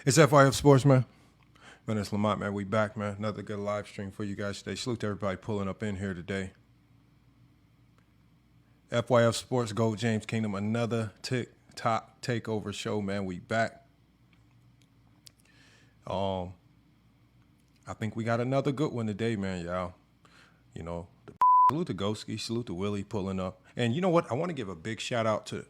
It's FYF Sports, man. Man, it's Lamont, man. We back, man. Another good live stream for you guys today. Salute to everybody pulling up in here today. FYF Sports, Gold James Kingdom, another TikTok takeover show, man. We back. I think we got another good one today, man, y'all. You know, salute to Ghosty, salute to Willie pulling up. And you know what? I want to give a big shout out to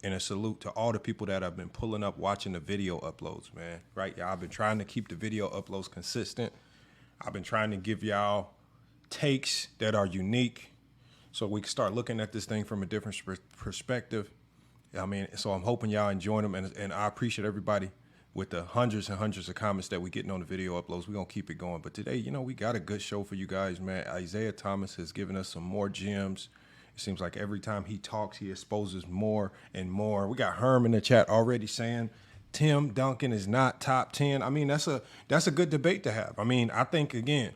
and a salute to all the people that have been pulling up watching the video uploads, man. Right, y'all? I've been trying to keep the video uploads consistent. I've been trying to give y'all takes that are unique so we can start looking at this thing from a different perspective. I mean, so I'm hoping y'all enjoying them, and I appreciate everybody with the hundreds and hundreds of comments that we're getting on the video uploads. We're going to keep it going. But today, you know, we got a good show for you guys, man. Isiah Thomas has given us some more gems. It seems like every time he talks, he exposes more and more. We got Herm in the chat already saying Tim Duncan is not top 10. I mean, that's a good debate to have. I mean, I think, again,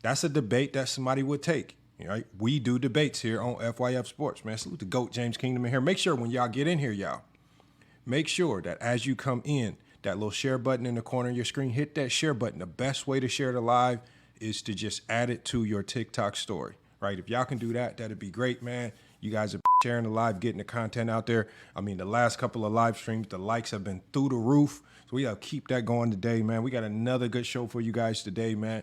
that's a debate that somebody would take. Right? We do debates here on FYF Sports, man. Salute to GOAT James Kingdom in here. Make sure when y'all get in here, y'all, make sure that as you come in, that little share button in the corner of your screen, hit that share button. The best way to share the live is to just add it to your TikTok story. Right? If y'all can do that, that'd be great, man. You guys are sharing the live, getting the content out there. I mean, the last couple of live streams, the likes have been through the roof. So we got to keep that going today, man. We got another good show for you guys today, man.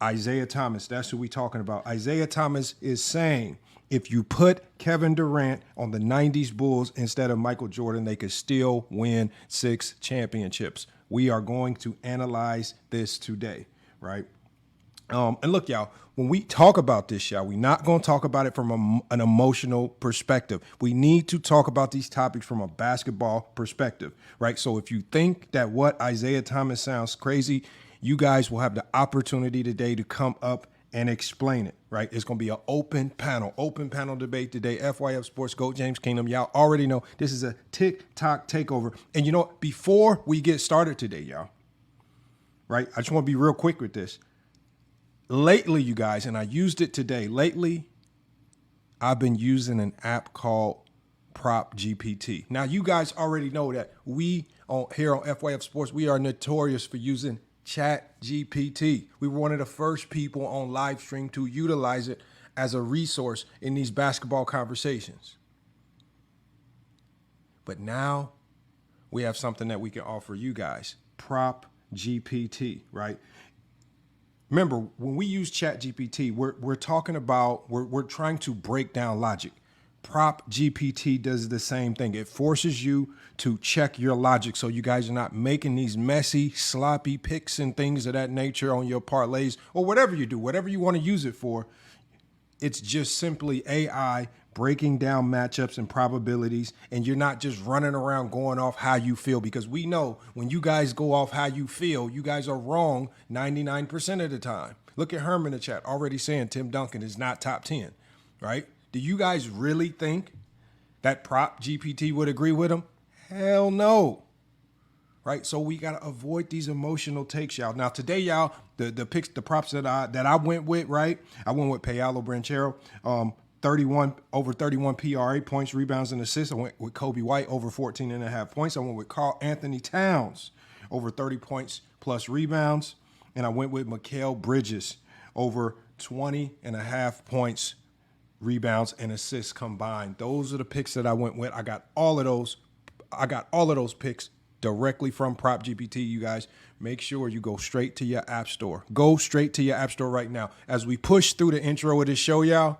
Isiah Thomas, that's who we talking about. Isiah Thomas is saying if you put Kevin Durant on the 90s Bulls instead of Michael Jordan, they could still win 6 championships. We are going to analyze this today, right? And look, y'all, when we talk about this, y'all, we're not going to talk about it from an emotional perspective. We need to talk about these topics from a basketball perspective, right? So if you think that what Isiah Thomas sounds crazy, you guys will have the opportunity today to come up and explain it, right? It's going to be an open panel debate today. FYF Sports, GOAT James Kingdom. Y'all already know this is a TikTok takeover. And you know what? Before we get started today, y'all, right? I just want to be real quick with this. Lately, you guys, and I used it today, lately, I've been using an app called Prop GPT. Now, you guys already know that we here on FYF Sports, we are notorious for using Chat GPT. We were one of the first people on live stream to utilize it as a resource in these basketball conversations. But now we have something that we can offer you guys, Prop GPT, right? Remember, when we use Chat GPT, we're talking about, we're trying to break down logic. Prop GPT does the same thing. It forces you to check your logic so you guys are not making these messy, sloppy picks and things of that nature on your parlays or whatever you do, whatever you want to use it for. It's just simply AI breaking down matchups and probabilities, and you're not just running around going off how you feel, because we know when you guys go off how you feel, you guys are wrong 99% of the time. Look at Herm in the chat already saying Tim Duncan is not top 10, right? Do you guys really think that Prop GPT would agree with him? Hell no. Right? So we got to avoid these emotional takes, y'all. Now today, y'all, the picks, the props that I went with, right? I went with Paolo Branchero, over 31 PRA points, rebounds, and assists. I went with Kobe White over 14.5 points. I went with Karl Anthony Towns over 30 points plus rebounds. And I went with Mikal Bridges over 20.5 points, rebounds, and assists combined. Those are the picks that I went with. I got all of those picks directly from Prop GPT, you guys. Make sure you go straight to your app store. Go straight to your app store right now. As we push through the intro of this show, y'all,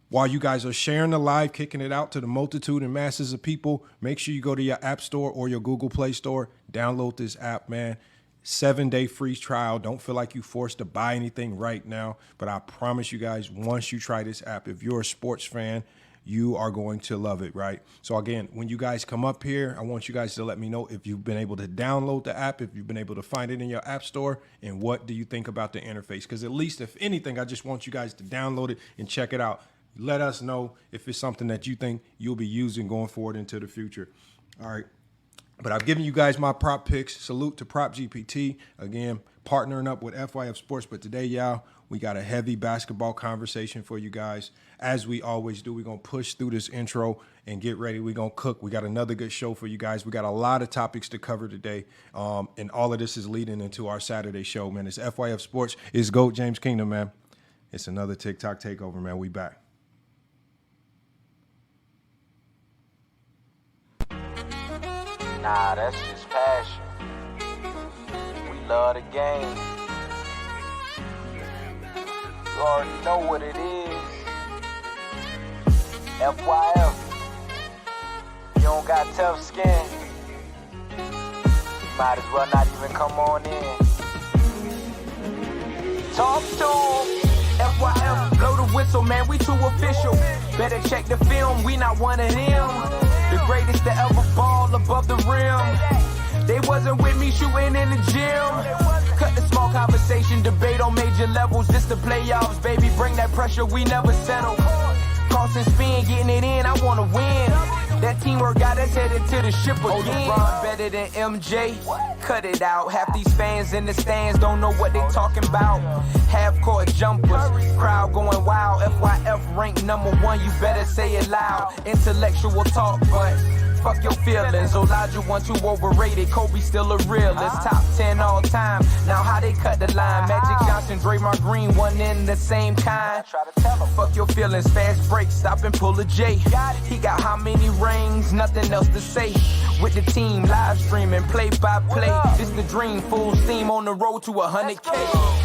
while you guys are sharing the live, kicking it out to the multitude and masses of people, make sure you go to your app store or your Google Play Store. Download this app, man. 7-day free trial. Don't feel like you're forced to buy anything right now. But I promise you guys, once you try this app, if you're a sports fan, you are going to love it, right? So again, when you guys come up here, I want you guys to let me know if you've been able to download the app, if you've been able to find it in your app store, and what do you think about the interface? Because at least, if anything, I just want you guys to download it and check it out. Let us know if it's something that you think you'll be using going forward into the future. All right. But I've given you guys my prop picks. Salute to Prop GPT. Again, partnering up with FYF Sports. But today, y'all, we got a heavy basketball conversation for you guys. As we always do, we're going to push through this intro and get ready. We're going to cook. We got another good show for you guys. We got a lot of topics to cover today. And all of this is leading into our Saturday show, man. It's FYF Sports. It's GOAT James Kingdom, man. It's another TikTok takeover, man. We back. Nah, that's just passion. We love the game. You already know what it is. FYF. You don't got tough skin. Might as well not even come on in. Talk to 'em. FYF, blow the whistle, man, we too official. Better check the film, we not one of them. The greatest to ever ball above the rim. They wasn't with me shooting in the gym. Cut the small conversation, debate on major levels. This the playoffs, baby, bring that pressure, we never settle. Cross and spin, getting it in, I wanna win. That teamwork got us headed to the ship again. LeBron better than MJ, cut it out. Half these fans in the stands don't know what they talking about. Half-court jumpers, crowd going wild. FYF ranked #1, you better say it loud. Intellectual talk, but fuck your feelings. Elijah 1 too overrated, Kobe still a realist. Top 10 all time, now how they cut the line. Magic Johnson, Draymond Green, one in the same kind. Fuck your feelings, fast break, stop and pull a J. He got how many rings, nothing else to say. With the team, live streaming, play by play. It's the dream, full steam on the road to 100K.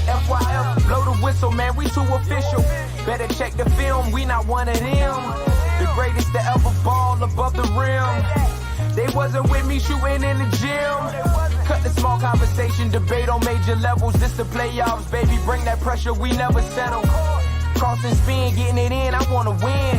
FYF, blow the whistle, man, we too official. Better check the film, we not one of them. The greatest to ever ball above the rim. They wasn't with me shooting in the gym. Cut the small conversation, debate on major levels. This the playoffs, baby, bring that pressure, we never settle. Cross and spin, getting it in, I wanna win.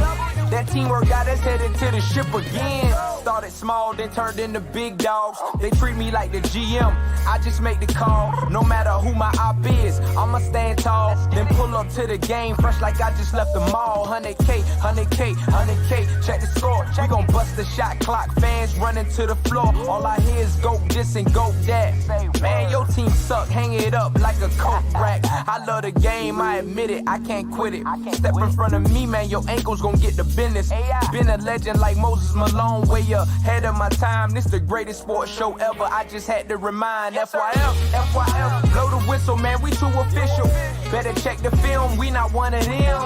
That teamwork got us headed to the ship again. Started small, then turned into big dogs. They treat me like the GM, I just make the call. No matter who my op is, I'ma stand tall. Then pull up to the game, fresh like I just left the mall. 100K, 100K, 100K, check the score. We gon' bust the shot clock, fans running to the floor. All I hear is go this and go that. Man, your team suck, hang it up like a coat rack. I love the game, I admit it, I can't quit it. Step in front of me, man, your ankles gon' get the business. Been a legend like Moses Malone, way ahead of my time. This the greatest sports show ever, I just had to remind. FYF, blow the whistle, man, we too official. Better check the film, we not one of them.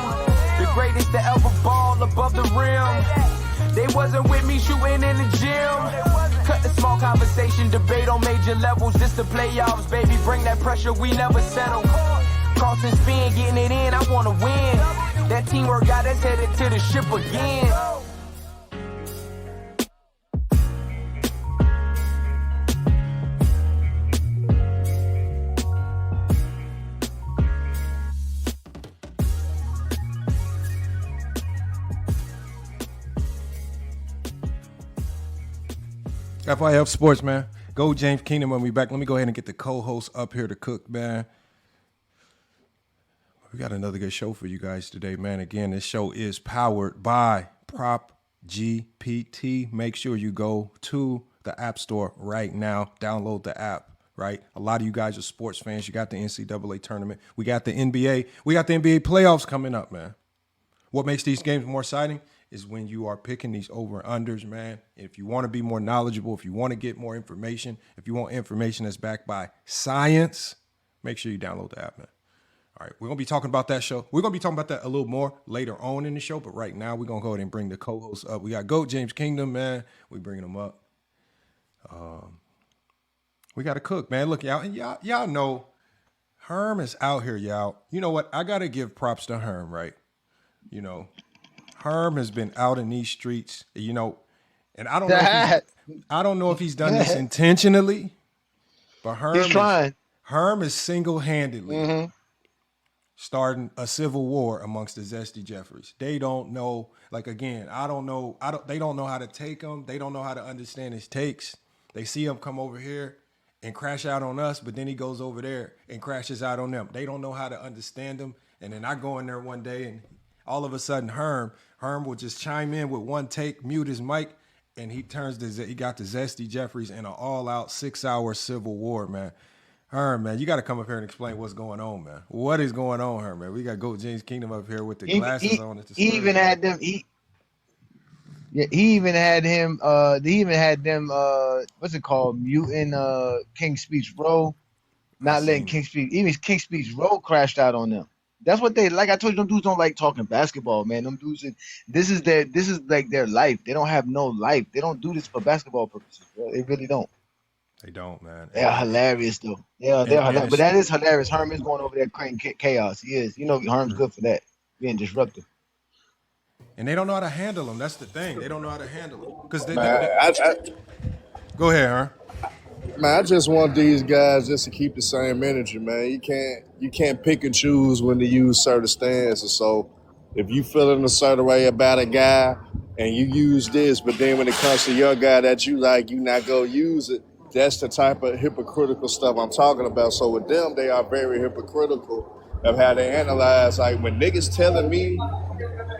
The greatest to ever ball above the rim. They wasn't with me shooting in the gym. Cut the small conversation, debate on major levels. This the playoffs, baby, bring that pressure, we never settle. Cross and spin, getting it in, I wanna win. That teamwork got us headed to the ship again. FYF Sports, man. Go James Kingdom when we back. Let me go ahead and get the co-host up here to cook, man. We got another good show for you guys today, man. Again, this show is powered by Prop GPT. Make sure you go to the App Store right now. Download the app, right? A lot of you guys are sports fans. You got the NCAA tournament. We got the NBA. We got the NBA playoffs coming up, man. What makes these games more exciting is when you are picking these over-unders, man. If you want to be more knowledgeable, if you want to get more information, if you want information that's backed by science, make sure you download the app, man. All right, we're going to be talking about that show. We're going to be talking about that a little more later on in the show, but right now we're going to go ahead and bring the co-hosts up. We got GOAT James Kingdom, man. We bringing them up. We got to cook, man. Look, y'all know Herm is out here, y'all. You know what? I got to give props to Herm, right? You know, Herm has been out in these streets, you know, and I don't know if he's done this intentionally, but Herm is single-handedly starting a civil war amongst the Zesty Jeffries. They don't know, like, again, they don't know how to take him. They don't know how to understand his takes. They see him come over here and crash out on us, but then he goes over there and crashes out on them. They don't know how to understand him. And then I go in there one day and all of a sudden Herm will just chime in with one take, mute his mic, and he got the Zesty Jeffries in an all-out 6-hour civil war, man. Herm, man, you got to come up here and explain what's going on, man. What is going on, Herm, man? We got Goat James Kingdom up here with the glasses on. He even had them. He even had him. They even had them. What's it called? Muting King's Speech Row, not letting King's Speech. Even King's Speech Row crashed out on them. That's what they like. I told you, them dudes don't like talking basketball, man. Them dudes, this is like their life. They don't have no life. They don't do this for basketball purposes, bro. They really don't. They don't, man. They're hilarious, though. Yeah, they're hilarious. But that is hilarious. Herm is going over there creating chaos. He is. You know, Herm's good for that, being disruptive. And they don't know how to handle them. That's the thing. They don't know how to handle them. Because go ahead, Herm. Man, I just want these guys just to keep the same energy, man. You can't pick and choose when to use certain stances. So if you feeling a certain way about a guy and you use this, but then when it comes to your guy that you like, you not gonna use it. That's the type of hypocritical stuff I'm talking about. So with them, they are very hypocritical of how they analyze. Like when niggas telling me,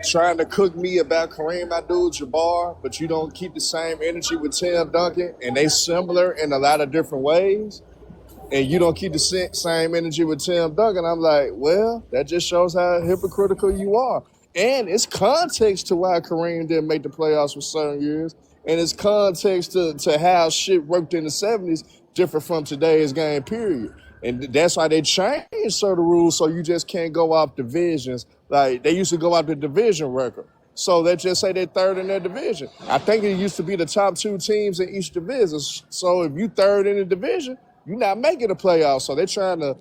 trying to cook me about Kareem Abdul-Jabbar, but you don't keep the same energy with Tim Duncan, and they similar in a lot of different ways, and you don't keep the same energy with Tim Duncan, I'm like, well, that just shows how hypocritical you are. And it's context to why Kareem didn't make the playoffs for certain years. And it's context to how shit worked in the 70s, different from today's game, period. And that's why they changed certain rules so you just can't go off divisions. Like, they used to go off the division record. So they just say they're third in their division. I think it used to be the top 2 teams in each division. So if you third in the division, you're not making the playoffs. So they're trying to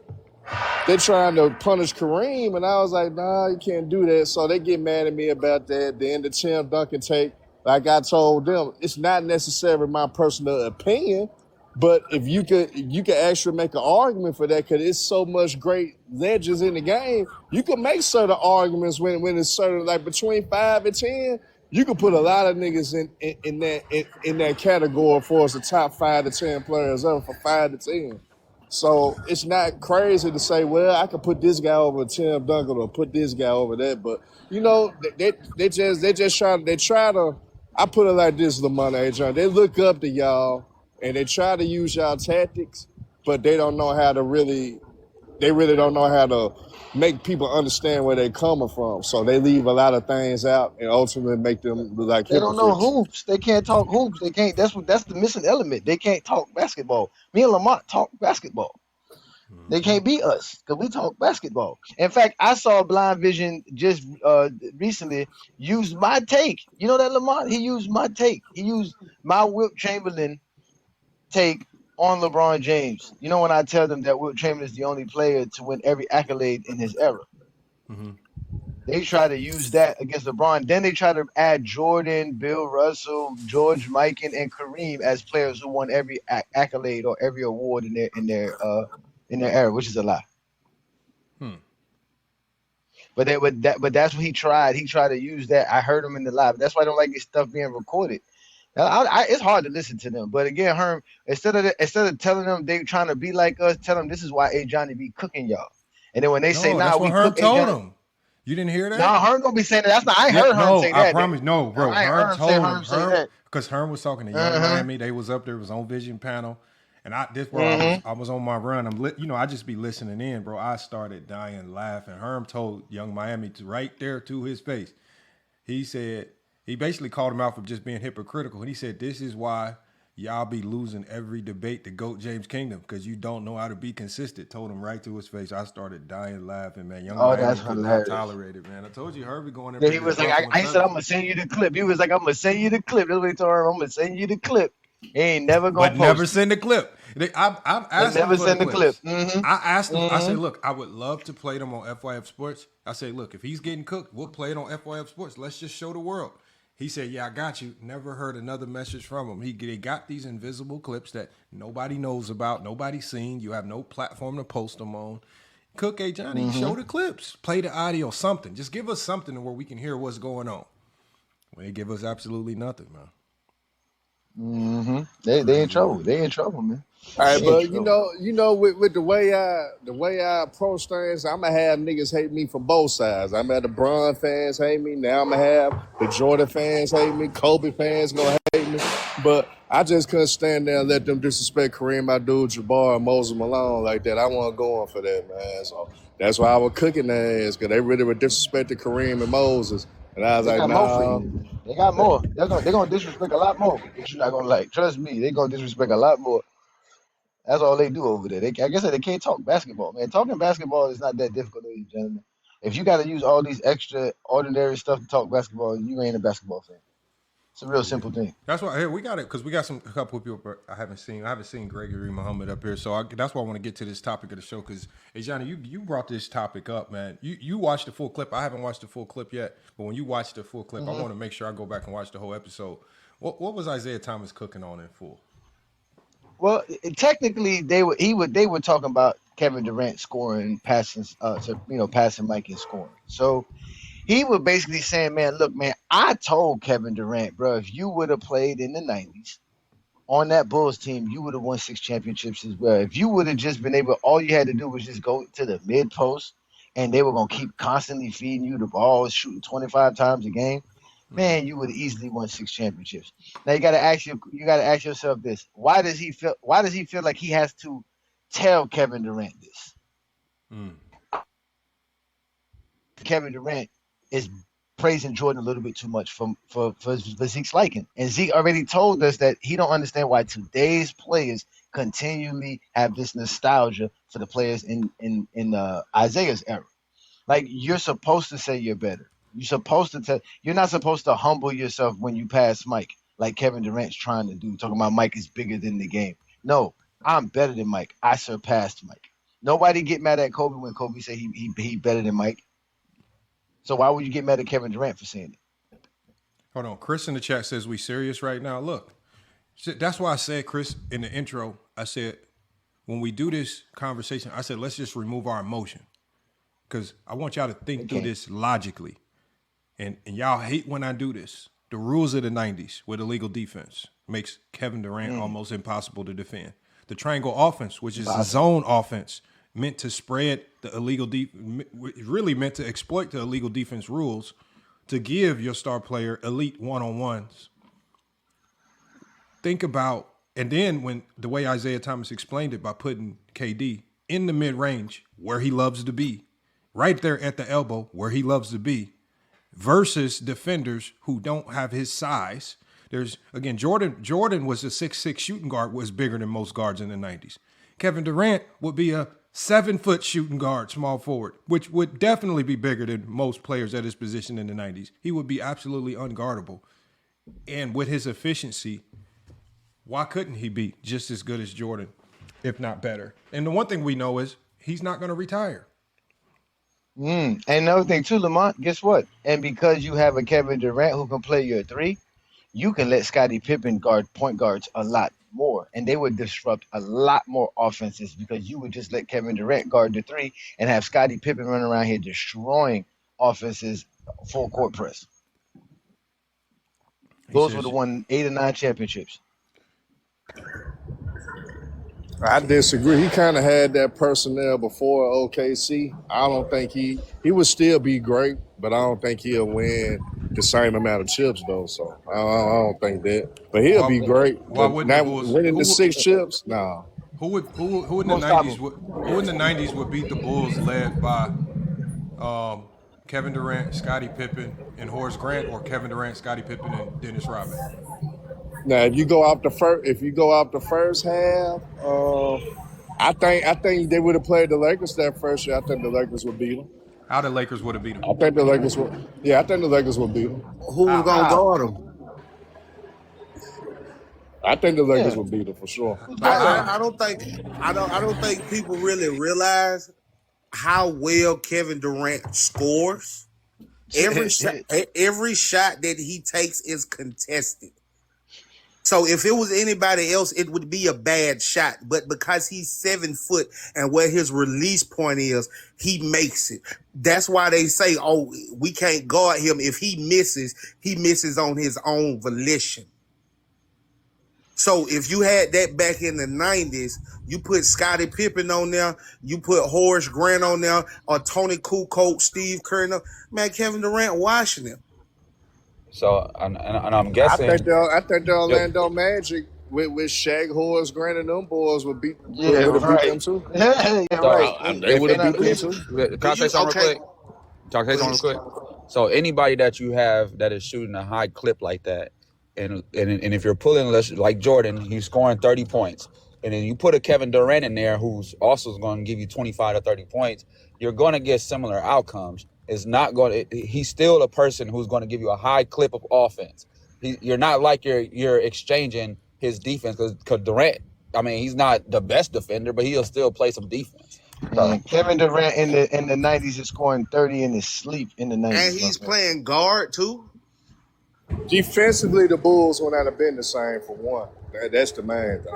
punish Kareem, and I was like, nah, you can't do that. So they get mad at me about that. Then the Tim Duncan take, like I told them, it's not necessarily my personal opinion, but if you could actually make an argument for that, because it's so much great legends in the game, you can make certain arguments when it's certain, like between 5 and 10, you can put a lot of niggas in that category for us the top 5 to 10 players ever for 5 to 10. So it's not crazy to say, well, I could put this guy over Tim Duncan or put this guy over that. But you know, they just try to. I put it like this, Lamont A. John. They look up to y'all and they try to use y'all tactics, but they don't know how to really. They really don't know how to make people understand where they're coming from. So they leave a lot of things out and ultimately make them look like they don't know hoops. They can't talk hoops. They can't. That's the missing element. They can't talk basketball. Me and Lamont talk basketball. They can't beat us because we talk basketball. In fact, I saw Blind Vision just recently use my take. You know that, Lamont? He used my take. He used my Wilt Chamberlain take on LeBron James. You know when I tell them that Wilt Chamberlain is the only player to win every accolade in his era. Mm-hmm. They try to use that against LeBron. Then they try to add Jordan, Bill Russell, George Mikan, and Kareem as players who won every accolade or every award in their era, which is a lie. But that's what he tried. He tried to use that. I heard him in the live. That's why I don't like this stuff being recorded. It's hard to listen to them. But again, Herm, instead of telling them they trying to be like us, tell them this is why A. Johnny be cooking y'all. And then when they say, "Nah, we Herm cook told A. Johnny," him. You didn't hear that? Nah, Herm gonna be saying that. That's not. I ain't heard Herm say that. I promise. No, bro. Herm told him. Because Herm was talking to Young Miami. They was up there. It was on Vision panel. And I was on my run. I just be listening in, bro. I started dying laughing. Herm told Young Miami right there to his face. He said, he basically called him out for just being hypocritical. And he said, this is why y'all be losing every debate to GOAT James Kingdom, because you don't know how to be consistent. Told him right to his face. I started dying laughing, man. Young Miami could not tolerate it, man. I told you, Herb be going in. Yeah, he was like, I said, I'm going to send you the clip. He was like, I'm going to send you the clip. That's what he told her. I'm going to send you the clip. He ain't never going to post. Never send the clip. I'm asking never send the clip. Mm-hmm. I asked him, I said, look, I would love to play them on FYF Sports. I said, look, if he's getting cooked, we'll play it on FYF Sports. Let's just show the world. He said, yeah, I got you. Never heard another message from him. He got these invisible clips that nobody knows about, nobody's seen. You have no platform to post them on. Cook A. Johnny, show the clips. Play the audio, something. Just give us something where we can hear what's going on. Well, they give us absolutely nothing, man. They in trouble. They in trouble, man. All right, but you know, with the way I approach things, I'm gonna have niggas hate me from both sides. I'm gonna have the Bron fans hate me. Now I'm gonna have the Jordan fans hate me. Kobe fans gonna me, but I just couldn't stand there and let them disrespect Kareem Abdul-Jabbar and Moses Malone like that. I wasn't going for that, man. So that's why I was cooking their ass, because they really were disrespecting Kareem and Moses. And I was They like, got more for nah. you. They got more. They're gonna disrespect a lot more that you're not gonna like. Trust me, they're gonna disrespect a lot more. That's all they do over there. Like I said, they can't talk basketball, man. Talking basketball is not that difficult, ladies and gentlemen. If you got to use all these extra ordinary stuff to talk basketball, you ain't a basketball fan. It's a real simple thing. That's why here we got it because we got a couple of people I haven't seen. I haven't seen Gregory Muhammad up here, so that's why I want to get to this topic of the show. Because hey, Johnny, you brought this topic up, man. You watched the full clip. I haven't watched the full clip yet, but when you watched the full clip, I want to make sure I go back and watch the whole episode. What was Isiah Thomas cooking on in full? Well, technically, they were talking about Kevin Durant scoring, passing, passing Mike and scoring. So he was basically saying, man, look, man, I told Kevin Durant, bro, if you would have played in the 90s on that Bulls team, you would have won 6 championships as well. If you would have just been able, all you had to do was just go to the mid post, and they were gonna keep constantly feeding you the ball, shooting 25 times a game. Man, you would have easily won 6 championships. Now you gotta ask yourself this: why does he feel like he has to tell Kevin Durant this? Kevin Durant is praising Jordan a little bit too much for Zeke's liking, and Zeke already told us that he don't understand why today's players continually have this nostalgia for the players in Isaiah's era. Like, you're supposed to say you're better. You're not supposed to humble yourself when you pass Mike, like Kevin Durant's trying to do, talking about Mike is bigger than the game. No, I'm better than Mike. I surpassed Mike. Nobody get mad at Kobe when Kobe said he better than Mike. So why would you get mad at Kevin Durant for saying it? Hold on. Chris in the chat says we serious right now. Look, that's why I said, Chris, in the intro, I said, when we do this conversation, I said, let's just remove our emotion. Because I want y'all to think through this logically. And y'all hate when I do this. The rules of the 90s with illegal defense makes Kevin Durant almost impossible to defend. The triangle offense, which is a zone offense, meant to spread the illegal really meant to exploit the illegal defense rules to give your star player elite one-on-ones. Think about, and then when the way Isiah Thomas explained it by putting KD in the mid-range where he loves to be, right there at the elbow where he loves to be, versus defenders who don't have his size. There's, again, Jordan was a 6'6" shooting guard, was bigger than most guards in the 90s. Kevin Durant would be a 7-foot shooting guard, small forward, which would definitely be bigger than most players at his position in the 90s. He would be absolutely unguardable. And with his efficiency, why couldn't he be just as good as Jordan, if not better? And the one thing we know is he's not going to retire. And another thing too, Lamont, guess what? And because you have a Kevin Durant who can play your 3, you can let Scottie Pippen guard point guards a lot more, and they would disrupt a lot more offenses because you would just let Kevin Durant guard the 3 and have Scottie Pippen run around here destroying offenses full court press. Those would have won 8 or 9 championships. I disagree. He kind of had that personnel before OKC. I don't think he would still be great, but I don't think he'll win the same amount of chips though. So I don't think that. But he'll be great. Why wouldn't the Bulls winning the 6 chips? No. Who in the 90s would beat the Bulls led by Kevin Durant, Scottie Pippen, and Horace Grant, or Kevin Durant, Scottie Pippen, and Dennis Rodman? Now, if you go out the first half, I think they would have played the Lakers that first year. I think the Lakers would beat them. How the Lakers would have beat them? I think the Lakers would. Yeah, I think the Lakers would beat them. Who was gonna guard them? I think the Lakers would beat them for sure. I don't think people really realize how well Kevin Durant scores. Every shot that he takes is contested. So if it was anybody else, it would be a bad shot. But because he's 7 foot and where his release point is, he makes it. That's why they say, oh, we can't guard him. If he misses on his own volition. So if you had that back in the 90s, you put Scottie Pippen on there, you put Horace Grant on there, or Tony Kukoc, Steve Kerr, man, Kevin Durant washing him. So and I'm I guessing. think the Orlando Magic with Shaq, Horace Grant, and them boys would Yeah, have beat right. them too. Yeah, So right. They would have beat them if too. can I say something real quick? Can I say something real quick? So anybody that you have that is shooting a high clip like that, and if you're pulling like Jordan, he's scoring 30 points, and then you put a Kevin Durant in there who's also going to give you 25 to 30 points, you're going to get similar outcomes. It's not going to. He's still a person who's going to give you a high clip of offense. You're not like you're exchanging his defense because Durant. I mean, he's not the best defender, but he'll still play some defense. And Kevin Durant in the 90s is scoring 30 in his sleep in the 90s. And he's playing guard too. Defensively, the Bulls would not have been the same for one. That's the main thing.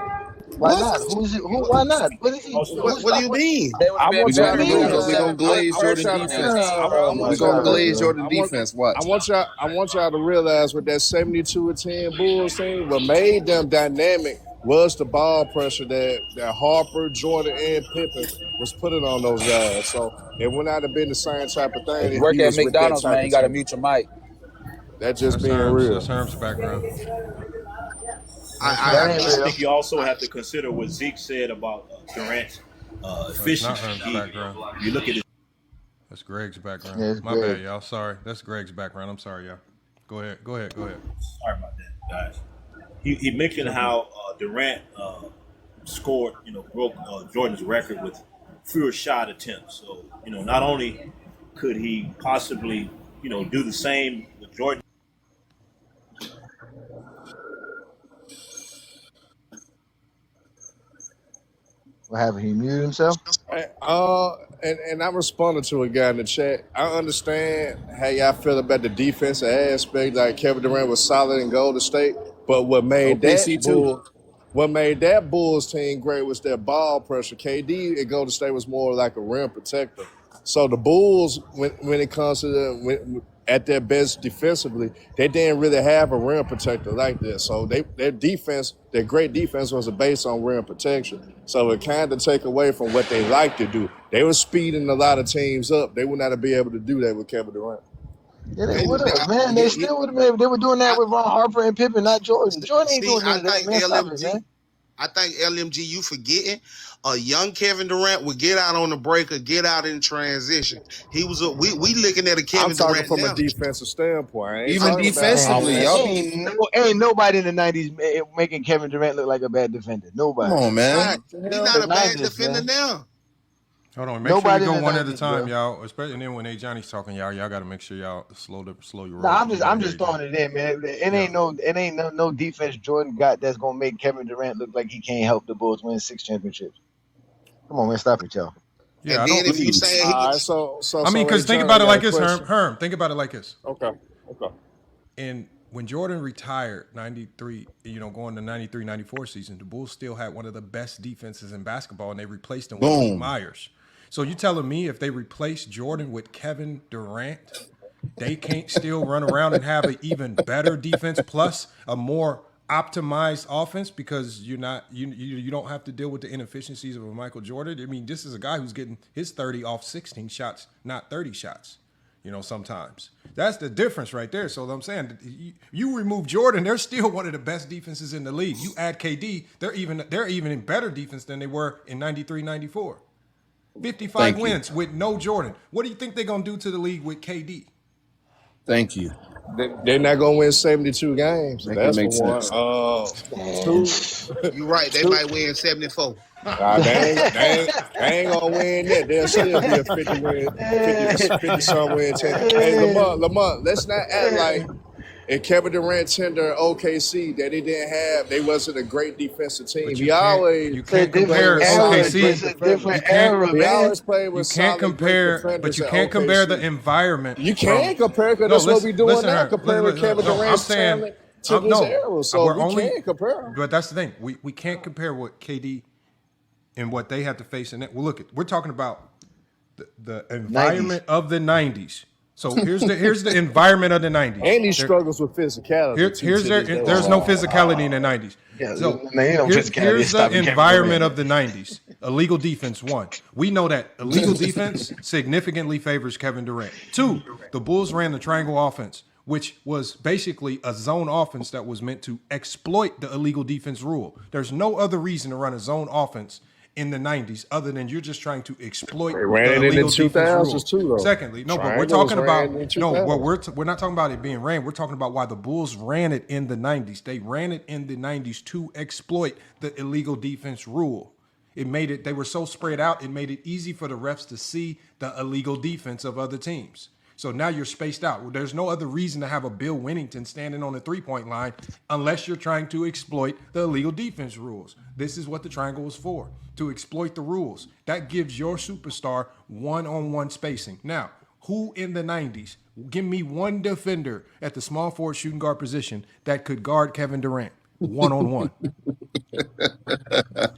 Why not? Why not? What is he? What do you mean? I want y'all to realize we're gonna glaze Jordan defense. We're gonna glaze Jordan defense. Watch. I want y'all to realize with that 72-10 Bulls team, what made them dynamic was the ball pressure that Harper, Jordan, and Pippen was putting on those guys. So it would not have been the same type of thing. If you work at McDonald's, man, you got to mute your mic. That's being real. That's Herm's background. I think you also have to consider what Zeke said about Durant's efficiency. You look at it. That's Greg's background. Yeah, My bad, y'all. Sorry. That's Greg's background. I'm sorry, y'all. Go ahead. Sorry about that, guys. He mentioned how Durant scored, broke Jordan's record with fewer shot attempts. So, not only could he possibly, do the same with Jordan. What happened? He muted himself? And I responded to a guy in the chat. I understand how y'all feel about the defensive aspect. Like Kevin Durant was solid in Golden State, but what made that Bulls team great was their ball pressure. KD at Golden State was more like a rim protector. So the Bulls, when it comes to at their best defensively, they didn't really have a rim protector like this. So their great defense was based on rim protection. So it kind of take away from what they like to do. They were speeding a lot of teams up. They would not be able to do that with Kevin Durant. Yeah, they would have, man. They still would have been. They were doing that with Ron Harper and Pippen, not Jordan. Jordan ain't doing that, man. Stop it, man. I think LMG, you forgetting a young Kevin Durant would get out on the break or get out in transition. He was we looking at a Kevin Durant. I'm talking from a defensive standpoint. Even defensively, y'all. Ain't nobody in the 90s making Kevin Durant look like a bad defender. Nobody. Come on, man. He's not a bad defender now. Hold on, make sure you go one at a time, y'all. Especially then when Johnny's talking, y'all got to make sure y'all slow your roll. No, I'm just throwing it in, man. It ain't no defense Jordan got that's gonna make Kevin Durant look like he can't help the Bulls win 6 championships. Come on, man, stop it, y'all. Yeah, and then if you say because think about it like this, Herm. Think about it like this. Okay. And when Jordan retired, 93, going to 93, 94 season, the Bulls still had one of the best defenses in basketball, and they replaced him with Steve Myers. So you telling me if they replace Jordan with Kevin Durant, they can't still run around and have an even better defense plus a more optimized offense because you don't have to deal with the inefficiencies of a Michael Jordan? I mean, this is a guy who's getting his 30 off 16 shots, not 30 shots. Sometimes that's the difference right there. So I'm saying you remove Jordan, they're still one of the best defenses in the league. You add KD, they're even in better defense than they were in 93, 94. 55 wins with no Jordan. What do you think they're going to do to the league with KD? Thank you. They're not going to win 72 games. That's makes sense. You're right. They might win 74. They ain't going to win that. They'll still be a 50-some win team. Hey, Lamont, let's not act like if Kevin Durant tender OKC that they wasn't a great defensive team. You can't compare OKC. It's a different era, man. He always played with You can't compare, but you can't compare the environment. You can't compare because that's what we're doing now. Comparing Kevin Durant's talent to this era. So we can't compare. But that's the thing. We can't compare what KD and what they had to face in that. Well, we're talking about the environment of the 90s. So here's the environment of the 90s. And he struggles with physicality. There's no physicality in the 90s. Yeah, so here's the environment of the 90s. Illegal defense, 1. We know that illegal defense significantly favors Kevin Durant. 2, the Bulls ran the triangle offense which was basically a zone offense that was meant to exploit the illegal defense rule. There's no other reason to run a zone offense in the 90s other than you're just trying to exploit They ran the it in the illegal defense 2000s rule. too, though. Secondly, no, but we're Triangles talking ran about in the no, 2000s. we're not talking about it being ran. We're talking about why the Bulls ran it in the 90s. They ran it in the 90s to exploit the illegal defense rule. It made it, they were so spread out, it made it easy for the refs to see the illegal defense of other teams. So now you're spaced out. There's no other reason to have a Bill Winnington standing on the three-point line unless you're trying to exploit the illegal defense rules. This is what the triangle is for, to exploit the rules. That gives your superstar one-on-one spacing. Now, who in the 90s, give me one defender at the small forward shooting guard position that could guard Kevin Durant one-on-one?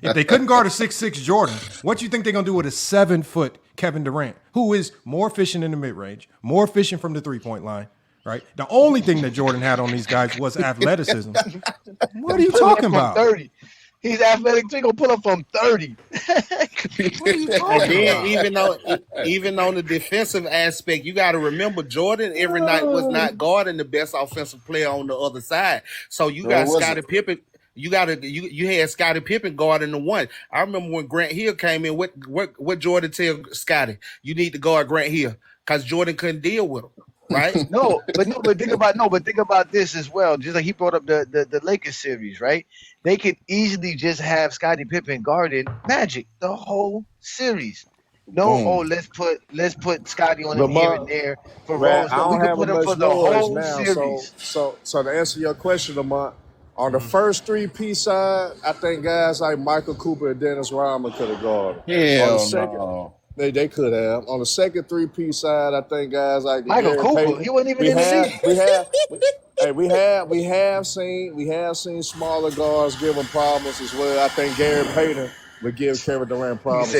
If they couldn't guard a 6'6 Jordan, what do you think they're going to do with a 7-foot Kevin Durant, who is more efficient in the mid-range, more efficient from the three-point line, right? The only thing that Jordan had on these guys was athleticism. What are you talking about? 30. He's athletic. He gonna pull up from 30. And then even on the defensive aspect, you got to remember Jordan every night was not guarding the best offensive player on the other side. So you got Scottie Pippen. You had Scottie Pippen guarding the one. I remember when Grant Hill came in. What Jordan tell Scottie? You need to guard Grant Hill because Jordan couldn't deal with him. Right? But think about this as well. Just like he brought up the Lakers series, right? They could easily just have Scottie Pippen guarding Magic the whole series. Let's put Scottie on him here and there for Rose. I don't We could have put him much for the noise whole now. series. So to answer your question, Lamont, on the first 3P side, I think guys like Michael Cooper and Dennis Rodman could have guarded. No. They could have. On the second 3P side, I think guys like Michael Gary Cooper, Payton, he wasn't even in the league. we have seen smaller guards give them problems as well. I think Gary Payton would give Kevin Durant problems.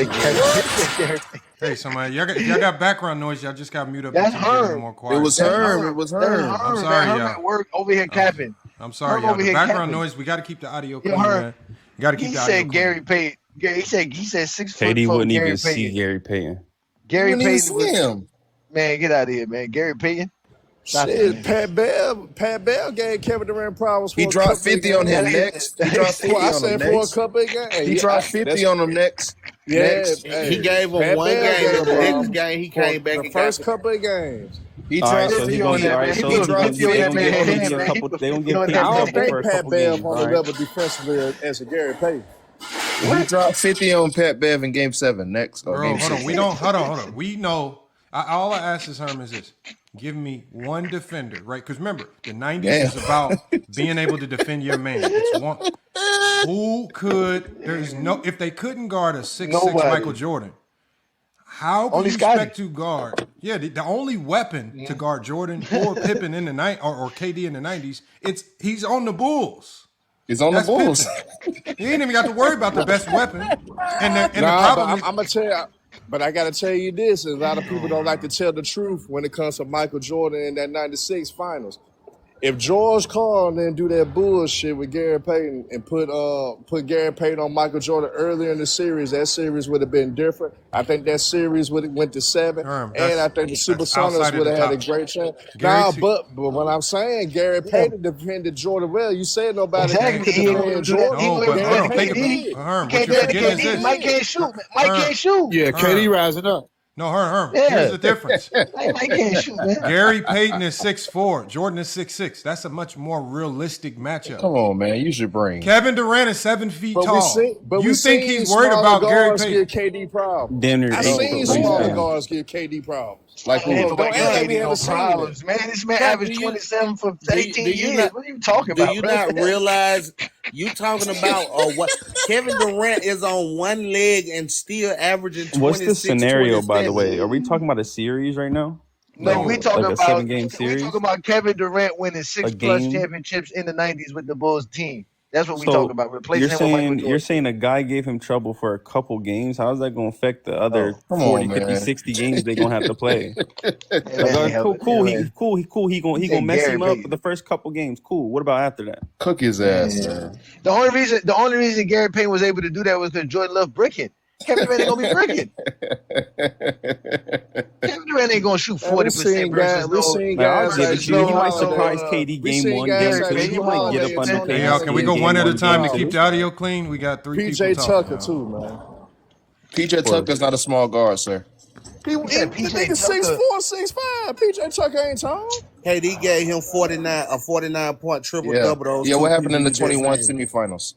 Hey, somebody, y'all got background noise. Y'all just got to mute up. That's Herm. More quiet. It was Herm. I'm sorry, y'all. At work over here capping. I'm sorry, y'all. The background noise. We got to keep the audio clean, man. You got to keep the audio clean. Gary Payton. He said 6 foot. KD wouldn't Gary even Payton. see Gary Payton. Gary You didn't even Payton. see him. Man, get out of here, man. Gary Payton. Shit, Pat Bell gave Kevin Durant problems. He dropped 50 on him next. He dropped 50 on him for a next. couple of games. He dropped 50 on him next. Yeah, He gave him one game. The next game he came back. The first couple of games. He All right, dropped so 50 he on gonna him. all right, so He dropped 50 on they him. gonna get a couple. They gonna get paid I don't for think a Pat couple Bell games. on All the right? level defensively as a Gary Payton. He dropped 50 on Pat Bev in Game 7 next. Bro, Game hold 6. on. Hold on. We know. All I ask is, Herm, is this. Give me one defender, right? Because remember, the 90s is about being able to defend your man. It's one. Who could, if they couldn't guard a 6'6" Michael Jordan, how can you expect to guard? Yeah, the only weapon to guard Jordan or Pippen in the night or KD in the 90s, he's on the Bulls. He's on the Bulls. Pippen. He ain't even got to worry about the best weapon. And the problem is, I'm gonna tell you. But I gotta tell you this: a lot of people don't like to tell the truth when it comes to Michael Jordan in that '96 finals. If George Karl didn't do that bullshit with Gary Payton and put Gary Payton on Michael Jordan earlier in the series, that series would have been different. I think that series would have went to 7, and I think the Supersonics would have had a great chance. But what I'm saying, Gary Payton defended Jordan well. You said nobody can defend Jordan. Mike can't shoot. Mike can't shoot. Yeah, KD rising up. No, Herm. Here's the difference. Mike can't shoot, man. Gary Payton is 6'4". Jordan is 6'6". That's a much more realistic matchup. Come on, man. Use your brain. Kevin Durant is 7 feet tall. You think he's worried about Gary Payton? Give KD problems. I've seen smaller guards give KD problems. Like problems, man. This man averaged 27 for 18 years. What are you talking about? Do you not realize you talking about what Kevin Durant is on one leg and still averaging 26? What's the scenario, by the way? Are we talking about a series right now? No, we talking like about a 7-game series. We talking about Kevin Durant winning 6+ championships in the 90s with the Bulls team. That's what we talking about. Replacing him with Michael Jordan. You're saying a guy gave him trouble for a couple games. How is that going to affect the other 40, 50, 60 games they're going to have to play? Cool. He gonna mess him up for the first couple games. Cool. What about after that? Cook his ass, man. The only reason Gary Payton was able to do that was because Jordan loved bricking. Kevin Durant ain't gonna be bricking. Kevin Durant ain't gonna shoot 40% versus we seen Like, I'll guys give like it to you. He Jrue might Holiday. surprise KD We game seen 1, guys game like 2. He Jrue might get Holiday up under and Hey, KD y'all, can we go game one at a 1, time game to keep 2. the audio clean? We got 3 people PJ talking Tucker now. too, man. PJ Tucker's not a small guard, sir. The PJ nigga Tucker. 6'4", 6'5". PJ Tucker ain't tall. KD gave him 49 point triple Yeah. double. Those Yeah, two what happened in the people you just 21 said. semifinals?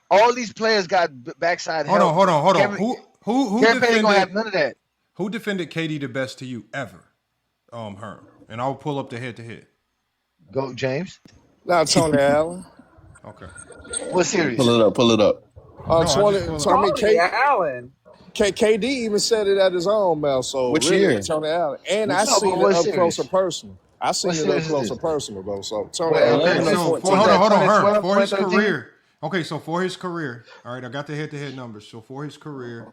All these players got backside Hold help. on. Kevin, Who Gary Payton ain't gonna have defended none of that. who defended KD the best to you ever? Herm. And I'll pull up the head-to-head. Go, James. Not Tony Allen. Okay. What series? Pull it up. Allen. KD even said it at his own mouth. So Which really, year? Tony Allen. And No, I but seen it what up series? close and personal. I seen What it up series is close this? and personal though. So Tony Well, Allen. okay, So so hold on, Herm. 2012, For his 2013? career. Okay, so for his career, all right, I got the head-to-head numbers. So for his career,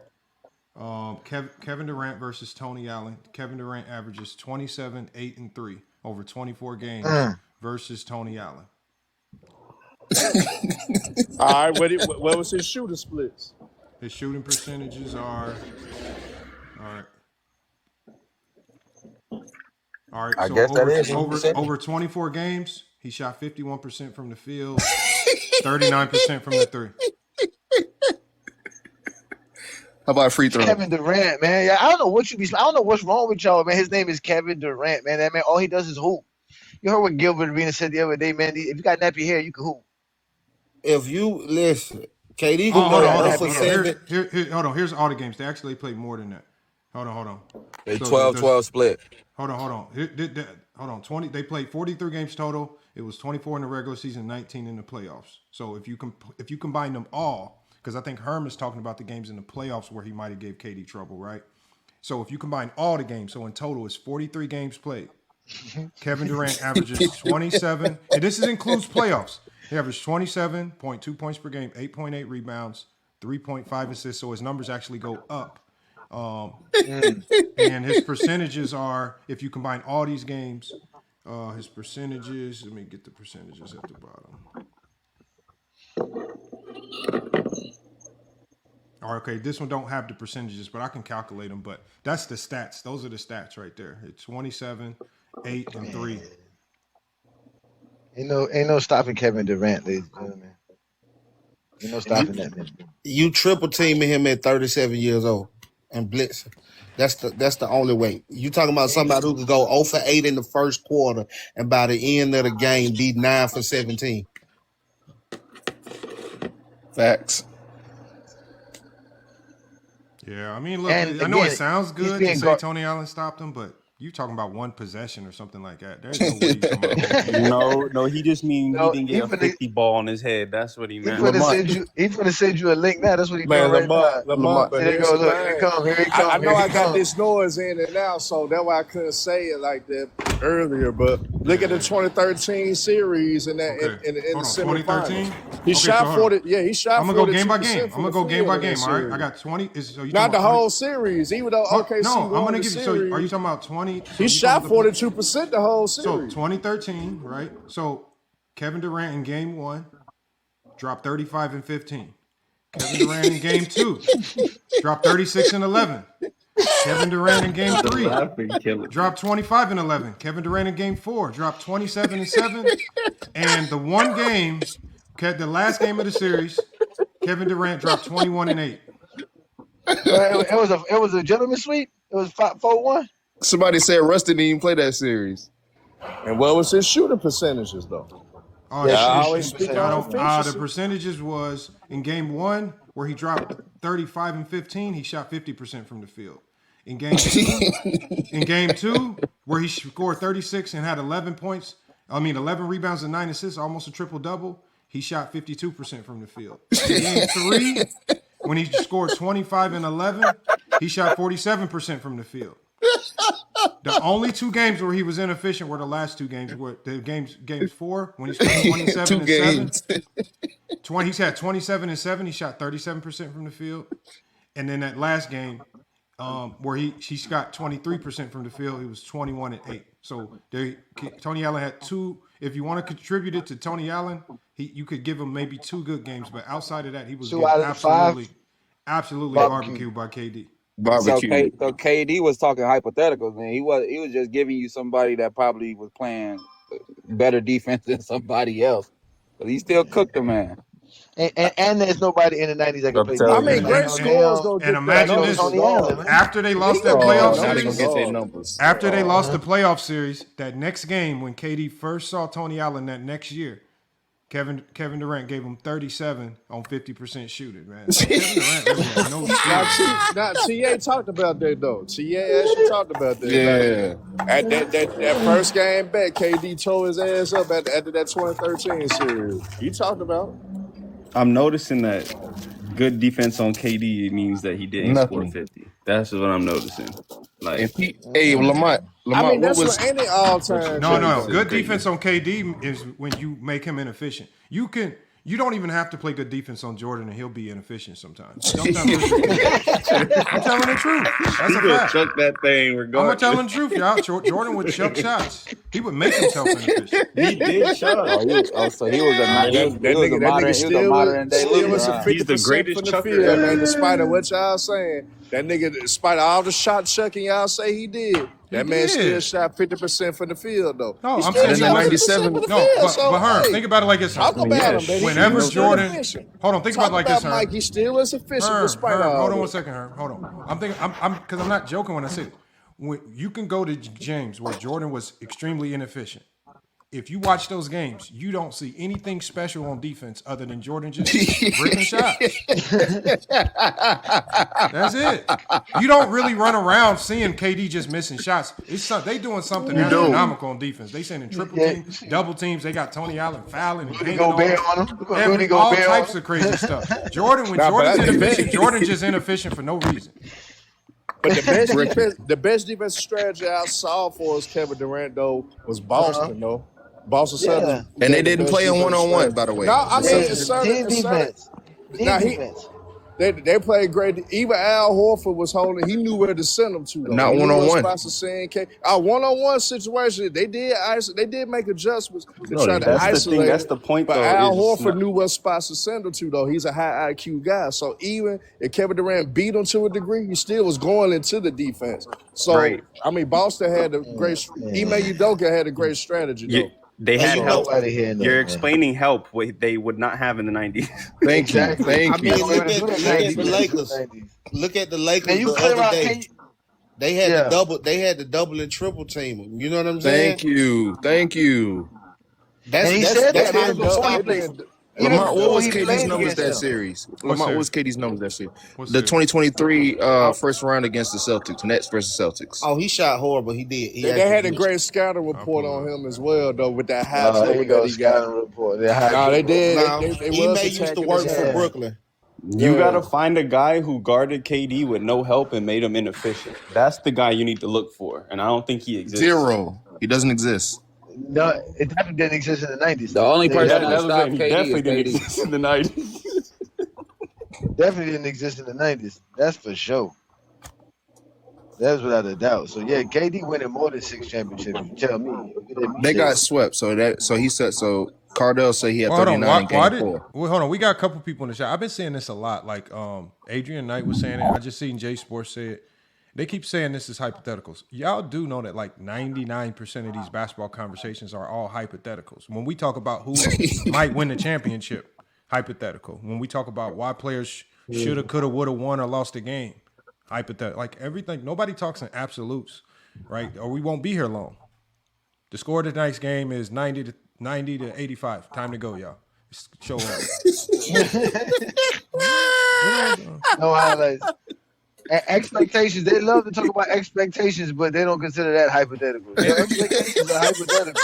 Kevin Durant versus Tony Allen. Kevin Durant averages 27, 8, and 3 over 24 games versus Tony Allen. All right, what was his shooting splits? His shooting percentages are all right. I So guess that is over 24 games, he shot 51% from the field, 39% from the three. How about free throw? Kevin Durant, man. Yeah, I don't know what's wrong with y'all, man. His name is Kevin Durant, man. That man, all he does is hoop. You heard what Gilbert Arenas said the other day, man. If you got nappy hair, you can hoop. If you listen, KD Hold can on. go for 7. Hold on. Here's all the games. They actually played more than that. Hold on. They 12-12 split. Hold on. Hold on. 20. They played 43 games total. It was 24 in the regular season, 19 in the playoffs. So if you combine them all, because I think Herm is talking about the games in the playoffs where he might have gave KD trouble, right? So if you combine all the games, so in total it's 43 games played. Kevin Durant averages 27, and this includes playoffs. He averaged 27.2 points per game, 8.8 rebounds, 3.5 assists. So his numbers actually go up. And his percentages are, if you combine all these games, his percentages, let me get the percentages at the bottom. All right, okay, this one don't have the percentages, but I can calculate them. But that's the stats. Those are the stats right there. It's 27, 8, and 3. Ain't no stopping Kevin Durant, ladies and gentlemen. Ain't no stopping that man. You triple teaming him at 37 years old and blitz. That's the only way. You talking about somebody who could go 0 for 8 in the first quarter and by the end of the game be 9 for 17. Facts. Yeah, I mean, look, And I know again, it sounds he's good being to say Tony Allen stopped him, but you talking about one possession or something like that. There's no way he's talking about No, he just mean No, he didn't get a 50 ball on his head. That's what he He's meant. gonna send you a link now. That's what he's Man, doing right now. Lamont, There you go. Look, here it comes. Here it comes. I know here I it got comes. this noise in and out, so that's why I couldn't say it like that earlier. But look at the 2013 series in that in the semifinals. 2013? He shot 40. Yeah, he shot. I'm gonna go game by 42% game. I'm from gonna the go game by field in game. that All right, series. I got 20. So you Not the talking about whole series, even though OKC no, I'm won gonna the give you. series. So are you talking about 20? He shot 42% the whole series. So 2013, right? So Kevin Durant in game 1 dropped 35 and 15. Kevin Durant in game 2 dropped 36 and 11. Kevin Durant in game 3 dropped 25 and 11. Kevin Durant in game 4 dropped 27 and 7. And the one game, the last game of the series, Kevin Durant dropped 21 and 8. It was a gentleman's sweep. It was 4-1. Somebody said Rusty didn't even play that series. And what was his shooting percentages though? Oh, Yeah, I always speak on the percentages was in game 1 where he dropped 35 and 15. He shot 50% from the field. In game 2, where he scored 36 and had 11 rebounds and 9 assists, almost a triple double. He shot 52% from the field. In game 3, when he scored 25 and 11, he shot 47% from the field. The only 2 games where he was inefficient were the last 2 games. Were the games 4 when he scored 27 and 7. He's had 27 and 7. He shot 37% from the field. And then that last game, where he shot 23% from the field, he was 21 and 8. So Tony Allen had 2. If you want to contribute it to Tony Allen, you could give him maybe 2 good games, but outside of that, he was 2 out of 5. Absolutely Barbecue. barbecued by KD. So, Barbecue. so KD was talking hypotheticals, man. He was just giving you somebody that probably was playing better defense than somebody else, but he still cooked the man. And there's nobody in the 90s that can I'm play telling defense. you, Like great no scores damn, go And get imagine no this: Tony Allen, man. after they lost that Leave playoff him Now they series, gonna get their numbers. after they lost the playoff series, that next game when KD first saw Tony Allen that next year, Kevin Durant gave him 37 on 50% shooting, man. So Kevin Durant really had no shooting. Now, TA talked about that though. TA actually talked about that. Yeah. Like, at that first game back, KD tore his ass up after that 2013 series. He talked about it. I'm noticing that good defense on KD means that he didn't score Nothing. 50. That's what I'm noticing. Like, And hey, Lamont, I mean, what that's was what any all-time. No. is Good great. defense on KD is when you make him inefficient. You don't even have to play good defense on Jordan and he'll be inefficient sometimes. Sometimes I'm telling the truth. That's a fact. chuck that thing I'm regardless. telling the truth, y'all. Jordan would chuck shots. He would make himself inefficient. He did chuck. So he was a modern day still Luka. was a Huh? 50% He's the greatest from the chucker field, ever. man. Despite of what y'all saying, that nigga, despite all the shot chucking y'all say he did, that man did. still shot 50% from the field though. No, He I'm still saying in the shot 97 50% from the No, field, but so, Herm, hey, think about it like this. talk about him, man. Whenever He still Jordan, efficient. hold on, think Talk about it like this, Mike. Herm. He still is efficient despite Herm, all hold on one this. second, Herm. Hold on. I'm thinking, because I'm not joking when I say it. When you can go to James where Jordan was extremely inefficient. If you watch those games, you don't see anything special on defense other than Jordan just bricking shots. That's it. You don't really run around seeing KD just missing shots. They doing something astronomical on defense. They sending triple teams, double teams. They got Tony Allen fouling and Rudy painting Gobert on him. Rudy all Gobert types on of crazy stuff. Jordan, when Nah, but Jordan's that's the inefficient, best. Jordan's just inefficient for no reason. But the best defensive strategy I saw for us, Kevin Durant, though, was Boston, though. Boston Celtics. and they didn't play on one-on-one, by the way. No, I mean, it's Team defense. Now, defense. They played great. Even Al Horford was holding. He knew where to send them to. Though. Not He knew one-on-one. what spots to send. One-on-one situation. They did make adjustments to No, try to that's the isolate. thing. That's it. the point, But though. Al is Horford knew what spots to send them to. Though he's a high IQ guy. So even if Kevin Durant beat him to a degree, he still was going into the defense. So Right. I mean, Boston had a great. Ime Udoka had a great strategy though. They had help. Nobody here knows, You're man. explaining help what they would not have in the 90s. Thank you. Exactly. Thank I you. mean, look at Nineties, the Lakers. 90s. Look at the Lakers Man, you the clear other out. day. They had Yeah. the double. They had the double and triple team 'em. You know what I'm saying? Thank you. Thank you. That's And he that's said that's that how even you before stop he it. played. Even Lamont, what before was he KD's played numbers against that them. series? What Lamont, what series? was KD's numbers that series? What The series? 2023 first round against the Celtics, Nets versus Celtics. Oh, he shot horrible. He did. He They actually had a did. great scouting report on him as well, though, with that high There total you go, that he got. scouting report. They're high No, they did. Now, They Ime was used to attacking work his for ass. Brooklyn. You Yeah. got to find a guy who guarded KD with no help and made him inefficient. That's the guy you need to look for, and I don't think he exists. Zero. He doesn't exist. No, it definitely didn't exist in the 90s. The only person That that was stopped he KD definitely is didn't KD. exist in the 90s. Definitely didn't exist in the 90s. That's for sure. That's without a doubt. So yeah, KD winning more than 6 championships. You tell me. They got swept. So he said so. Cardell said he had Well, hold on. 39 in Why game 4. well, hold on. We got a couple people in the chat. I've been saying this a lot. Like Adrian Knight was saying it. I just seen Jay Sports say it. They keep saying this is hypotheticals. Y'all do know that like 99% of these basketball conversations are all hypotheticals. When we talk about who might win the championship, hypothetical. When we talk about why players shoulda, coulda, woulda won or lost a game, hypothetical. Like everything, nobody talks in absolutes, right? Or we won't be here long. The score of tonight's game is 90 to 85. Time to go, y'all. Show up. No highlights. Expectations. They love to talk about expectations, but they don't consider that hypothetical. Your expectations are hypothetical.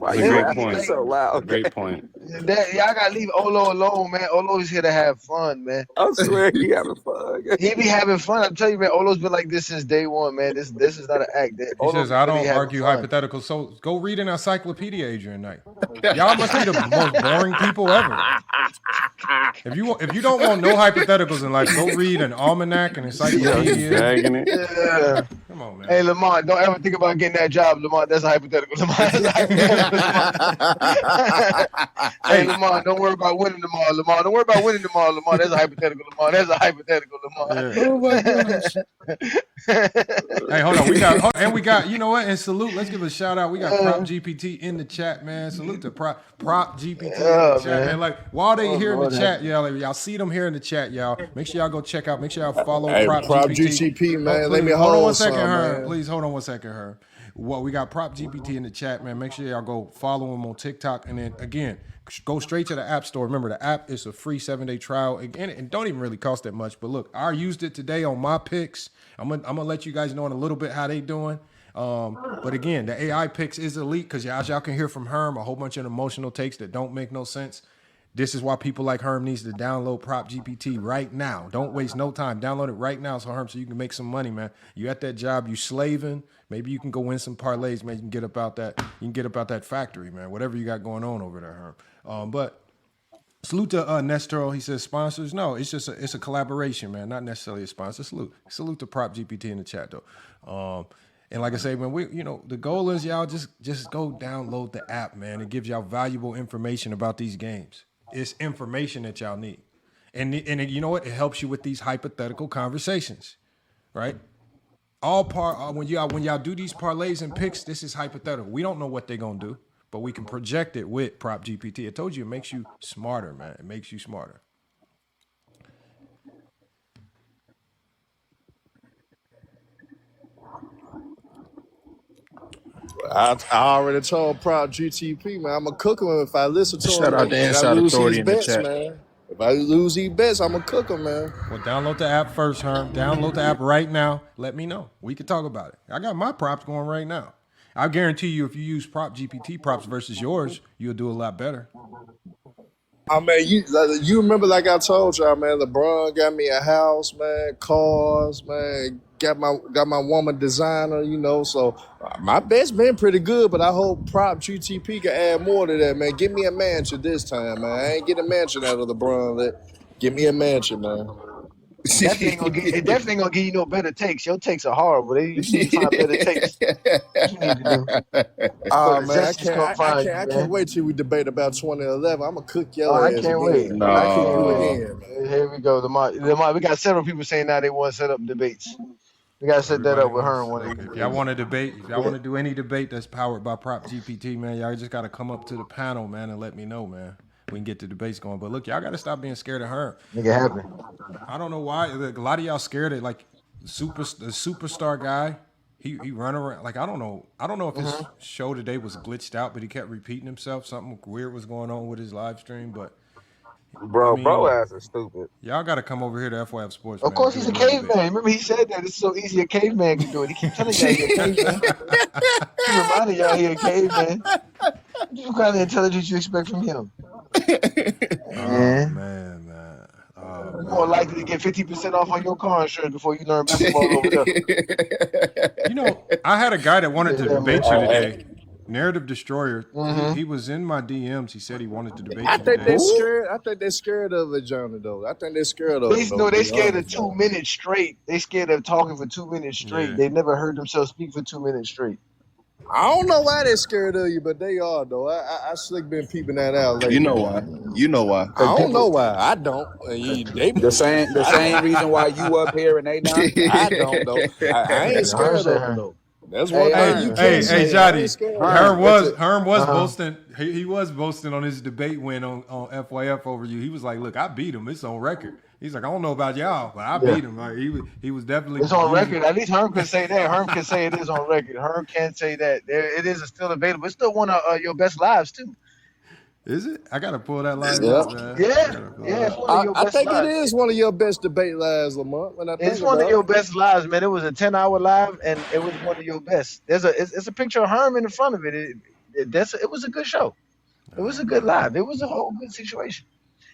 That's a They great don't- point. So loud. Great point. Y'all gotta leave Olo alone, man. Olo's here to have fun, man. I swear he having fun. He be having fun. I'm telling you, man. Olo's been like this since day one, man. This is not an act. He Olo says, I really don't having argue fun. hypotheticals. So go read an encyclopedia, Adrian Knight. Y'all must be the most boring people ever. If you don't want no hypotheticals in life, go read an almanac, an encyclopedia. Dragging it. Yeah. Come Come on, man. Hey, Lamont, don't ever think about getting that job, Lamont. That's a hypothetical. Lamont. Hey, Lamont, don't worry about winning tomorrow, Lamont. Don't worry about winning tomorrow, Lamont. That's a hypothetical, Lamont. That's a hypothetical, Lamont. Yeah. Oh my gosh. Hey, hold on. We got, you know what? And salute. Let's give a shout out. We got Prop GPT in the chat, man. Salute to Prop GPT in the chat, man. Like while they here in the chat, y'all see them here in the chat, y'all. Make sure y'all go check out. Make sure y'all follow Prop GTP, man. Please, Let me hold on hold one second, some, Herm. man. Please hold on one second, Herm. Well, we got Prop GPT in the chat, man. Make sure y'all go follow him on TikTok, and then again, go straight to the App Store. Remember, the app is a free 7-day trial. Again, it don't even really cost that much. But look, I used it today on my picks. I'm gonna let you guys know in a little bit how they doing. But again, the AI picks is elite because as y'all can hear from Herm, a whole bunch of emotional takes that don't make no sense. This is why people like Herm needs to download Prop GPT right now. Don't waste no time. Download it right now, so Herm, so you can make some money, man. You at that job, you slaving. Maybe you can go win some parlays, man. You can get up out that factory, man. Whatever you got going on over there, Herm. But salute to Nestro. He says sponsors. No, it's just it's a collaboration, man. Not necessarily a sponsor. Salute to Prop GPT in the chat though. And like I say, man, the goal is y'all just go download the app, man. It gives y'all valuable information about these games. It's information that y'all need. And you know what? It helps you with these hypothetical conversations, right? When y'all do these parlays and picks, this is hypothetical. We don't know what they're going to do, but we can project it with Prop GPT. I told you it makes you smarter, man. It makes you smarter. I already told Prop GTP, man, I'm going to cook him if I listen to him. Shout out to Inside Authority in the chat. Man. If I lose these bets, I'm going to cook him, man. Well, download the app first, Herm. Download the app right now. Let me know. We can talk about it. I got my props going right now. I guarantee you if you use Prop GPT props versus yours, you'll do a lot better. I mean, you remember like I told y'all, man, LeBron got me a house, man, cars, man, got my woman designer, so my bet's been pretty good, but I hope Prop GTP can add more to that, man. Give me a mansion this time, man. I ain't get a mansion out of LeBron. Give me a mansion, man. It definitely ain't gonna give you no better takes. Your takes are horrible. You need to find better takes. What you need to do. Man, I can't wait till we debate about 2011. I'm gonna cook your ass. I can't wait. No. I can't wait. Here we go. Lamont, we got several people saying now they want to set up debates. We gotta set that up with Herm. If y'all want to debate, if y'all want to do any debate that's powered by Prop GPT, man, y'all just gotta come up to the panel, man, and let me know, man. We can get the debates going. But look, y'all got to stop being scared of Herm. Make it happen. I don't know why. A lot of y'all scared of the superstar guy. He run around. Like, I don't know if his show today was glitched out, but he kept repeating himself. Something weird was going on with his live stream. But bro ass is stupid. Y'all got to come over here to FYF Sports. Of course, he's a caveman. Remember, he said that it's so easy a caveman can do it. He keeps telling y'all he's a caveman. He reminded y'all he's a caveman. What kind of intelligence you expect from him? Man. You're more likely to get 50% off on your car insurance before you learn basketball over there. I had a guy that wanted to debate you today. Narrative Destroyer. He was in my DMs. He said he wanted to debate you today. I think they're scared of it, Johnny, though. I think they're scared of it. No, they're scared of 2 minutes straight. They scared of talking for 2 minutes straight. Yeah. They never heard themselves speak for 2 minutes straight. I don't know why they're scared of you, but they are, though. I slick been peeping that out lately. You know why. I don't know why. I don't. The same reason why you up here and they not. I don't, though. I ain't scared of them, though. That's one thing you can't say. Hey, Johnny. Herm was boasting. He was boasting on his debate win on FYF over you. He was like, "Look, I beat him. It's on record." He's like, "I don't know about y'all, but I beat him." Like he was definitely. It's on record. At least Herm can say that. Herm can say it is on record. Herm can say that. It is still available. It's still one of your best lives too. Is it? I gotta pull that live up, man. Yeah. I think it is one of your best debate lives, Lamont. It's one of your best lives, man. It was a 10-hour live, and it was one of your best. It's a picture of Herm in the front of it. It was a good show. It was a good live. It was a whole good situation.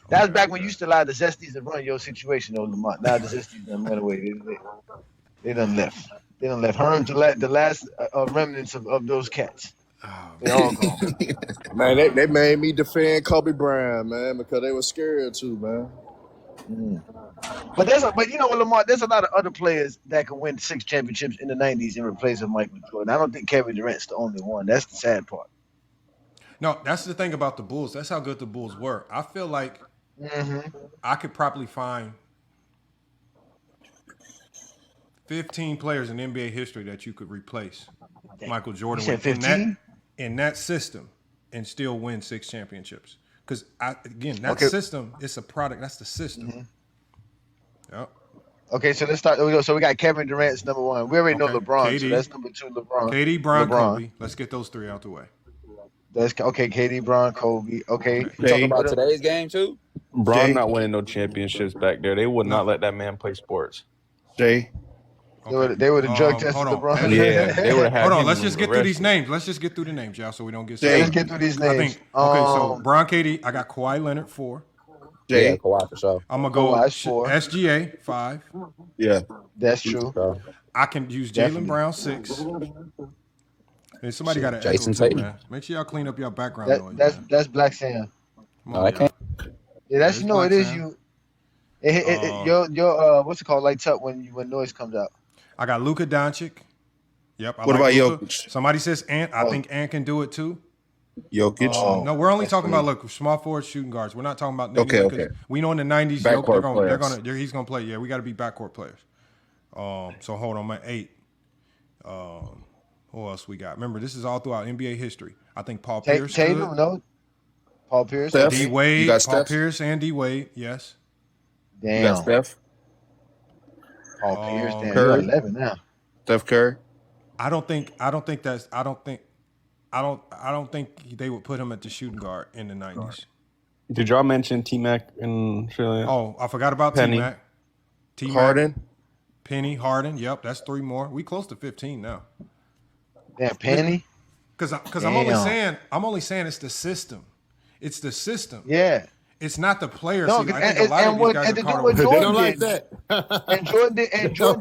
That was back when you used to allow the Zesties to run your situation, though, Lamont. Now the Zesties done went away. They done left. They done left. Herm to let the last remnants of those cats. They all gone. Man, they made me defend Kobe Bryant, man, because they were scared too, man. But you know what, Lamar, there's a lot of other players that can win 6 championships in the 90s in replace of Michael Jordan. I don't think Kevin Durant's the only one. That's the sad part. No, that's the thing about the Bulls. That's how good the Bulls were. I feel like I could probably find 15 players in NBA history that you could replace Michael Jordan with in that system and still win 6 championships. Because system, it's a product. That's the system. Yep. Okay, so let's start. So we got Kevin Durant's number 1. We already know LeBron, KD, so that's number 2. LeBron. KD, Bron, Kobe. Let's get those 3 out the way. That's okay. KD, Bron, Kobe. Okay. You talking about today's game too? Bron not winning no championships back there. They would not let that man play sports. Jay. They would have drug tested LeBron. Yeah, they would have. Hold on, let's just get through these names. Let's just get through the names, y'all, so we don't get. Let's get through these names. So Bron, KD. I got Kawhi Leonard 4. Jay. Yeah, Kawhi for sure. I'm gonna go SGA 5. Yeah, that's true. I can use Jaylen Brown 6. Hey, somebody got to Jason Tatum. Man. Make sure y'all clean up your background noise. That's Black Sam. No, I can't. Yeah, that's it is you. Your what's it called? Lights up when noise comes out. I got Luka Doncic. Yep. What about Jokic? Somebody says Ant. I think Ant can do it too. Jokic. No, we're only talking about small forwards, shooting guards. We're not talking about okay. We know in the 90s he's gonna play. Yeah, we got to be backcourt players. So hold on, my 8. Who else we got? Remember, this is all throughout NBA history. I think Paul Pierce. Tatum, no. Paul Pierce. D Wade. Paul Pierce and D Wade. Yes. Damn. You got Steph. Paul Pierce. Damn. Curry. 11 now. Steph Curry. I don't think they would put him at the shooting guard in the 90s. Did y'all mention T-Mac in Australia? Oh, I forgot about Penny. T-Mac. Harden. Penny, Harden. Yep, that's 3 more. We close to 15 now. Damn, Penny. Because I'm only saying it's the system. It's the system. Yeah. It's not the players. No, I think a lot of these guys are caught up. They don't like that. And Jordan didn't do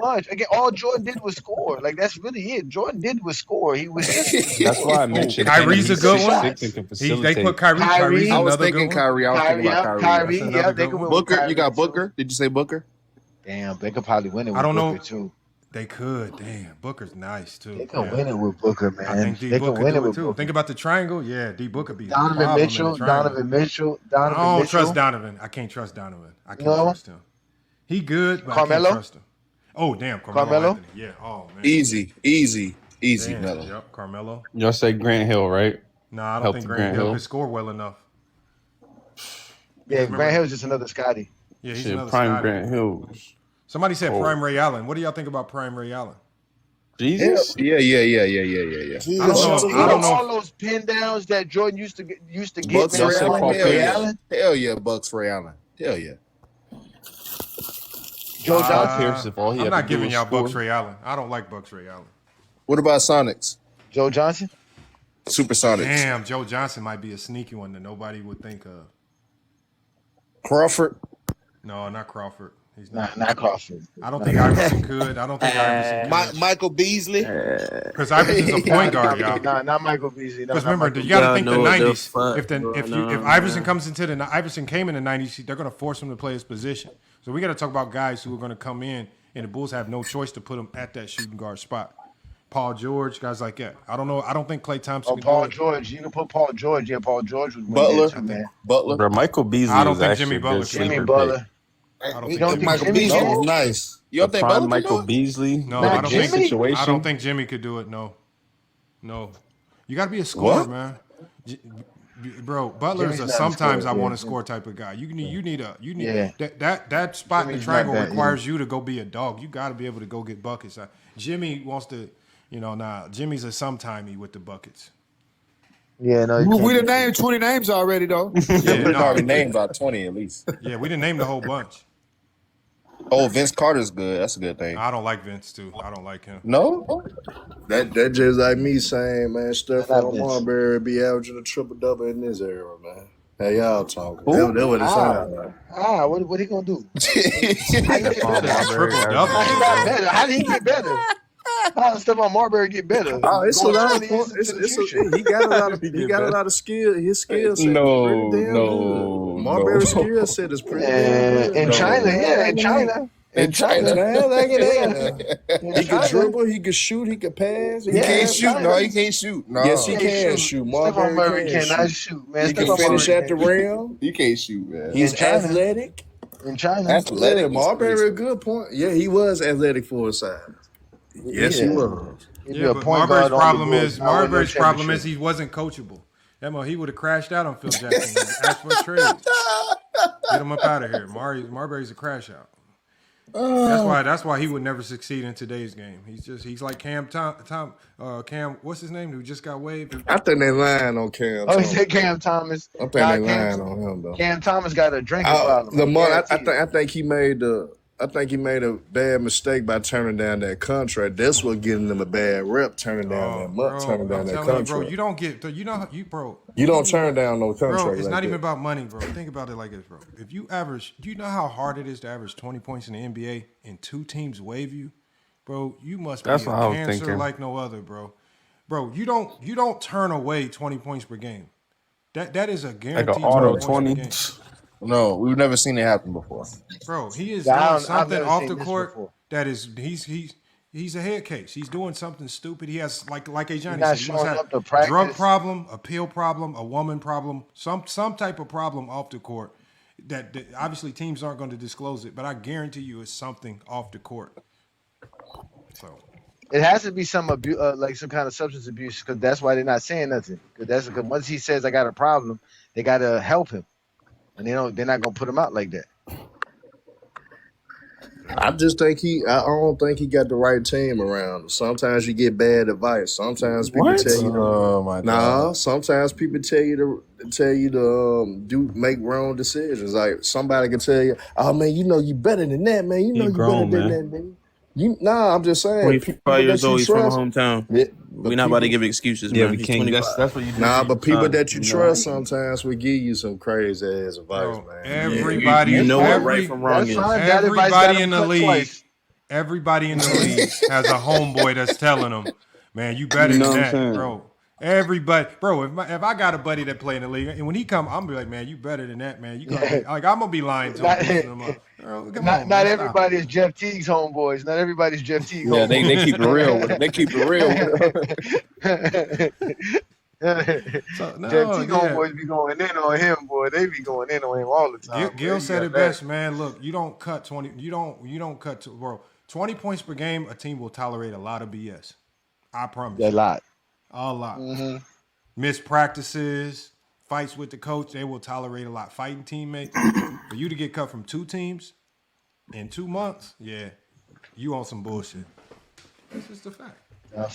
much. Again, all Jordan did was score. Like, that's really it. Jordan did was score. He was just. That's why I mentioned Kyrie's a good one. They put Kyrie. Kyrie's I was another thinking good Kyrie. I was thinking about Kyrie. Yeah, they could win. Booker. You got Booker. Did you say Booker? Damn, they could probably win it with I don't Booker, know. too. They could. Damn, Booker's nice, too. They can win it with Booker, man. I think D Book could do it, too. Think about the triangle. Yeah, D Book could be Donovan Mitchell. I don't trust Donovan. I can't trust Donovan. I can't trust him. He good, but Carmelo? I can't trust him. Oh, damn. Carmelo? Anthony. Yeah. Oh, man. Easy, Melo. Yep, Carmelo. Y'all say Grant Hill, right? No, I don't think Grant Hill could score well enough. Yeah, Grant Hill's just another Scottie. Yeah, he's another prime Scottie. Grant Hill. Somebody said Prime Ray Allen. What do y'all think about Prime Ray Allen? Jesus. Yeah. I don't know all those pin downs that Jordan used to get. Bucks Ray Allen. Hell yeah, Bucks Ray Allen. Hell yeah. Joe Johnson. Pierce, if all he I'm had not to do giving was y'all score. Bucks Ray Allen. I don't like Bucks Ray Allen. What about Sonics? Joe Johnson. Supersonics. Damn, Joe Johnson might be a sneaky one that nobody would think of. Crawford. No, not Crawford. He's not Crawford. I don't think Iverson could. I don't think Iverson could. Michael Beasley. Because Iverson's a point guard, y'all. Not Michael Beasley. Because remember, you got to think the 90s. If Iverson comes into Iverson came in the 90s, they're going to force him to play his position. So we got to talk about guys who are going to come in, and the Bulls have no choice to put him at that shooting guard spot. Paul George, guys like that. I don't know. I don't think Klay Thompson. Oh, Paul George. You can put Paul George. Yeah, Paul George was Butler. Too, man. Butler. Bro, Michael Beasley. I don't is think actually Jimmy a Butler. good Jimmy sleeper Butler. pick. I don't think Michael Jimmy Beasley can was nice. You don't think Butler Michael can do it? Beasley? No, Not I don't think. Jimmy? I don't think Jimmy could do it. No. You got to be a scorer, man. Bro, Butler's Jimmy's a not a sometimes scorer, I want to yeah. score type of guy. You need Yeah. that spot in Jimmy's the triangle not that, requires you to go be a dog. You got to be able to go get buckets. Jimmy wants to, Jimmy's a sometimey with the buckets. Yeah, no. We done named 20 names already, though. Yeah, We already named about 20 at least. Yeah, we didn't name the whole bunch. Oh, Vince Carter's good. That's a good thing. I don't like Vince too. I don't like him. No? That just like me saying, man, Stephon Vince. Marbury be averaging a triple-double in this era, man. Hey, y'all talking. That what it sound like. What he gonna do? Triple double. How did he get better? How did Stephon Marbury get better? Oh, it's a Going lot 20 of years into the future. he got a lot of skill. His skills. No. Marbury skill set is pretty damn good. In China, in China. In China, he could dribble, he could shoot, he could pass. He can't shoot. No, he can't shoot. No. Yes, he can shoot. Marbury cannot shoot, man. He can finish at the rim. He can't shoot, man. He's athletic. In China, athletic. Marbury, a good point. Yeah, he was athletic for his size. Yes, he was. Yeah, but Marbury's problem is he wasn't coachable. He would have crashed out on Phil Jackson and asked for a trade. Get him up out of here. Marbury's a crash out. That's why he would never succeed in today's game. He's like Cam, what's his name, who just got waived? I think they lying on Cam. Oh, he said Cam Thomas. I think they lying on him though. Cam Thomas got a drinking problem. I think he made a bad mistake by turning down that contract. That's what getting him a bad rep. Turning down that contract. Bro, you don't get. You don't turn down no contract. Bro, it's like not that. even about money, bro. Think about it like this, bro. If you average, do you know how hard it is to average 20 points in the NBA and 2 teams waive you, bro? You must be a cancer like no other, bro. Bro, you don't turn away 20 points per game. That is a guaranteed like an auto 20. No, we've never seen it happen before. Bro, he is doing something off the court that is he's a head case. He's doing something stupid. He has like Johnny said, he must have a drug problem, a pill problem, a woman problem, some type of problem off the court that obviously teams aren't going to disclose it, but I guarantee you it's something off the court. So it has to be some abuse, like some kind of substance abuse, because that's why they're not saying nothing. Because once he says I got a problem, they got to help him. And they're not gonna put him out like that. I just think I don't think he got the right team around him. Sometimes you get bad advice. Sometimes people tell you sometimes people tell you to make wrong decisions. Like somebody can tell you, oh man, you better than that, man. You better than that, man. I'm just saying. 25 years old, he's from my hometown. Yeah, we're not about to give excuses, man. We can't. That's what you do. But people that you trust sometimes will give you some crazy ass advice, man. Everybody, what right from wrong is. Everybody in the league has a homeboy that's telling them, man, you better than that, bro. Everybody, bro. If I got a buddy that play in the league, and when he come, I'm gonna be like, man, you better than that, man. I'm gonna be lying to him. Not everybody is Jeff Teague's homeboys. Not everybody's Jeff Teague. Yeah, they keep it real with it. They keep it real with it. Jeff Teague homeboys be going in on him, boy. They be going in on him all the time. Gil said it best, man. Look, you don't cut 20. You don't cut bro. 20 points per game, a team will tolerate a lot of BS. I promise. A lot. A lot. Mm-hmm. Missed practices, fights with the coach, they will tolerate a lot. Fighting teammates. For you to get cut from 2 teams in 2 months, you on some bullshit. That's just a fact.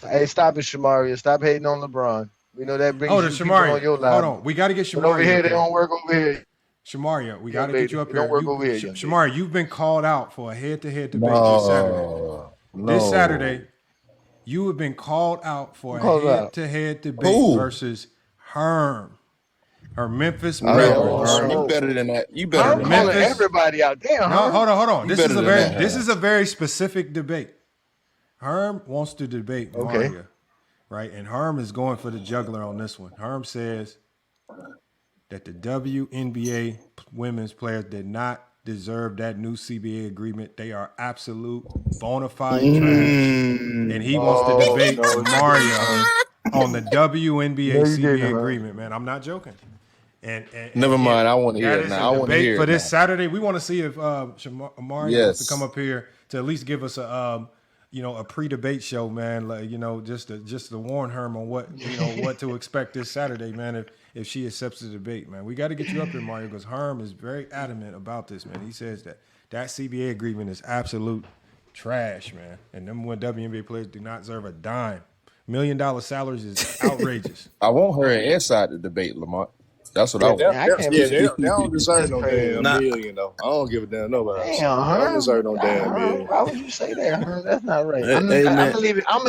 Hey, stop it, Shamaria. Stop hating on LeBron. We know that brings the Shamaria. On your life. Hold on. We got to get Shamaria. But over here, they don't work over here. Shamaria, we got to get you up here. Don't work over here. Shamaria, you've been called out for a head-to-head debate this Saturday. This Saturday, you have been called out for a head-to-head debate versus Herm. Her Memphis Predators. You better than that. You better than that. Everybody out there. No, hold on. This is a very specific debate. Herm wants to debate Maria, right? And Herm is going for the juggler on this one. Herm says that the WNBA women's players did not deserve that new CBA agreement. They are absolute bona fide trash. And he wants to debate Mario on the WNBA CBA agreement, man. I'm not joking. And never mind. I want to hear it now. I want to hear it for this Saturday. We want to see if Mario wants to come up here to at least give us a pre-debate show, man. Like, just to warn Herm on what to expect this Saturday, man. If she accepts the debate, man, we got to get you up here, Mario, because Herm is very adamant about this, man. He says that CBA agreement is absolute trash, man. And them WNBA players do not deserve a dime. $1 million salaries is outrageous. I want her inside the debate, Lamont. That's what I want. They don't deserve no damn million, though. I don't give a damn nobody. Damn, I don't deserve no damn million. Why would you say that? That's not right. I'm gonna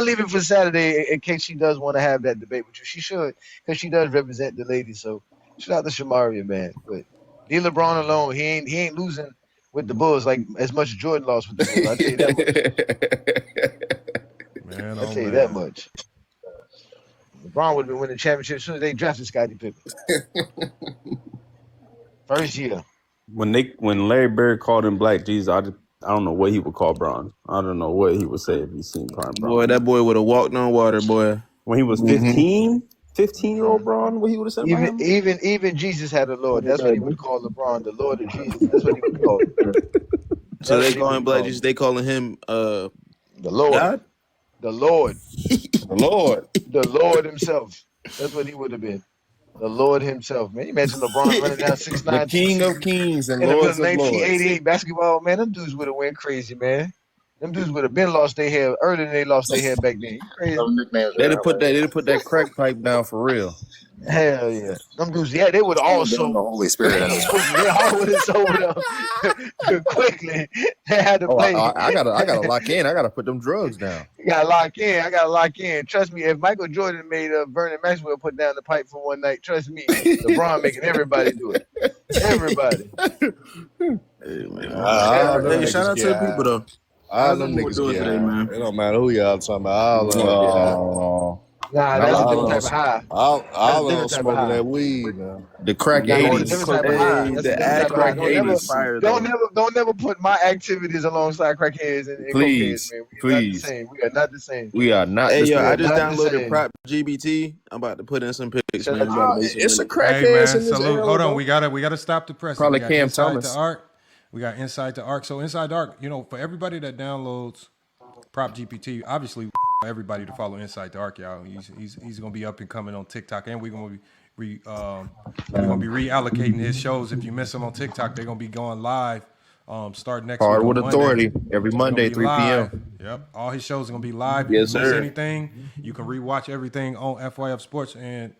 leave it for Saturday in case she does want to have that debate with you. She should, because she does represent the ladies. So shout out to Shamaria, man. But leave LeBron alone. He ain't losing with the Bulls like as much as Jordan lost with the Bulls. I'll tell you that much. Man, I'll tell you that much. LeBron would have been winning championships as soon as they drafted Scottie Pippen. First year. When Larry Bird called him Black Jesus, I don't know what he would call Bron. I don't know what he would say if he seen Prime Bron. Boy, that boy would have walked on water, boy. When he was 15-year-old Bron, what he would have said about him? Even Jesus had a Lord. That's what he would call LeBron, the Lord of Jesus. That's what he would call him. So they call him Black Jesus. They calling him the Lord. God? The Lord. The Lord. The Lord himself. That's what he would have been. The Lord himself, man. You imagine LeBron running down 6'9", the King of Kings and in the Lords middle of of 1988 Lords. basketball, man. Them dudes would have went crazy, man. Them dudes would have been lost their hair earlier than they lost their hair back then. You crazy? They'd put that crack pipe down for real. Hell yeah. Them dudes, yeah, they would also the Holy Spirit. they all would have sold up quickly. They had to play. I gotta lock in. I gotta put them drugs down. You gotta lock in. I gotta lock in. Trust me, if Michael Jordan made Vernon Maxwell put down the pipe for one night, trust me, LeBron making everybody do it. Everybody. Hey, man. Shout out to the people though. All them niggas doing today, man. It don't matter who y'all talking about. All Nah, that's a different type of high. All of them smoking that weed, man. The crack 80s. The crack 80s. Don't never put my activities alongside crackheads and please, cokeheads, man. We are not the same. We are not the same. Hey, yo, I just downloaded Prop GBT. I'm about to put in some pics, man. It's a crackhead. Hey, man, salute. Hold on. We gotta stop the press. Probably Cam Thomas. We got Inside the Arc. So Inside the Arc, for everybody that downloads Prop GPT, obviously everybody to follow Inside the Arc, y'all. He's gonna be up and coming on TikTok, and we're gonna be reallocating his shows. If you miss them on TikTok, they're gonna be going live. Starting next Hard week with on Authority Monday. every Monday, 3 p.m. Yep, all his shows are gonna be live. Yes, if you miss sir. anything, you can rewatch everything on FYF Sports. And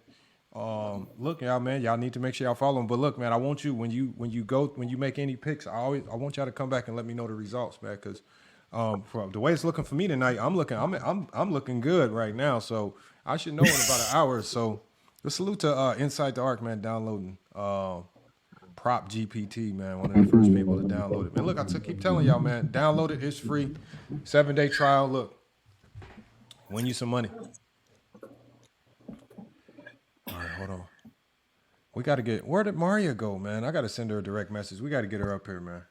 look, y'all, man, y'all need to make sure y'all follow him. But look, man, I want you when you make any picks, I want y'all to come back and let me know the results, man, because from the way it's looking for me tonight, I'm looking good right now. So I should know in about an hour or so. A salute to Inside the Arc, man, downloading Prop GPT, man, one of the first people to download it. Man, look, I keep telling y'all, man, download it. It's free. 7-day trial. Look, win you some money. All right, hold on. We got to where did Maria go, man? I got to send her a direct message. We got to get her up here, man.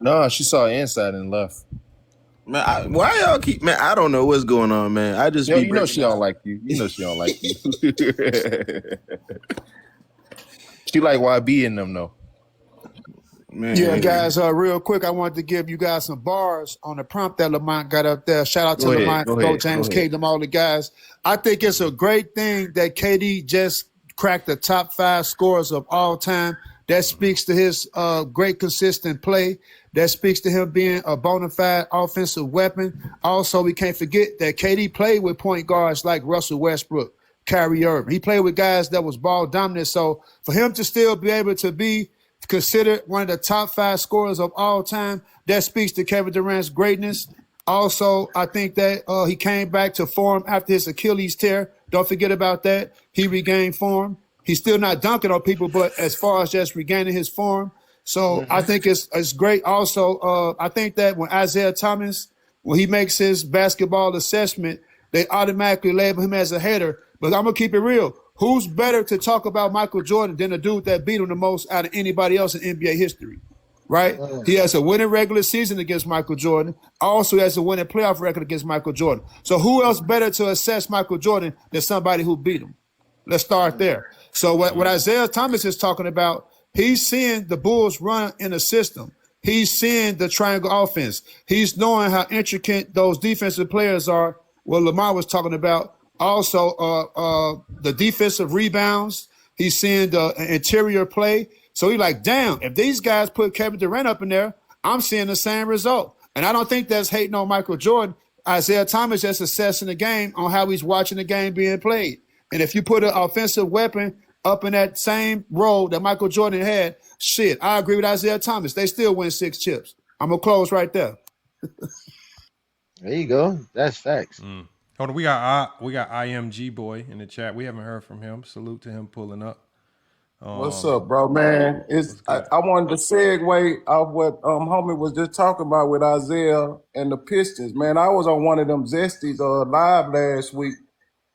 No, she saw Inside and left. Man, why y'all keep, man? I don't know what's going on, man. I just you know she don't like you. You know she don't like you. She like YB in them though. Man. Yeah, guys, real quick, I wanted to give you guys some bars on the prompt that Lamont got up there. Shout out to Lamont, Go James, Kate, them all the guys. I think it's a great thing that KD just cracked the top 5 scorers of all time. That speaks to his great consistent play. That speaks to him being a bona fide offensive weapon. Also, we can't forget that KD played with point guards like Russell Westbrook, Kyrie Irving. He played with guys that was ball dominant. So for him to still be able to be considered one of the top 5 scorers of all time, that speaks to Kevin Durant's greatness. Also, I think that he came back to form after his Achilles tear. Don't forget about that. He regained form. He's still not dunking on people, but as far as just regaining his form. So I think it's great. Also, I think that when Isiah Thomas, when he makes his basketball assessment, they automatically label him as a hater. But I'm going to keep it real. Who's better to talk about Michael Jordan than the dude that beat him the most out of anybody else in NBA history, right? He has a winning regular season against Michael Jordan. Also has a winning playoff record against Michael Jordan. So who else better to assess Michael Jordan than somebody who beat him? Let's start there. So what Isiah Thomas is talking about, he's seeing the Bulls run in a system. He's seeing the triangle offense. He's knowing how intricate those defensive players are, what Lamar was talking about. Also, the defensive rebounds. He's seeing the interior play. So he's like, damn, if these guys put Kevin Durant up in there, I'm seeing the same result. And I don't think that's hating on Michael Jordan. Isiah Thomas just assessing the game on how he's watching the game being played. And if you put an offensive weapon up in that same role that Michael Jordan had, shit, I agree with Isiah Thomas. They still win 6 chips. I'm going to close right there. There you go. That's facts. Hold on, we got IMG boy in the chat. We haven't heard from him. Salute to him pulling up. What's up, bro, man? I wanted to segue off what homie was just talking about with Isaiah and the Pistons. Man, I was on one of them Zesties live last week,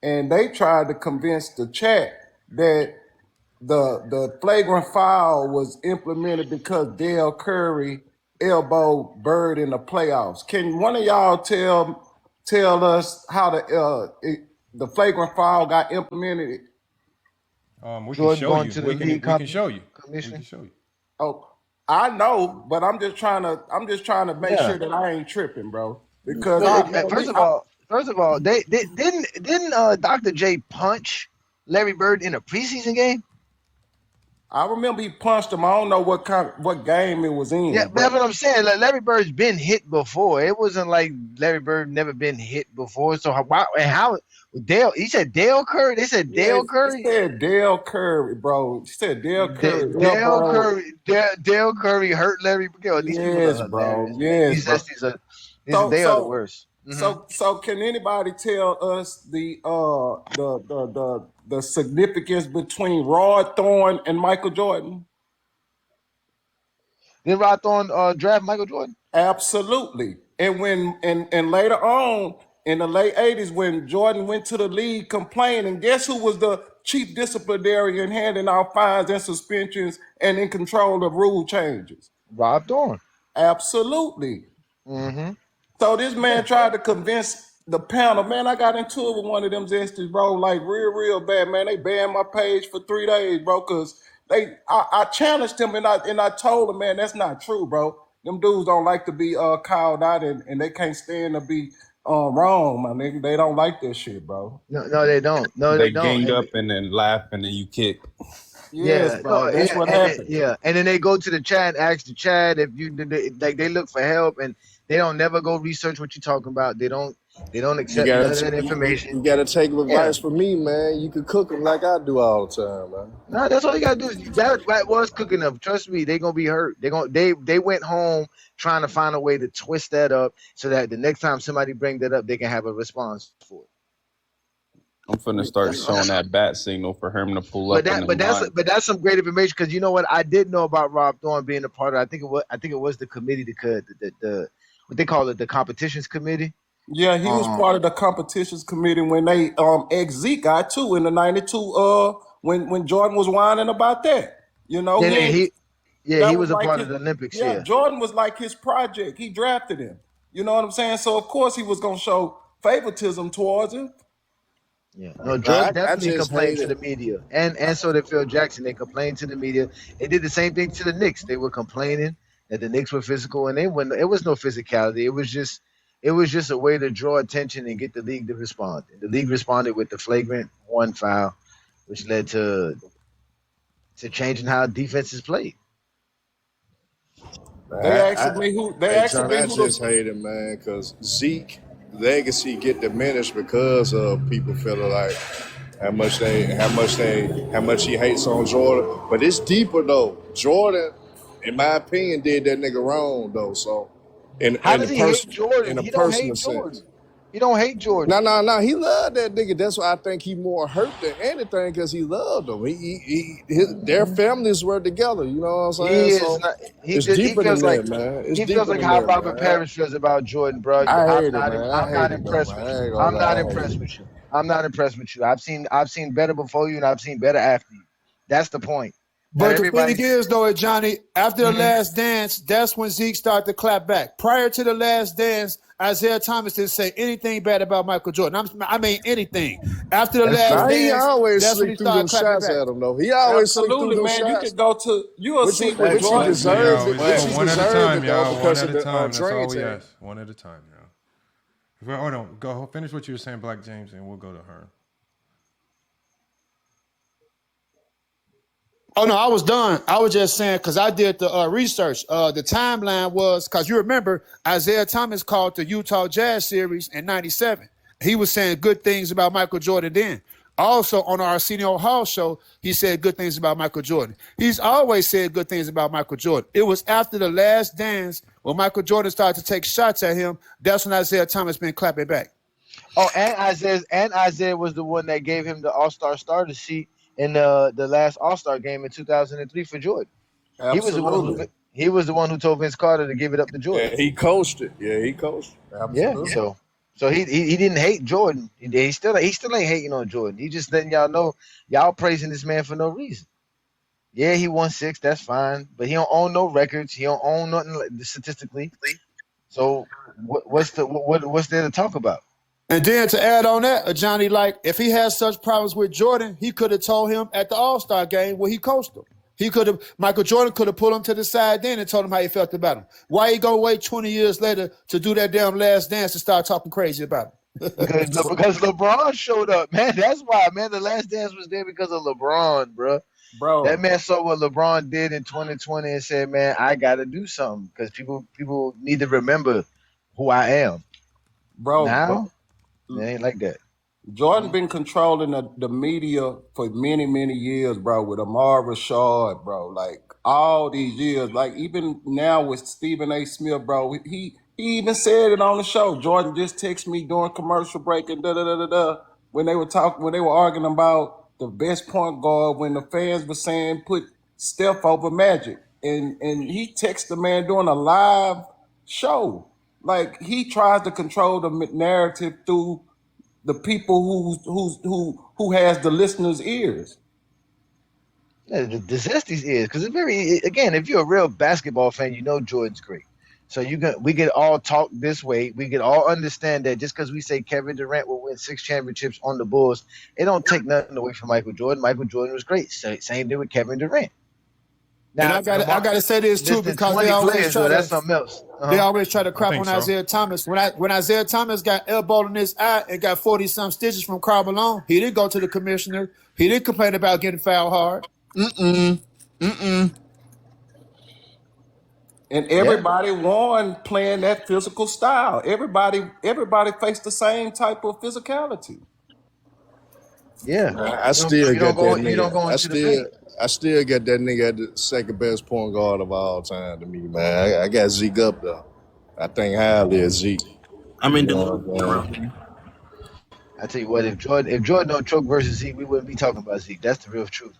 and they tried to convince the chat that the flagrant foul was implemented because Dale Curry elbowed Bird in the playoffs. Can one of y'all tell us how the flagrant foul got implemented? We can show you. We can show you. We can show you. Oh, I know, but I'm just trying to make sure that I ain't tripping, bro. Because first of all, they didn't Dr. J punch Larry Bird in a preseason game? I remember he punched him. I don't know what game it was in. Yeah, that's what I'm saying. Like, Larry Bird's been hit before. It wasn't like Larry Bird never been hit before. So how Dale? He said Dale Curry. They said Dale Curry. He said Dale Curry, bro. He said Dale Curry. Dale Curry hurt Larry Bird. Yes, bro. Yes, they are the worst. Mm-hmm. So can anybody tell us the significance between Rod Thorne and Michael Jordan? Did Rod Thorne draft Michael Jordan? Absolutely. And when and later on in the late 80s, when Jordan went to the league complaining, guess who was the chief disciplinarian handing out fines and suspensions and in control of rule changes? Rod Thorne. Absolutely. Mm-hmm. So this man tried to convince the panel, man. I got into it with one of them zesties, bro, like real bad, man. They banned my page for 3 days, bro, because I challenged him and I told him, man, that's not true, bro. Them dudes don't like to be called out and they can't stand to be wrong, my nigga. They don't like that shit, bro. No, they don't. No, they don't. gang up and then laugh and then you kick. Yes, bro. That's what happened. And then they go to the chat and ask the chat if they look for help and they don't never go research what you're talking about. They don't accept none of that information. You gotta take advice from me, man. You can cook them like I do all the time, man. No, that's all you gotta do. That was cooking them. Trust me, they gonna be hurt. They went home trying to find a way to twist that up so that the next time somebody bring that up, they can have a response for it. I'm finna start showing that bat signal for him to pull up. But that's some great information because you know what I did know about Rob Thorne being a part of. I think it was the committee the what they call it, the competitions committee. Yeah, he was part of the competitions committee when they ex Zeke got too in the '92 when Jordan was whining about that. You know, he was a part of the Olympics. Yeah, Jordan was like his project. He drafted him. You know what I'm saying? So of course he was gonna show favoritism towards him. Yeah, no, Jordan definitely complained to the media, and so did Phil Jackson. They complained to the media. They did the same thing to the Knicks. They were complaining that the Knicks were physical, and it was no physicality. It was just a way to draw attention and get the league to respond. And the league responded with the flagrant 1 foul, which led to changing how defenses played. I just hate it, man, because Zeke legacy get diminished because of people feeling like how much he hates on Jordan. But it's deeper though. Jordan, in my opinion, did that nigga wrong though. So how does he hate Jordan? He don't hate Jordan. He don't hate Jordan. No. He loved that nigga. That's why I think he more hurt than anything because he loved them. Their families were together. You know what I'm saying? It's deeper than that, man. He feels like how Robert Parrish feels about Jordan, bro. I'm not impressed with you. I'm not impressed with you. I've seen better before you, and I've seen better after you. That's the point. But the thing is, though, Johnny, after the last dance, that's when Zeke started to clap back. Prior to the last dance, Isiah Thomas didn't say anything bad about Michael Jordan. I mean anything. After the last dance, he always slick through them shots at him, though. He always slick through them shots. You can go to UFC with Jordan. Deserves it. One at a time, y'all. One at a time. That's all we ask. One at a time, y'all. Hold on. Go finish what you were saying, Black James, and we'll go to her. Oh, no, I was done. I was just saying, because I did the research. The timeline was, because you remember, Isiah Thomas called the Utah Jazz series in '97. He was saying good things about Michael Jordan then. Also, on our Arsenio Hall show, he said good things about Michael Jordan. He's always said good things about Michael Jordan. It was after the last dance when Michael Jordan started to take shots at him. That's when Isiah Thomas been clapping back. Oh, and Isiah was the one that gave him the All-Star starter seat in the last All-Star game in 2003 for Jordan. Absolutely. He was the one who told Vince Carter to give it up to Jordan. Yeah, he coached it. Absolutely. Yeah, so he didn't hate Jordan. He still ain't hating on Jordan. He just letting y'all know y'all praising this man for no reason. Yeah, he won 6. That's fine, but he don't own no records. He don't own nothing statistically. So what's there to talk about? And then to add on that, Johnny, like if he has such problems with Jordan, he could have told him at the All-Star game where he coached him. Michael Jordan could have pulled him to the side then and told him how he felt about him. Why he gonna wait 20 years later to do that damn Last Dance and start talking crazy about him? because LeBron showed up, man. That's why, man. The Last Dance was there because of LeBron, bro. That man saw what LeBron did in 2020 and said, "Man, I got to do something because people need to remember who I am." Bro, now it ain't like that. Jordan been controlling the media for many, many years, bro, with Amar Rashad, bro. Like all these years, like even now with Stephen A. Smith, bro, he even said it on the show. Jordan just texted me during commercial break and when they were arguing about the best point guard when the fans were saying put Steph over Magic. And he texted the man during a live show. Like he tries to control the narrative through the people who has the listeners' ears. Yeah, the Zesties is because again, if you're a real basketball fan, you know Jordan's great. So we can all talk this way. We can all understand that just because we say Kevin Durant will win 6 championships on the Bulls, it don't take nothing away from Michael Jordan. Michael Jordan was great. Same thing with Kevin Durant. Now I gotta say this too because they always try that's something else. They always try to crap on Isiah Thomas. When Isiah Thomas got elbowed in his eye and got 40-some stitches from Karl Malone, he didn't go to the commissioner. He didn't complain about getting fouled hard. And everybody won playing that physical style. Everybody faced the same type of physicality. Yeah, I still get that nigga. I still get that nigga at the second best point guard of all time to me, man. I got Zeke up though. I think highly of Zeke. I mean, I tell you what, if Jordan don't choke versus Zeke, we wouldn't be talking about Zeke. That's the real truth.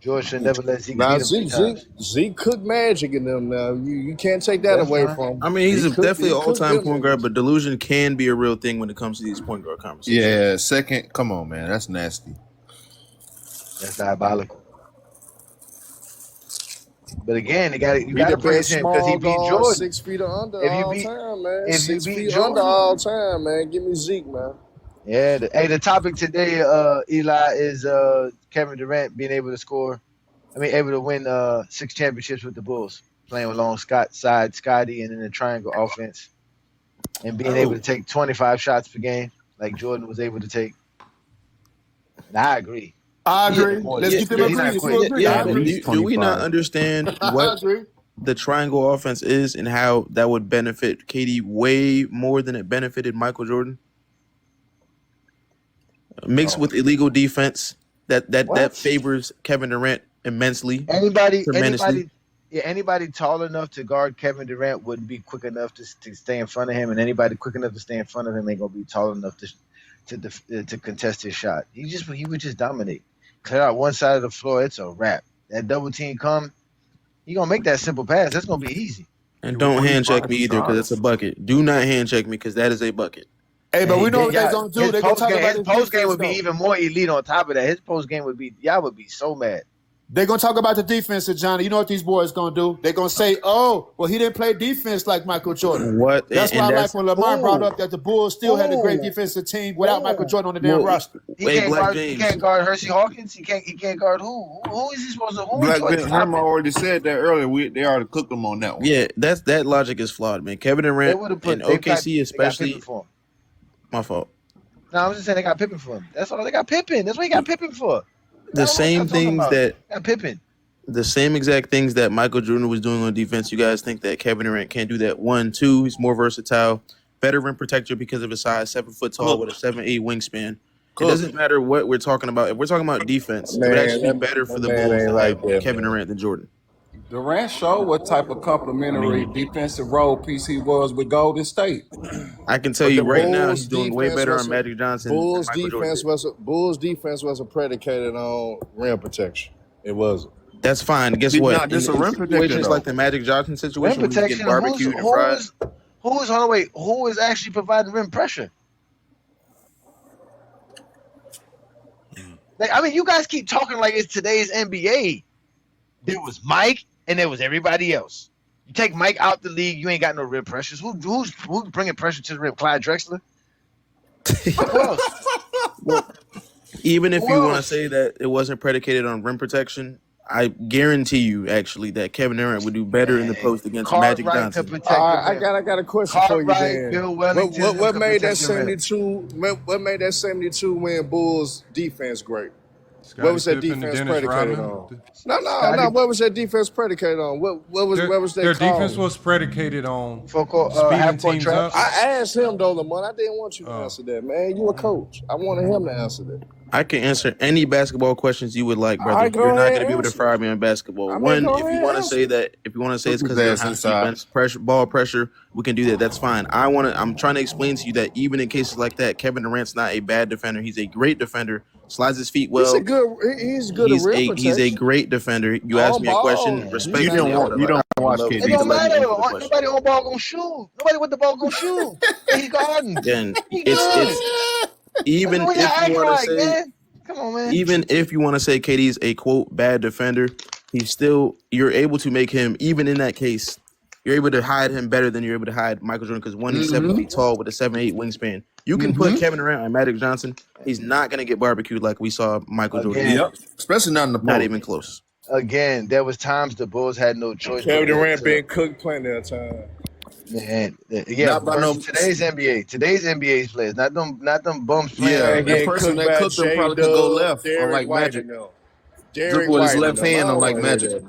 George should never let Zeke beat him. Zeke cooked magic in them now. You can't take that away from him. I mean, he's definitely an all-time point guard, but delusion can be a real thing when it comes to these point guard conversations. Yeah, second. Come on, man. That's nasty. That's diabolical. But again, you got to praise him because he beat Jordan. 6 feet under all time, man. 6 feet under all time, man. Give me Zeke, man. Yeah. The topic today, Eli, is Kevin Durant being able to win 6 championships with the Bulls, playing alongside Scottie and in the triangle offense, and being able to take 25 shots per game like Jordan was able to take. And I agree. Let's get them agree. Do we not understand what the triangle offense is and how that would benefit KD way more than it benefited Michael Jordan? Mixed with illegal defense that favors Kevin Durant immensely. Anybody tall enough to guard Kevin Durant wouldn't be quick enough to stay in front of him, and anybody quick enough to stay in front of him ain't gonna be tall enough to contest his shot. He would just dominate. Clear out one side of the floor, it's a wrap. That double team come, he gonna make that simple pass. That's gonna be easy. And don't hand check me either because it's a bucket. Do not hand check me because that is a bucket. Hey, but we know what they're gonna do. They're gonna talk about his post game would be even more elite. On top of that, his post game would be would be so mad. They're gonna talk about the defense, Johnny. You know what these boys gonna do? They're gonna say, "Oh, well, he didn't play defense like Michael Jordan." What? That's why I like when Lamar brought up that the Bulls still had a great defensive team without Michael Jordan on the damn roster. He can't guard Hersey Hawkins. He can't guard who? Who is he supposed to? Black Ben Herman already said that earlier. They already cooked him on that one. Yeah, that logic is flawed, man. Kevin Durant and OKC especially. My fault. No, I was just saying they got Pippen for him. That's all they got Pippen. That's what he got Pippen for. The same things that got Pippen. The same exact things that Michael Jordan was doing on defense. You guys think that Kevin Durant can't do that? 1, 2, he's more versatile, better rim protector because of his size, 7 foot tall with a 7'8" wingspan. It doesn't matter what we're talking about. If we're talking about defense, it would actually be better for the Bulls to have Kevin Durant than Jordan. Durant showed what type of complementary defensive role piece he was with Golden State. I can tell you right now, he's doing way better on Magic Johnson. Bulls defense was predicated on rim protection. It wasn't. That's fine. Guess what? Not just a rim protector, like the Magic Johnson situation, rim protection. Get barbecued and fried. Who is actually providing rim pressure? I mean, you guys keep talking like it's today's NBA. There was Mike, and there was everybody else. You take Mike out the league, you ain't got no real pressures. Who's bringing pressure to the rim? Clyde Drexler? Who else? Well, even if you want to say that it wasn't predicated on rim protection, I guarantee you, actually, that Kevin Durant would do better in the post against Magic Johnson. I got a question for you, Dan. Bill Wellington, what made that 72? What made that 72 win Bulls defense great? Scottie What was that Pippen, defense Dennis predicated Rodman. on? No. What was that defense predicated on? What was their defense was predicated on speeding teams up. I asked him though, Lamont. I didn't want you to answer that, man. You a coach. I wanted him to answer that. I can answer any basketball questions you would like, brother. You're not going to be able to fry me on basketball. If you want to say it's because of defense, pressure, ball pressure, we can do that. That's fine. I'm trying to explain to you that even in cases like that, Kevin Durant's not a bad defender. He's a great defender. Slides his feet well. He's good at rim protection. He's a great defender. You asked me a question. Respect. You don't watch KD. It don't matter. Nobody on ball gonna shoot. Nobody with the ball gonna shoot. He guarding. Then even if you want to say, man. Come on, man. Even if you want to say KD's a quote bad defender, you're able to make him, even in that case, you're able to hide him better than you're able to hide Michael Jordan because one, he's 7 feet tall with a 7'8" wingspan. You can put Kevin Durant on Magic Johnson. He's not going to get barbecued like we saw Michael Jordan. Yep. Especially not in the post. Not even close. Again, there was times the Bulls had no choice. Kevin Durant being cooked plenty of time. Man, yeah, today's NBA's players, not them bums playing. Yeah, the person that cooked them probably could go left, unlike Magic. Dribble with his left hand, unlike Magic.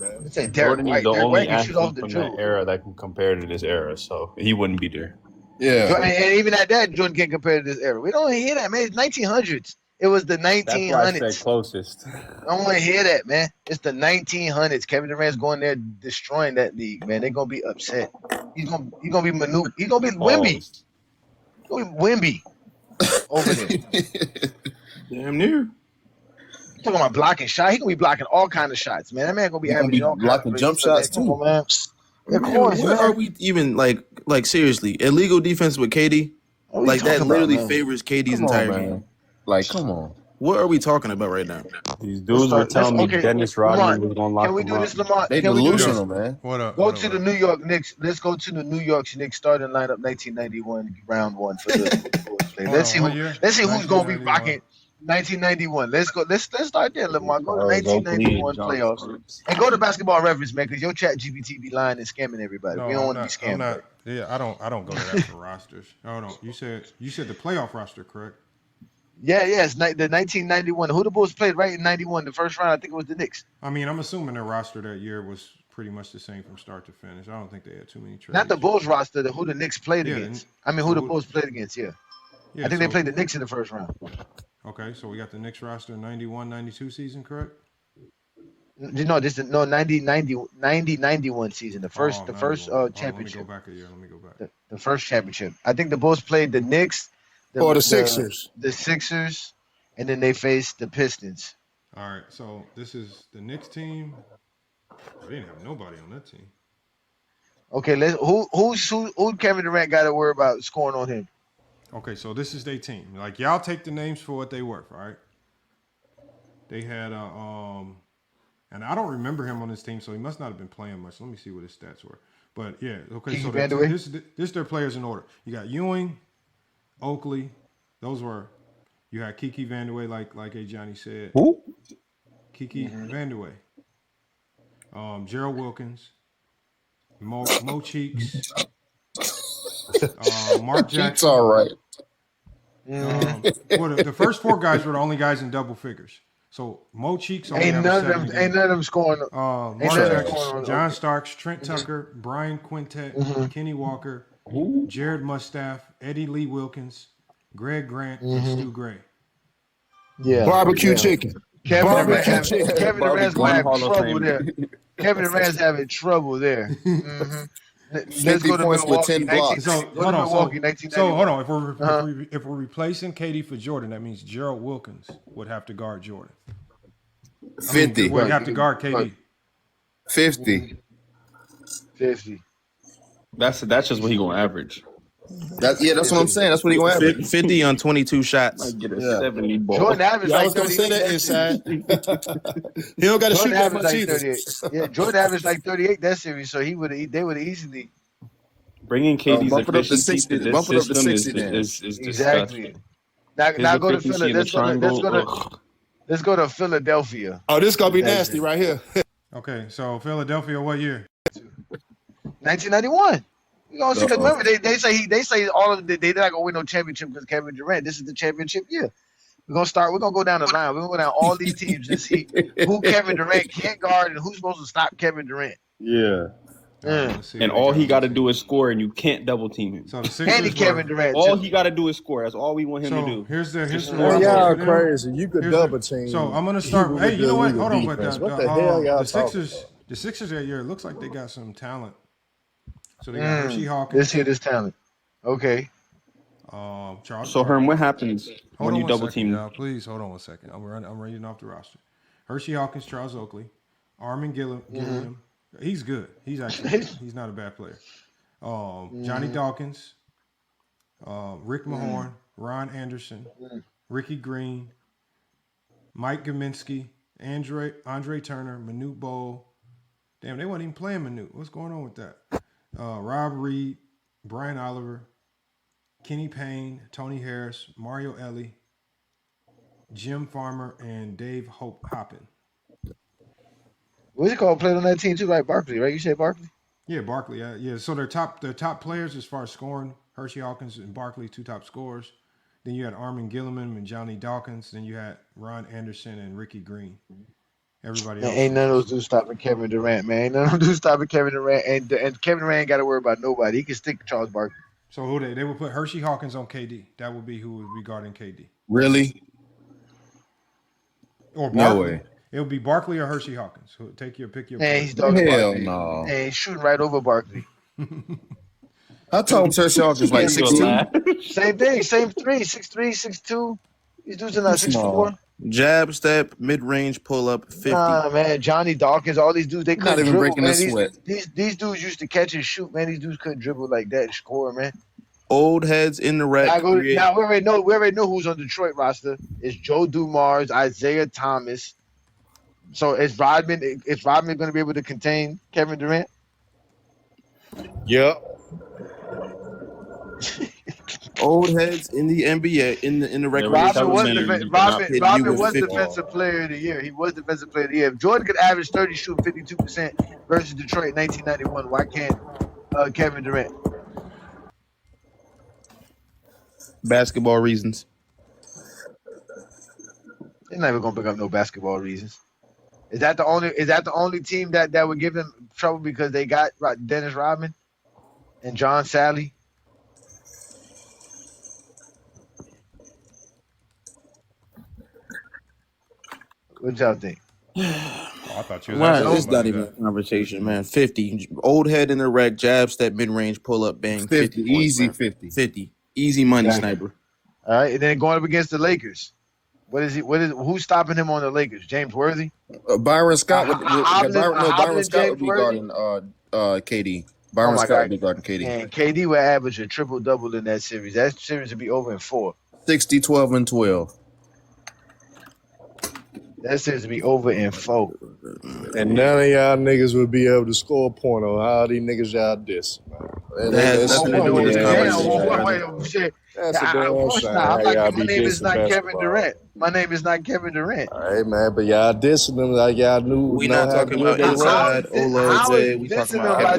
Jordan is the only athlete from that era that can compare to this era, so he wouldn't be there. Yeah, and even at that, Jordan can't compare to this era. We don't hear that, man. It's 1900s. It was the 1900s. That's why I said closest. I don't want to hear that, man. It's the 1900s. Kevin Durant's going there destroying that league, man. They're gonna be upset. He's gonna be maneuver. He's gonna be Wimby. He's gonna be Wimby over there. Damn near. Talking about blocking shot. He gonna be blocking all kind of shots, man. That man gonna be averaging all blocking jump shots too, man. What are we even like seriously? Illegal defense with KD? Like that literally favors KD's entire game. Like, come on. What are we talking about right now? These dudes were telling me Dennis Rodman was going to lock Can we him do up. this, Lamont? They delusional, man. What up? Go to the New York Knicks. Let's go to the New York Knicks starting lineup 1991 round one for the Bulls play. Let's see who's going to be rocking 1991. Let's go. Let's start there, Lamont. Go to 1991 playoffs and go to Basketball Reference, man, because your chat GPT be lying and scamming everybody. We don't want to be scammed. I don't go to that for rosters. Hold on. You said the playoff roster, correct? Yeah, it's the 1991. Who the Bulls played right in 91, the first round? I think it was the Knicks. I mean, I'm assuming their roster that year was pretty much the same from start to finish. I don't think they had too many trades. Not the Bulls roster, who the Knicks played against. I mean, who the Bulls played against, yeah. I think they played the Knicks in the first round. Okay, so we got the Knicks roster 91-92 season, correct? No, 90-91 season. The first championship. Let me go back a year. The first championship. I think the Bulls played the Knicks. The Sixers. The Sixers, and then they faced the Pistons. All right, so this is the Knicks team. They didn't have nobody on that team. Okay, who Kevin Durant got to worry about scoring on him? Okay, so this is their team. Like, y'all take the names for what they were, all right? They had and I don't remember him on this team, so he must not have been playing much. Let me see what his stats were. But yeah, okay, so this is their players in order. You got Ewing, Oakley, you had Kiki Vandeweghe, like A. Johnny said. Who? Kiki Vandeweghe. Gerald Wilkins, Mo Cheeks, Mark Jackson. It's all right. The first four guys were the only guys in double figures. So Mo Cheeks ain't none of them scoring. Mark Jackson, John Starks, Trent Tucker, Brian Quintet, Kenny Walker, Jared Mustaff, Eddie Lee Wilkins, Greg Grant, and Stu Gray. Yeah, barbecue chicken. Kevin Durant's gonna have trouble there. Kevin Durant's having trouble there. Let's go to points with 10 blocks. Hold on. If we're replacing KD for Jordan, that means Gerald Wilkins would have to guard Jordan. 50. Would have to guard KD. 50. That's just what he gonna average. That's what I'm saying. That's what he gonna have. 50 on 22 shots. Might get a 70 ball. Jordan average I like was gonna 38. say that inside. He don't got to shoot Jordan that averaged much like either. 38. Yeah, Jordan averaged like 38 that series, so they would have easily Bringing KD's bump it up to efficiency 60. to this Bump it up to system 60 then. is exactly. disgusting. Now go to efficiency Philly. in the Let's go to Philadelphia. Oh, this gonna be nasty right here. Okay, so Philadelphia, what year? 1991. You gonna see? Because remember, they say all of they're not gonna win no championship because Kevin Durant. This is the championship year. We're gonna go down the line. We're gonna go down all these teams and see who Kevin Durant can't guard and who's supposed to stop Kevin Durant. Yeah. And all he got to do is score, and you can't double team him. So the Sixers Kevin Durant. All he got to do is score. That's all we want him to do. Here's the y'all crazy. You could double team. So I'm gonna start. Hey, you know what? Hold on, but what the hell y'all the Sixers that year, it looks like they got some talent. So they got Hershey Hawkins. Let's hear this talent. Okay. Charles. So Herm, what happens when you double team? Please hold on 1 second. I'm reading off the roster. Hershey Hawkins, Charles Oakley, Armin Gilliam. He's good. He's not a bad player. Johnny Dawkins, Rick Mahorn, Ron Anderson, Ricky Green, Mike Gaminsky, Andre Turner, Manute Bol. Damn, they weren't even playing Manute. What's going on with that? Rob Reed, Brian Oliver, Kenny Payne, Tony Harris, Mario Ellie, Jim Farmer, and Dave Hoppin. What's it called? Played on that team too, like Barkley, right? You said Barkley? Yeah, Barkley. Yeah. So their top players as far as scoring, Hershey Hawkins and Barkley, two top scorers. Then you had Armin Gilliam and Johnny Dawkins. Then you had Ron Anderson and Ricky Green. Everybody else. Ain't none of those dudes stopping Kevin Durant, man. Ain't none of those dudes stopping Kevin Durant. And Kevin Durant ain't got to worry about nobody. He can stick to Charles Barkley. So who they would put Hershey Hawkins on KD. That would be who would be guarding KD. Really? Or Barkley. No way. It would be Barkley or Hershey Hawkins. Pick your. Hey, he's dogging Hell Barkley. no. Hey, he's shooting right over Barkley. How tall was Hershey Hawkins? Like 6'2"? Same thing. Same 6'3", 6'2". These dudes are not 6'4". Jab, step, mid-range, pull-up, 50. Nah, man. Johnny Dawkins, all these dudes, they couldn't Not even dribble, breaking man. a sweat. These dudes used to catch and shoot, man. These dudes couldn't dribble like that and score, man. Old heads in the rack. Now we already know who's on Detroit roster. It's Joe Dumars, Isiah Thomas. So is Rodman going to be able to contain Kevin Durant? Yep. Old heads in the NBA in the record. Rodman was defensive player of the year. He was defensive player of the year. If Jordan could average 30, shooting 52% versus Detroit in 1991, why can't Kevin Durant? Basketball reasons. They're not even gonna pick up no basketball reasons. Is that the only team that would give them trouble because they got Dennis Rodman and John Sally? What y'all think? I thought you was Wow, it's not even a conversation, man. 50. Old head in the rack, jab, step, mid-range, pull-up, bang. 50. Easy points, 50. 50. Easy money, Exactly. sniper. All right, and then going up against the Lakers. Who's stopping him on the Lakers? James Worthy? Byron Scott would James be Worthy? guarding KD. Byron Scott would be guarding KD. And KD would average a triple-double in that series. That series would be over in 4. 60, 12, and 12. That series would be over in 4. And none of y'all niggas would be able to score a point on how these niggas y'all diss. That's nothing to do with this conversation. That's a damn shame. My name is not Kevin Durant. My name is not Kevin Durant. All right, man, but y'all dissing them like y'all knew. We not talking about inside. Olajay. We talking about that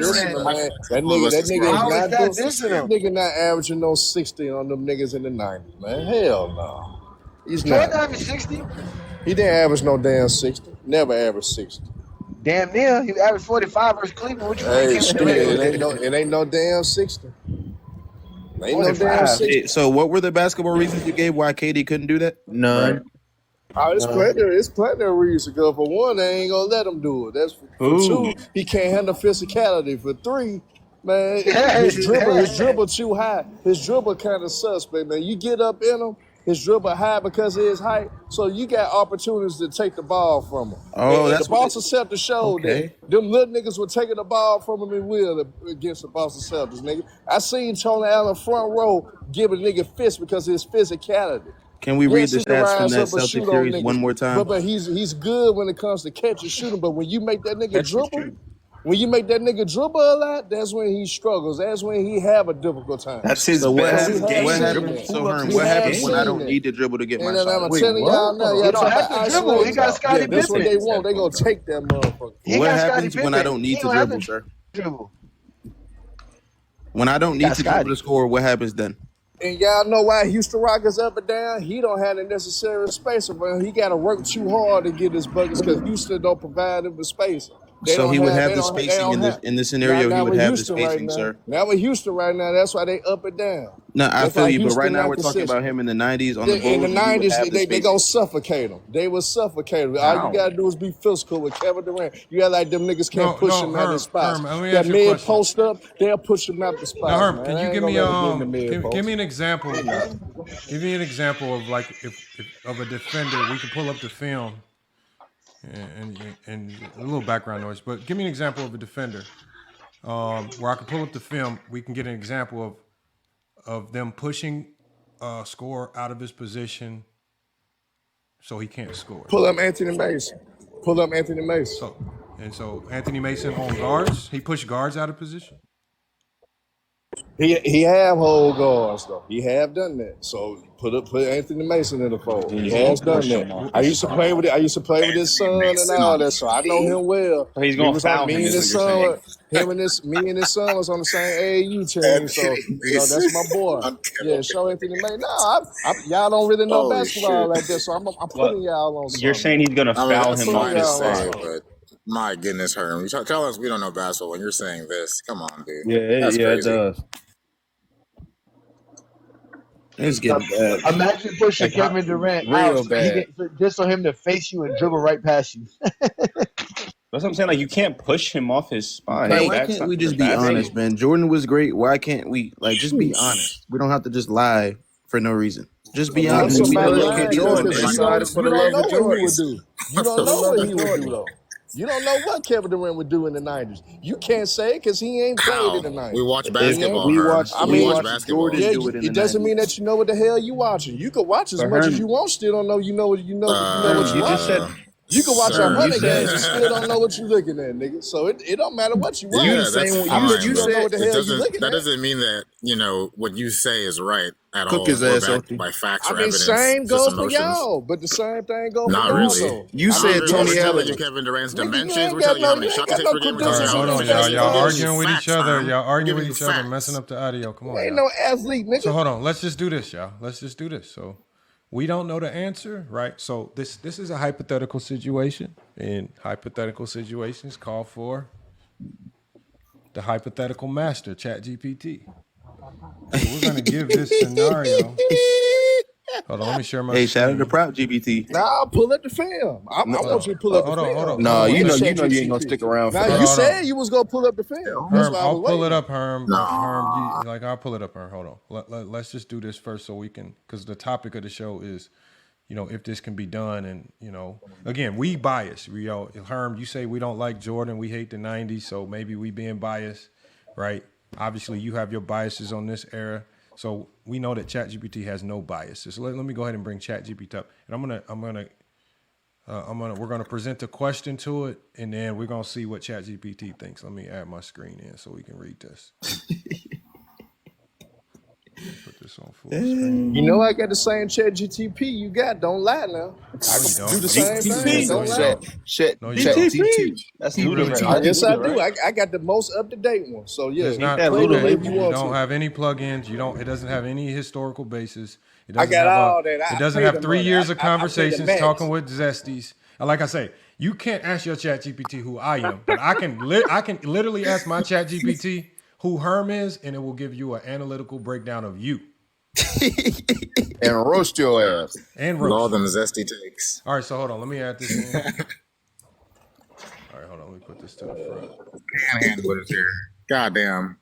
nigga not averaging no 60 on them niggas in the 90s, man. Hell no. He's Jordan not. averaged 60? He didn't average no damn 60. Never averaged 60. Damn near. He averaged 45 versus Cleveland. What you Hey, think? it ain't no damn 60. Ain't no damn 60. So what were the basketball reasons you gave why KD couldn't do that? None. Oh, it's plenty of reasons. Because for one, they ain't gonna let him do it. That's for two. He can't handle physicality. For three, man, his dribble too high. His dribble kind of suspect, man. You get up in him, his dribble high because of his height. So you got opportunities to take the ball from him. Oh, and that's the Boston Celtics showed okay. that them little niggas were taking the ball from him and will against the Boston Celtics, nigga. I seen Tony Allen front row give a nigga fist because of his physicality. Can we read the He can stats from rise that up and Celtic shoot on series niggas. one more time? But he's good when it comes to catch and shooting. But when you make that nigga dribble, when you make that nigga dribble a lot, that's when he struggles. That's when he have a difficult time. That's his So what best happens? game. What happens? So Herm, what happens when I don't need to dribble to get my And shot? I'm telling y'all now, He don't have to dribble. He got Scottie yeah, that's what Pippen. they want. They gonna take that motherfucker. He What got Scottie happens when I Pippen. don't He need to don't have dribble, sir? dribble. When I don't need to dribble to score, what happens then? And y'all know why Houston Rockets up and down? He don't have the necessary space, but he got to work too hard to get his buckets because Houston don't provide him the space. So he would have the spacing in this scenario. He would have the spacing, sir. Now with Houston right now, that's why they up and down. No, I feel you, but right now we're talking about him in the 90s on the Bulls. In the 90s, they gonna suffocate him. They will suffocate him. All you gotta do is be physical with Kevin Durant. You got like them niggas can't push him out the spots. That mid post up, they'll push him out the spots. Now, Herm, can you give me give me an example? Give me an example of like if of a defender. We can pull up the film and a little background noise, but give me an example of a defender where I can pull up the film. We can get an example of them pushing a scorer out of his position so he can't score. Pull up Anthony Mason. Pull up Anthony Mason. So Anthony Mason on guards, he pushed guards out of position. He have hold guards though. He have done that. So put Anthony Mason in the fold. He has done that. I used to play with his son and all that, so I know him well. So he's gonna foul him. Me and his son was on the same AAU team. So that's my boy. Yeah, show Anthony Mason. No, y'all don't really know basketball like that, so I'm putting y'all on. You're saying he's gonna foul him off. But my goodness, Herm, you tell us we don't know basketball when you're saying this. Come on, dude. Yeah, it does. It's getting bad. Imagine pushing Kevin Durant out just for him to face you and dribble right past you. That's what I'm saying. Like, you can't push him off his spine. Like, why can't we just be honest, man? Jordan was great. Why can't we just be honest? We don't have to just lie for no reason. Just be honest. You don't know what he would do though. You don't know what Kevin Durant would do in the 90s. You can't say it because he ain't played in the 90s. We watch basketball. We watch basketball. It doesn't mean that you know what the hell you watching. You can watch as much as you want, still don't know you know what you just said. You can watch 100 games and still don't know what you're looking at, nigga. So it don't matter what you watch. You don't know what the hell you're looking at. That doesn't mean that, what you say is right at all. Cook his ass off. By facts or evidence. Same goes for y'all, but the same thing goes for y'all. Not really. You said Tony Allen. Kevin Durant's dimensions. We're telling you how many shots he takes per game. Hold on, y'all arguing with each other. Y'all arguing with each other, messing up the audio. Come on. Ain't no athlete, nigga. So hold on. Let's just do this, y'all. Let's just do this. So we don't know the answer, right? So this is a hypothetical situation, and hypothetical situations call for the hypothetical master, ChatGPT. So we're gonna give this scenario. Hold on, let me share my. Hey, shout out to Prop GPT. Nah, pull up the film. I want you to pull up the film. Hold on. No, you know you ain't gonna stick around for that. that. You said you was gonna pull up the film. Herm, I'll pull it up, Herm. I'll pull it up, Herm. Hold on. Let's just do this first so we can, because the topic of the show is, if this can be done, and again, we bias. Herm, you say we don't like Jordan, we hate the '90s, so maybe we being biased, right? Obviously, you have your biases on this era. So we know that ChatGPT has no biases. So let me go ahead and bring ChatGPT up, and we're gonna present a question to it, and then we're gonna see what ChatGPT thinks. Let me add my screen in so we can read this. Put this on full screen. You know I got the same ChatGPT you got. Don't lie now. I can do the same thing. Don't lie. ChatGPT. That's ludicrous. Yes, I do. I got the most up to date one. So yeah, it's not you don't have any plugins. It doesn't have any historical basis. I got all that. It doesn't have 3 years of conversations talking with Zesties. Like I say, you can't ask your ChatGPT who I am, but I can literally ask my ChatGPT who Herm is, and it will give you an analytical breakdown of you. And roast your ass. And roast. All them zesty takes. All right, so hold on. Let me add this in. All right, hold on. Let me put this to the front. Panhandle is here. Goddamn.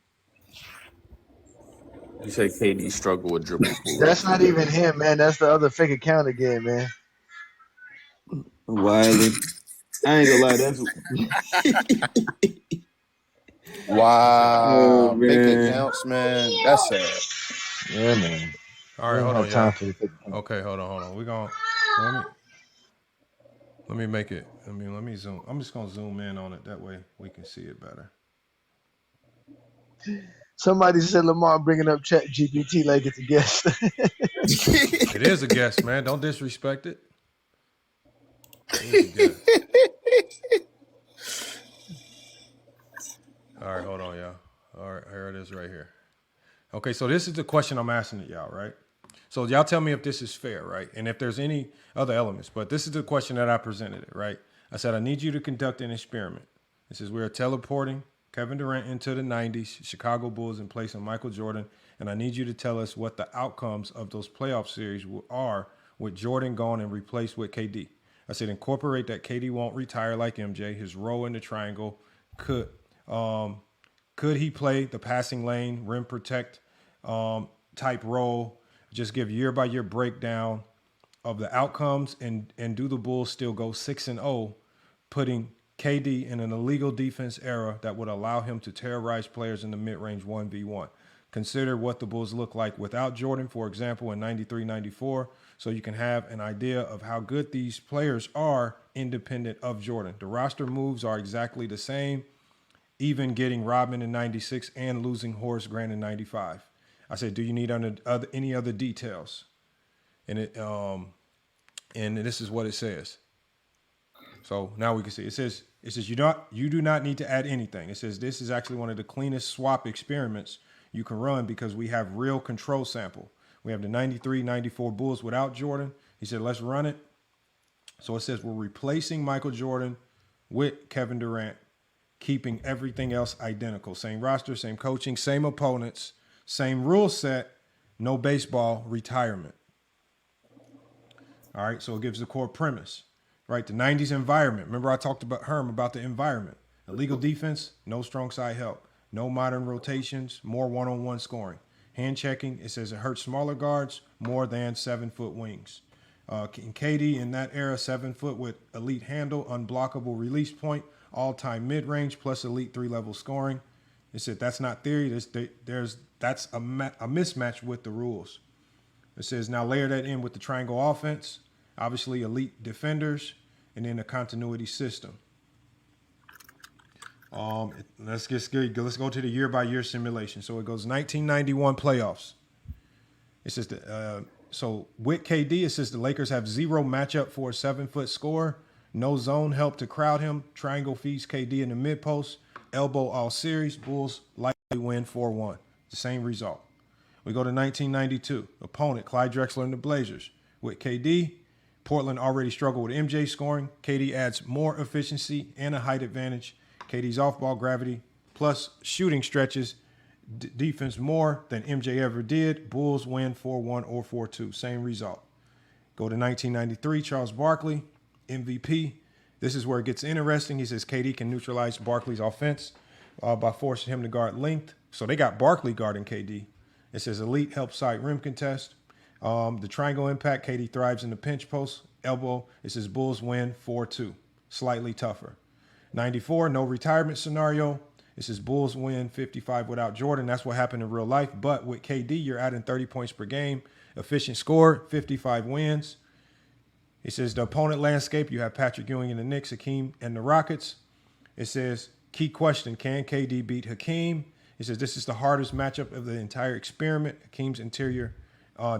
You say KD struggle with dribble pull up. That's not even him, man. That's the other fake account again, man. Wiley. I ain't gonna lie, that's wow. Fake accounts, man. That's sad. Yeah, man. All right, hold on, time y'all. for the fake account. Okay, hold on. We're gonna let me make it. Let me zoom. I'm just gonna zoom in on it. That way we can see it better. Somebody said Lamar bringing up Chat GPT like it's a guest. It is a guest, man. Don't disrespect it. All right, hold on, y'all. All right, here it is right here. Okay, so this is the question I'm asking it, y'all, right? So y'all tell me if this is fair, right? And if there's any other elements. But this is the question that I presented it, right? I said, I need you to conduct an experiment. This is we're teleporting Kevin Durant into the 90s, Chicago Bulls in place of Michael Jordan. And I need you to tell us what the outcomes of those playoff series are with Jordan gone and replaced with KD. I said, incorporate that KD won't retire like MJ. His role in the triangle could he play the passing lane, rim protect type role? Just give year by year breakdown of the outcomes and do the Bulls still go 6-0, putting KD in an illegal defense era that would allow him to terrorize players in the mid-range 1v1. Consider what the Bulls look like without Jordan, for example, in 93-94, so you can have an idea of how good these players are independent of Jordan. The roster moves are exactly the same, even getting Rodman in 96 and losing Horace Grant in 95. I said, do you need any other details? And and this is what it says. So now we can see. It says you do not need to add anything. It says this is actually one of the cleanest swap experiments you can run because we have real control sample. We have the 93-94 Bulls without Jordan. He said, let's run it. So it says we're replacing Michael Jordan with Kevin Durant, keeping everything else identical. Same roster, same coaching, same opponents, same rule set, no baseball, retirement. All right, so it gives the core premise, right? The 90s environment. Remember I talked about Herm about the environment. Illegal defense, no strong side help. No modern rotations, more one-on-one scoring. Hand checking, it says it hurts smaller guards more than 7-foot wings. KD in that era, 7 foot with elite handle, unblockable release point, all-time mid-range plus elite 3-level scoring. It said that's not theory. That's a mismatch with the rules. It says now layer that in with the triangle offense, obviously elite defenders, and then a continuity system. Let's go to the year-by-year simulation. So it goes 1991 playoffs. It says so with KD, it says the Lakers have 0 matchup for a 7-foot scorer, no zone help to crowd him. Triangle feeds KD in the mid post, elbow all series. Bulls likely win 4-1. The same result. We go to 1992. Opponent Clyde Drexler and the Blazers with KD. Portland already struggled with MJ scoring. KD adds more efficiency and a height advantage. KD's off-ball gravity plus shooting stretches defense more than MJ ever did. Bulls win 4-1 or 4-2. Same result. Go to 1993, Charles Barkley, MVP. This is where it gets interesting. He says KD can neutralize Barkley's offense by forcing him to guard length. So they got Barkley guarding KD. It says elite help side rim contest. The triangle impact, KD thrives in the pinch post. Elbow, it says Bulls win 4-2. Slightly tougher. 94, no retirement scenario. It says Bulls win 55 without Jordan. That's what happened in real life. But with KD, you're adding 30 points per game. Efficient score, 55 wins. It says the opponent landscape, you have Patrick Ewing and the Knicks, Hakeem and the Rockets. It says, key question, can KD beat Hakeem? It says this is the hardest matchup of the entire experiment. Hakeem's interior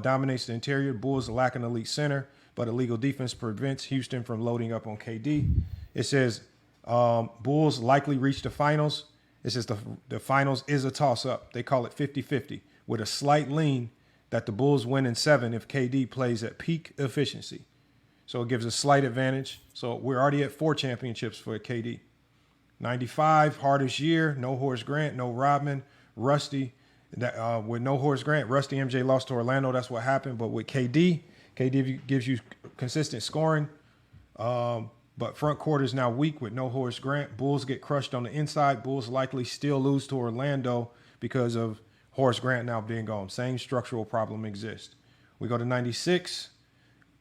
dominates the interior. Bulls lack an elite center, but illegal defense prevents Houston from loading up on KD. It says Bulls likely reach the finals. It says the finals is a toss-up. They call it 50-50 with a slight lean that the Bulls win in 7 if KD plays at peak efficiency. So it gives a slight advantage. So we're already at 4 championships for KD. 95, hardest year, no Horace Grant, no Rodman, Rusty. With no Horace Grant, Rusty MJ lost to Orlando. That's what happened. But with KD gives you consistent scoring. But front court is now weak with no Horace Grant. Bulls get crushed on the inside. Bulls likely still lose to Orlando because of Horace Grant now being gone. Same structural problem exists. We go to 96,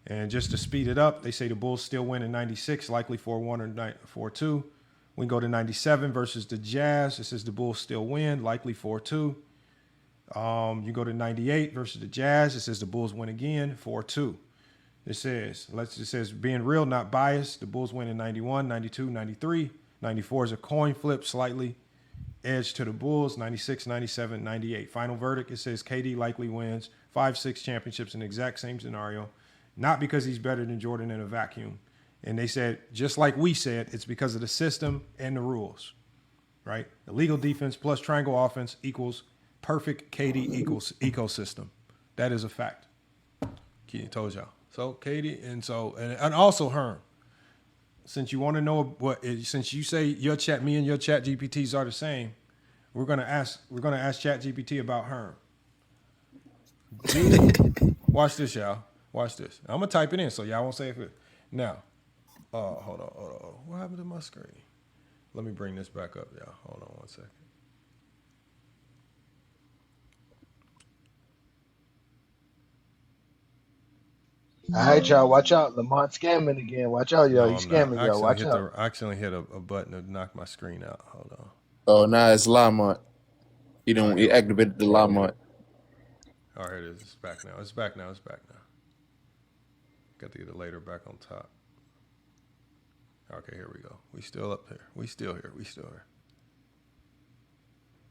and just to speed it up, they say the Bulls still win in 96, likely 4-1 or 4-2. We go to 97 versus the Jazz. It says the Bulls still win, likely 4-2. You go to 98 versus the Jazz. It says the Bulls win again, 4-2. It says being real, not biased. The Bulls win in 91, 92, 93. 94 is a coin flip, slightly edge to the Bulls. 96, 97, 98. Final verdict, it says KD likely wins 5-6 championships in the exact same scenario. Not because he's better than Jordan in a vacuum. And they said, just like we said, it's because of the system and the rules, right? Illegal defense plus triangle offense equals perfect KD equals ecosystem. That is a fact. Key told y'all. So KD and also Herm. Since you want to know since you say me and your chat GPTs are the same, we're gonna ask chat GPT about Herm. Watch this, y'all. Watch this. I'm gonna type it in so y'all won't say it. Now, hold on. What happened to my screen? Let me bring this back up, y'all. Hold on one second. All right, y'all. Watch out. Lamont scamming again. Watch out, y'all. He's scamming, y'all. Watch out. I accidentally hit a button to knock my screen out. Hold on. Oh, nah, it's Lamont. He activated the Lamont. Oh, here it is. It's back now. It's back now. Got to get it later back on top. Okay, here we go. We still up here. We still here.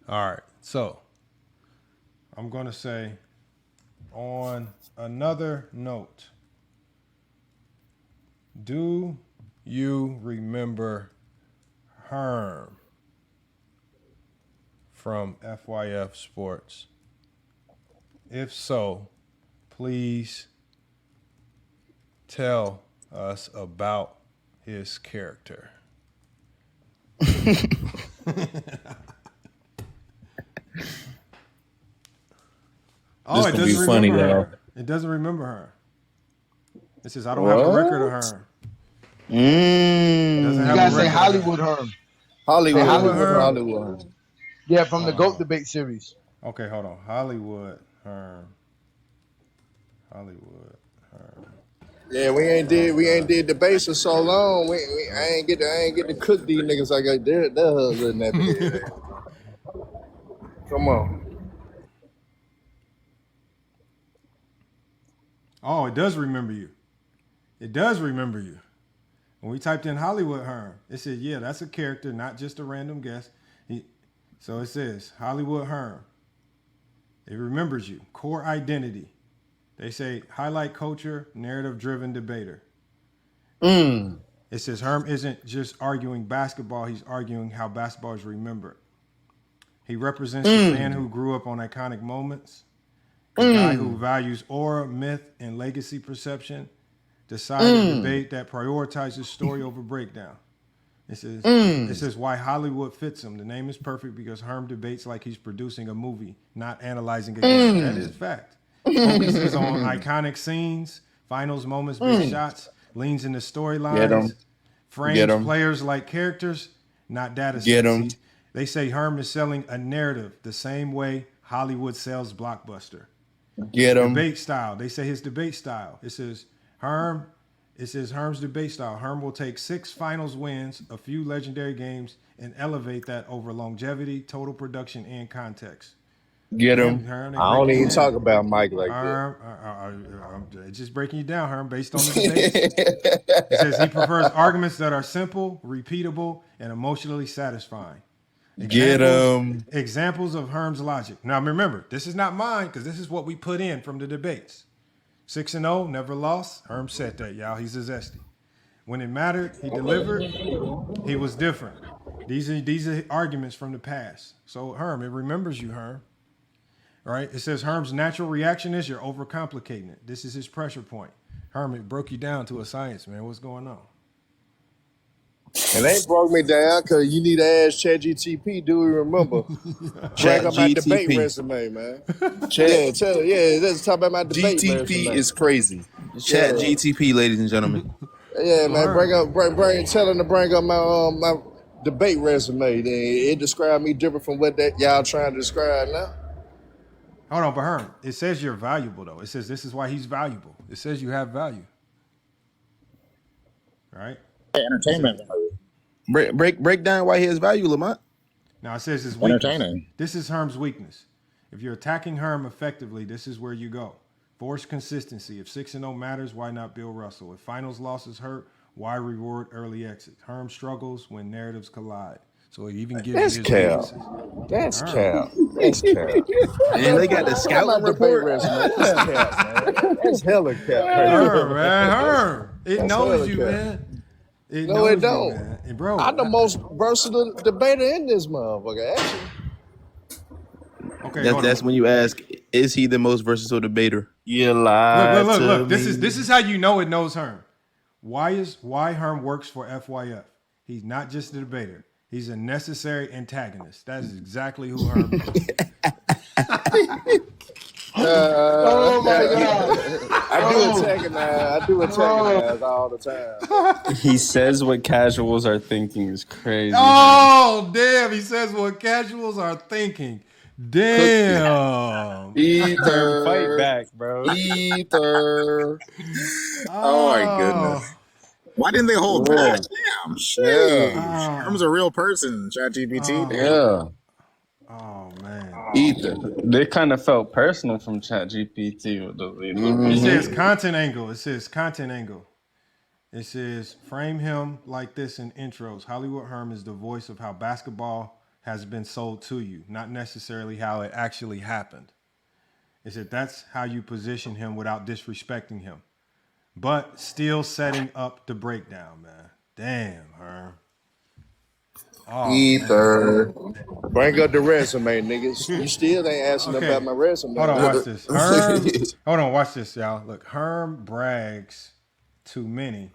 All right. So I'm going to say on another note, do you remember Herm from FYF Sports? If so, please tell us about his character. Oh, it doesn't remember her. It doesn't remember her. It says, I don't have a record of her. You gotta say Hollywood Herm. Hollywood. Yeah, from the GOAT debate series. Okay, hold on. Hollywood Herm. Yeah, we ain't did debates for so long. I ain't get to cook these niggas like I did. That husband that big. Come on. Oh, it does remember you. When we typed in Hollywood Herm, it said, yeah, that's a character, not just a random guess. So it says, Hollywood Herm. It remembers you. Core identity. They say, highlight culture, narrative-driven debater. It says, Herm isn't just arguing basketball. He's arguing how basketball is remembered. He represents the fan who grew up on iconic moments. A guy who values aura, myth, and legacy perception. Decided debate that prioritizes story over breakdown. It says why Hollywood fits him. The name is perfect because Herm debates like he's producing a movie, not analyzing a game. That is fact. Focuses on iconic scenes, finals moments, big shots, leans into storylines, frames players like characters, not data sets. They say Herm is selling a narrative the same way Hollywood sells blockbuster. Debate style. They say his debate style. It says Herm's debate style. Herm will take 6 finals wins, a few legendary games, and elevate that over longevity, total production, and context. Herm, I don't even talk about Mike like that. It's just breaking you down, Herm, based on the debate. It says he prefers arguments that are simple, repeatable, and emotionally satisfying. Examples of Herm's logic. Now remember, this is not mine because this is what we put in from the debates. 6-0, never lost. Herm said that, y'all. He's a zesty. When it mattered, he delivered. He was different. These are arguments from the past. So Herm, it remembers you, Herm. Right? It says Herm's natural reaction is you're overcomplicating it. This is his pressure point. Herm, it broke you down to a science, man. What's going on? And they broke me down because you need to ask ChatGTP. Do we remember? Check up my debate resume, man. Let's talk about my debate GTP resume. is crazy. Chat GTP, ladies and gentlemen. Yeah, man. Tell them to bring up my debate resume. Then it described me different from what that y'all trying to describe now. Hold on, but Herm, it says you're valuable though. It says this is why he's valuable. It says you have value. Right? Entertainment value. Break down why he has value, Lamont. Now it says his weakness. Entertaining. This is Herm's weakness. If you're attacking Herm effectively, this is where you go. Force consistency. If 6-0 matters, why not Bill Russell? If finals losses hurt, why reward early exits? Herm struggles when narratives collide. So he even gives you his weaknesses. That's cap. That's cap. And they got the scouting report. That's cap, man. That's hella cap. Herm, man. Herm. It knows you, man. It No, knows it you, don't. man. And bro, I'm the most versatile debater in this motherfucker, actually. Okay, that's when you ask, is he the most versatile debater? You lied. Look. This is how you know it knows Herm. Why Herm works for FYF. He's not just a debater. He's a necessary antagonist. That is exactly who Herm is. Oh my God! I do antagonize all the time. He says what casuals are thinking is crazy. Oh, damn. He says what casuals are thinking. Damn. Ether. Fight back, bro. Ether. Oh my goodness. Why didn't they hold back? Damn, shit. Herm's a real person, ChatGPT. Yeah. Oh, man. Ether. They kind of felt personal from ChatGPT with the It says content angle. It says frame him like this in intros. Hollywood Herm is the voice of how basketball has been sold to you, not necessarily how it actually happened. It said that's how you position him without disrespecting him, but still setting up the breakdown, man. Damn, Herm. Oh, Ether. man. Bring up the resume, niggas. You still ain't asking about my resume. Hold on, watch this. Hold on, watch this, y'all. Look, Herm brags to many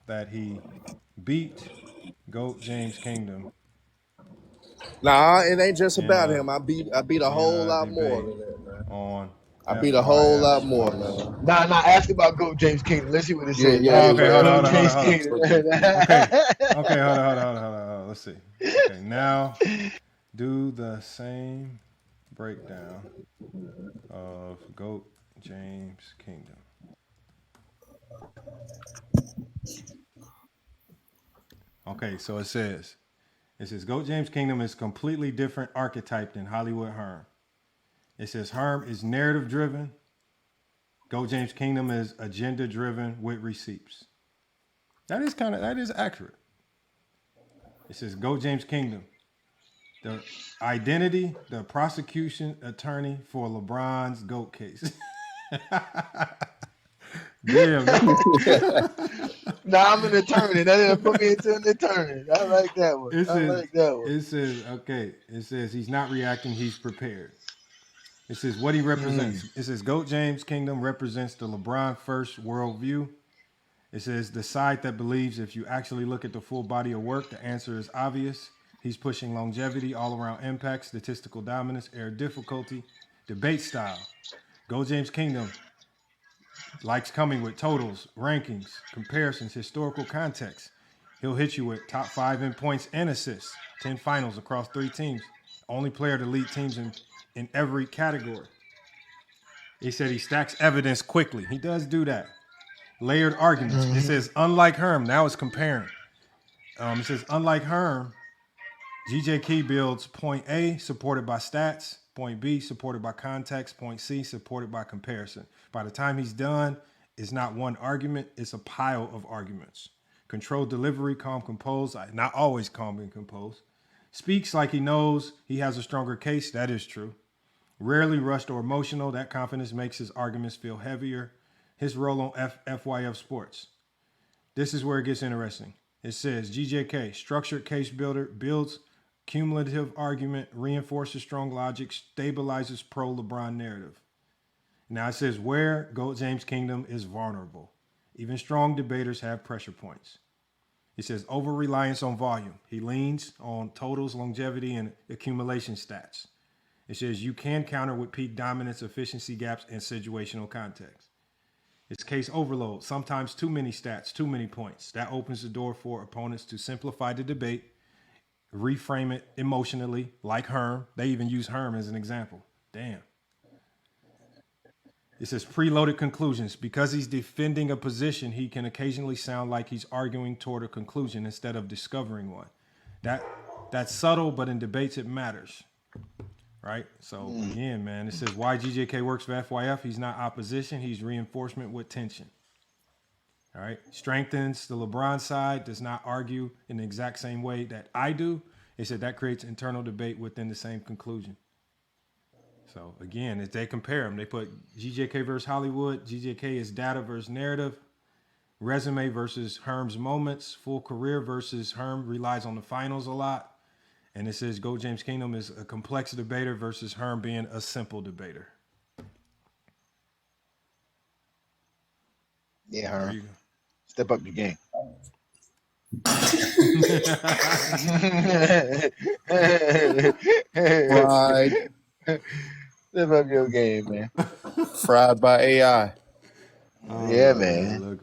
that he beat GOAT James Kingdom. Nah, it ain't just about him. I beat a whole lot more than that, man. I beat a whole lot more, man. Nah, ask about GOAT James Kingdom. Let's see what it says. Okay, hold on. Okay, hold on. Let's see. Okay, now do the same breakdown of GOAT James Kingdom. Okay, so it says GOAT James Kingdom is completely different archetype than Hollywood Herm. It says Herm is narrative driven. GOAT James Kingdom is agenda driven with receipts. That is accurate. It says GOAT James Kingdom, the identity, the prosecution attorney for LeBron's GOAT case. Damn. Nah, I'm an attorney. That didn't put me into an attorney. I like that one. It says he's not reacting, he's prepared. It says what he represents. It says GOAT James Kingdom represents the LeBron first worldview. It says the side that believes if you actually look at the full body of work, the answer is obvious. He's pushing longevity, all around impact, statistical dominance, air difficulty, debate style. GOAT James Kingdom likes coming with totals, rankings, comparisons, historical context. He'll hit you with top 5 in points and assists, 10 finals across 3 teams. Only player to lead teams in every category. He said he stacks evidence quickly. He does do that. Layered arguments. It says, unlike Herm, now it's comparing. It says, unlike Herm, GJ Key builds point A, supported by stats, point B, supported by context, point C, supported by comparison. By the time he's done, it's not one argument, it's a pile of arguments. Controlled delivery, calm, composed, not always calm and composed. Speaks like he knows he has a stronger case, that is true. Rarely rushed or emotional, that confidence makes his arguments feel heavier. His role on FYF Sports. This is where it gets interesting. It says GJK, structured case builder, builds cumulative argument, reinforces strong logic, stabilizes pro-LeBron narrative. Now it says where GOAT James Kingdom is vulnerable. Even strong debaters have pressure points. It says over-reliance on volume. He leans on totals, longevity, and accumulation stats. It says you can counter with peak dominance, efficiency gaps, and situational context. It's case overload. Sometimes too many stats, too many points. That opens the door for opponents to simplify the debate, reframe it emotionally, like Herm. They even use Herm as an example. Damn. It says preloaded conclusions. Because he's defending a position, he can occasionally sound like he's arguing toward a conclusion instead of discovering one. That's subtle, but in debates it matters. Right? So again, man, it says why GJK works for FYF. He's not opposition, he's reinforcement with tension. All right. Strengthens the LeBron side, does not argue in the exact same way that I do. They said that creates internal debate within the same conclusion. So again, if they compare them, they put GJK versus Hollywood. GJK is data versus narrative. Resume versus Herm's moments. Full career versus Herm relies on the finals a lot. And it says Go James Kingdom is a complex debater versus Herm being a simple debater. Yeah, Herm. Step up your game. Fried. Step up your game, man. Fried by AI. Yeah, man. Look,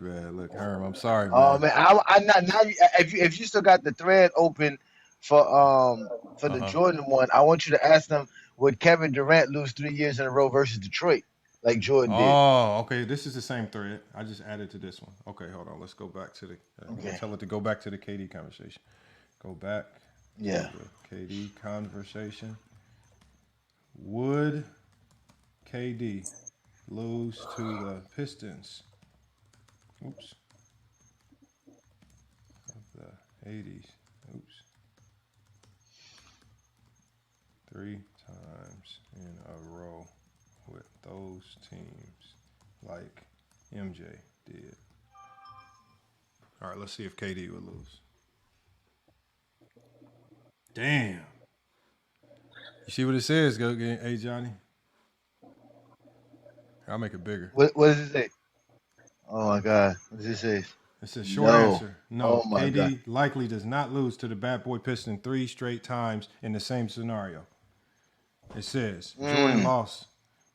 Herm. I'm sorry, man. Oh man, I not now. If you still got the thread open for the Jordan one, I want you to ask them: would Kevin Durant lose 3 years in a row versus Detroit like Jordan did? Oh, okay. This is the same thread. I just added to this one. Okay, hold on. Let's go back to the. Tell it to go back to the KD conversation. Go back. Yeah. To the KD conversation. Would KD lose to the Pistons? Oops. Of the 80s. Oops. 3 times in a row with those teams like MJ did. All right, let's see if KD would lose. Damn. You see what it says, go get hey Johnny? I'll make it bigger. What does it say? Oh my God. What does it say? It's a short answer. No, Oh my KD God. likely does not lose to the bad boy Piston 3 straight times in the same scenario. It says Jordan lost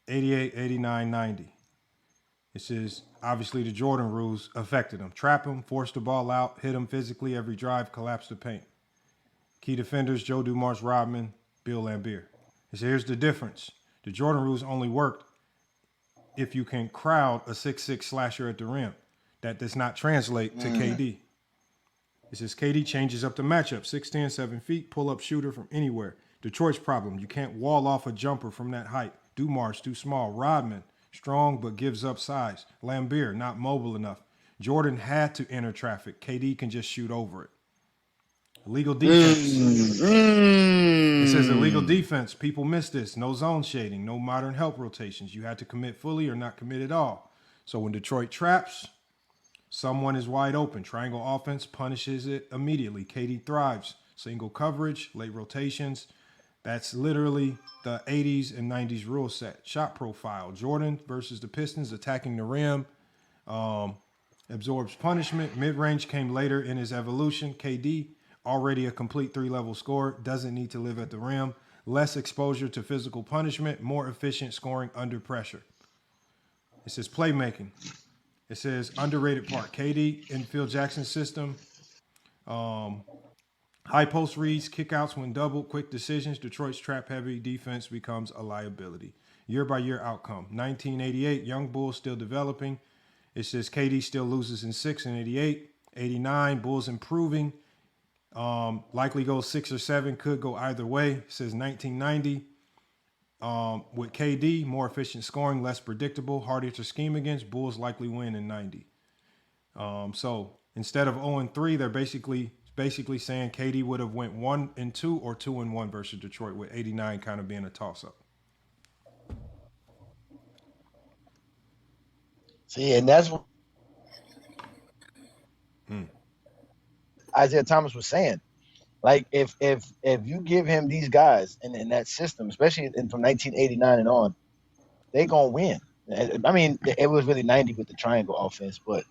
88, 89, 90. It says obviously the Jordan rules affected him. Trap him, force the ball out, hit him physically every drive, collapse the paint. Key defenders, Joe Dumars, Rodman, Bill Laimbeer. It says here's the difference. The Jordan rules only worked if you can crowd a 6'6" slasher at the rim. That does not translate to KD. It says KD changes up the matchup. 6'10", 7 feet, pull-up shooter from anywhere. Detroit's problem, you can't wall off a jumper from that height. Dumars, too small. Rodman, strong but gives up size. Laimbeer, not mobile enough. Jordan had to enter traffic. KD can just shoot over it. Illegal defense. It says illegal defense. People miss this. No zone shading. No modern help rotations. You had to commit fully or not commit at all. So when Detroit traps, someone is wide open. Triangle offense punishes it immediately. KD thrives. Single coverage, late rotations. That's literally the 80s and 90s rule set. Shot profile. Jordan versus the Pistons attacking the rim. Absorbs punishment. Mid-range came later in his evolution. KD, already a complete 3-level scorer, doesn't need to live at the rim. Less exposure to physical punishment. More efficient scoring under pressure. It says playmaking. It says underrated part. KD in Phil Jackson's system. High post reads, kickouts when doubled, quick decisions. Detroit's trap-heavy defense becomes a liability. Year-by-year outcome. 1988, young Bulls still developing. It says KD still loses in 6 and 88. 89, Bulls improving. Likely goes 6 or 7, could go either way. It says 1990. With KD, more efficient scoring, less predictable, harder to scheme against. Bulls likely win in 90. So instead of 0-3, they're basically saying KD would have went 1-2 or 2-1 versus Detroit, with 89 kind of being a toss-up. See, and that's what Isiah Thomas was saying. Like if you give him these guys in that system, especially from 1989 and on, they gonna win. I mean, it was really 90 with the triangle offense, but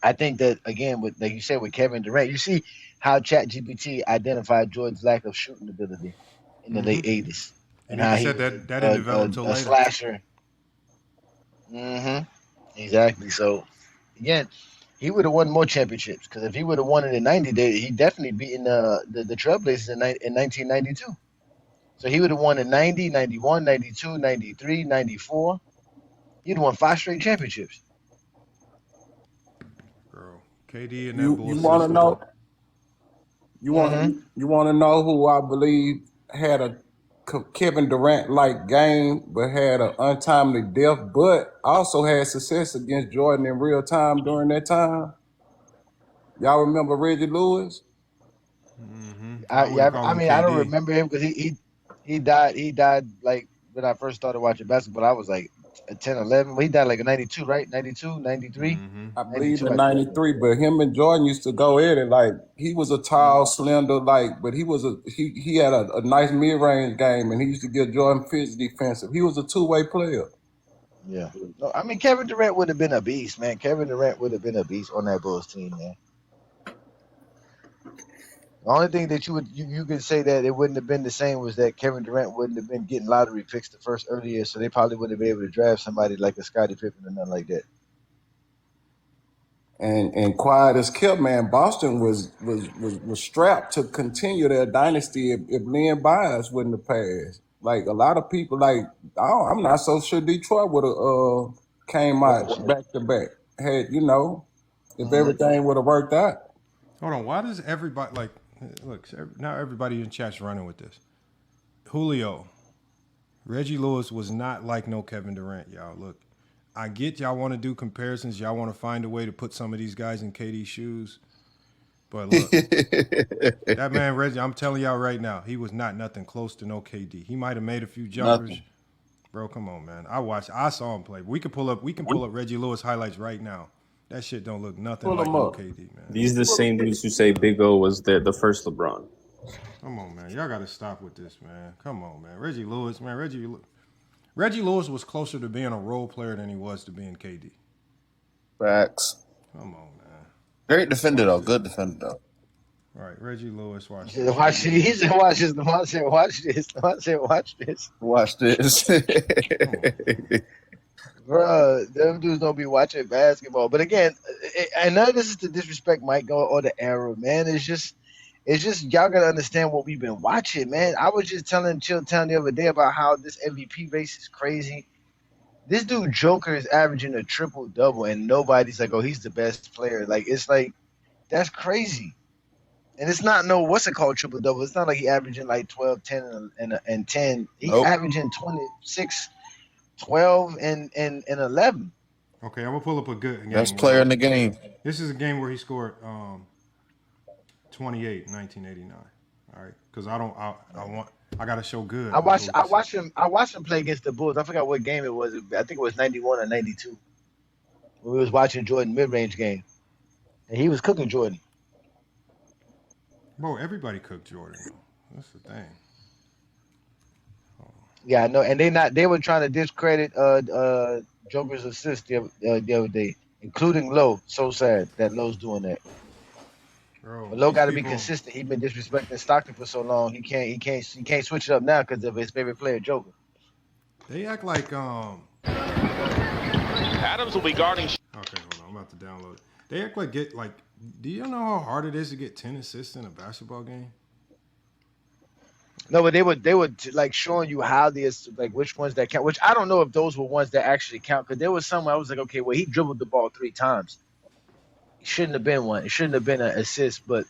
I think that again, with like you said with Kevin Durant, you see how ChatGPT identified Jordan's lack of shooting ability in the late 80s, and how he said that didn't develop until later. Slasher. Exactly. So again, he would have won more championships, because if he would have won it in 90, he definitely beaten the Trailblazers in 1992. So he would have won in 90, 91, 92, 93, 94. You'd won 5 straight championships. Bro, KD and that You bull want to system. know? You want to know who I believe had a Kevin Durant like game, but had an untimely death, but also had success against Jordan in real time during that time? Y'all remember Reggie Lewis? I don't remember him because he died. He died like when I first started watching basketball. I was like 10, 11. He died like in 92, right? 92, 93? I believe in 93, but him and Jordan used to go at it. Like, he was a tall, slender, but he had a nice mid-range game, and he used to give Jordan Fitz defensive. He was a two-way player. Yeah. No, I mean, Kevin Durant would have been a beast, man. Kevin Durant would have been a beast on that Bulls team, man. The only thing that you could say that it wouldn't have been the same was that Kevin Durant wouldn't have been getting lottery picks the first early years, so they probably wouldn't have been able to draft somebody like a Scottie Pippen or nothing like that. And quiet as kept, man, Boston was strapped to continue their dynasty if Lynn Byers wouldn't have passed. Like, a lot of people, like, I'm not so sure Detroit would have came out back to back. Had, if everything would have worked out. Hold on, why does everybody look? Now everybody in chat's running with this. Julio, Reggie Lewis was not like no Kevin Durant, y'all. Look, I get y'all want to do comparisons. Y'all want to find a way to put some of these guys in KD's shoes. But look, that man Reggie, I'm telling y'all right now, he was not nothing close to no KD. He might have made a few jumpers. Nothing. Bro, come on, man. I saw him play. We can pull up Reggie Lewis highlights right now. That shit don't look nothing like no KD, man. These are the same dudes who say Big O was the first LeBron. Come on, man. Y'all got to stop with this, man. Come on, man. Reggie Lewis was closer to being a role player than he was to being KD. Facts. Come on, man. Great defender, though. Good defender, though. All right, Reggie Lewis, watch this. Watch this. He said, watch this. I said, watch this. I said, watch this. Watch this. Bro, them dudes don't be watching basketball. But again, and none of this is to disrespect Mike or the era, man. It's just y'all gotta understand what we've been watching, man. I was just telling Chilltown the other day about how this MVP race is crazy. This dude Joker is averaging a triple double, and nobody's like, oh, he's the best player. Like, it's like, that's crazy. And it's not triple double. It's not like he averaging like 12, 10, and 10. He's averaging 26. 12 and 11. Okay, I'm gonna pull up a good game. Best player in the game. This is a game where he scored 28 in 1989. All right, because I gotta show good. I watched him play against the Bulls. I forgot what game it was. I think it was 91 or 92. We was watching Jordan mid-range game, and he was cooking Jordan. Bro, everybody cooked Jordan. That's the thing. Yeah, I know, and they were trying to discredit Joker's assist the other day, including Lowe. So sad that Lowe's doing that. Bro, but Lowe got to be consistent. He's been disrespecting Stockton for so long. He can't switch it up now because of his favorite player, Joker. They act like Adams will be guarding. Okay, hold on, I'm about to download it. They act like do you know how hard it is to get 10 assists in a basketball game? No, but they would like showing you how which ones that count. Which I don't know if those were ones that actually count, because there was some I was like, okay, well, he dribbled the ball 3 times. It shouldn't have been one. It shouldn't have been an assist. But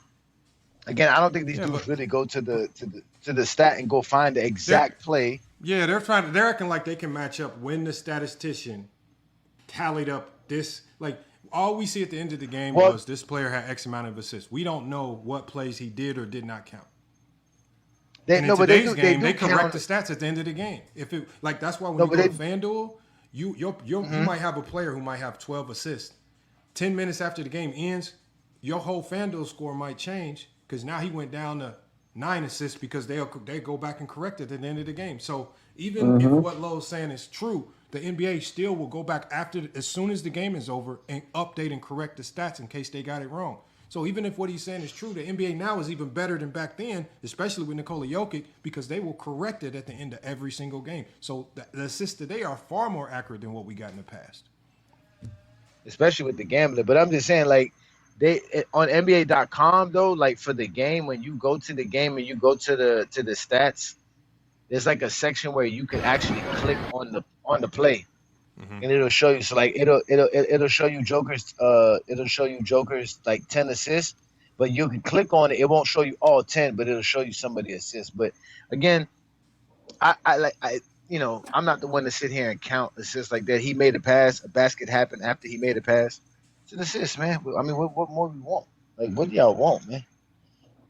again, I don't think these dudes really go to the stat and go find the exact play. Yeah, they're acting like they can match up when the statistician tallied up this. Like, all we see at the end of the game was this player had X amount of assists. We don't know what plays he did or did not count. They correct the stats at the end of the game. If it that's why when you go to FanDuel, you might have a player who might have 12 assists. 10 minutes after the game ends, your whole FanDuel score might change because now he went down to 9 assists because they go back and correct it at the end of the game. So even if what Lowe's saying is true, the NBA still will go back as soon as the game is over and update and correct the stats in case they got it wrong. So even if what he's saying is true, the NBA now is even better than back then, especially with Nikola Jokic, because they will correct it at the end of every single game. So the assists today are far more accurate than what we got in the past. Especially with the gambler. But I'm just saying, like, they on NBA.com though, like for the game, when you go to the game and you go to the stats, there's like a section where you can actually click on the play. and it'll show you. So like it'll show you Joker's like 10 assists, but you can click on it. It won't show you all 10, but it'll show you some of the assists. But again, I'm not the one to sit here and count assists like that. He made a pass, a basket happened after he made a pass. It's an assist, man. I mean, what more do we want? Like, what do y'all want, man?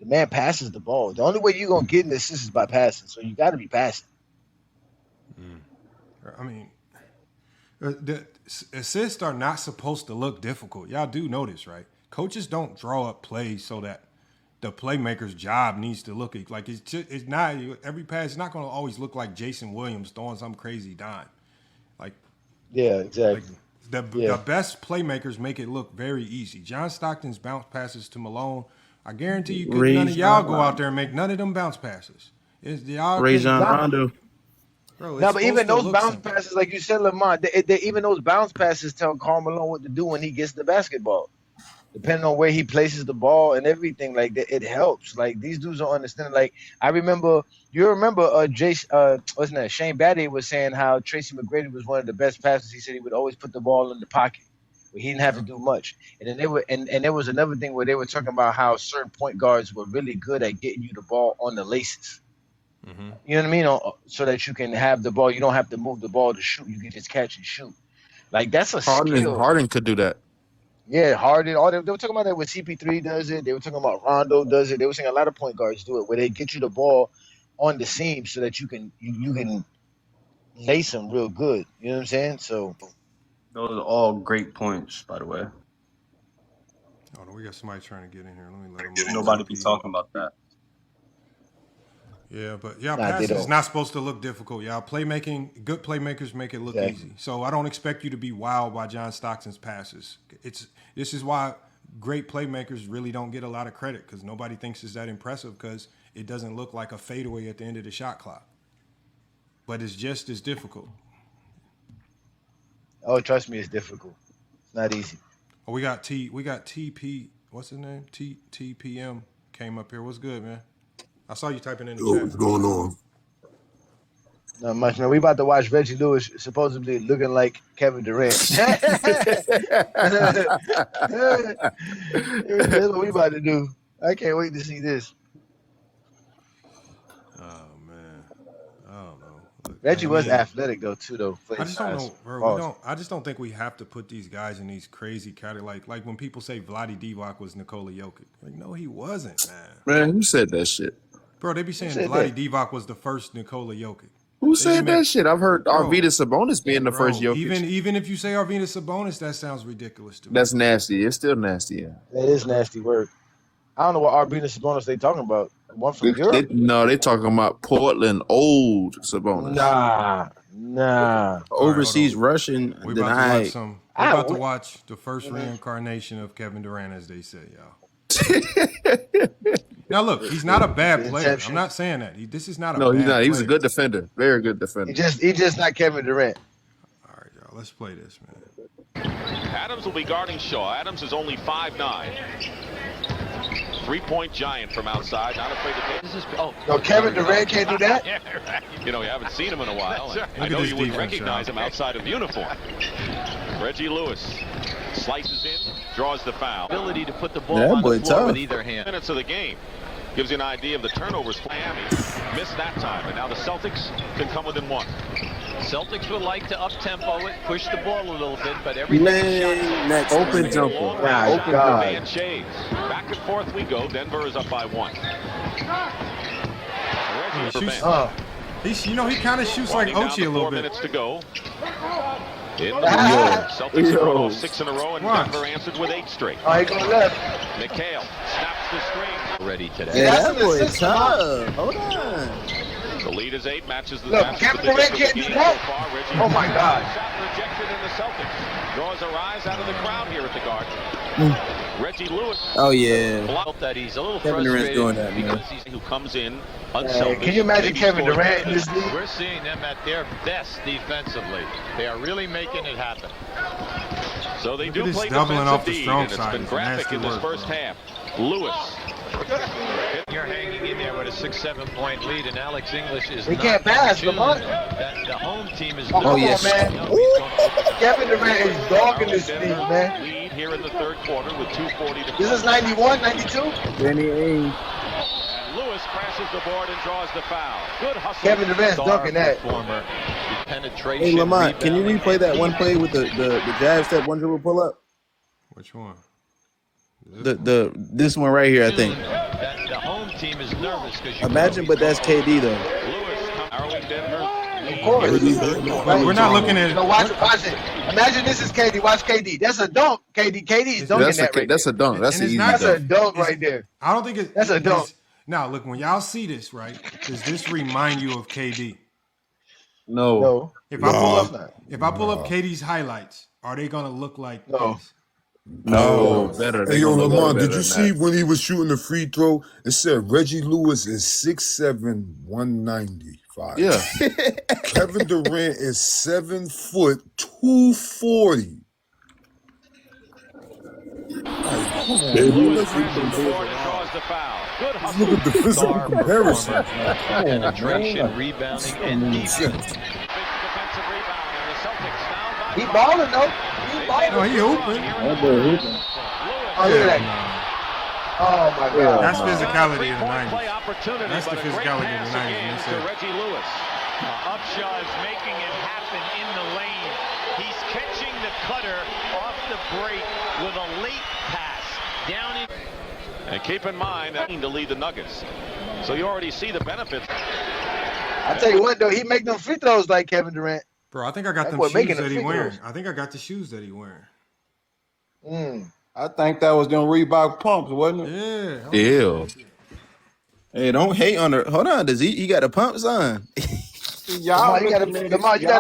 The man passes the ball. The only way you're gonna get an assist is by passing. So you got to be passing. I mean, the assists are not supposed to look difficult. Y'all do know this, right? Coaches don't draw up plays so that the playmaker's job needs to look like it's not every pass. It's not going to always look like Jason Williams throwing some crazy dime. Like, yeah, exactly. The best playmakers make it look very easy. John Stockton's bounce passes to Malone. I guarantee you, none of y'all go out there and make none of them bounce passes. It's y'all. Rajon Rondo. No, but even those bounce passes, like you said, Lamont, even those bounce passes tell Karl Malone what to do when he gets the basketball. Depending on where he places the ball and everything, like that, it helps. Like these dudes don't understand. Like you remember what's that? Shane Battier was saying how Tracy McGrady was one of the best passers. He said he would always put the ball in the pocket where he didn't have to do much. And then and there was another thing where they were talking about how certain point guards were really good at getting you the ball on the laces. Mm-hmm. You know what I mean? So that you can have the ball. You don't have to move the ball to shoot. You can just catch and shoot. Like that's a skill. Harden could do that. Yeah, Harden. They were talking about that when CP3 does it. They were talking about Rondo does it. They were saying a lot of point guards do it, where they get you the ball on the seam so that you can lace them real good. You know what I'm saying? So those are all great points, by the way. Oh no, we got somebody trying to get in here. Let me let them. Nobody be talking about that. Yeah, but passes is not supposed to look difficult. Y'all playmaking, good playmakers make it look easy. So I don't expect you to be wowed by John Stockton's passes. This is why great playmakers really don't get a lot of credit because nobody thinks it's that impressive because it doesn't look like a fadeaway at the end of the shot clock. But it's just as difficult. Oh, trust me, it's difficult. It's not easy. Oh, we got TP. What's his name? TPM came up here. What's good, man? I saw you typing in the chat. What's going on? Not much, man. We about to watch Reggie Lewis supposedly looking like Kevin Durant. That's what we about to do. I can't wait to see this. Oh man, I don't know. Reggie was athletic though, too. Though I just don't know, bro. I just don't think we have to put these guys in these crazy categories. Like when people say Vlade Divac was Nikola Jokic. Like, no, he wasn't, man. Man, who said that shit? Bro, they be saying Vlade Divac was the first Nikola Jokic. Who said that shit? I've heard Arvydas Sabonis being the first Jokic. Even if you say Arvydas Sabonis, that sounds ridiculous to me. That's nasty. It's still nasty, yeah. That is nasty work. I don't know what Arvydas Sabonis they talking about. One from Europe? They talking about Portland old Sabonis. Nah. Overseas Russian. We're about to watch the first reincarnation of Kevin Durant, as they say, y'all. Now look, he's not a bad player. I'm not saying that. This is not a bad he's not. He was a player. good defender. Very good defender. He just not Kevin Durant. All right, y'all. Let's play this, man. Adams will be guarding Shaw. Adams is only 5'9". 3-point giant from outside. Not afraid to take. No, Kevin Durant can't do that. You know, you haven't seen him in a while. I know you wouldn't recognize him outside of uniform. Reggie Lewis slices in, draws the foul. Ability to put the ball on the floor with either hand. Minutes of the game. Gives you an idea of the turnovers. Miami missed that time, and now the Celtics can come within one. Celtics would like to up-tempo it, push the ball a little bit, but everything next open jumper. Open man shades. Back and forth we go. Denver is up by 1. He kind of shoots like Ochi a little bit. Minutes to go. In the Celtics are on 6 in a row, and Denver answered with 8 straight. Oh, he going left. McHale snaps the string. Ready today. Yeah, that boy is tough. Hold on. The lead is 8, matches the Kevin Durant can't do that. Oh my God. Shot rejected in the Celtics. Draws a rise out of the crowd here at the Garden. Reggie Lewis. Oh yeah. That he's a little Kevin Durant's doing that, man. because he's who comes in unselfish. Can you imagine Kevin Durant in this league? We're seeing them at their best defensively. They are really making it happen. So they Look do at this play doubling off the defensive strong D, and side. it's been graphic in this first half. Lewis. You're hanging in there with a 6-7 point lead, and Alex English is He can't pass, Lamont. The home team is man. Kevin Durant is dogging this league, man. Lead here in the third quarter with 2:40 to play. This is 91, 92? Danny Ainge. And Lewis crashes the board and draws the foul. Good hustle. Kevin Durant's dunking that. Performer. Penetration. Hey, Lamont, can you replay that one play with the jab step one dribble pull up? Which one? This one right here, I think. The home team is nervous because Imagine, but that's KD though. Of course. We're not looking at it. No, watch it. Imagine this is KD. Watch KD. That's a dunk. KD is dunking that right That's a dunk. That's an easy dunk. That's a dunk right there. I don't think it's. That's a dunk. Now, look, when y'all see this, right, does this remind you of KD? No. If I pull up KD's highlights, are they gonna look like this? No, better. Hey, yo, Lamont, did you see when he was shooting the free throw? It said Reggie Lewis is 6'7", 195. Yeah. Kevin Durant is 7 foot 240. Like, come on, look at the physical comparison. penetration, rebounding, and defense. He balling though. No, he open. Oh, look at that. Oh my God. That's physicality in the 90s. That's the physicality in the 90s. To Reggie Lewis. Upshaw is making it happen in the lane. He's catching the cutter off the break with a late pass down in. And keep in mind that to lead the Nuggets. So you already see the benefits. I tell you what though, he make them free throws like Kevin Durant. Bro, I think I got them shoes that he wearing. I think I got the shoes that he wearing. I think that was them Reebok pumps, wasn't it? Yeah. Ew. Hey, don't hate on her. Hold on, does he got the pumps on? Lamar, you got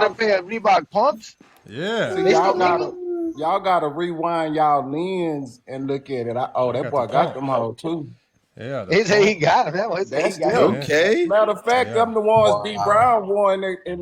a pair of Reebok pumps? Yeah. Y'all gotta rewind y'all lens and look at it. That boy got them hoes too. Yeah. He said he got them. Okay. Matter of fact, them the ones D. Brown wore in that the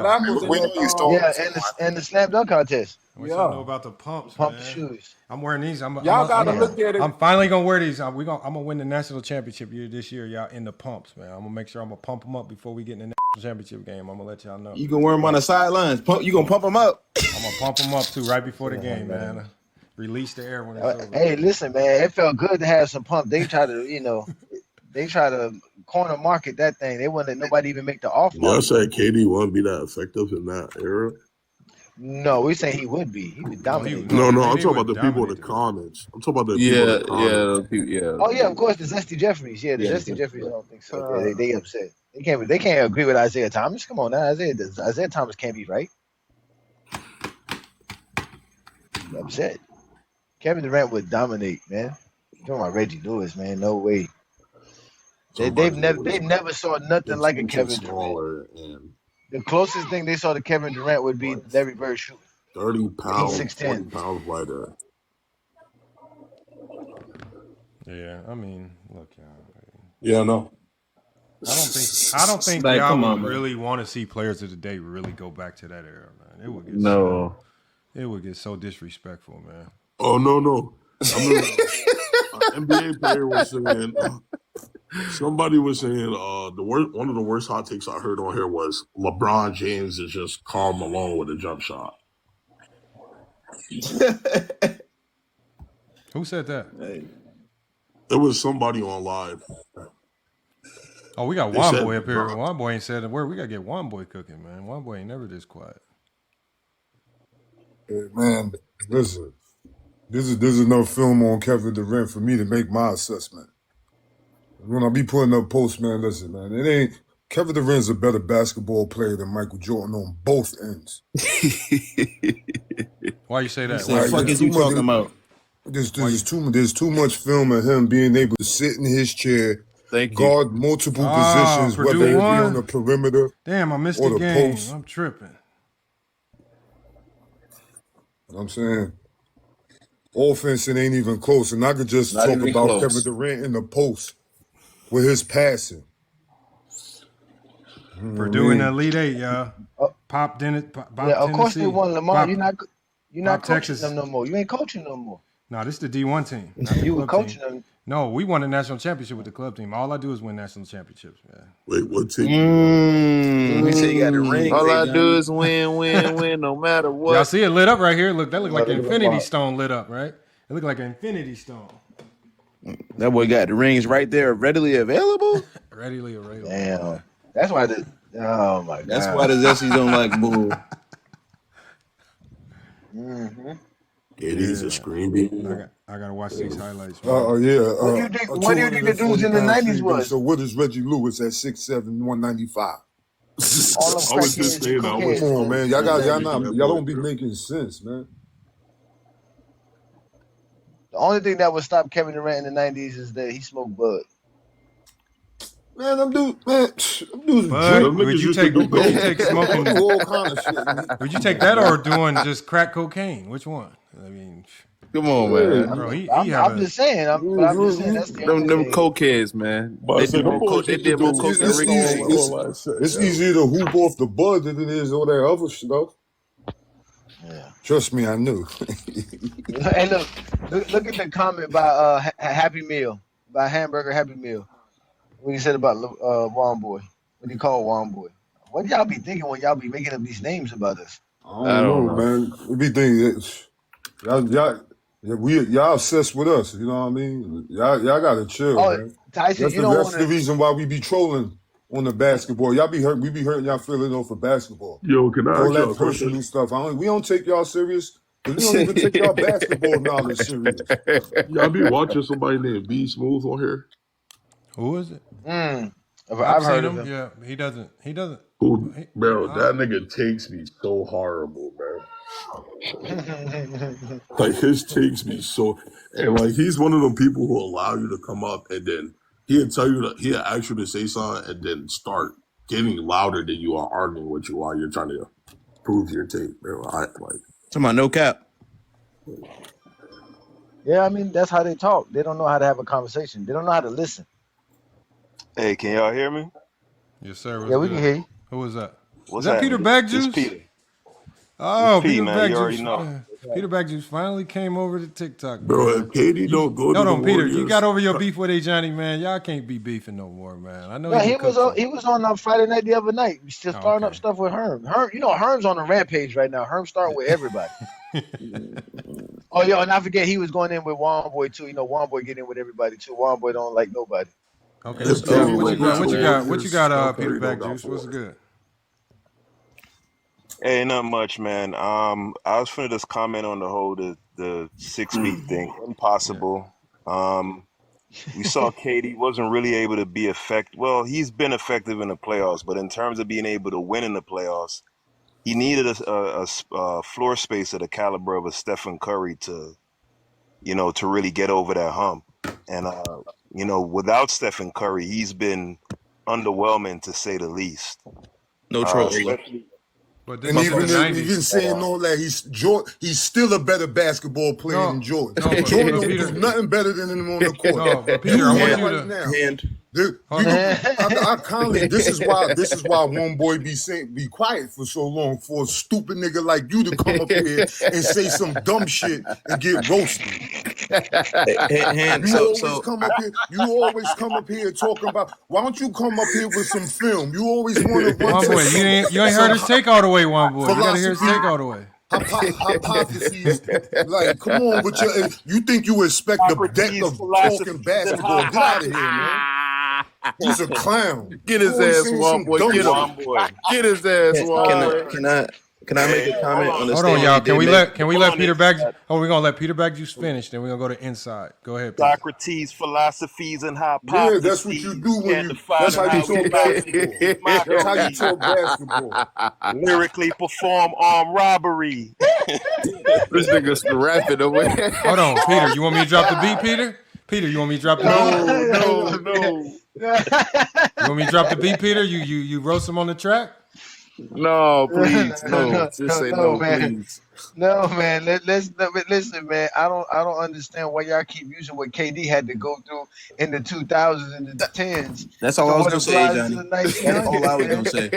black was in that. And the slam dunk contest. What y'all know about the pumps, Pump man? shoes. I'm wearing these. Y'all gotta look at it. I'm finally gonna wear these. I'm gonna win the national championship this year, y'all. In the pumps, man. I'm gonna make sure I'm gonna pump them up before we get in the national championship game. I'm gonna let y'all know. You gonna wear them on the sidelines? You gonna pump them up? I'm gonna pump them up too right before the game, man. Release the air when it's over. Hey, listen, man. It felt good to have some pump. They try to corner market that thing. They wouldn't let nobody even make the offer. Y'all said KD won't be that effective in that era. No, we saying he would be. He would dominate. No, I'm talking about the people in the comments. I'm talking about the people in the comments. Oh yeah, of course, the Zesty Jeffries. Yeah, the Zesty Jeffries. I don't think so. They upset. They can't agree with Isiah Thomas. Come on now, Isiah Thomas can't be right. They're upset. Kevin Durant would dominate, man. You're talking about Reggie Lewis, man. No way. They've never saw nothing like a Kevin Durant. The closest thing they saw to Kevin Durant would be Larry Bird shooting. 30 pounds, 6'10". 40 pounds lighter. Yeah, I mean, look, y'all. Yeah, no. I don't think like, y'all would really want to see players of the day really go back to that era, man. It would get it would get so disrespectful, man. Oh no. I mean, NBA player was saying. Somebody was saying one of the worst hot takes I heard on here was LeBron James is just Karl Malone with a jump shot. Who said that? It was somebody on live. Oh, we got Juan Boy up here. Juan Boy ain't said a word. We gotta get Juan Boy cooking, man. Juan Boy ain't never this quiet. Hey, man, listen. This is enough film on Kevin Durant for me to make my assessment. When I be putting up posts, man, listen, man, it ain't Kevin Durant's a better basketball player than Michael Jordan on both ends. Why you say that? What the fuck is you talking about? There's too much film of him being able to sit in his chair, guard multiple positions, whether it be on the perimeter. Damn, I missed or the game. post. I'm tripping. I'm saying offense, it ain't even close. And I could just talk about Kevin Durant in the post with his passing. Purdue in the Elite Eight, y'all. Pop Dennis. Of course they won, Lamar. You're not coaching Texas. them no more. You ain't coaching no more. No, this is the D1 team. You were coaching them. No, we won a national championship with the club team. All I do is win national championships, man. Wait, what team? We say you got the ring. All I do is win, no matter what. Y'all see it lit up right here? Look, that look like an infinity stone lit up, right? It looked like an infinity stone. That boy got the rings right there, readily available. Readily available. Damn. That's why oh my god. That's why the Zesties don't like bull. Mm-hmm. He's a screen beat. I gotta watch these highlights. Oh yeah. What do you think the dudes in the 90s was? So what is Reggie Lewis at 6'7", 195? All of I was just saying that. Come on, man. Y'all don't be making sense, man. The only thing that would stop Kevin Durant in the 90s is that he smoked bud. Man, them dudes But would you take smoking? all kind of shit. Would you take that or doing just crack cocaine? Which one? I mean, come on, man. Bro, I'm just saying. I'm just saying that's the them cokeheads, man. They did more coke than Ricky. It's easier to hoop off the bud than it is all that other stuff. Yeah. Trust me, I knew. Hey, look at the comment by Happy Meal, by Hamburger Happy Meal. What he said about Juan Boy. What he called Juan Boy. What y'all be thinking when y'all be making up these names about us? I don't know, man. We be thinking y'all obsessed with us. You know what I mean? Y'all gotta chill, man. Tyson, that's the reason why we be trolling on the basketball. Y'all be hurt. We be hurting y'all feeling off for basketball. Yo, can I all ask y'all that a question? personal stuff? We don't take y'all serious. We don't even take y'all basketball knowledge serious. Y'all be watching somebody named B Smooth on here? who is it? I've heard of him. Yeah, he doesn't. Bro, that nigga takes me so horrible, man. Like his takes me so, and like he's one of them people who allow you to come up and then he'll tell you that he'll ask you to say something and then start getting louder than you are arguing with you while you're trying to prove your take, bro. Talking about no cap. Yeah, I mean that's how they talk. They don't know how to have a conversation. They don't know how to listen. Hey, can y'all hear me? Yes, sir. Yeah, we can hear you. Who was that? What's Is that Peter Bagjuice? It's Peter. Oh, It's P, Peter man. You Bagjuice. already know. Peter Bagjuice finally came over to TikTok. Bro, if Katie don't go to Hold on, the Peter. Warriors, You got over your beef with Johnny, man. Y'all can't be beefing no more, man. I know No, he was on Friday night the other night. He's still starting up stuff with Herm. Herm's on the rampage right now. Herm's starting with everybody. Oh, yo, and I forget he was going in with Juan Boy too. Juan Boy getting in with everybody too. Juan Boy don't like nobody. Okay, what you got, Peter Bagjuice? What's good? Hey, not much, man. I was finna just comment on the whole the 6 feet thing. Impossible. We saw Katie wasn't really able to be effective. Well, he's been effective in the playoffs, but in terms of being able to win in the playoffs, he needed a floor space of the caliber of a Stephen Curry to really get over that hump. And without Stephen Curry, he's been underwhelming to say the least. No troll. And even saying all that, he's still a better basketball player than Jordan. Jordan don't do nothing better than him on the court. No, but Peter, I want you to I kindly. This is why one boy be quiet for so long for a stupid nigga like you to come up here and say some dumb shit and get roasted. You always come up here talking about. Why don't you come up here with some film? You always want to. One boy, you ain't heard his take all the way. One boy, you gotta hear his take all the way. Hypotheses, like, come on, but you think you expect the depth of talking basketball? Get out of here, man. He's a clown. Get his ass, Juan Boy. Get his ass, Juan Boy. Can I make a comment on the Hold on, y'all. Can we let Peter Bagjuice? Oh, we're gonna let Peter Bagjuice finish. Then we're gonna go to inside. Go ahead, Peter. Socrates, philosophies, and hypotheses. Yeah, that's what you do when you. That's how you talk basketball. That's how you talk basketball. Lyrically perform armed robbery. This nigga's rapping away. Hold on, Peter. You want me to drop the beat, Peter? Peter, you want me to drop the beat? No. You want me to drop the beat, Peter? You roast him on the track? No, please, no. Just say No, no, man. please. No, man. Listen, man. I don't understand why y'all keep using what KD had to go through in the 2000s and the 10s That's all to I was what gonna say, applies to Johnny. the That's all I 1900s, was man. gonna say.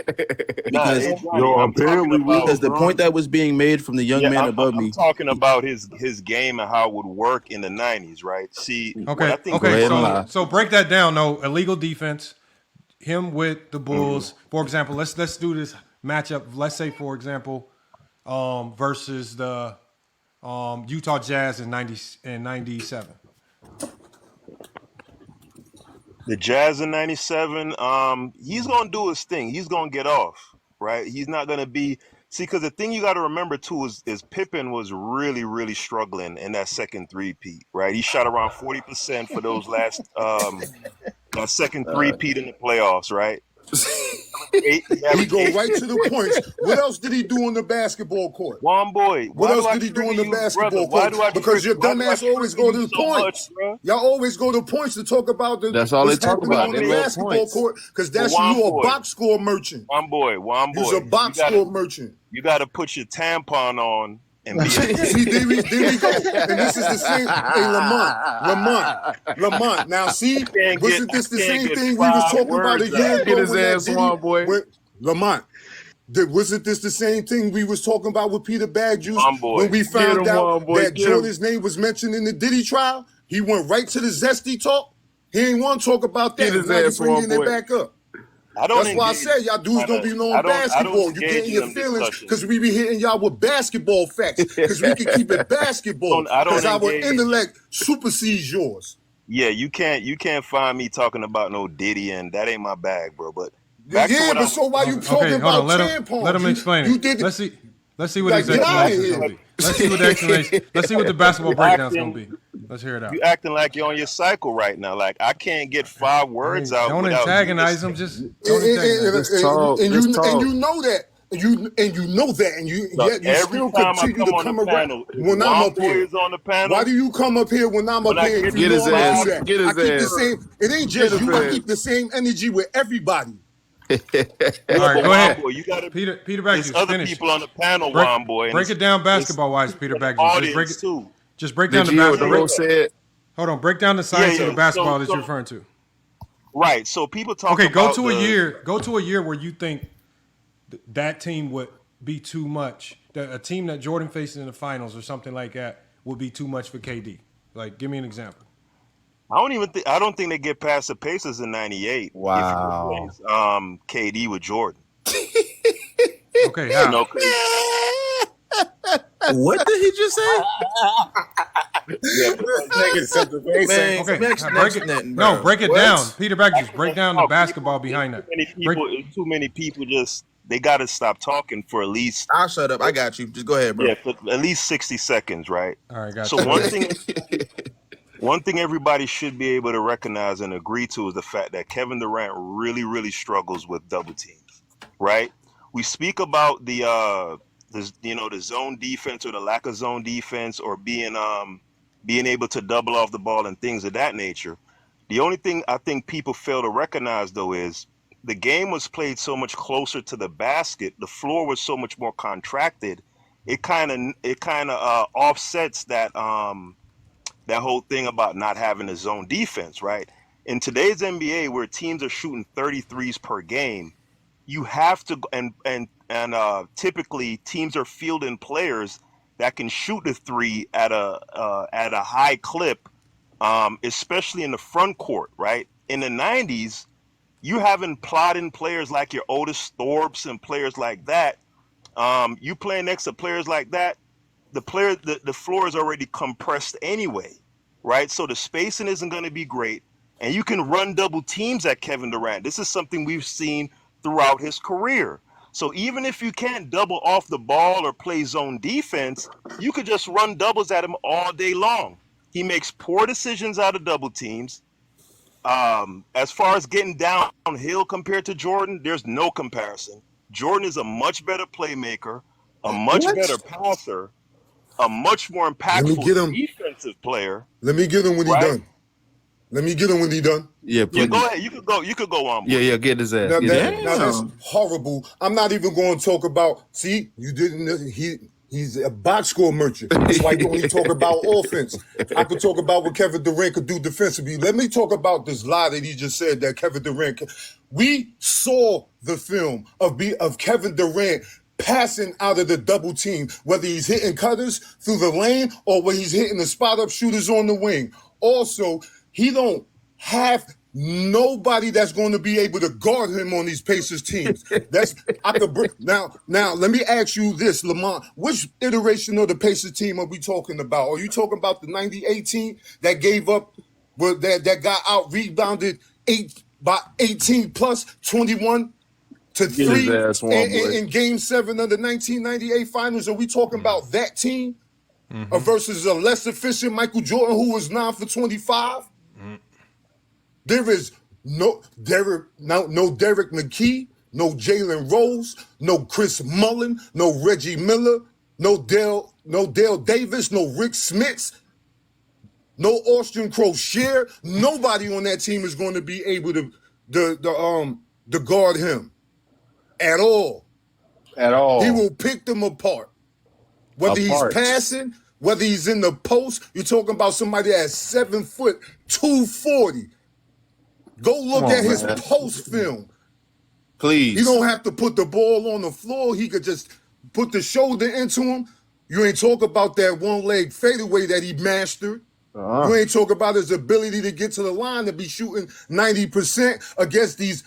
Nah, Because hey, Johnny, Yo, I'm talking apparently we about. because the point LeBron. that was being made from the young Yeah, man above I'm me. talking about his game and how it would work in the '90s, right? See, what I Okay, think. Go okay. ahead and So lie. so break that down. No illegal defense. Him with the Bulls, for example. Let's do this matchup. Let's say, for example, versus the Utah Jazz in '97. The Jazz in '97, he's gonna do his thing. He's gonna get off, right? He's not gonna be because the thing you got to remember too is Pippen was really, really struggling in that second three-peat, right? He shot around 40% for those last that second three-peat in the playoffs, right? He He averaged go 8. right to the points. What else did he do on the basketball court? One boy, What why do else I did he do trigger on the you, brother? basketball Why court? do I Because your why dumb do I ass always trigger go you to the so much, points. bro? Y'all always go to points to talk about That's all they what's talk happening about. on They the love basketball points. court. Because But that's you a box score merchant. one boy. You's a box score merchant. You gotta put your tampon on and be. See, there we go. And this is the same. Hey, Lamont. Now, see, wasn't this the same thing we was talking about a year Get ago his when that ass Diddy? one, boy. Lamont, wasn't this the same thing we was talking about with Peter Bag Juice One boy. when we Get found him out one, boy. that Get him. Jordan's name was mentioned in the Diddy trial? He went right to the zesty talk. He ain't want to talk about that. Get his Now you ass one, bringing it boy. back up. I don't That's why I engage said y'all dudes don't be I knowing don't basketball. You engage getting in your them feelings discussions. because we be hitting y'all with basketball facts because we can keep it basketball I don't because our engage. intellect supersedes yours. Yeah, you can't find me talking about no Diddy, and that ain't my bag, bro. But back to Yeah, what but I'm. so why you Okay, talking hold about on. Let tampons? him explain You it. did Let's see what like his get out of explanation is here. gonna be. Let's see what the explanation. Let's see what the basketball You breakdown is acting- gonna be. Let's hear it out. You acting like you're on your cycle right now. Like I can't get 5 words out Don't without antagonize you him. Just don't antagonize. And you know that. And you know that, and yet you every still time I continue come to on come the around panel, if when I'm one up boy here. is on the panel. Why do you come up here when I'm When up I here? get If you to know the I five- do that, Get his I keep the ass. same. It ain't Get just his you. I ass. keep the same energy with everybody. All right, go ahead. Boy, you gotta, Peter there's Bagjuice, other finish. people on the panel, Break, Juan boy. break it down basketball wise, Peter Bagjuice. Just break down the basketball. Hold on, break down the science of the basketball that you're referring to. Right. So people talk Okay, about go to a year where you think that team would be too much. A team that Jordan faces in the finals or something like that would be too much for KD. Like, give me an example. I don't think they get past the Pacers in '98. Wow. If you replace KD with Jordan. Okay, how? No, What did he just say? Break it down. Peter Bagjuice, break down the basketball behind that. Too many people they got to stop talking for at least. I'll shut up. I got you. Just go ahead, bro. Yeah, for at least 60 seconds, right? All right, got so you. one thing everybody should be able to recognize and agree to is the fact that Kevin Durant really, really struggles with double teams, right? We speak about the zone defense or the lack of zone defense or being able to double off the ball and things of that nature. The only thing I think people fail to recognize though is the game was played so much closer to the basket. The floor was so much more contracted. It kind of offsets that whole thing about not having a zone defense, right? In today's NBA, where teams are shooting 33s per game, you have to and typically teams are fielding players that can shoot the three at a high clip, especially in the front court, right? In the 90s, you having plotting players like your Otis Thorpes and players like that. You playing next to players like that, the floor is already compressed anyway, right? So the spacing isn't going to be great, and you can run double teams at Kevin Durant. This is something we've seen throughout his career. So even if you can't double off the ball or play zone defense, you could just run doubles at him all day long. He makes poor decisions out of double teams. As far as getting downhill compared to Jordan, there's no comparison. Jordan is a much better playmaker, a much better passer, a much more impactful defensive player. Let me get him when he's done. Let me get him when he done. Yeah, go ahead. You could go on. Boy. Yeah, get his ass. Now that's horrible. I'm not even going to talk about. See, you didn't. He's a box score merchant. That's why you only talk about offense. I could talk about what Kevin Durant could do defensively. Let me talk about this lie that he just said that Kevin Durant. We saw the film of Kevin Durant passing out of the double team, whether he's hitting cutters through the lane or whether he's hitting the spot up shooters on the wing. Also, he don't have nobody that's going to be able to guard him on these Pacers teams. Now. Let me ask you this, Lamont. Which iteration of the Pacers team are we talking about? Are you talking about the '98 team that gave up, that got out rebounded by 18 plus 21 to 3 in Game 7 of the 1998 Finals? Are we talking about that team versus a less efficient Michael Jordan who was 9 for 25? There is no Derek McKee, no Jalen Rose, no Chris Mullin, no Reggie Miller, no Dale Davis, no Rick Smits, no Austin Crochet. Nobody on that team is going to be able to guard him at all. At all. He will pick them apart. Whether he's passing, whether he's in the post, you're talking about somebody that's 7 foot 240. Go look at his post film. Please. He don't have to put the ball on the floor. He could just put the shoulder into him. You ain't talk about that one-leg fadeaway that he mastered. You ain't talk about his ability to get to the line to be shooting 90% against these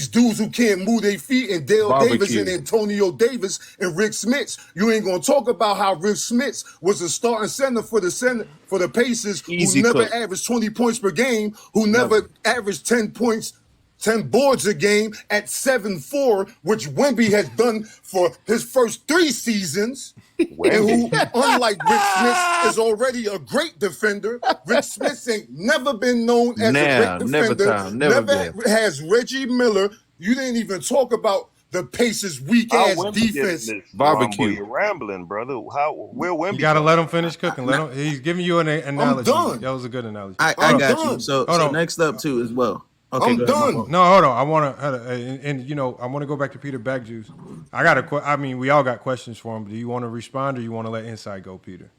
dudes who can't move their feet, and Dale Davis and Antonio Davis and Rick Smits. You ain't gonna talk about how Rick Smits was a starting center for the Pacers, who never averaged 20 points per game, who never averaged 10 points, 10 boards a game at 7'4", which Wemby has done for his first 3 seasons. And who, unlike Rick Smits, is already a great defender. Rick Smits ain't never been known as a great defender. Never has Reggie Miller. You didn't even talk about the Pacers' weak-ass defense. Barbecue. You're rambling, brother. Where Wemby? You got to let him finish cooking. He's giving you an analogy. I'm done. That was a good analogy. I got you. So next up, too, as well. Okay, I'm done. No, hold on. I want to, I want to go back to Peter Backjuice. We all got questions for him. Do you want to respond or you want to let Inside go, Peter?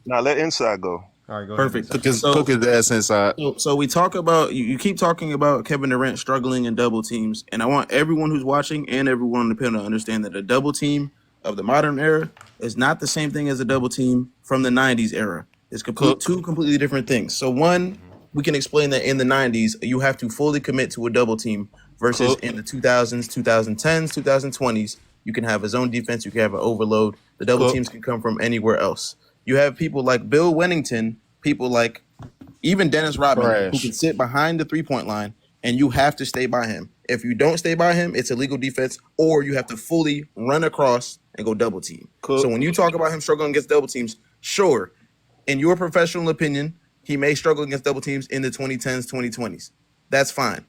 Now let Inside go. All right, go Perfect. ahead. Cook his ass inside. So we talk about, you keep talking about Kevin Durant struggling in double teams, and I want everyone who's watching and everyone on the panel to understand that a double team of the modern era is not the same thing as a double team from the 90s era. It's two completely different things. So one, we can explain that in the 90s, you have to fully commit to a double team versus in the 2000s, 2010s, 2020s, you can have a zone defense, you can have an overload. The double teams can come from anywhere else. You have people like Bill Wennington, people like even Dennis Rodman, who can sit behind the three-point line, and you have to stay by him. If you don't stay by him, it's illegal defense, or you have to fully run across and go double team. So when you talk about him struggling against double teams, sure, in your professional opinion, he may struggle against double teams in the 2010s, 2020s. That's fine.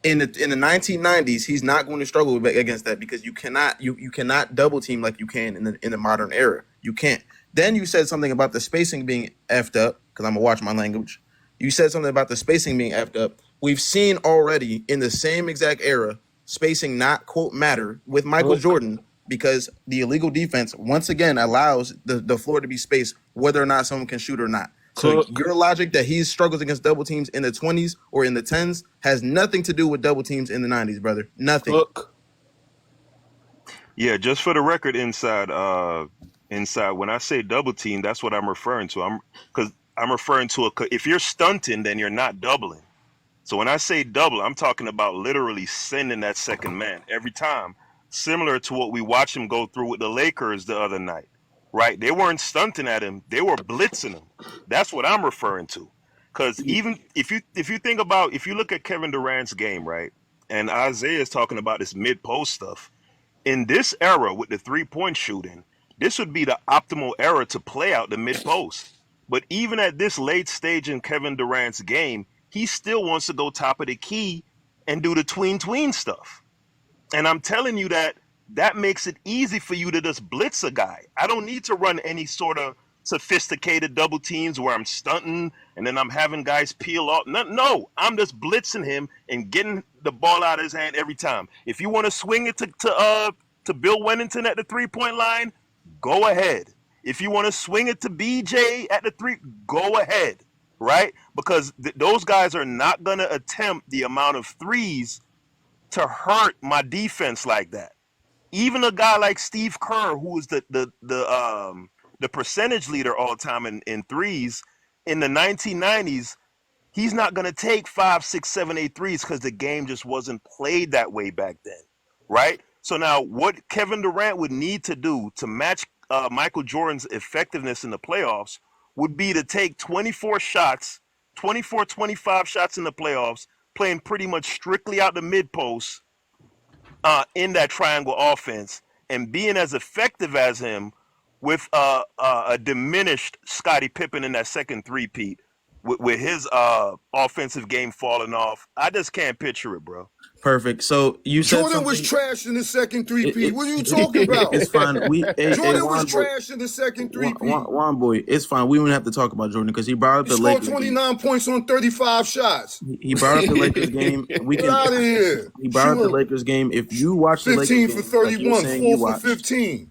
In the 1990s, he's not going to struggle against that because you cannot double team like you can in the modern era. You can't. Then you said something about the spacing being effed up, because I'm going to watch my language. You said something about the spacing being effed up. We've seen already in the same exact era, spacing not, quote, matter with Michael Jordan, because the illegal defense, once again, allows the floor to be spaced whether or not someone can shoot or not. So your logic that he struggles against double teams in the 20s or in the 10s has nothing to do with double teams in the 90s, brother. Nothing. Yeah, just for the record, Inside, when I say double team, that's what I'm referring to. I'm referring to if you're stunting, then you're not doubling. So when I say double, I'm talking about literally sending that second man every time, similar to what we watched him go through with the Lakers the other night. Right, they weren't stunting at him; they were blitzing him. That's what I'm referring to. Because even if you look at Kevin Durant's game, right, and Isaiah is talking about this mid-post stuff, in this era with the 3-point shooting, this would be the optimal era to play out the mid-post. But even at this late stage in Kevin Durant's game, he still wants to go top of the key and do the tween stuff. And I'm telling you that makes it easy for you to just blitz a guy. I don't need to run any sort of sophisticated double teams where I'm stunting and then I'm having guys peel off. No, I'm just blitzing him and getting the ball out of his hand every time. If you want to swing it to Bill Wennington at the 3-point line, go ahead. If you want to swing it to BJ at the 3, go ahead, right? Because those guys are not going to attempt the amount of threes to hurt my defense like that. Even a guy like Steve Kerr, who is the percentage leader all time in threes in the 1990s, he's not going to take 5, 6, 7, 8 threes because the game just wasn't played that way back then, right? So now what Kevin Durant would need to do to match Michael Jordan's effectiveness in the playoffs would be to take 24 shots, 24, 25 shots in the playoffs, playing pretty much strictly out the mid post in that triangle offense and being as effective as him with a diminished Scottie Pippen in that second three-peat with his offensive game falling off. I just can't picture it, bro. Perfect. So you said Jordan was trash in the second three-peat. What are you talking about? It's fine. Jordan was trash in the second three-peat. Juan boy, it's fine. We don't have to talk about Jordan because he brought up the Lakers. He scored 29 points on 35 shots. He brought up the Lakers game. Get out of here. He brought up the Lakers game. If you watch the Lakers game, 15 for 31, 4 for 15.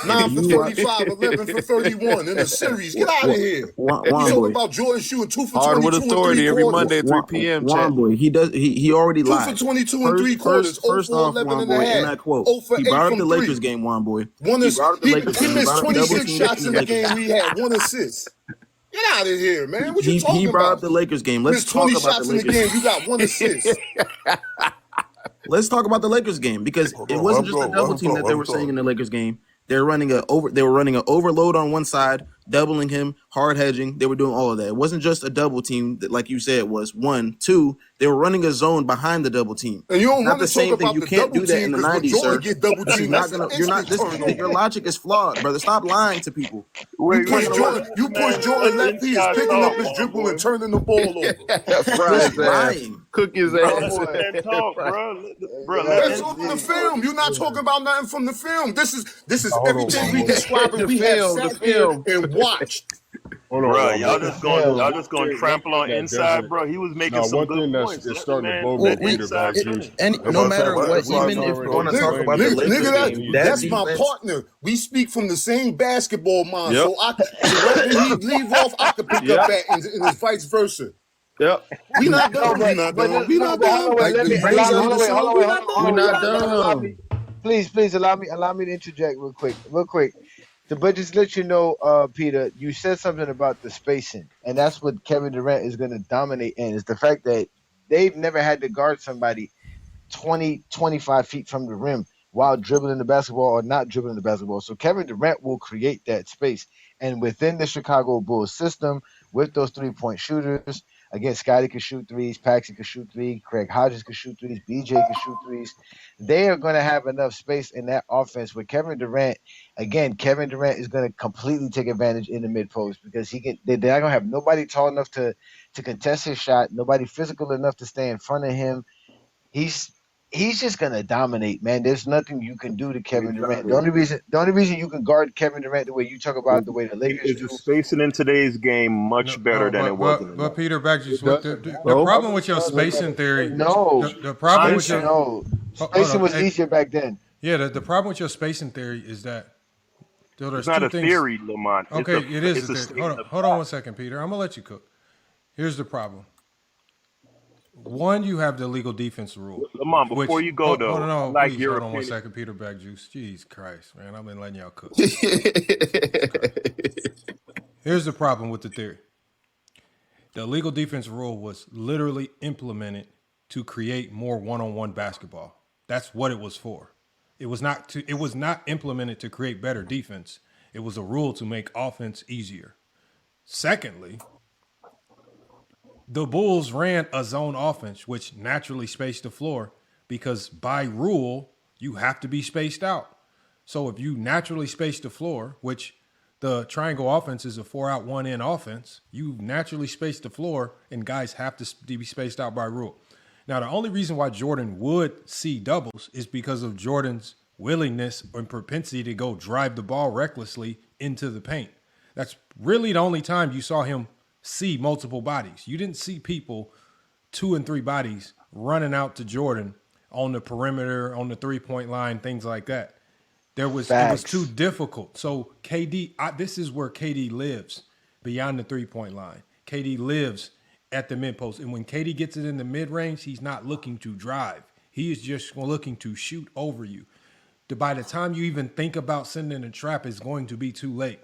9 for 35, 11 for 31 in the series. Get out of here. You talking about Jordan shooting 2 for 22 with authority every Monday at 3 p.m. Juan boy, he already lied. 2 for 22 and 3 quarters. First off, Juan boy, and I quote, he brought up the Lakers game, Juan boy. He missed 26 shots in the game we had, 1 assist. Get out of here, man. What you talking about? He brought up the Lakers game. Let's talk about the Lakers game. You got 1 assist. Let's talk about the Lakers game because it wasn't just a double team that they were saying in the Lakers game. They were running an overload on one side, doubling him, hard hedging. They were doing all of that. It wasn't just a double team that, like you said, it was 1, 2. They were running a zone behind the double team. And you don't not the same thing. You can't do that in the 90s, sir. Your logic is flawed, brother. Stop lying to people. You push Jordan left. He is picking up his dribble and turning the ball over. That's lying. Cook his ass. Talk, bro. That's from the film. You're not talking about nothing from the film. This is everything we describing. We have sat here and watched. Bro, y'all just going to trample on inside, bro. He was making some good points. It's starting to blow me back. And no matter what, even if we're going to talk about the Lakers game, that's my partner. We speak from the same basketball mind, so when he leave off, I can pick up that, and it's vice versa. Yep. We not done. We not done. We not done. Please allow me to interject real quick. But just let you know, Peter, you said something about the spacing, and that's what Kevin Durant is going to dominate in, is the fact that they've never had to guard somebody 20, 25 feet from the rim while dribbling the basketball or not dribbling the basketball. So Kevin Durant will create that space. And within the Chicago Bulls system, with those three-point shooters, again, Scottie can shoot threes, Paxson can shoot threes, Craig Hodges can shoot threes, BJ can shoot threes. They are going to have enough space in that offense with Kevin Durant. Again, Kevin Durant is going to completely take advantage in the mid-post because they're not going to have nobody tall enough to contest his shot, nobody physical enough to stay in front of him. He's just going to dominate, man. There's nothing you can do to Kevin Durant. The only reason you can guard Kevin Durant the way you talk about the way the Lakers do. Is the spacing in today's game much better than it was? But Peter, back just the problem with your spacing theory. The problem with your spacing was easier back then. Yeah, the problem with your spacing theory is that it's not a theory, Lamont. Okay, it is a theory. Hold on 1 second, Peter. I'm gonna let you cook. Here's the problem. One, you have the legal defense rule. Lamont, before you go, though, hold on 1 second, Peter Back Juice. Jeez Christ, man, I've been letting y'all cook. Here's the problem with the theory. The legal defense rule was literally implemented to create more one-on-one basketball. That's what it was for. It was not implemented to create better defense. It was a rule to make offense easier. Secondly, the Bulls ran a zone offense, which naturally spaced the floor because by rule, you have to be spaced out. So if you naturally space the floor, which the triangle offense is a 4-out, 1-in offense, you naturally space the floor and guys have to be spaced out by rule. Now, the only reason why Jordan would see doubles is because of Jordan's willingness and propensity to go drive the ball recklessly into the paint. That's really the only time you saw him see multiple bodies. You didn't see people 2 and 3 bodies running out to Jordan on the perimeter, on the 3-point line, things like that. It was too difficult. So KD, this is where KD lives, beyond the 3-point line. KD lives at the mid post, and when KD gets it in the mid range, he's not looking to drive. He is just looking to shoot over you. By the time you even think about sending a trap, it's going to be too late.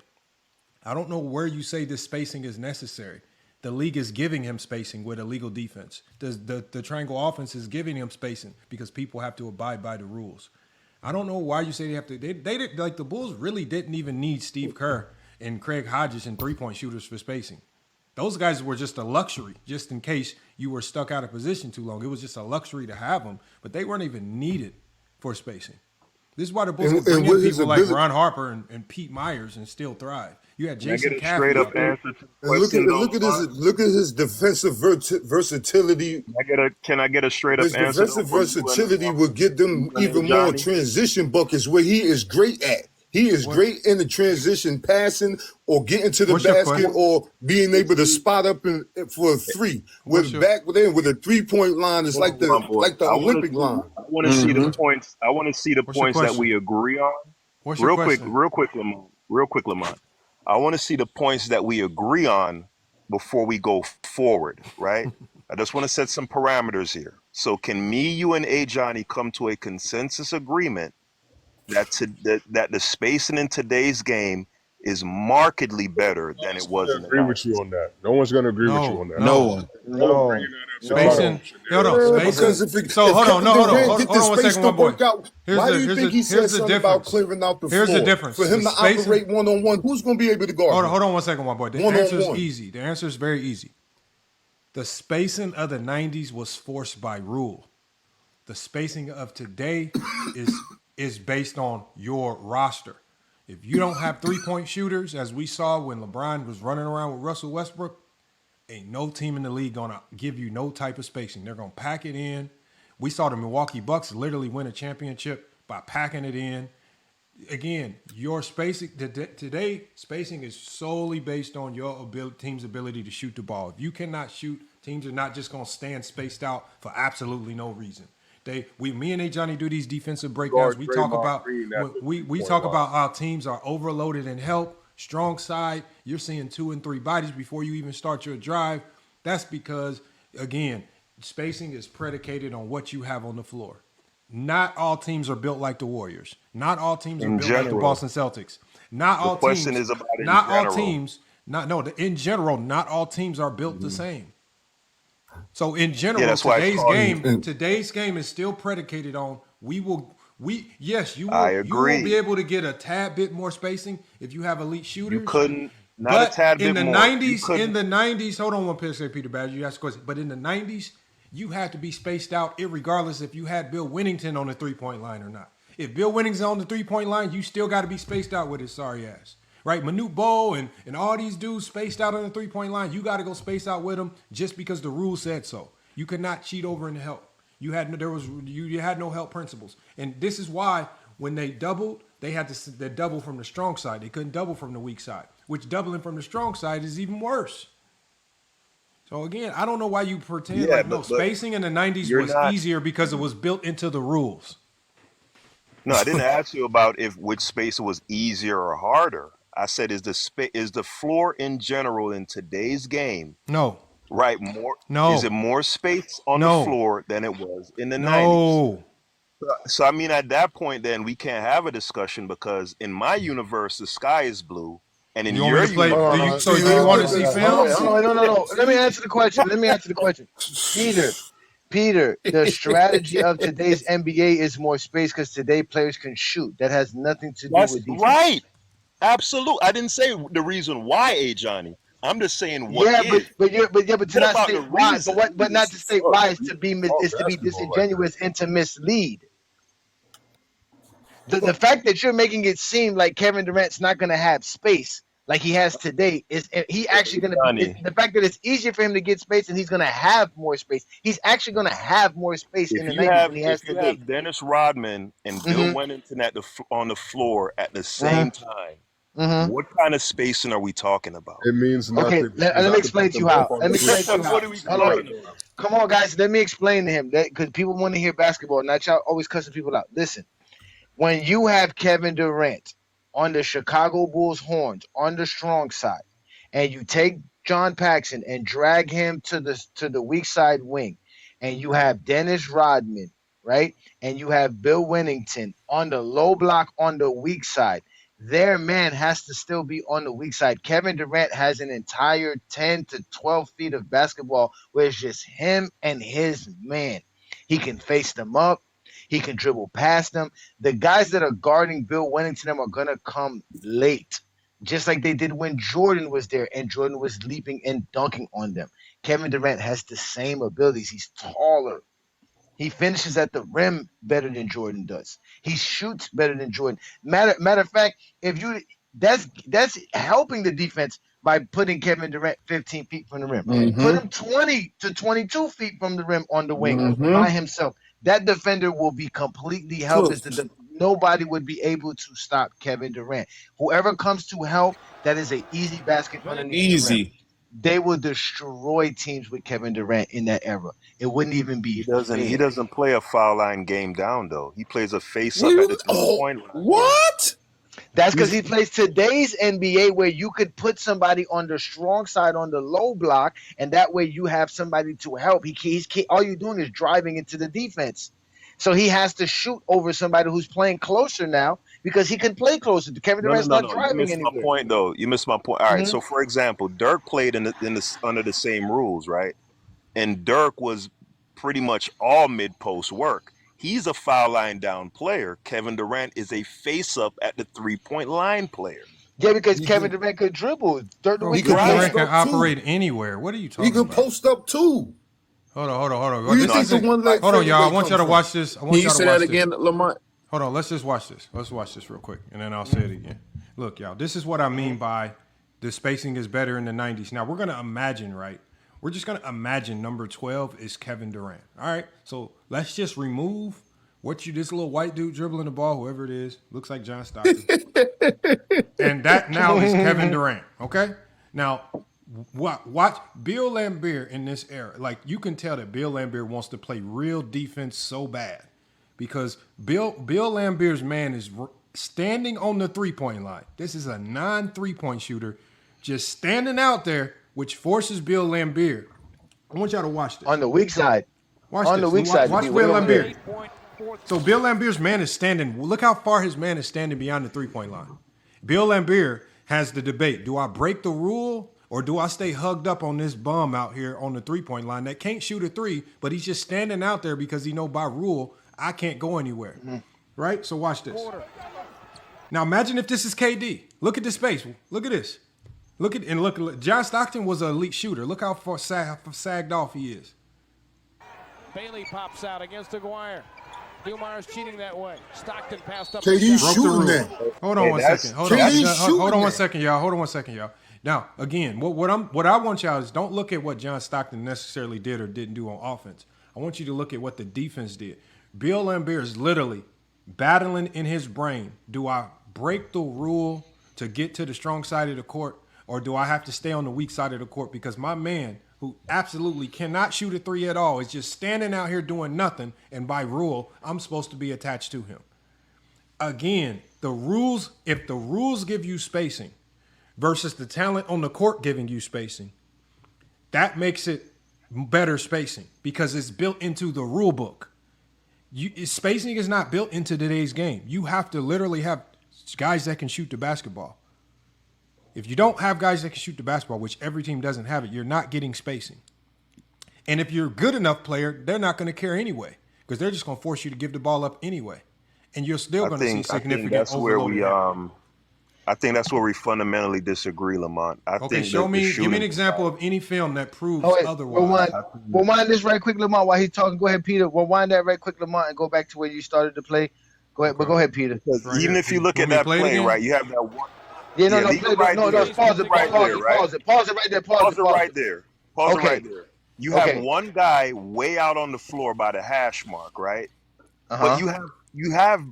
I don't know where you say this spacing is necessary. The league is giving him spacing with illegal defense. The triangle offense is giving him spacing because people have to abide by the rules. I don't know why you say they have to. They did, like, the Bulls really didn't even need Steve Kerr and Craig Hodges and 3-point shooters for spacing. Those guys were just a luxury, just in case you were stuck out of position too long. It was just a luxury to have them, but they weren't even needed for spacing. This is why the Bulls can bring in people like Ron Harper and Pete Myers and still thrive. You had Jason Caffrey. Look at his defensive versatility. Can I get a straight up his answer? His defensive versatility will get them even more transition buckets, where he is great at. He is great in the transition, passing or getting to the basket or being able to spot up for a three. With a 3-point line, it's like the Olympic line. I want to see the points. I want to see the points that we agree on. Real quick, Lamont. I want to see the points that we agree on before we go forward, right? I just want to set some parameters here. So can me, you, and Johnny come to a consensus agreement that the spacing in today's game is markedly better than it was in the 90s? Agree with you on that. No one's going to agree with you on that. No one. Spacing. Hold on. One second, my boy. Why do you think he said something about clearing out the floor? Here's the difference. For him to operate one-on-one, who's going to be able to guard him? Hold on 1 second, my boy. The answer is easy. The answer is very easy. The spacing of the 90s was forced by rule. The spacing of today is based on your roster. If you don't have 3-point shooters, as we saw when LeBron was running around with Russell Westbrook, ain't no team in the league gonna give you no type of spacing. They're gonna pack it in. We saw the Milwaukee Bucks literally win a championship by packing it in. Again, your spacing today, spacing is solely based on your team's ability to shoot the ball. If you cannot shoot, teams are not just gonna stand spaced out for absolutely no reason. Me and Johnny do these defensive breakdowns. We talk about how teams are overloaded in help, strong side. You're seeing 2 and 3 bodies before you even start your drive. That's because, again, spacing is predicated on what you have on the floor. Not all teams are built like the Warriors. Not all teams are built like the Boston Celtics. Not all teams. The question is about in general, not all teams are built the same. So in general, today's game is still predicated on you will be able to get a tad bit more spacing if you have elite shooters. You couldn't, not a tad bit more. In the 90s, hold on one second, Peter Badger, you asked a question. But in the 90s, you had to be spaced out irregardless if you had Bill Winnington on the 3-point line or not. If Bill Winnington's on the 3-point line, you still got to be spaced out with his sorry ass. Right, Manute Bol and all these dudes spaced out on the 3-point line. You got to go space out with them just because the rule said so. You could not cheat over in the help. You had no help principles, and this is why when they doubled, they had to double from the strong side. They couldn't double from the weak side, which doubling from the strong side is even worse. So again, I don't know why you pretend spacing in the 90s was easier because it was built into the rules. No, I didn't ask you about which space was easier or harder. I said, is the floor in general in today's game? No. Right, more. No. Is it more space on the floor than it was in the 90s? So I mean, at that point, then we can't have a discussion because in my universe, the sky is blue, and in your universe, do you want to see film? No. Let me answer the question. Peter, the strategy of today's NBA is more space because today players can shoot. That has nothing to do with defense. Right. Absolutely. I didn't say the reason why, Johnny. I'm just saying what but to not state why. But not to state why is to be disingenuous and to mislead. The fact that you're making it seem like Kevin Durant's not going to have space like he has today is he actually going to be the fact that it's easier for him to get space and he's going to have more space. He's actually going to have more space in the 90s than he has today. Have Dennis Rodman and Bill Winnington on the floor at the same time. What kind of spacing are we talking about? It means nothing. Okay, let me explain to you how. Let me explain to you how. What are we Hold on, talking wait. about? Come on, guys. Let me explain to him that because people want to hear basketball, not y'all always cussing people out. Listen, when you have Kevin Durant on the Chicago Bulls horns on the strong side, and you take John Paxson and drag him to the weak side wing, and you have Dennis Rodman, right? And you have Bill Wennington on the low block on the weak side. Their man has to still be on the weak side. Kevin Durant has an entire 10 to 12 feet of basketball where it's just him and his man. He can face them up. He can dribble past them. The guys that are guarding Bill Wennington are going to come late, just like they did when Jordan was there and Jordan was leaping and dunking on them. Kevin Durant has the same abilities. He's taller. He finishes at the rim better than Jordan does. He shoots better than Jordan. Matter of fact, that's helping the defense by putting Kevin Durant 15 feet from the rim. Put him 20 to 22 feet from the rim on the wing by himself. That defender will be completely helpless. Nobody would be able to stop Kevin Durant. Whoever comes to help, that is an easy basket underneath the rim. They will destroy teams with Kevin Durant in that era. It wouldn't even be. He doesn't play a foul line game down though. He plays a face up at the 2-point line. What? That's because he plays today's NBA where you could put somebody on the strong side on the low block, and that way you have somebody to help. All you're doing is driving into the defense. So he has to shoot over somebody who's playing closer now because he can play closer. Kevin Durant's not driving anywhere. You missed my point, though. You missed my point. All right, so for example, Dirk played under the same rules, right? And Dirk was pretty much all mid-post work. He's a foul line down player. Kevin Durant is a face-up at the 3-point line player. Yeah, because Kevin Durant could dribble. Kevin Durant can operate anywhere. What are you talking about? He can post up too. Hold on. Hold on, y'all. I want y'all to watch this. Can you say that again, Lamont? Hold on. Let's just watch this. Let's watch this real quick, and then I'll say it again. Look, y'all. This is what I mean by the spacing is better in the 90s. Now, we're going to imagine, right? We're just going to imagine number 12 is Kevin Durant. All right? So let's just remove this little white dude dribbling the ball, whoever it is, looks like John Stockton. And that now is Kevin Durant, okay? Now, watch Bill Laimbeer in this era. Like, you can tell that Bill Laimbeer wants to play real defense so bad because Bill Laimbeer's man is standing on the 3-point line. This is a non-3-point shooter just standing out there, which forces Bill Laimbeer. I want y'all to watch this. On the weak side. Watch on this. The weak side. Watch Bill Laimbeer. So Bill Laimbeer's man is standing. Look how far his man is standing beyond the 3-point line. Bill Laimbeer has the debate. Do I break the rule or do I stay hugged up on this bum out here on the 3-point line that can't shoot a 3, but he's just standing out there because he know by rule I can't go anywhere. Right? So watch this. Now imagine if this is KD. Look at this space. Look at this. Look. John Stockton was an elite shooter. Look how far sagged off he is. Bailey pops out against Aguirre. Gilmore's cheating that way. Stockton passed up. KD's shooting that. Hold on one second. Hold on one second, y'all. Now, again, what I want y'all is don't look at what John Stockton necessarily did or didn't do on offense. I want you to look at what the defense did. Bill Laimbeer is literally battling in his brain. Do I break the rule to get to the strong side of the court, or do I have to stay on the weak side of the court because my man, who absolutely cannot shoot a 3 at all, is just standing out here doing nothing, and by rule, I'm supposed to be attached to him. Again, if the rules give you spacing versus the talent on the court giving you spacing, that makes it better spacing because it's built into the rule book. Spacing is not built into today's game. You have to literally have guys that can shoot the basketball. If you don't have guys that can shoot the basketball, which every team doesn't have it, you're not getting spacing. And if you're a good enough player, they're not going to care anyway because they're just going to force you to give the ball up anyway. And you're still going to see significant overload. I think that's where we fundamentally disagree, Lamont. Give me an example of any film that proves otherwise. Rewind this right quick, Lamont, while he's talking. Go ahead, Peter. Rewind that right quick, Lamont, and go back to where you started to play. Go ahead, but go ahead, Peter. Even if you look at that play, right, you have that one. Yeah, pause it right there. Pause it right there. You have one guy way out on the floor by the hash mark, right? But you have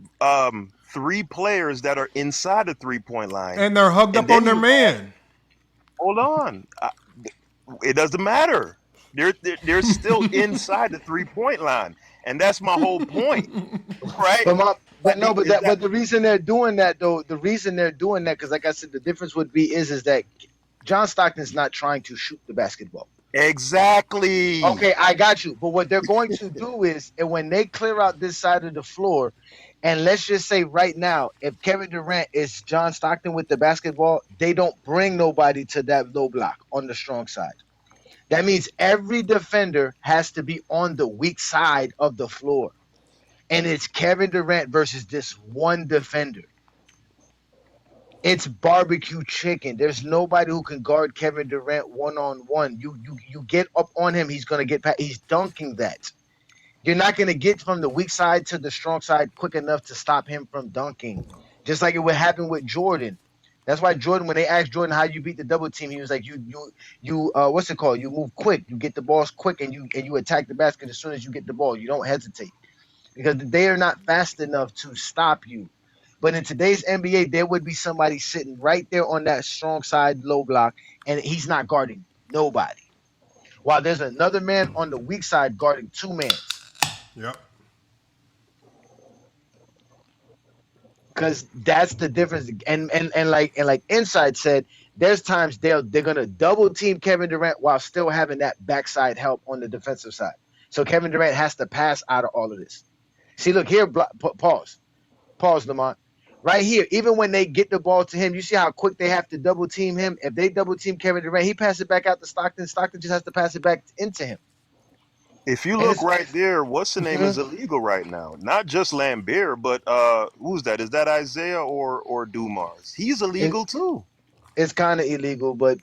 3 players that are inside the 3-point line. And they're hugged up on their man. Hold on. It doesn't matter. They're still inside the 3-point line. And that's my whole point. Right? But the reason they're doing that, though, because like I said, the difference would be is that John Stockton's not trying to shoot the basketball. Exactly. Okay, I got you. But what they're going to do is, and when they clear out this side of the floor, and let's just say right now, if Kevin Durant is John Stockton with the basketball, they don't bring nobody to that low block on the strong side. That means every defender has to be on the weak side of the floor. And it's Kevin Durant versus this one defender. It's barbecue chicken. There's nobody who can guard Kevin Durant one-on-one. You get up on him, he's going to get past. He's dunking that. You're not going to get from the weak side to the strong side quick enough to stop him from dunking. Just like it would happen with Jordan. That's why Jordan, when they asked Jordan how you beat the double team, he was like, you what's it called? You move quick. You get the balls quick, and you attack the basket as soon as you get the ball. You don't hesitate because they are not fast enough to stop you. But in today's NBA, there would be somebody sitting right there on that strong side low block, and he's not guarding nobody. While there's another man on the weak side guarding 2 men. Yep. Because that's the difference. And like Inside said, there's times they're gonna double team Kevin Durant while still having that backside help on the defensive side. So Kevin Durant has to pass out of all of this. See, look here. Pause, Lamont. Right here, even when they get the ball to him, you see how quick they have to double team him. If they double team Kevin Durant, he passes it back out to Stockton. Stockton just has to pass it back into him. If you look right there, what's the name is illegal right now? Not just Lambert, but who's that? Is that Isiah or Dumars? He's illegal too. It's kind of illegal, but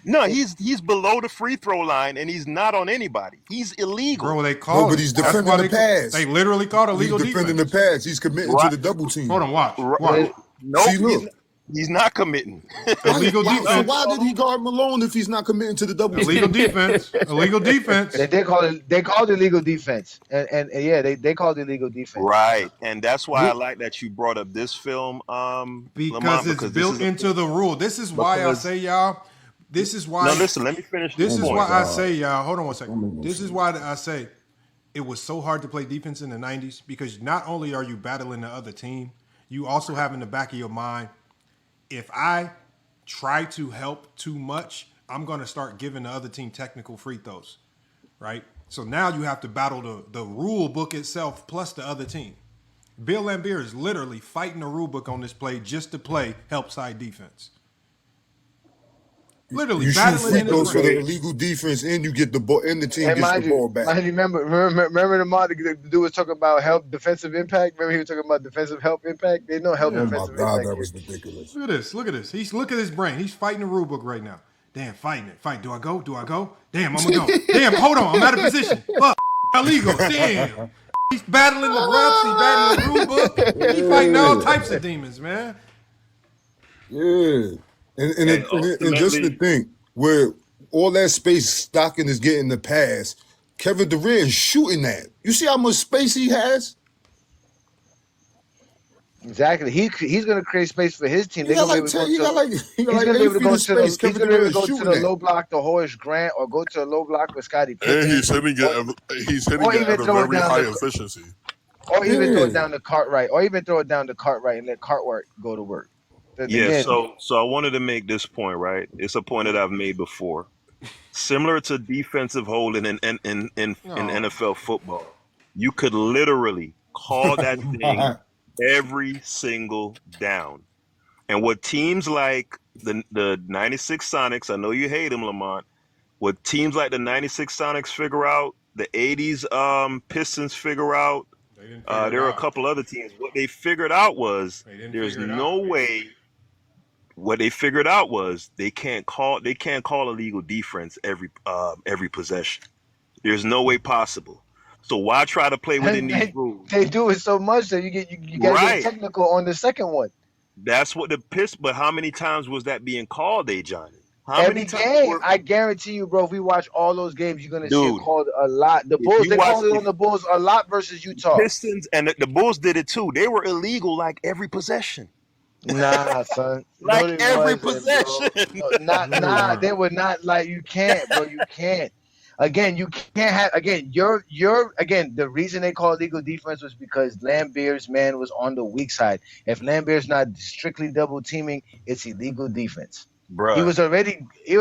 no, he's below the free throw line and he's not on anybody. He's illegal. Bro, they call but he's defending the pass. They literally called illegal defense. He's defending the pass. He's committing to the double team. Hold on, watch. No, he's not committing. Illegal defense. So why did he guard Malone if he's not committing to the double team? Illegal defense. Illegal defense. They called illegal defense. And yeah, they called illegal defense. Right. And that's why I like that you brought up this film, because Lamont, it's built into the rule. This is why I say, y'all. This is why. No, listen. Let me finish. This is why I say, y'all. Hold on one second. This is why I say it was so hard to play defense in the 90s because not only are you battling the other team, you also have in the back of your mind, if I try to help too much, I'm going to start giving the other team technical free throws, right? So now you have to battle the rule book itself plus the other team. Bill Laimbeer is literally fighting the rule book on this play just to play help side defense. Literally, you shoot free throws for the illegal defense, and you get the ball, and the team gets the ball back. Remember the dude was talking about help defensive impact. Remember he was talking about defensive help impact. They know help defensive impact. Oh my God, that was ridiculous. Look at this. Look at his brain. He's fighting the rule book right now. Damn, fighting it. Fight. Do I go? Damn, I'm gonna go. Damn, hold on. I'm out of position. Fuck. Illegal. Damn. He's battling the refs. He's battling the rule book. He's fighting all types of demons, man. Yeah. And just to think, where all that space Stockton is getting the pass, Kevin Durant is shooting that. You see how much space he has? Exactly. He's going to create space for his team. He's going to be able to go to the low block to Horace Grant or go to a low block with Scottie Pippen. And he's hitting it at a very high efficiency. Or even throw it down to Cartwright. And let Cartwright go to work. Yeah, so I wanted to make this point, right? It's a point that I've made before. Similar to defensive holding in NFL football, you could literally call that thing every single down. And what teams like the 96 Sonics, I know you hate them, Lamont, what teams like the 96 Sonics figure out, the 80s Pistons figure out, there are a couple other teams. What they figured out was there's no way. What they figured out was they can't call illegal defense every possession. There's no way possible. So why try to play within these rules? They do it so much that you got to get technical on the second one. That's what but how many times was that being called, Johnny? Every game, I guarantee you, bro. If we watch all those games, you're gonna see it Dude, called a lot. The Bulls, they called it on the Bulls a lot versus Utah. Pistons and the Bulls did it too. They were illegal like every possession. Nah, son. Like No, they every wasn't, possession. bro. No, nah. They were not like you can't, bro. You can't. Again, you can't have. Again, the reason they called legal defense was because Lambeer's man was on the weak side. If Lambeer's not strictly double teaming, it's illegal defense. Bruh. He was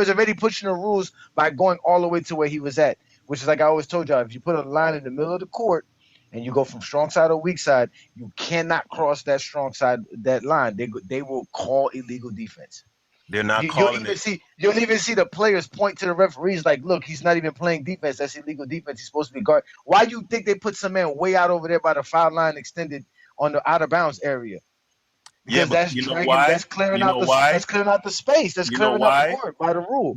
already pushing the rules by going all the way to where he was at, which is like I always told y'all, if you put a line in the middle of the court and you go from strong side or weak side, you cannot cross that strong side, that line. They will call illegal defense. They're not calling it. You'll even see the players point to the referees like, look, he's not even playing defense. That's illegal defense. He's supposed to be guard. Why do you think they put some man way out over there by the foul line extended on the out of bounds area? Because that's clearing out the space. That's clearing out the court by the rule.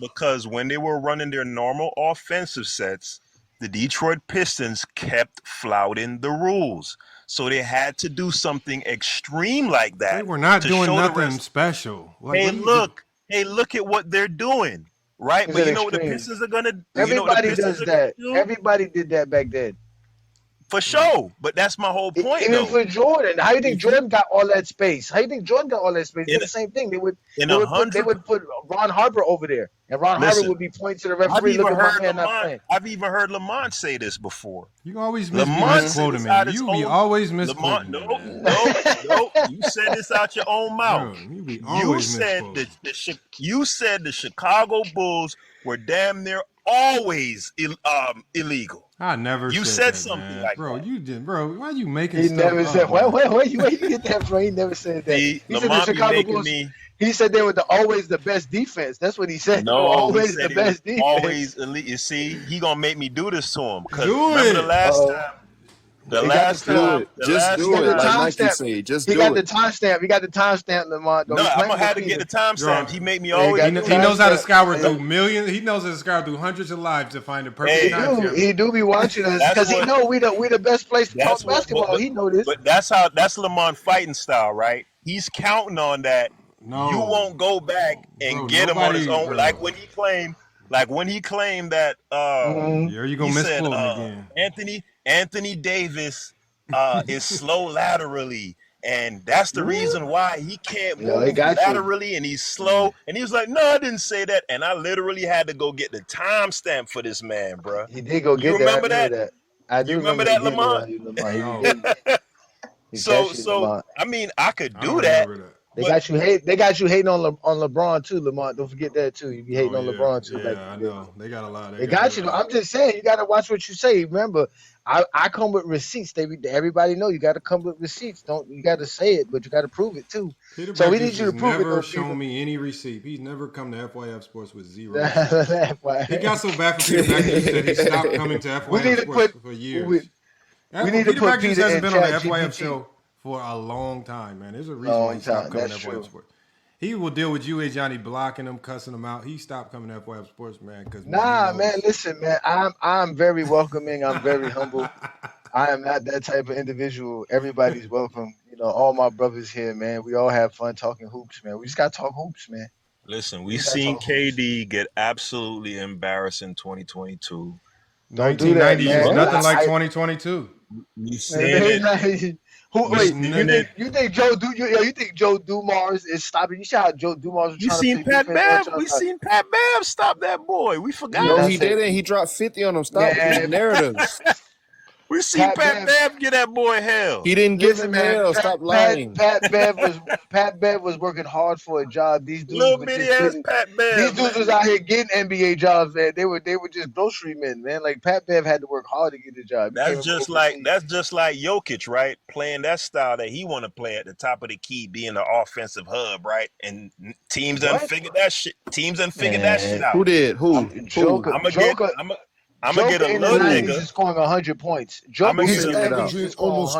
Because when they were running their normal offensive sets, the Detroit Pistons kept flouting the rules. So they had to do something extreme like that. They were not doing nothing special. Like, hey, look at what they're doing, right? But you know what the Pistons are gonna do? Everybody does that. Everybody did that back then. For sure, but that's my whole point. Even for Jordan, how do you think Jordan got all that space? How do you think Jordan got all that space? It's the same thing. They would put Ron Harper over there, and Ron Harper would be pointing to the referee. Look at my man not playing. I've even heard Lamont say this before. You always misquoting me. You be always misquoting me. No. You said this out your own mouth. Bro, you said the Chicago Bulls were damn near always illegal. I never. You said something man. like bro, that. You did, bro. Why you making? He stuff never up, said. man? Where you get that from? He never said that. He said the Chicago Bulls. He said they were always the best defense. That's what he said. No, always the best defense. Always elite. You see, he gonna make me do this to him. Because remember the last time. Just do it. Like Nike say, just do it. He got the timestamp. He got the timestamp, Lamont. No, I'm gonna have to get the timestamp. He made me always. He knows how to scour through millions. He knows how to scour through hundreds of lives to find the perfect timestamp. He do be watching us because he know we the best place to talk basketball. He know this. But that's Lamont fighting style, right? He's counting on that. No, you won't go back and get him on his own. Bro. Like when he claimed that. You gonna misquote again? Anthony Davis is slow laterally, and that's the reason why he can't move laterally, and he's slow. And he was like, "No, I didn't say that." And I literally had to go get the timestamp for this man, bro. He did go get that. Remember that? I do remember that, Lamont. So I mean, I could do that. They got you hating on LeBron too, Lamont. Don't forget that too. You be hating on LeBron too. Yeah, I know. They got a lot. They got you. I'm just saying, you got to watch what you say. Remember, I come with receipts. Everybody know you got to come with receipts. You got to say it, but you got to prove it too. Peter so we need you to prove it. Never shown me any receipt. He's never come to FYF Sports with zero. He got so bad for Peter Matthews that he stopped coming to FYF Sports for years. We need to put Peter hasn't been on the FYF show for a long time, man. There's a reason why he stopped coming to FYF Sports. He will deal with you, Johnny, blocking him, cussing him out. He stopped coming to FYF Sports, man. Listen, man. I'm very welcoming. I'm very humble. I am not that type of individual. Everybody's welcome. All my brothers here, man. We all have fun talking hoops, man. We just got to talk hoops, man. Listen, we've seen KD get absolutely embarrassed in 2022. 1990 was nothing like 2022. You said it. You think Joe Dumars is stopping? You see how Joe Dumars was trying to Pat Bev? We seen Pat Bev stop that boy. We forgot. No, he didn't. He dropped 50 on him. Stop his narratives. We seen Pat Bev get that boy hell. He didn't give him hell. Stop lying. Pat Bev was working hard for a job. These dudes Pat Bev. These dudes was out here getting NBA jobs, man. They were just grocery men, man. Like Pat Bev had to work hard to get the job. That's just like Jokic, right? Playing that style that he want to play at the top of the key, being the offensive hub, right? And teams done figured that shit. That shit out. Who did? Who? I'm gonna get a little nigga. He's scoring 100 points. He's averaging almost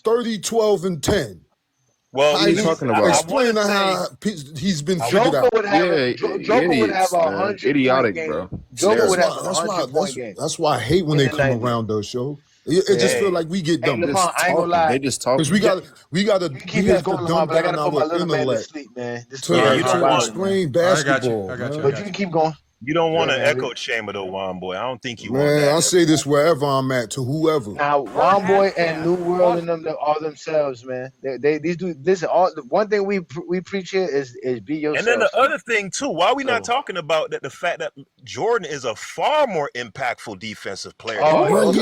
30, 12, and 10. Well, what are you talking about? Explain how he's been figured out. Joker would have 100 idiotic, game. bro. Joker would have 100 point game. That's why I hate when they come around, though, show. It just feel like we get dumb. Lamont, I ain't gonna lie. They just talking. Because we have to dumb but I gotta down put my our little man to intellect sleep, man. This to explain basketball. I got you. But you can keep going. You don't want to echo chamber though, Juan boy. I don't think you want Man, that. I say this wherever I'm at to whoever. Now, Ron Boy and New World and them are themselves, man. These dudes. Listen, the one thing we preach here is be yourself. And then the other thing too, why are we not talking about the fact that Jordan is a far more impactful defensive player? That's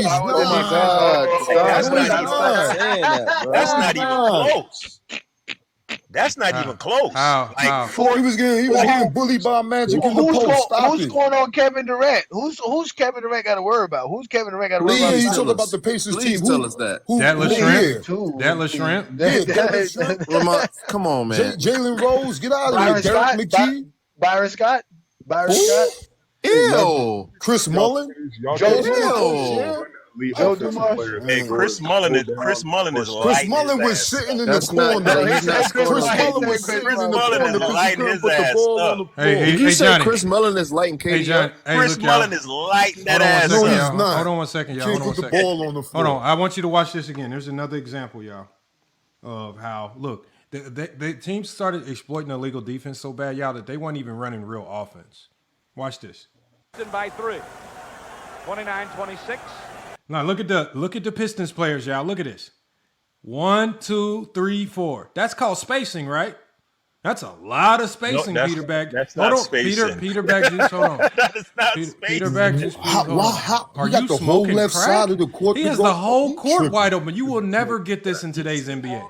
not even close. That's not even close. He was getting bullied by Magic in the post. Who's going on Kevin Durant? Who's Kevin Durant got to worry about? Who's Kevin Durant got to worry about? You talk about the Pacers team. Tell us that. That Shrimp. Yeah, come on, man. Jalen Rose, get out of here. Derek McKee. Byron Scott. Ew. Chris Mullen. Hey, Chris Mullen is Chris Mullen was sitting in the corner. Chris Mullen is lighting his ass up. You said Chris Mullen is lighting KD up. Chris Mullen is lighting that ass up. No, he's not. Hold on one second, y'all. Can't put the ball on the floor. Hold on. I want you to watch this again. There's another example, y'all, of how the teams started exploiting illegal defense so bad, y'all, that they weren't even running real offense. Watch this. By 3. 29-26. Now look at the Pistons players, y'all. Look at this. 1, 2, 3, 4. That's called spacing, right? That's a lot of spacing, Peter Bag. That's not spacing. Peter Bag Juice, hold on. That is not spacing. Peter Bag Juice, Are you the whole left side of the court? He has the whole court wide open. You will never get this in today's NBA.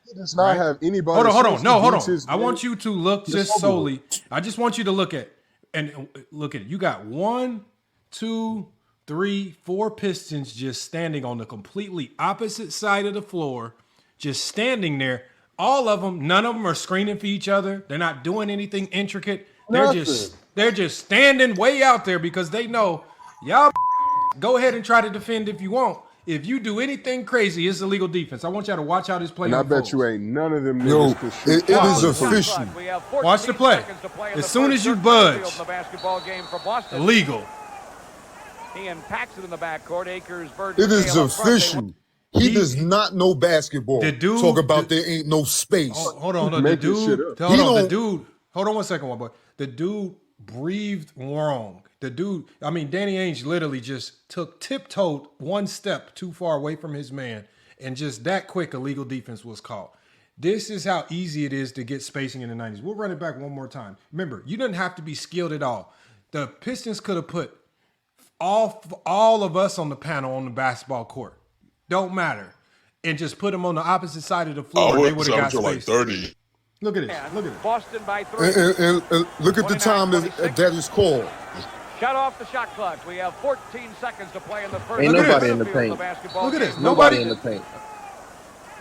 He does not have anybody. Hold on. No, hold on. I want you to look just solely. I just want you to look at it. You got 1, 2, 3, 4 Pistons just standing on the completely opposite side of the floor, just standing there. All of them, none of them are screening for each other. They're not doing anything intricate. They're just standing way out there because they know y'all go ahead and try to defend if you want. If you do anything crazy, it's illegal defense. I want y'all to watch how this play And I unfolds. bet you ain't none of them Yo, niggas could shoot. it is official. Watch the play. As soon as you budge, illegal. Ian Paxson in the backcourt. Akers, Bird. It is official. He does not know basketball. The dude talk about there ain't no space. Hold on. The dude. Hold on one second, one boy. The dude breathed wrong. Danny Ainge literally just tiptoed one step too far away from his man, and just that quick illegal defense was called. This is how easy it is to get spacing in the 90s. We'll run it back one more time. Remember, you didn't have to be skilled at all. The Pistons could have put all of us on the panel on the basketball court. Don't matter. And just put them on the opposite side of the floor. They would have got space. Like 30. Look at this. Look at this. Boston by 3. And look at the time that is called. Shut off the shot clock. We have 14 seconds to play in the first. Ain't nobody in the paint. Look at this. Nobody in the paint.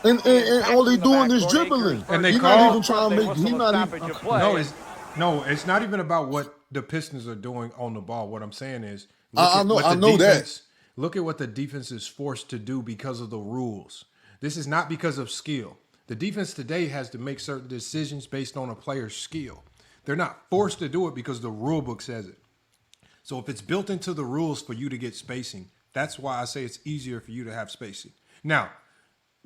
And all they doing is dribbling. And they He's call. not even trying to make. He's not even. It's not even about what the Pistons are doing on the ball. What I'm saying is, I know that. Look at what the defense is forced to do because of the rules. This is not because of skill. The defense today has to make certain decisions based on a player's skill. They're not forced to do it because the rule book says it. So if it's built into the rules for you to get spacing, that's why I say it's easier for you to have spacing. Now,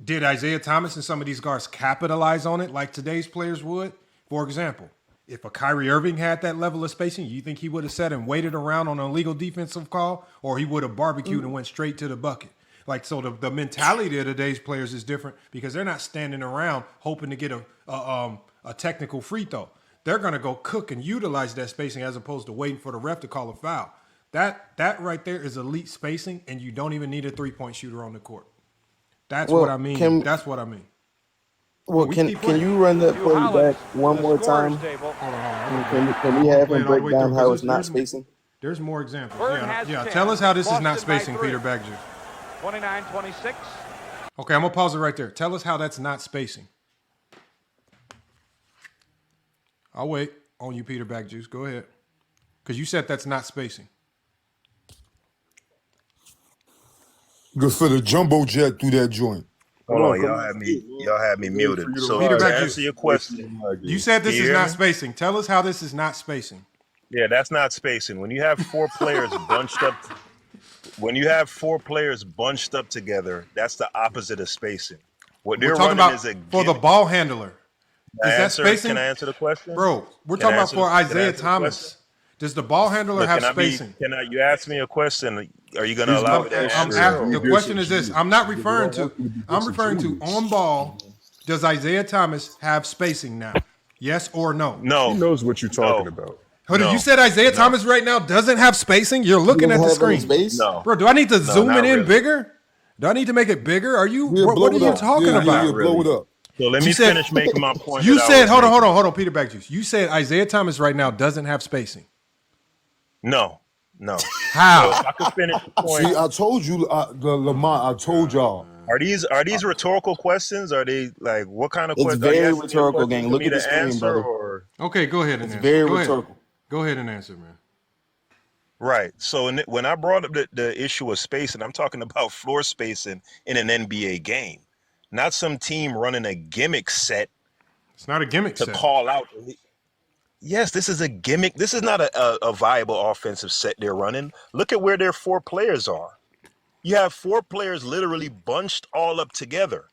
did Isiah Thomas and some of these guards capitalize on it like today's players would? For example, if a Kyrie Irving had that level of spacing, you think he would have sat and waited around on an illegal defensive call, or he would have barbecued and went straight to the bucket? So the mentality of today's players is different because they're not standing around hoping to get a technical free throw. They're going to go cook and utilize that spacing as opposed to waiting for the ref to call a foul. That right there is elite spacing, and you don't even need a three-point shooter on the court. That's what I mean. That's what I mean. Well, can you run that play back one more time? Can we have him break down how it's not spacing? There's more examples. Yeah. Tell us how this is not spacing, Peter Bagju. 29-26. Okay, I'm going to pause it right there. Tell us how that's not spacing. I'll wait on you, Peter Bagjuice. Go ahead. Because you said that's not spacing. Good for the jumbo jet through that joint. Hold on, y'all had me muted. So Peter, to answer your question, you said this is not spacing. Tell us how this is not spacing. Yeah, that's not spacing. When you have 4 players bunched up when you have 4 players bunched up together, that's the opposite of spacing. What We're they're talking running about is a for the gimmick. ball handler. Can Is I that answer, spacing? can I answer the question? Bro, we're Can I talking about answer for the- can I Isiah answer the question? Thomas. Does the ball handler Look, have can I be? spacing? Can I? You ask me a question. Are you going to He's allow not me to answering. answer? He The question is this. disingenuous. I'm not They referring don't to. want you to be I'm referring to disingenuous. on ball. Does Isiah Thomas have spacing now? Yes or no? He No, knows what you're talking about. Hold on, no, you said Isiah no, Thomas right now doesn't have spacing? You're looking at the screen. no, Bro, do I need to no, zoom it not in really. bigger? Do I need to make it bigger? Are you Yeah, what blow are it you up. talking Yeah, about? Not blow really. it up. So let You me said- finish making my point. You that I said, was hold making. on, Peter Backjuice. You said Isiah Thomas right now doesn't have spacing. No. How? So if I could finish the point. See, I told you, Lamont. I told y'all. Are these rhetorical questions? Are they like what kind of It's questions? Are you very asking me a rhetorical, question gang. for Look me at the to screen, answer, brother. or Okay, go ahead and It's answer. very Go ahead. rhetorical. Go ahead and answer, man. right? So when I brought up the issue of spacing, I'm talking about floor spacing in an NBA game, not some team running a gimmick set It's not a gimmick to set. call out. Yes, this is a gimmick. This is not a viable offensive set they're running. Look at where their 4 players are. You have 4 players literally bunched all up together.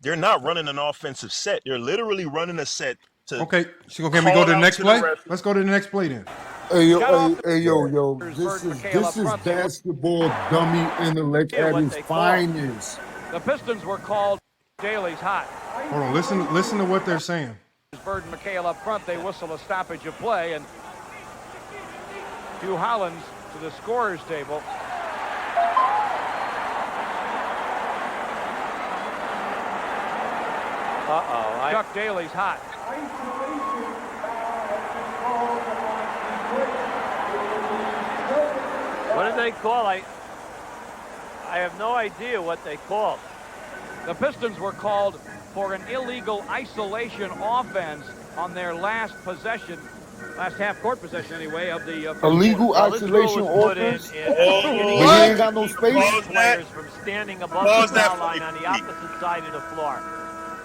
They're not running an offensive set. They're literally running a set to. Okay, so can we go to the call next out play? the ref. Let's go to the next play then. Hey yo, Got off yo. This is basketball dummy intellect at what its they call. finest. The Pistons were called Daly's hot. Hold on, listen to what they're saying. Bird and McHale up front, they whistle a stoppage of play, and Hugh Hollins to the scorer's table. Chuck Daly's hot. What did they call? I have no idea what they called. The Pistons were called for an illegal isolation offense on their last possession, last half-court possession anyway, of the Illegal Well, this rule isolation was put in offense. getting When he ain't got no space. players from standing above the foul line on the opposite side of the floor,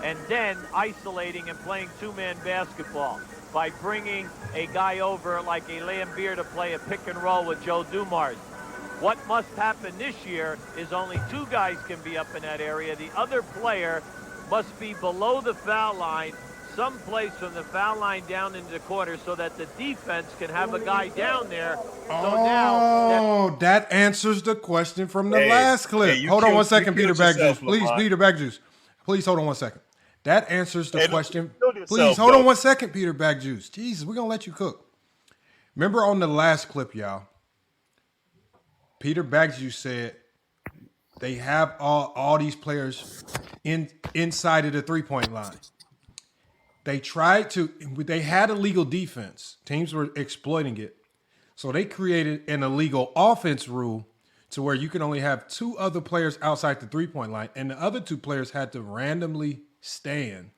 and then isolating and playing two-man basketball by bringing a guy over like a Lambeer to play a pick and roll with Joe Dumars. What must happen this year is only 2 guys can be up in that area. The other player must be below the foul line, someplace from the foul line down into the corner, so that the defense can have a guy down there. So now That answers the question from the Hey, last clip. hey, you hold on killed- one second, you Peter killed yourself, Backjuice. Please, Lamont. Peter Backjuice. Please hold on one second. That answers the Hey, question. you killed yourself, Please hold on though. one second, Peter Backjuice. Jesus, we're gonna let you cook. Remember on the last clip, y'all. Peter Backjuice said they have all these players inside of the 3-point line. They had illegal defense. Teams were exploiting it. So they created an illegal offense rule to where you can only have 2 other players outside the 3-point line, and the other 2 players had to randomly stand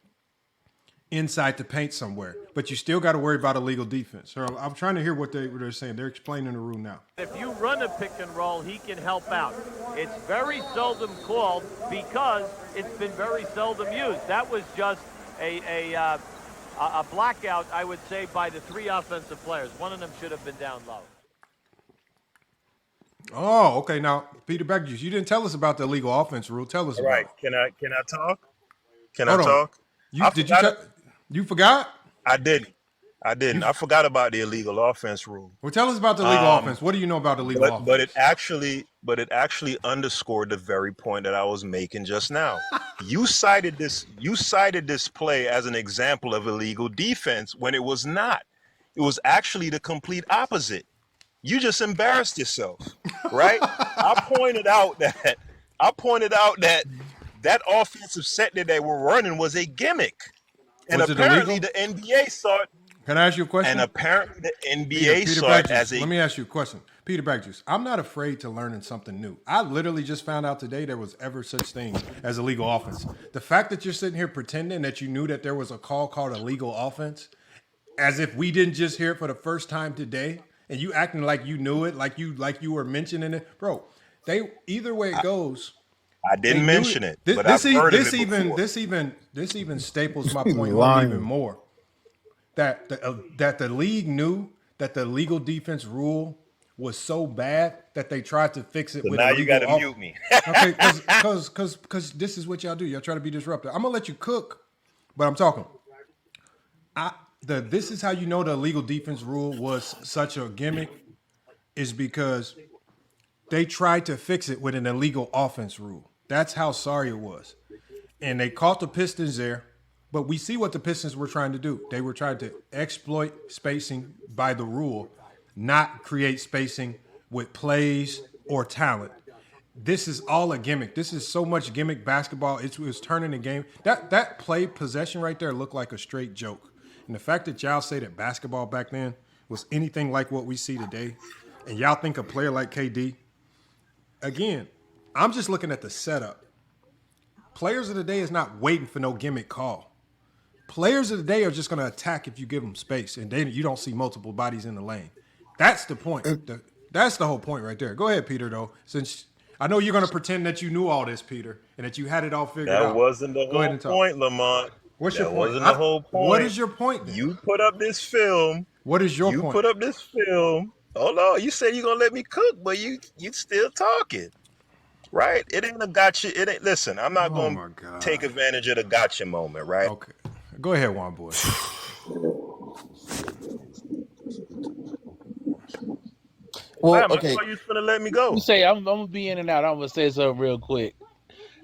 inside the paint somewhere. But you still got to worry about illegal defense. So I'm trying to hear what they're saying. They're explaining the rule now. if you run a pick and roll, he can help out. It's very seldom called because it's been very seldom used. That was just a blackout, I would say, by the 3 offensive players. One of them should have been down low. Oh, okay. Now, Peter Backjuice, you didn't tell us about the illegal offense rule. Tell us All about right. it. Can I talk? Can Hold I on. talk? You forgot? I didn't. I forgot about the illegal offense rule. Well, tell us about the legal offense. What do you know about the legal offense? But it actually underscored the very point that I was making just now. You cited this play as an example of illegal defense when it was not. It was actually the complete opposite. You just embarrassed yourself, right? I pointed out that that offensive set that they were running was a gimmick. And Was it apparently illegal? the NBA saw it. Can I ask you a question? And apparently the NBA Peter saw it Backjuice, as a. let me ask you a question. Peter Backjuice, I'm not afraid to learning something new. I literally just found out today there was ever such thing as illegal offense. The fact that you're sitting here pretending that you knew that there was a call called illegal offense, as if we didn't just hear it for the first time today, and you acting like you knew it, like you were mentioning it, bro. Either way it goes. I didn't mention it, but This I've heard of it before. This even staples my He's point home lying. even more. That the league knew that the legal defense rule was so bad that they tried to fix it So with now illegal you got to mute me. Okay, because this is what y'all do. Y'all try to be disruptive. I'm gonna let you cook, but I'm talking. This is how you know the illegal defense rule was such a gimmick, is because they tried to fix it with an illegal offense rule. That's how sorry it was, and they caught the Pistons there. But we see what the Pistons were trying to do. They were trying to exploit spacing by the rule, not create spacing with plays or talent. This is all a gimmick. This is so much gimmick basketball. It was turning the game. That play possession right there looked like a straight joke. And the fact that y'all say that basketball back then was anything like what we see today, and y'all think a player like KD, again, I'm just looking at the setup. Players of the day is not waiting for no gimmick call. Players of the day are just going to attack if you give them space, and then you don't see multiple bodies in the lane. That's the point. That's the whole point right there. Go ahead, Peter, though. Since I know you're going to pretend that you knew all this, Peter, and that you had it all figured out. That wasn't the whole point, Lamont. What's your point? That wasn't the whole point. What is your point then? You put up this film. What is your point? You put up this film. Hold on. You said you're going to let me cook, but you still talking. Right? It ain't a gotcha. It ain't. Listen, I'm not going to take advantage of the gotcha moment, right? Okay. Go ahead, Juan Boy. Well, okay. You finna let me go. You say I'm gonna be in and out. I'm gonna say something real quick.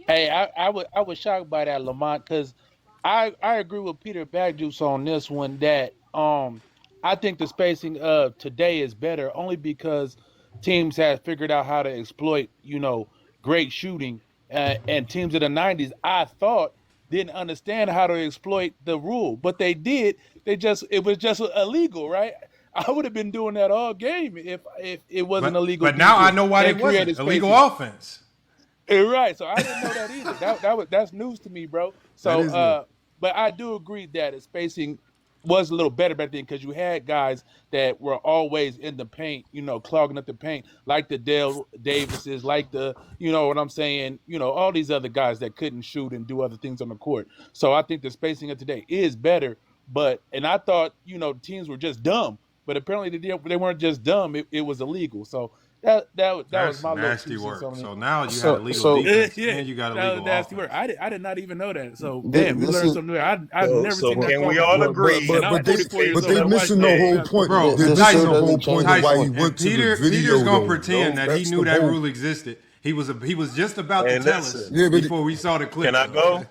Hey, I was shocked by that, Lamont, because I agree with Peter Bagjuice on this one that I think the spacing of today is better only because teams have figured out how to exploit great shooting and teams of the 90s I thought didn't understand how to exploit the rule, but they did. It was just illegal, right? I would have been doing that all game if it wasn't illegal. But now I know why they wasn't illegal offense. Right. So I didn't know that either. That's news to me, bro. So, but I do agree that spacing was a little better back then because you had guys that were always in the paint, clogging up the paint, like the Dale Davises, like the, what I'm saying, all these other guys that couldn't shoot and do other things on the court. So I think the spacing of today is better. And I thought, teams were just dumb, but apparently they weren't just dumb. It was illegal. So that was my nasty work. So now you have illegal defense and you got illegal nasty work. I did not even know that. So damn, we learned something new. I've never seen that. Can we all agree? But they missing the whole point, bro. They're missing the whole point of why he went to the video. Peter's gonna pretend that he knew that rule existed. He was just about to tell us before we saw the clip. Can I go?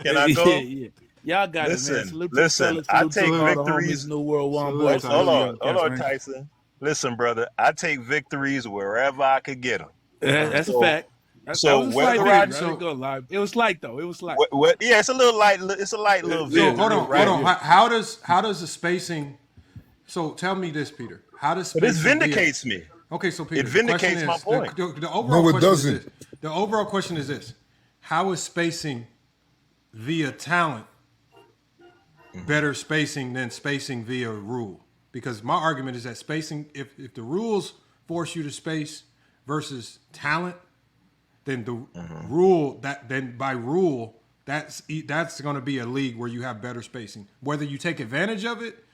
Can I go? Yeah. Y'all got it, man. Listen. I take victories. New World One boys. Hold on, Tyson. Listen, brother, I take victories wherever I could get them. That's a fact. So whether it was light though. It was light. Yeah, it's a little light. It's a light little victory. Hold on. How does the spacing? So tell me this, Peter. How does spacing? This vindicates me. Okay, so Peter, it vindicates my point. The overall question is this. The overall question is this: how is spacing via talent better spacing than spacing via rule? Because my argument is that spacing, if the rules force you to space versus talent, then the rule by rule that's going to be a league where you have better spacing. Whether you take advantage of it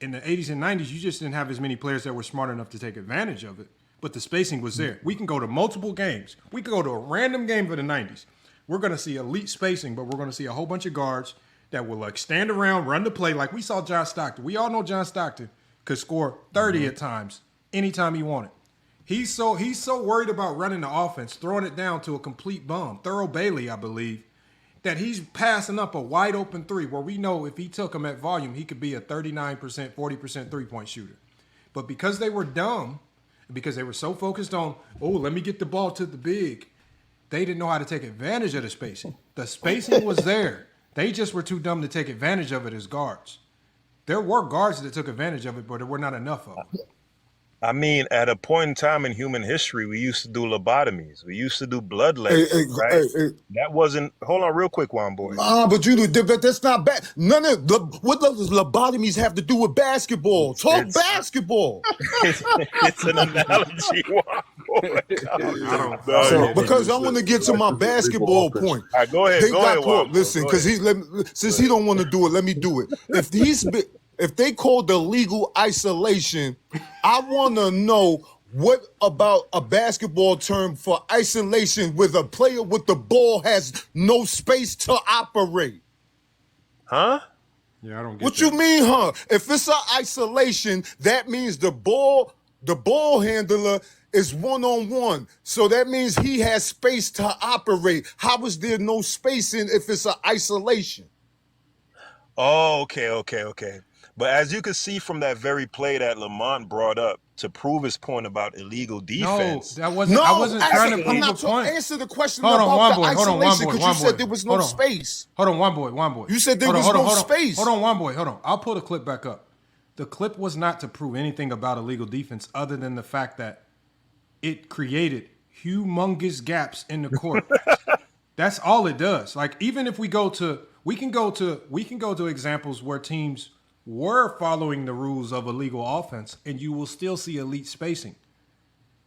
in the 80s and 90s, you just didn't have as many players that were smart enough to take advantage of it. But the spacing was there. We can go to multiple games. We could go to a random game for the 90s. We're going to see elite spacing, but we're going to see a whole bunch of guards that will stand around, run the play like we saw John Stockton. We all know John Stockton could score 30 at times, anytime he wanted. He's so worried about running the offense, throwing it down to a complete bum, Thurl Bailey, I believe, that he's passing up a wide open three where we know if he took him at volume, he could be a 39%, 40% three-point shooter. But because they were dumb, because they were so focused on, let me get the ball to the big, they didn't know how to take advantage of the spacing. The spacing was there. They just were too dumb to take advantage of it as guards. There were guards that took advantage of it, but there were not enough of them. I mean, at a point in time in human history, we used to do lobotomies. We used to do bloodletting, right? That wasn't. Hold on, real quick, Juan Boy. But that's not bad. None of what does lobotomies have to do with basketball? Talk basketball. It's an analogy, Juan Boy. Because I want to get to my basketball point. All right, go ahead. Listen, because since he don't want to do it, let me do it. If they call the legal isolation, I want to know What about a basketball term for isolation where the player with the ball has no space to operate? Huh? Yeah, I don't get What that. you mean, huh? If it's an isolation, that means the ball handler is one-on-one. So that means he has space to operate. How is there no spacing if it's an isolation? Oh, okay. But as you can see from that very play that Lamont brought up to prove his point about illegal defense. No, that wasn't. I wasn't trying to prove a point. Answer the question Hold on, about one the boy. isolation because you said there was no Hold on. space. Hold on, one boy. You said there was no space. Hold on, one boy. Hold on. I'll pull the clip back up. The clip was not to prove anything about illegal defense other than the fact that it created humongous gaps in the court. That's all it does. Like, even if we can go to examples where teams were following the rules of illegal offense, and you will still see elite spacing,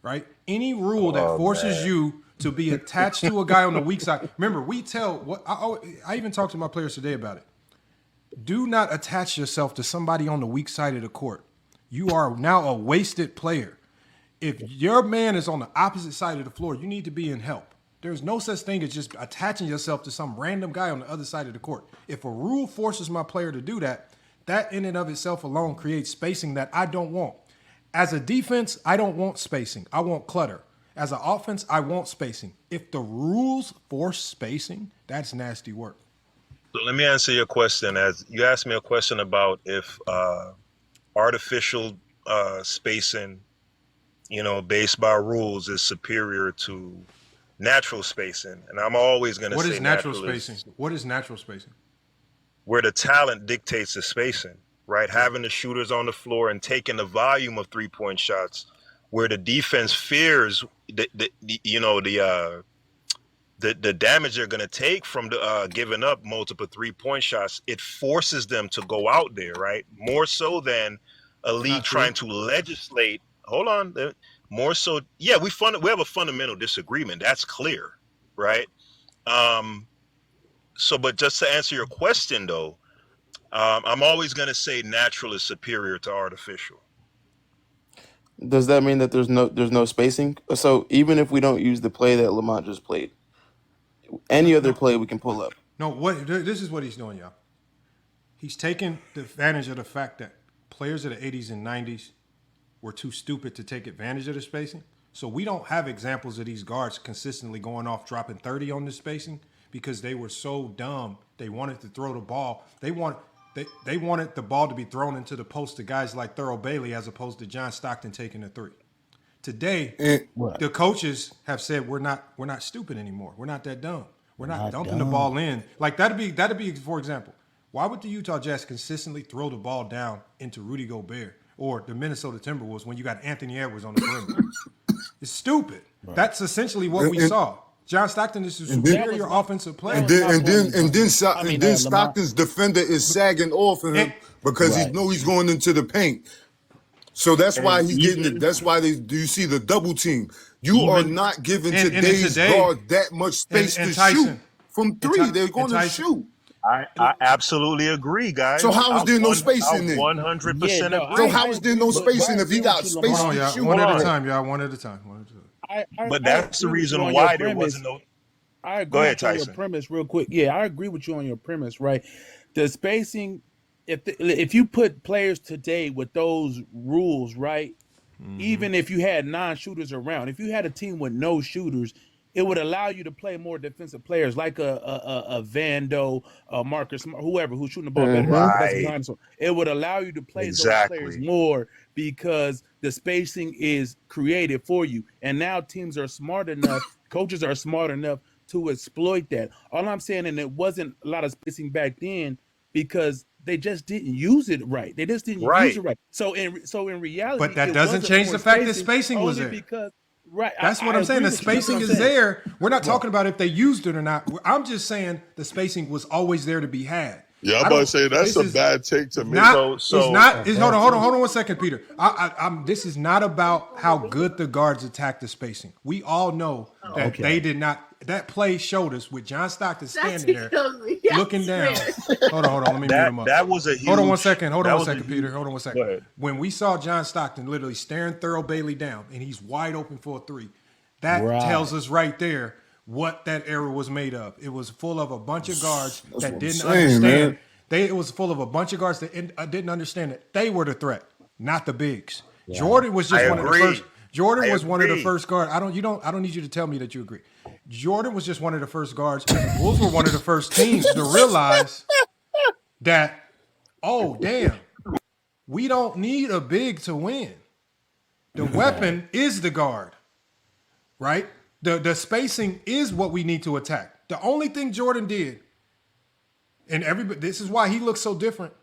right? Any rule that forces you to be attached to a guy on the weak side. Remember, I even talked to my players today about it. Do not attach yourself to somebody on the weak side of the court. You are now a wasted player. If your man is on the opposite side of the floor, you need to be in help. There's no such thing as just attaching yourself to some random guy on the other side of the court. If a rule forces my player to do that, that in and of itself alone creates spacing that I don't want. As a defense, I don't want spacing. I want clutter. As an offense, I want spacing. If the rules force spacing, that's nasty work. So let me answer your question. As you asked me a question about if artificial spacing, based by rules, is superior to natural spacing, and I'm always going to say what is natural spacing? What is natural spacing? Where the talent dictates the spacing, right? Having the shooters on the floor and taking the volume of 3-point shots, where the defense fears the damage they're going to take from giving up multiple 3-point shots. It forces them to go out there, right? More so than a league trying to legislate. Hold on, more so. Yeah, we have a fundamental disagreement. That's clear, right? But just to answer your question, though, I'm always going to say natural is superior to artificial. Does that mean that there's no spacing? So even if we don't use the play that Lamont just played, any other play we can pull up. No, this is what he's doing, y'all. He's taking advantage of the fact that players of the 80s and 90s were too stupid to take advantage of the spacing. So we don't have examples of these guards consistently going off, dropping 30 on the spacing because they were so dumb. They wanted to throw the ball. They wanted the ball to be thrown into the post to guys like Thurl Bailey as opposed to John Stockton taking a three. Today, the coaches have said we're not stupid anymore. We're not that dumb. We're not dumping the ball in. Like that'd be for example, why would the Utah Jazz consistently throw the ball down into Rudy Gobert or the Minnesota Timberwolves when you got Anthony Edwards on the perimeter? It's stupid. Right. That's essentially what we saw. John Stockton is a superior offensive player. And then Stockton's defender is sagging off of him because he knows he's going into the paint. So that's why he's getting it. That's why you see the double team. You are not giving today's guard that much space to shoot from three. They're going to shoot. I absolutely agree, guys. So how is there no spacing then? 100%. So how is there no spacing if he got space to shoot? One at a time, y'all. One at a time. But that's the reason why there wasn't no. I agree Go ahead, with you on Tyson. your premise real quick. Yeah, I agree with you on your premise, right? The spacing, if you put players today with those rules, right? Mm-hmm. Even if you had non-shooters around, if you had a team with no shooters, it would allow you to play more defensive players like a Vando, Marcus, whoever who's shooting the ball better. Right. It would allow you to play those players more because the spacing is created for you. And now teams are smart enough, coaches are smart enough to exploit that. All I'm saying, and it wasn't a lot of spacing back then because they just didn't use it right. They just didn't use it right. So in reality, but that doesn't change the fact that spacing was there. Because right, that's what I'm saying. The spacing is there. We're not talking about if they used it or not. I'm just saying the spacing was always there to be had. Yeah, I'm about to say that's a bad take to me. Hold on 1 second, Peter. This is not about how good the guards attack the spacing. We all know that they did not. that play showed us with John Stockton standing there looking down. Hold on. Let me mute him up. That was a huge. Hold on one second, Peter. Hold on one second. Go ahead. When we saw John Stockton literally staring Thurl Bailey down and he's wide open for a three, that tells us right there what that era was made of. It was full of a bunch of guards that didn't understand. It was full of a bunch of guards that didn't understand that they were the threat, not the bigs. Yeah. Jordan was just one of the first. Jordan was one of the first guards. I don't need you to tell me that you agree. Jordan was just one of the first guards. And the Bulls were one of the first teams to realize that, oh damn, we don't need a big to win. The weapon is the guard, right? The spacing is what we need to attack. The only thing Jordan did, and everybody, this is why he looks so different.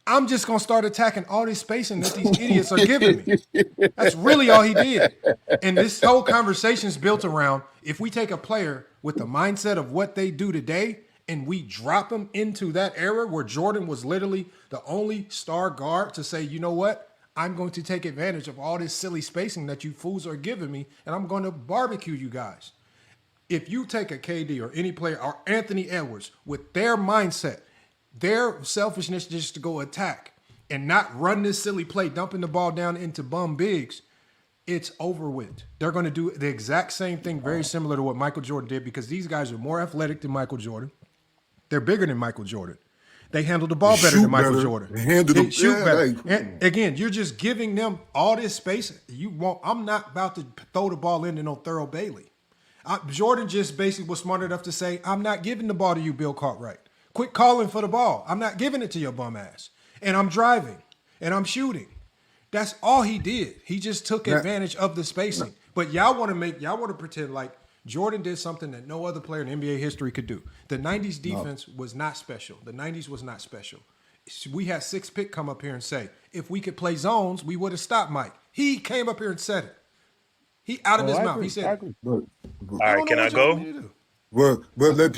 I'm just going to start attacking all this spacing that these idiots are giving me. That's really all he did. And this whole conversation is built around, if we take a player with the mindset of what they do today and we drop them into that era where Jordan was literally the only star guard to say, you know what? I'm going to take advantage of all this silly spacing that you fools are giving me, and I'm going to barbecue you guys. If you take a KD or any player or Anthony Edwards with their mindset, their selfishness just to go attack and not run this silly play, dumping the ball down into bum bigs, it's over with. They're going to do the exact same thing, very similar to what Michael Jordan did, because these guys are more athletic than Michael Jordan. They're bigger than Michael Jordan. They handle the ball better than Michael Jordan. They shoot better. And again, you're just giving them all this space. I'm not about to throw the ball into no Thurl Bailey. Jordan just basically was smart enough to say, I'm not giving the ball to you, Bill Cartwright. Quit calling for the ball. I'm not giving it to your bum ass. And I'm driving and I'm shooting. That's all he did. He just took advantage of the spacing. But y'all want to pretend like Jordan did something that no other player in NBA history could do. The 90s defense was not special. The 90s was not special. We had 6 Pick come up here and say, if we could play zones, we would have stopped Mike. He came up here and said it. He out of his mouth. He said it. All right, can I go? Well, let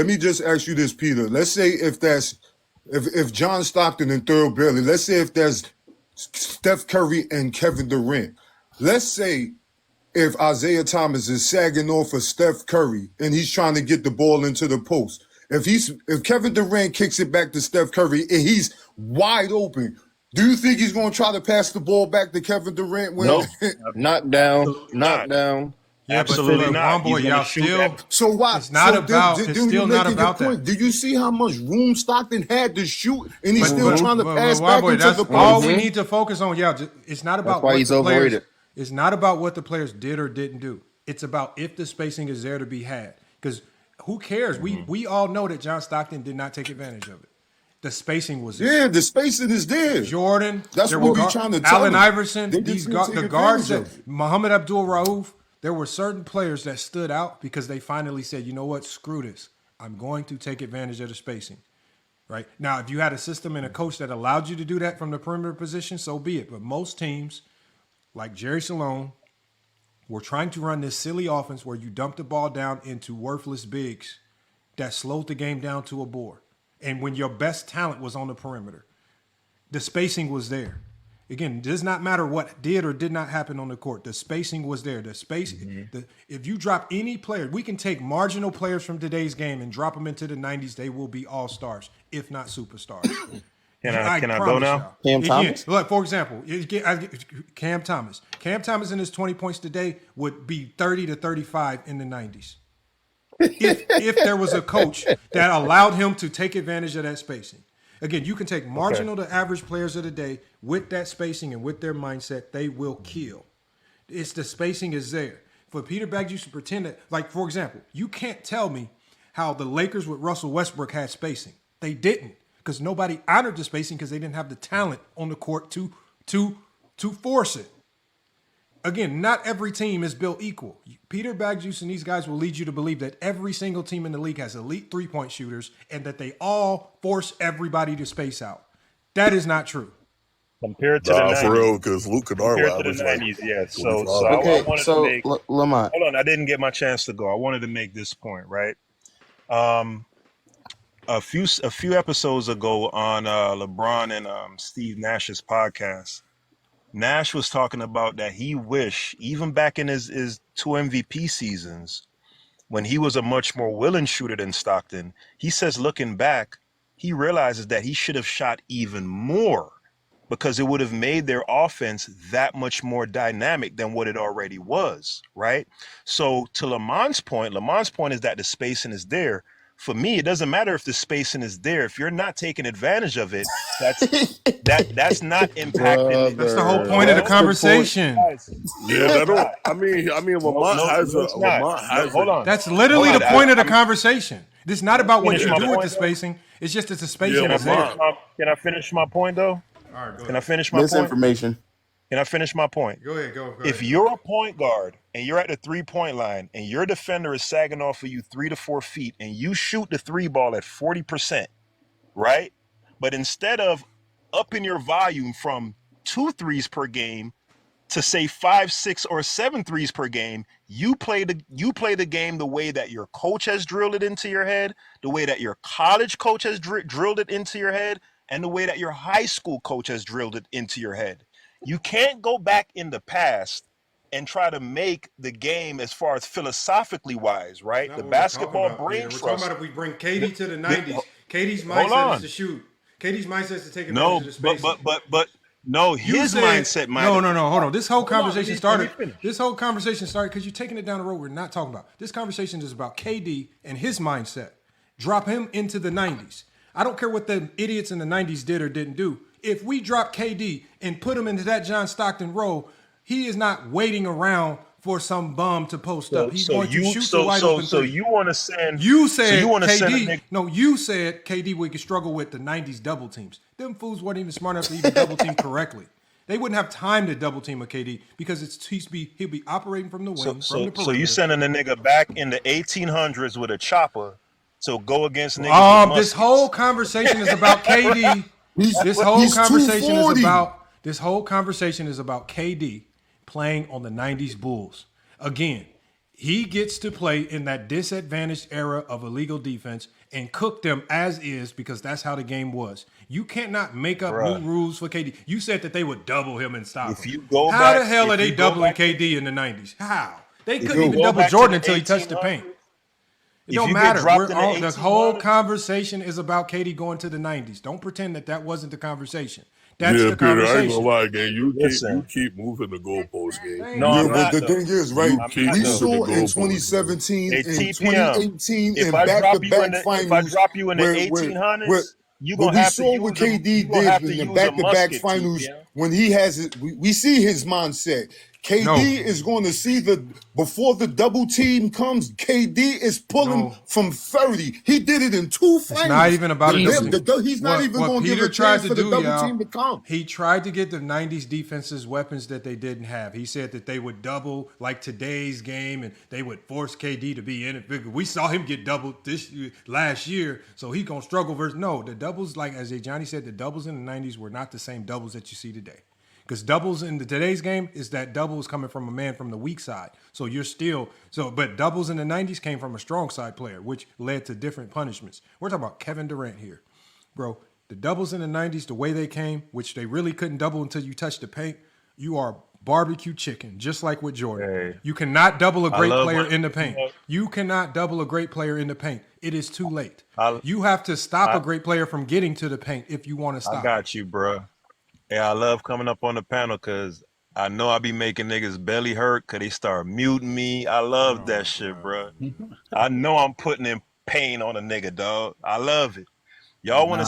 me just ask you this, Peter. Let's say if John Stockton and Thurl Bailey, let's say if there's Steph Curry and Kevin Durant. Let's say if Isiah Thomas is sagging off of Steph Curry and he's trying to get the ball into the post. If Kevin Durant kicks it back to Steph Curry and he's wide open, do you think he's going to try to pass the ball back to Kevin Durant? Nope. Knock down. Yeah, absolutely not. Boy, y'all still. So why? It's not about. It's still not about that. Did you see how much room Stockton had to shoot, and he's still trying to pass back into the post? All we need to focus on. Yeah, it's not about why he's overrated. It's not about what the players did or didn't do. It's about if the spacing is there to be had. Because who cares? We all know that John Stockton did not take advantage of it. The spacing was there. Yeah, the spacing is there. Jordan. That's what we're trying to tell Allen them. Iverson. The guards that Muhammad Abdul-Rauf. There were certain players that stood out because they finally said, you know what, screw this. I'm going to take advantage of the spacing, right? Now, if you had a system and a coach that allowed you to do that from the perimeter position, so be it. But most teams, like Jerry Salone, were trying to run this silly offense where you dump the ball down into worthless bigs that slowed the game down to a bore. And when your best talent was on the perimeter, the spacing was there. Again, it does not matter what did or did not happen on the court. The spacing was there. The space. If you drop any player, we can take marginal players from today's game and drop them into the 90s. They will be all stars, if not superstars. Can I go now? Cam Thomas? Look, for example, Cam Thomas. Cam Thomas in his 20 points today would be 30 to 35 in the 90s. If there was a coach that allowed him to take advantage of that spacing. Again, you can take marginal to average players of the day with that spacing and with their mindset, they will kill. It's the spacing is there. For Peter Baggs to pretend that, like, for example, you can't tell me how the Lakers with Russell Westbrook had spacing. They didn't, because nobody honored the spacing because they didn't have the talent on the court to force it. Again, not every team is built equal. Peter Bagjuice and these guys will lead you to believe that every single team in the league has elite three-point shooters and that they all force everybody to space out. That is not true. Compared to the 90s. For real, because Luke Kennard compared to the 90s, yeah. So okay, I wanted to make... Lamont. Hold on, I didn't get my chance to go. I wanted to make this point, right? A few episodes ago on LeBron and Steve Nash's podcast, Nash was talking about that he wished, even back in his 2 MVP seasons, when he was a much more willing shooter than Stockton, he says looking back, he realizes that he should have shot even more because it would have made their offense that much more dynamic than what it already was, right? So to Lamont's point is that the spacing is there. For me, it doesn't matter if the spacing is there. If you're not taking advantage of it, that's not impacting. That's the whole point of the conversation. Yeah, that don't. I mean, Lamont has a. Hold on. That's literally the point of the conversation. This is not about what you do with the spacing. It's just that the spacing is there. Can I finish my point though? All right, go Can I finish my point? Misinformation. Can I finish my point? Go ahead. If you're a point guard and you're at the 3-point line and your defender is sagging off of you 3 to 4 feet and you shoot the 3 ball at 40%, right? But instead of upping your volume from 2 threes per game to say 5, 6, or 7 threes per game, you play the game the way that your coach has drilled it into your head, the way that your college coach has drilled it into your head, and the way that your high school coach has drilled it into your head. You can't go back in the past and try to make the game as far as philosophically wise, right? The basketball brain trust. We're talking about if we bring KD to the 90s. KD's mindset is to shoot. KD's mindset is to take advantage of the space. But no, his mindset. No. Hold on. This whole conversation started. This whole conversation started because you're taking it down the road we're not talking about. This conversation is about KD and his mindset. Drop him into the 90s. I don't care what the idiots in the 90s did or didn't do. If we drop KD and put him into that John Stockton role, he is not waiting around for some bum to post up. He's going to shoot the wide open. So you want to send? You said KD. No, you said KD would struggle with the 90s double teams. Them fools weren't even smart enough to even double team correctly. They wouldn't have time to double team a KD because he'll be operating from the wing, from the perimeter. So you sending a nigga back in the 1800s with a chopper to go against niggas with this whole conversation is about KD. This whole conversation is about KD playing on the 90s Bulls. Again, he gets to play in that disadvantaged era of illegal defense and cook them as is because that's how the game was. You cannot make up new rules for KD. You said that they would double him and stop him. How the hell are they doubling KD in the 90s? How? They couldn't even double Jordan until he touched the paint. It don't matter. The whole conversation is about KD going to the 90s. Don't pretend that wasn't the conversation. That's the Peter, conversation. I ain't gonna lie, gang. You keep moving the goalpost, gang. No, but the thing is, right? We saw in 2017 and 2018 in back-to-back finals. If I drop you in the 1800s, you gonna have to use what KD did in the back-to-back finals when he has it. We see his mindset. KD is going to see before the double team comes, KD is pulling from 30. He did it in 2 finals. It's not even about a double team. He's not even going to give a chance for the double team to come. He tried to get the 90s defenses weapons that they didn't have. He said that they would double like today's game and they would force KD to be in it. We saw him get doubled last year, so he's going to struggle versus. No, the doubles, like as Johnny said, the doubles in the 90s were not the same doubles that you see today. Because doubles in today's game is that doubles coming from a man from the weak side. So you're still but doubles in the 90s came from a strong side player, which led to different punishments. We're talking about Kevin Durant here. Bro, the doubles in the 90s, the way they came, which they really couldn't double until you touched the paint, you are barbecue chicken, just like with Jordan. Hey, you cannot double a great player in the paint. You cannot double a great player in the paint. It is too late. You have to stop a great player from getting to the paint if you want to stop. I got you, bro. Yeah, I love coming up on the panel because I know I be making niggas belly hurt because they start muting me. I love that shit, bro. I know I'm putting in pain on a nigga, dog. I love it. Y'all want to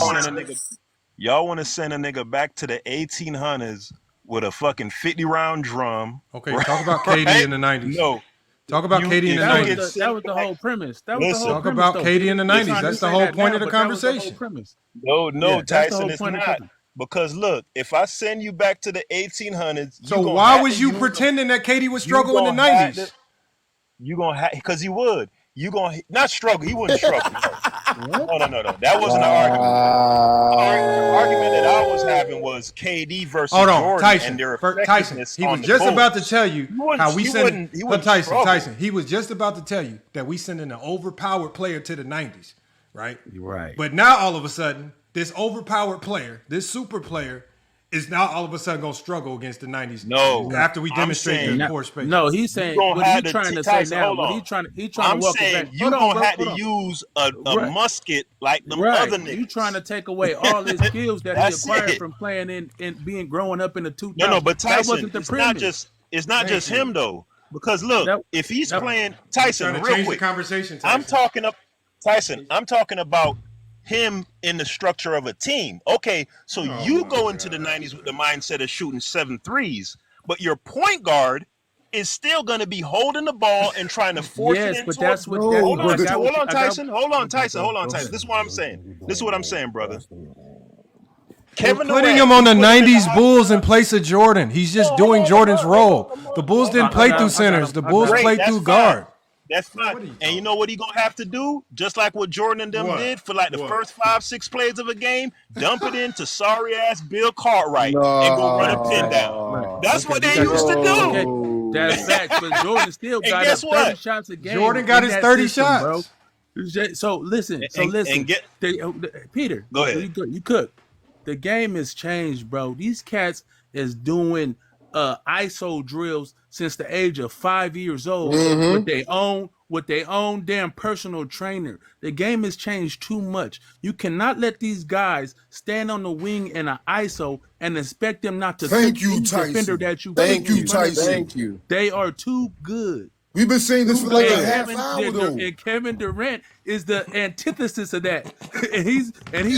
send a nigga back to the 1800s with a fucking 50-round drum. Okay, right? Talk about KD in the 90s. No. Talk about KD in the 90s. That was the whole premise. Talk about KD in the 90s. That's the whole point of the conversation. No, Tyson, it's not. Because look, if I send you back to the 1800s, so why was you pretending that KD would struggle in the 90s? You gonna have because he would. You gonna not struggle. He wouldn't struggle. No. That wasn't an argument. The argument that I was having was KD versus Jordan Tyson, and their Tyson. He was just about to tell you how we send Tyson. He was just about to tell you that we sending an overpowered player to the 90s, right? Right. But now all of a sudden, this overpowered player, this super player, is now all of a sudden going to struggle against the 90s. No, after we demonstrate the poor space. No, he's saying what he's trying to say now. What he's trying to I'm walk it saying back. you gonna have to use a musket like them other niggas. You trying to take away all his skills that he acquired from playing in being growing up in the 2000s. No, but Tyson, that wasn't the premise. It's not just him though. Because look, if he's playing Tyson, real quick, conversation. I'm talking about him in the structure of a team. Okay, so you go into the 90s with the mindset of shooting 7 threes, but your point guard is still going to be holding the ball and trying to force it into. But that's what. Hold on, Tyson. This is what I'm saying, brother. Kevin Durant putting him on the 90s Bulls in place of Jordan. He's just doing Jordan's role. The Bulls didn't play through centers. The Bulls played through guard. That's fine. And you know what he gonna have to do? Just like what Jordan and them did for like the first 5-6 plays of a game, dump it into sorry ass Bill Cartwright and go run a pin down. That's what they used to do. That's facts, but Jordan still got his 30 shots a game. Jordan got his 30 shots. Bro. So listen. Peter, go ahead. You cook. The game has changed, bro. These cats is doing ISO drills since the age of 5 years old with their own damn personal trainer. The game has changed too much. You cannot let these guys stand on the wing in an ISO and expect them not to Thank you, Tyson. defender that you Thank you, Tyson. Thank you. They are too good. We've been saying this for like a half hour though. And Kevin Durant is the antithesis of that. and he's better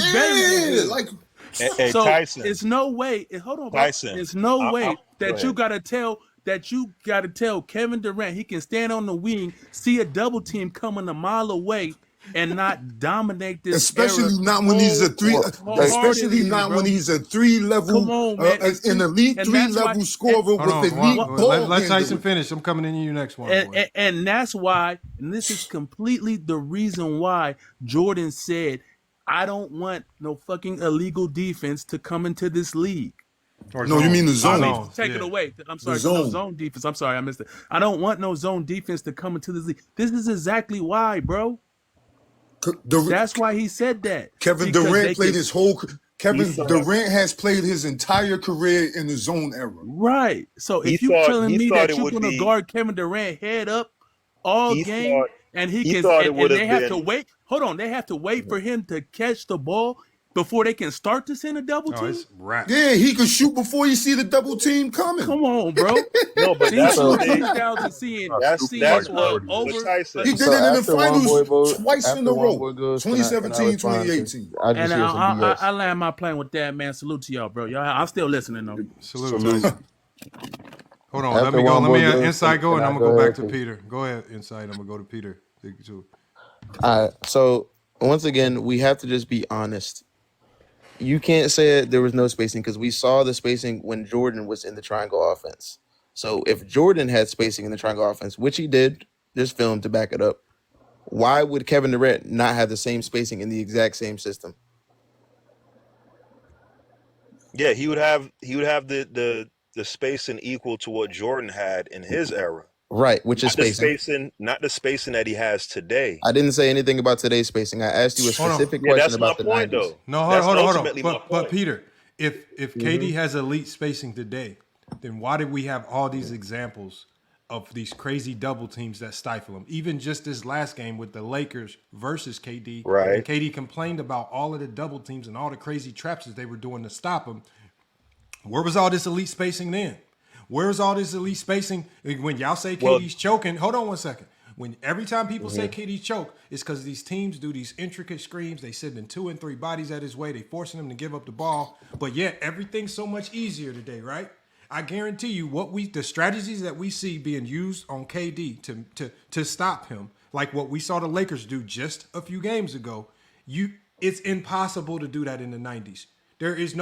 than like Hey, so Tyson. It's no way. Hold on, bro. Tyson. There's no way that you gotta tell Kevin Durant he can stand on the wing, see a double team coming a mile away, and not dominate this. Especially not when he's a three. Especially not when he's a 3-level, an elite 3-level scorer with elite ball. Let Tyson finish. I'm coming into you next one. And that's why. And this is completely the reason why Jordan said, I don't want no fucking illegal defense to come into this league. No, you mean the zone. Take it away. I'm sorry. No zone defense. I'm sorry. I missed it. I don't want no zone defense to come into this league. This is exactly why, bro. That's why he said that. Kevin Durant played his whole. Kevin Durant has played his entire career in the zone era. Right. So if you're telling me that you're going to guard Kevin Durant head up all game, and he can, and they have to wait. Hold on, they have to wait for him to catch the ball before they can start to send a double team. Yeah, he could shoot before you see the double team coming. Come on, bro. No, but that's what he did it in the finals twice in a row. 2017, 2018. And I land my plane with that, man. Salute to y'all, bro. Y'all, I'm still listening though. Salute. Hold on, let me Inside go, and I'm gonna go back to Peter. Go ahead, Inside. I'm gonna go to Peter. All right. So once again, we have to just be honest. You can't say there was no spacing because we saw the spacing when Jordan was in the triangle offense. So if Jordan had spacing in the triangle offense, which he did, there's film to back it up. Why would Kevin Durant not have the same spacing in the exact same system? Yeah, he would have the spacing equal to what Jordan had in his era. Right, which is spacing. Not the spacing that he has today. I didn't say anything about today's spacing. I asked you a specific question about the 90s. Though. No, hold on. But Peter, if KD has elite spacing today, then why did we have all these examples of these crazy double teams that stifle him? Even just this last game with the Lakers versus KD, right? And KD complained about all of the double teams and all the crazy traps that they were doing to stop him. Where was all this elite spacing then? Where's all this elite spacing? When y'all say KD's choking, hold on one second. When every time people say KD's choke, it's because these teams do these intricate screens. They send in 2 and 3 bodies at his way. They forcing him to give up the ball. But yet everything's so much easier today, right? I guarantee you the strategies that we see being used on KD to stop him, like what we saw the Lakers do just a few games ago, it's impossible to do that in the 90s. There is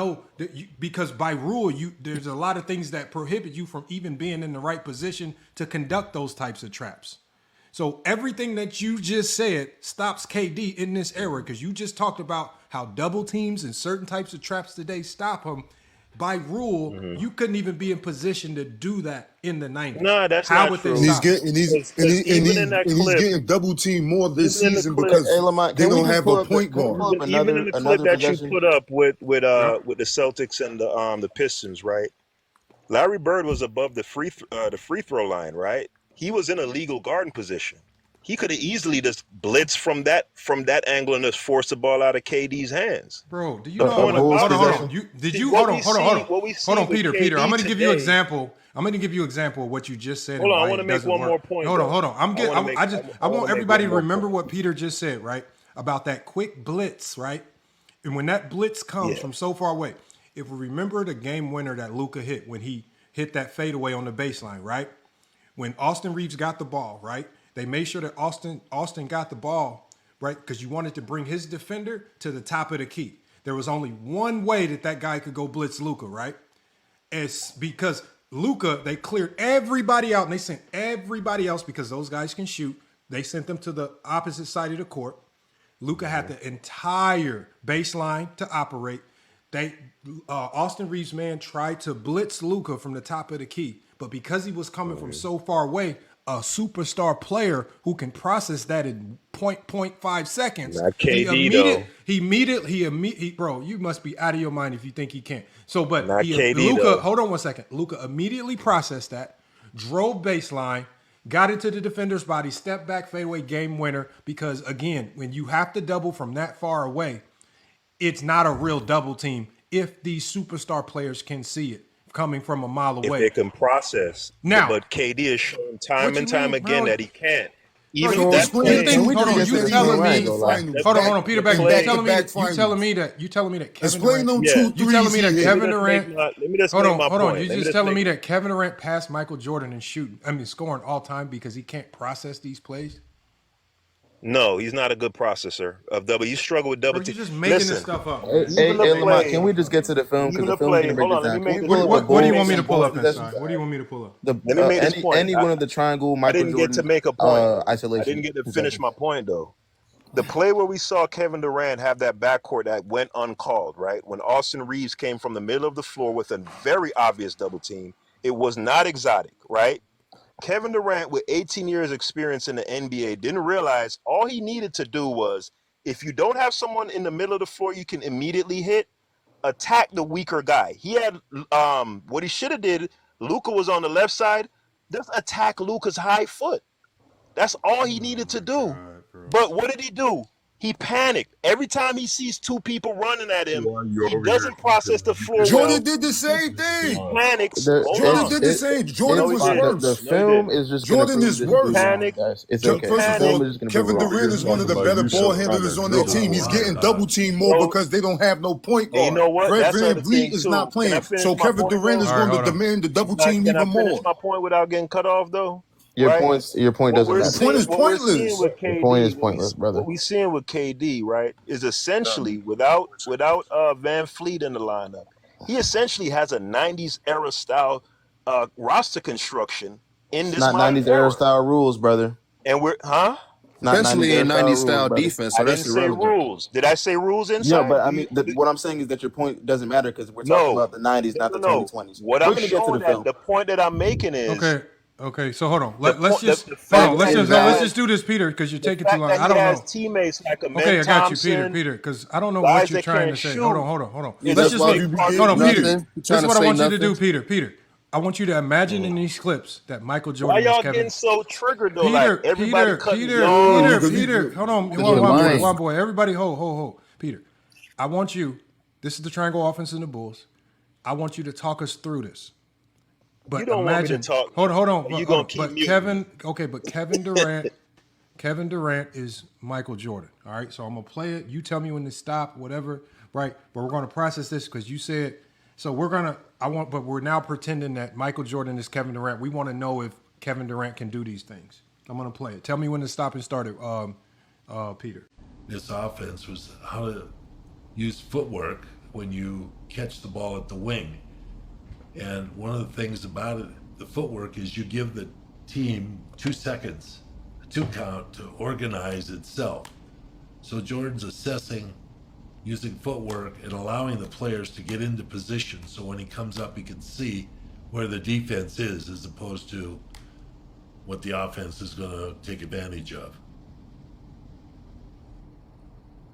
because by rule, there's a lot of things that prohibit you from even being in the right position to conduct those types of traps. So everything that you just said stops KD in this era because you just talked about how double teams and certain types of traps today stop him. by rule, you couldn't even be in position to do that in the 90s. No, that's How not would true. they And he's stop? getting and Even in that he's clip, getting double teamed more this even in the season clip, because Hey, Lamont, they can we don't just have pull a up the point guard. even in the clip that you possession? put up with the Celtics and the Pistons, right? Larry Bird was above the free throw line, right? He was in a legal guarding position. He could have easily just blitzed from that angle and just forced the ball out of KD's hands. Bro, do you The know? point Hold about on. it, Hold on. what we see Hold on, with Peter. KD Peter, I'm going to give you an today- example. I'm going to give you an example of what you just said. Hold and on, I why want it to make doesn't one work. more point. Hold though. on. I want wanna make everybody one to more remember point. what Peter just said, right? About that quick blitz, right? And when that blitz comes from so far away, if we remember the game winner that Luka hit when he hit that fadeaway on the baseline, right? When Austin Reeves got the ball, right? They made sure that Austin got the ball, right? Because you wanted to bring his defender to the top of the key. There was only one way that guy could go blitz Luka, right? It's because Luka, they cleared everybody out and they sent everybody else because those guys can shoot. They sent them to the opposite side of the court. Luka had the entire baseline to operate. Austin Reeves' man tried to blitz Luka from the top of the key, but because he was coming from so far away, a superstar player who can process that in 0.5 seconds. Not KD Bro, you must be out of your mind if you think he can't. So, but Not KD, Luka, though. hold on one second. Luka immediately processed that, drove baseline, got into the defender's body, step back, fadeaway, game winner. Because again, when you have to double from that far away, it's not a real double team if these superstar players can see it coming from a mile If away. they can process. Now, but KD has shown time what and you time mean, again bro? that he can't. Bro, Even you that think, you telling me? finals. Hold on, Peter. Back. You telling me Back-to-back you telling me that Kevin Explain Durant? them 2 You telling me that threes he Kevin hit. Durant? Let me just Hold make on, my hold on. point. You Let me just just telling make- me that Kevin Durant passed Michael Jordan in shooting. I mean, scoring all time because he can't process these plays. No, he's not a good processor of double. You struggle with double Bro, you're team. just making this stuff up. Hey, Lamont, can we just get to the film? Because the film's going to break Hold this on, let down. me Can we make pull this up the point. What do you Bulls want me to and pull Bulls up possessions? inside? What do you want me to pull up? Let me make this point. Any one of the triangle, I Michael didn't get to Jordan make a point. isolation. I didn't get to finish my point though. The play where we saw Kevin Durant have that backcourt that went uncalled, right? When Austin Reeves came from the middle of the floor with a very obvious double team, it was not exotic, right? Kevin Durant, with 18 years experience in the NBA, didn't realize all he needed to do was, if you don't have someone in the middle of the floor you can immediately hit, attack the weaker guy. He had what he should have did. Luka was on the left side. Just attack Luka's high foot. That's all he needed to do. But what did he do? He panicked. Every time he sees two people running at him, he doesn't process the floor well. Jordan did the same thing. He panics. Jordan did the same. Jordan was worse. The film is just Jordan is worse. Guys. It's okay. First of The film all, is just gonna Kevin be wrong. Durant is one of the better ball handlers on their team. He's getting double teamed more because they don't have no point guard. You know what? Fred That's Van the Vliet thing, is too. not Can I playing. finish So my Kevin point, Durant is though? going to demand the double team Can I even finish more. my point without getting cut off, though? Your Right? point doesn't matter. Your point is What we're pointless. seeing with Your KD, point is pointless, brother. what we seeing with KD, right, is essentially without Van Fleet in the lineup, he essentially has a 90s era style roster construction in this Not modern 90s era era. style rules, brother. And we're Not Especially in 90s style brother. defense. I So that's didn't say irrelevant. rules. Did I say rules inside? Yeah, but I mean, what I'm saying is that your point doesn't matter because we're talking about the 90s, not the 2020s. What We're I'm going to get to showing the film. the point that I'm making is Okay. So hold on. The Let's point- just the fact that he let's has- just do this, Peter, because you're the taking fact too long. that I don't he has know. teammates like a Okay, I got you, Thompson, Peter, because I don't know guys what you're that trying to can't say. shoot. Hold on. Yeah, Let's that's just why look. you Hold on, Peter. nothing. You This trying is to what I say want you to nothing? do, Peter. I want you to imagine in these clips that Michael Jordan Why is y'all Kevin. getting so triggered though? Peter, Like everybody Peter, cutting Peter, young. Peter. Hold on, one boy. Everybody, hold. Peter, I want you. This is the triangle offense in the Bulls. I want you to talk us through this. But You don't imagine, want me to talk. Hold on. You gonna keep but muting. Kevin Durant, Kevin Durant is Michael Jordan. All right, so I'm gonna play it. You tell me when to stop, whatever. Right, but we're gonna process this because you said. So but we're now pretending that Michael Jordan is Kevin Durant. We want to know if Kevin Durant can do these things. I'm gonna play it. Tell me when to stop and start it, Peter. This offense was how to use footwork when you catch the ball at the wing. And one of the things about it, the footwork, is you give the team 2 seconds, a 2 count to organize itself. So Jordan's assessing using footwork and allowing the players to get into position so when he comes up, he can see where the defense is as opposed to what the offense is going to take advantage of.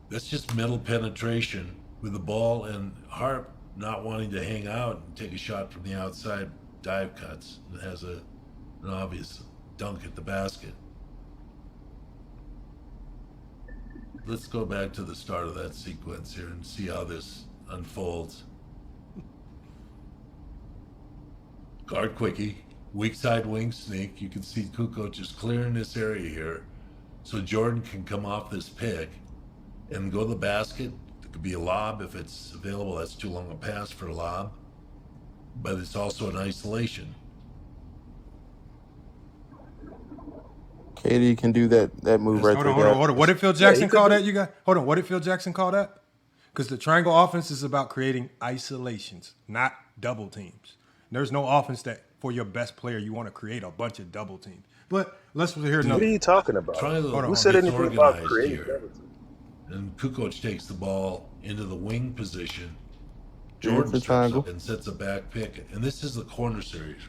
That's just middle penetration with the ball, and Harp not wanting to hang out and take a shot from the outside dive cuts and has an obvious dunk at the basket. Let's go back to the start of that sequence here and see how this unfolds. Guard quickie, weak side wing sneak. You can see Kukoc is clearing this area here so Jordan can come off this pick and go to the basket. It could be a lob if it's available. That's too long a pass for a lob, but it's also an isolation. KD can do that move right there. Hold on. What did Phil Jackson call that? You got hold on. What did Phil Jackson call that? Because the triangle offense is about creating isolations, not double teams. There's no offense that for your best player you want to create a bunch of double teams. But let's hear another. What are you talking about? Who said anything about creating double teams? And Kukoc takes the ball into the wing position. Jordan steps up and sets a back pick. And this is the corner series.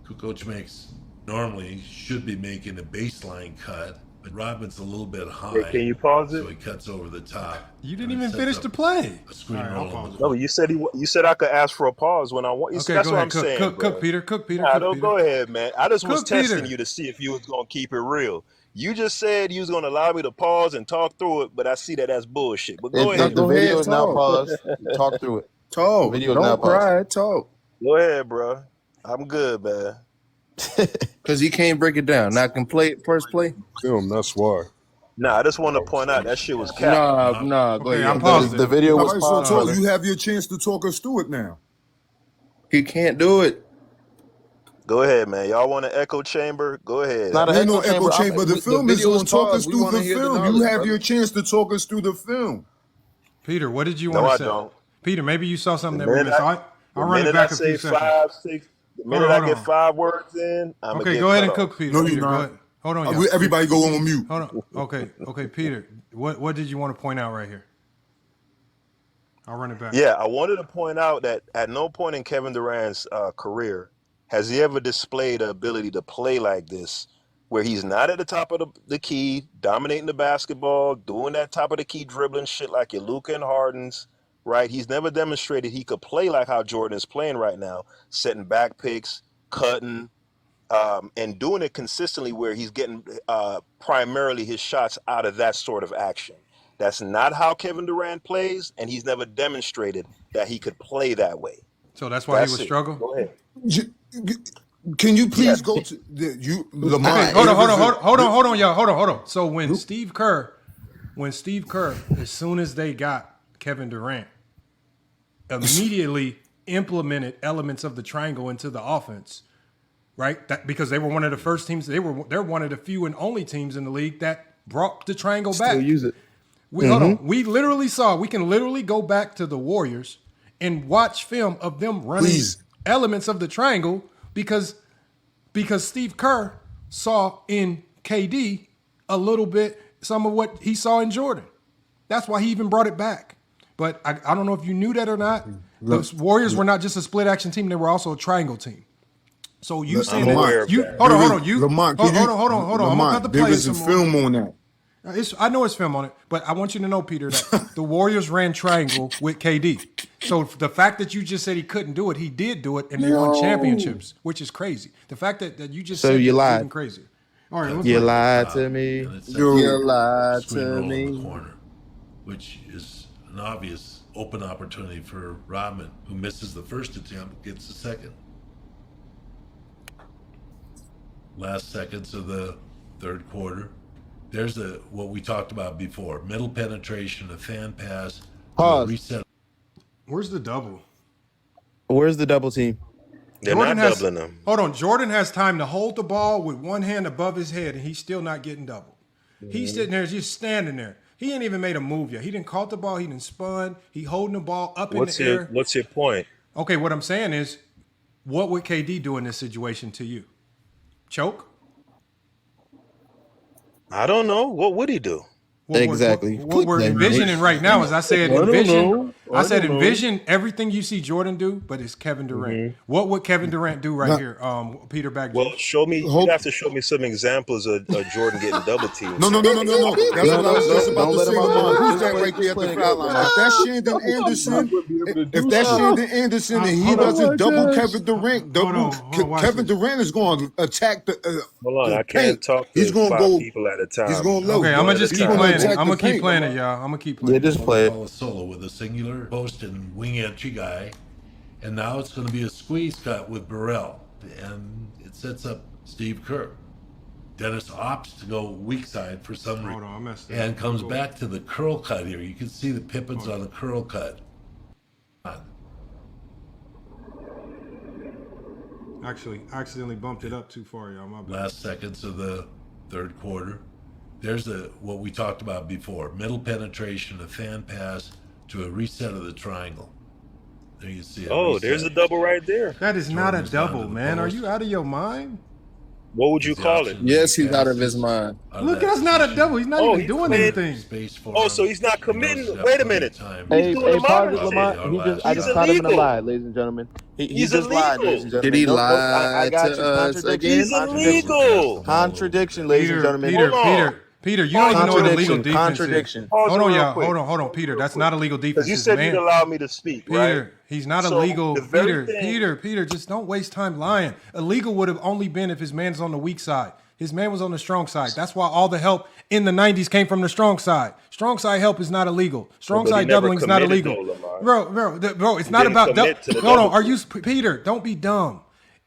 Kukoc normally should be making a baseline cut, but Rodman's a little bit high. Hey, can you pause it? So he cuts over the top. You didn't even finish the play. A screen roll. No, you said I could ask for a pause when I want. Okay, that's go what ahead. I'm saying. Cook, Peter. Go ahead, man. I just was testing Peter. you to see if you was gonna keep it real. You just said you was gonna allow me to pause and talk through it, but I see that that's bullshit. But go ahead. The video is now paused. Talk through it. Talk. The video Don't now cry. Talk. Go ahead, bro. I'm good, man. Because he can't break it down. Now, can play first play? Film, that's why. Nah, I just want to point out that shit was cap. Nah, go ahead. The video was paused. So you have your chance to talk us through it now. He can't do it. Go ahead, man. Y'all want an echo chamber? Go ahead. Not an echo chamber. The film is going to talk us through the film. You have your chance to talk us through the film. Peter, what did you want to say? Don't. Peter, maybe you saw something that we missed. I'll run it back a few seconds. 5, 6. The minute I get 5 words in, I'm gonna get go ahead and off. cook, Peter. No, Peter, you're go not. ahead. Hold on, y'all. Everybody go on mute. Hold on. Okay, Peter. What did you want to point out right here? I'll run it back. Yeah, I wanted to point out that at no point in Kevin Durant's career has he ever displayed the ability to play like this, where he's not at the top of the key, dominating the basketball, doing that top of the key dribbling shit like your Luka and Hardens. Right, he's never demonstrated he could play like how Jordan is playing right now, setting back picks, cutting, and doing it consistently where he's getting primarily his shots out of that sort of action. That's not how Kevin Durant plays, and he's never demonstrated that he could play that way. So that's why he would struggle? Go ahead. Can you please go to Lamar? Okay, hold on, y'all. Hold on. So when Steve Kerr, as soon as they got Kevin Durant, immediately implemented elements of the triangle into the offense, right? That because they were one of the first teams. They're one of the few and only teams in the league that brought the triangle back. Still use it. Hold on. We can literally go back to the Warriors and watch film of them running elements of the triangle because Steve Kerr saw in KD a little bit some of what he saw in Jordan. That's why he even brought it back. But I don't know if you knew that or not. The Warriors were not just a split action team; they were also a triangle team. So you saying that you hold on. I'm gonna cut the play. There is a film on that. I know it's film on it, but I want you to know, Peter, that the Warriors ran triangle with KD. So the fact that you just said he couldn't do it, he did do it, and they won championships, which is crazy. The fact that you just said you lied. is even crazy. All right, you lied to me. You lied to me. In the corner, which is an obvious open opportunity for Rodman, who misses the first attempt, gets the second. Last seconds of the third quarter. There's what we talked about before. Middle penetration, a fan pass, reset. Where's the double? Where's the double team? They're not doubling them. Hold on. Jordan has time to hold the ball with one hand above his head, and he's still not getting doubled. He's sitting there just standing there. He ain't even made a move yet. He didn't caught the ball. He didn't spun. He holding the ball up in the air. What's your point? Okay, what I'm saying is, what would KD do in this situation to you? Choke? I don't know. What would he do? Exactly. What we're envisioning right now is I said envision everything you see Jordan do, but it's Kevin Durant. What would Kevin Durant do right here? Peter Back. Well, show me. You have to show me some examples of Jordan getting double teamed. No. That's what I was just about to say. Who's that right there at the foul line? If that's Shandon Anderson, and he doesn't double Kevin Durant, Kevin Durant is going to attack the. Hold on, I can't talk to 5 people at a time. He's going low. Okay, I'm gonna just keep playing it. I'm gonna keep playing it, y'all. I'm gonna keep playing. Yeah, just play it. A solo with a singular post and wing entry guy, and now it's going to be a squeeze cut with Burrell, and it sets up Steve Kerr. Dennis opts to go weak side for some reason, and comes back to the curl cut here. You can see the Pippins on the curl cut. Actually, I accidentally bumped it up too far, y'all. My bad. Last seconds of the third quarter. There's what we talked about before. Middle penetration, a fan pass to a reset of the triangle. There you see it. Oh, there's a double right there. That is not a double, man. Are you out of your mind? What would you call it? Yes, he's out of his mind. Look, that's not a double. He's not even doing anything. So he's not committing. Wait a minute. Hey, pause, Lamont. I just caught him in a lie, ladies and gentlemen. He just lied, ladies and gentlemen. Did he lie I got to you. us again? He's illegal. Contradiction, ladies and gentlemen. Peter, you don't even know what a legal defense Contradiction. is. Hold on, y'all. Hold on, Peter. That's not a legal defense. Because you said you'd allow me to speak, Peter, right? He's not So illegal. the very Peter, just don't waste time lying. Illegal would have only been if his man's on the weak side. His man was on the strong side. That's why all the help in the 90s came from the strong side. Strong side help is not illegal. Strong side doubling is not illegal. Bro, it's not about hold on. Are you Peter? Don't be dumb.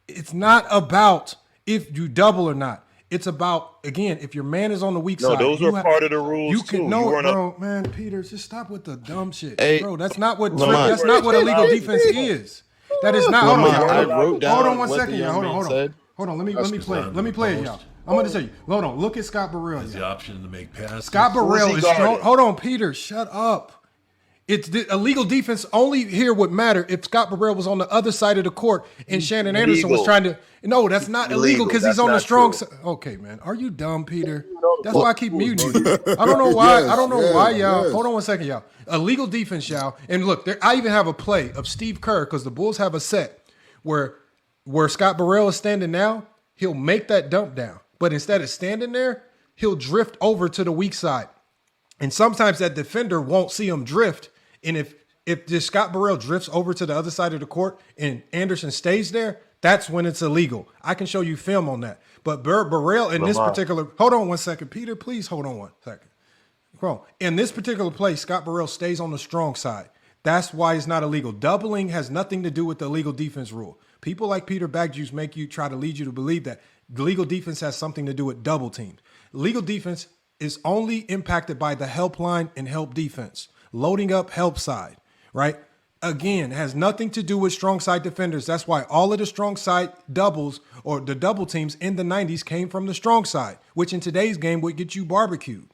It's not about if you double or not. It's about, again, if your man is on the weak side. No, those are part of the rules you can, too. No, man, Peter, just stop with the dumb shit. Hey, bro, that's not what illegal defense is. That is not. Hold on one second, y'all. Hold on. Let me play it, y'all. I'm going to tell you. Hold on. Look at Scott Burrell. The option to make passes. Scott Burrell is strong. Hold on, Peter. Shut up. It's the illegal defense only here would matter if Scott Burrell was on the other side of the court and Shannon Anderson was trying to. No, that's not illegal because he's on the strong side. Okay, man. Are you dumb, Peter? That's why I keep muting you. I don't know why. I don't know why, y'all. Hold on one second, y'all. Illegal defense, y'all. And look, I even have a play of Steve Kerr because the Bulls have a set where Scott Burrell is standing now. He'll make that dump down, but instead of standing there, he'll drift over to the weak side. And sometimes that defender won't see him drift. And if this Scott Burrell drifts over to the other side of the court and Anderson stays there, that's when it's illegal. I can show you film on that. But Burrell in this particular, hold on one second, Peter, please hold on one second. Bro, in this particular play, Scott Burrell stays on the strong side. That's why it's not illegal. Doubling has nothing to do with the illegal defense rule. People like Peter Backjuice make you try to lead you to believe that legal defense has something to do with double teams. Legal defense is only impacted by the help line and help defense. Loading up help side, right? Again, has nothing to do with strong side defenders. That's why all of the strong side doubles or the double teams in the 90s came from the strong side, which in today's game would get you barbecued.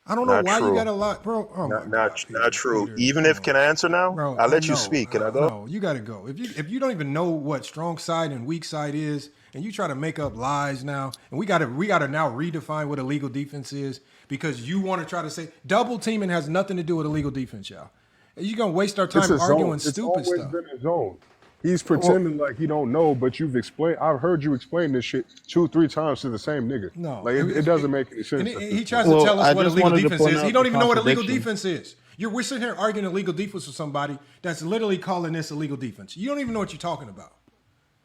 I don't know why you got a lot, bro. Oh not true. Peter, even if can I answer now? Bro, I'll let you speak. Can I go? No, you got to go. If you don't even know what strong side and weak side is, and you try to make up lies now, and we got to now redefine what illegal defense is because you want to try to say double teaming has nothing to do with illegal defense, y'all. You're gonna waste our time arguing stupid stuff. It's always been his own. He's pretending like he don't know, but you've explained. I've heard you explain this shit 2-3 times to the same nigga. No, like it doesn't make any sense. He tries to tell us what illegal defense is. He don't even know what illegal defense is. We're sitting here arguing illegal defense with somebody that's literally calling this illegal defense. You don't even know what you're talking about.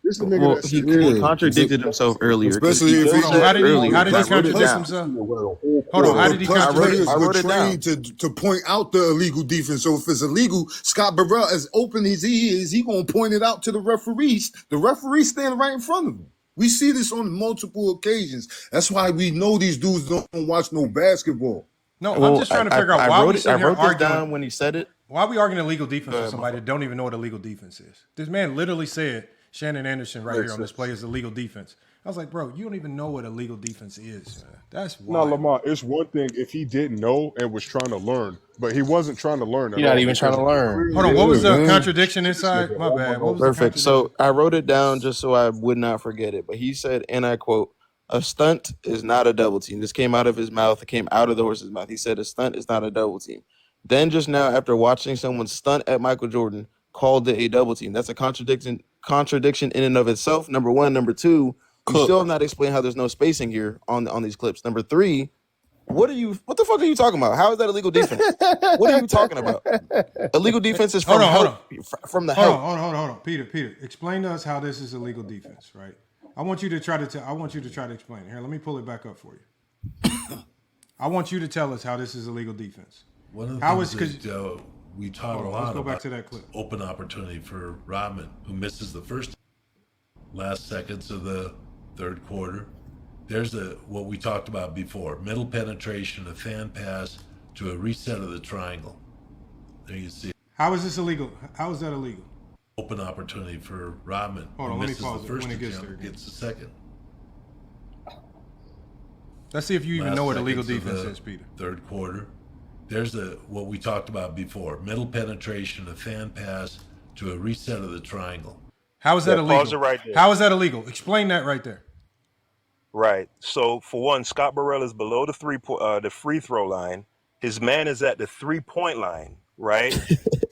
This the nigga he contradicted himself earlier. Especially if how did he contradict himself? Hold on, how did he contradict? I wrote it down to point out the illegal defense. So if it's illegal, Scott Burrell, as open as he is, he gonna point it out to the referees. The referees standing right in front of him. We see this on multiple occasions. That's why we know these dudes don't watch no basketball. No, I'm just trying to figure out why we sit here arguing. Down when he said it. Why are we arguing illegal defense with somebody that don't even know what illegal defense is? This man literally said Shannon Anderson right here on this play is illegal defense. I was like, bro, you don't even know what illegal defense is. Man. That's why. No, Lamar, it's one thing if he didn't know and was trying to learn, but he wasn't trying to learn. He's not even trying to learn. Hold on, what was the contradiction inside? My bad. What was Perfect. So I wrote it down just so I would not forget it. But he said, and I quote, A stunt is not a double team. This came out of his mouth. It came out of the horse's mouth. He said a stunt is not a double team. Then just now, after watching someone stunt at Michael Jordan, called it a double team. That's a contradiction in and of itself. Number one. Number two, you still have not explained how there's no spacing here on these clips. Number three, what the fuck are you talking about? How is that illegal defense? What are you talking about? Illegal defense is from from the help. Hold on. Peter, explain to us how this is illegal defense, right? I want you to try to explain it. Here, let me pull it back up for you. I want you to tell us how this is illegal defense. One of the how things that we talk a lot let's go about back to that clip. Open opportunity for Rodman, who misses the last seconds of the third quarter. There's what we talked about before: middle penetration, a fan pass to a reset of the triangle. There you see. How is this illegal? How is that illegal? Open opportunity for Rodman. Hold on, let me pause the first when it gets attempt, there. Gets the second. Let's see if you even know what illegal defense is, Peter. Third quarter. There's what we talked about before: middle penetration, a fan pass to a reset of the triangle. How is that illegal? Pause it right there. How is that illegal? Explain that right there. Right. So for one, Scott Burrell is below the free throw line. His man is at the 3-point line. Right.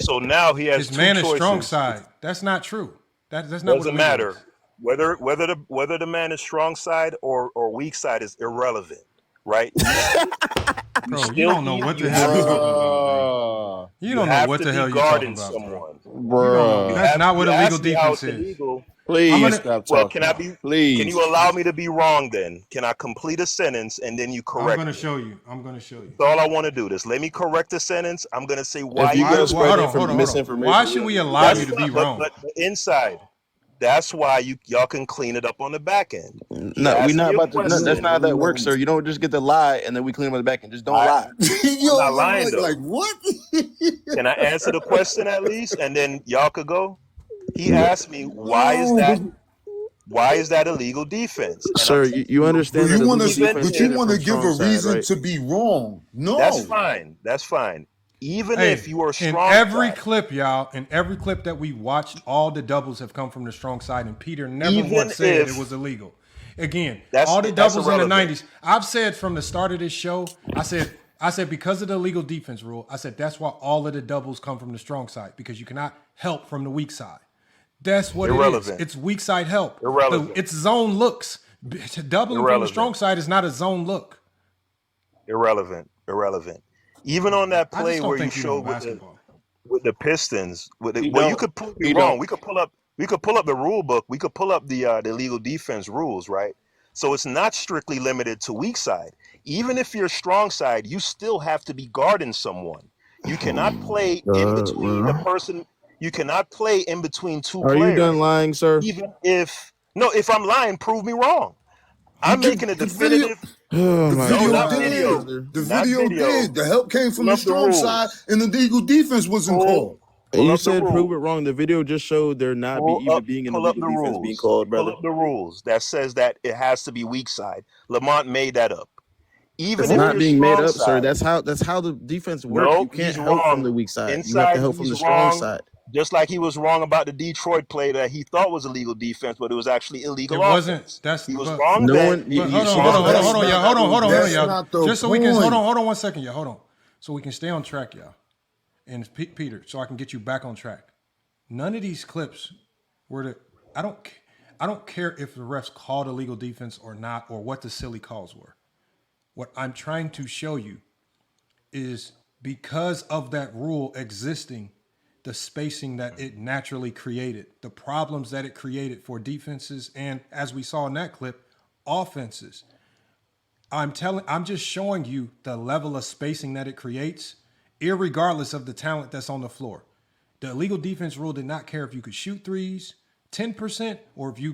So now he has his man choices. is strong side. That's not true. That's not doesn't what matter. Is. Whether the man is strong side or weak side is irrelevant. Right. Bro, you don't know what the hell you're talking about. You don't know what the hell you're talking about, someone. Bro. That's not what illegal defense is. Please stop talking. Please. Can you allow me to be wrong then? Can I complete a sentence and then you correct I'm going to show you. That's all I want to do. Let me correct the sentence. I'm going to say why you you spread misinformation. Why should we allow you to be wrong? But inside, that's why y'all can clean it up on the back end. No, we're not about to. No, that's not how that works, sir. You don't just get to lie and then we clean them on the back end. Just don't lie. I'm not lying though. Like what? Can I answer the question at least, and then y'all could go? He asked me, why is that illegal defense? And sir, you understand but that you want to give a reason to be wrong. No. That's fine. Even if you are strong. In every clip, y'all, in every clip that we watched, all the doubles have come from the strong side, and Peter never once said it was illegal. Again, all the doubles in the 90s. I've said from the start of this show, I said because of the illegal defense rule, I said that's why all of the doubles come from the strong side, because you cannot help from the weak side. That's what it is. It's weak side help. Irrelevant. It's zone looks. Doubling from the strong side is not a zone look. Irrelevant. Even on that play where you showed with the Pistons, you could prove me wrong. We could pull up the rule book. We could pull up the illegal defense rules, right? So it's not strictly limited to weak side. Even if you're strong side, you still have to be guarding someone. You cannot play in between the person. You cannot play in between two players. Are you done lying, sir? Even if I'm lying, prove me wrong. I'm making a definitive. The video did. The help came from the strong side, and the legal defense wasn't called. You said prove it wrong. The video just showed there not even being in the legal defense being called, brother. Pull up the rules that says that it has to be weak side. Lamont made that up. Even it's not being made up, sir. That's how the defense works. No, you can't help from the weak side. You have to help from the strong side. Just like he was wrong about the Detroit play that he thought was illegal defense, but it was actually illegal offense. He was wrong. Hold on, y'all. Just so we can hold on 1 second, y'all. Hold on, so we can stay on track, y'all. And Peter, so I can get you back on track. None of these clips were I don't care if the refs called illegal defense or not, or what the silly calls were. What I'm trying to show you is because of that rule existing, the spacing that it naturally created, the problems that it created for defenses, and as we saw in that clip, offenses. I'm just showing you the level of spacing that it creates, irregardless of the talent that's on the floor. The illegal defense rule did not care if you could shoot threes 10% or if you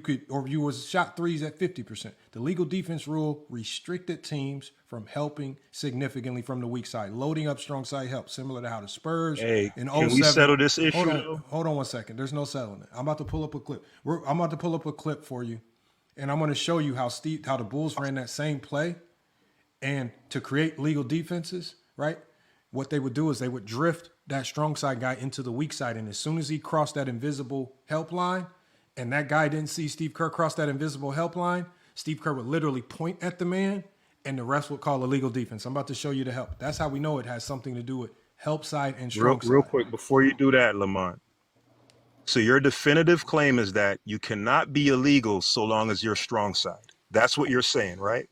was shot threes at 50%. The legal defense rule restricted teams from helping significantly from the weak side, loading up strong side help, similar to how the Spurs in 07. Can we settle this issue? Hold on 1 second. There's no settling it. I'm about to pull up a clip. I'm about to pull up a clip for you, and I'm going to show you how the Bulls ran that same play, and to create legal defenses, right? What they would do is they would drift that strong side guy into the weak side, and as soon as he crossed that invisible help line, and that guy didn't see Steve Kerr cross that invisible help line, Steve Kerr would literally point at the man, and the refs would call illegal defense. I'm about to show you the help. That's how we know it has something to do with help side and strong side. Real quick, before you do that, Lamont. So your definitive claim is that you cannot be illegal so long as you're strong side. That's what you're saying, right?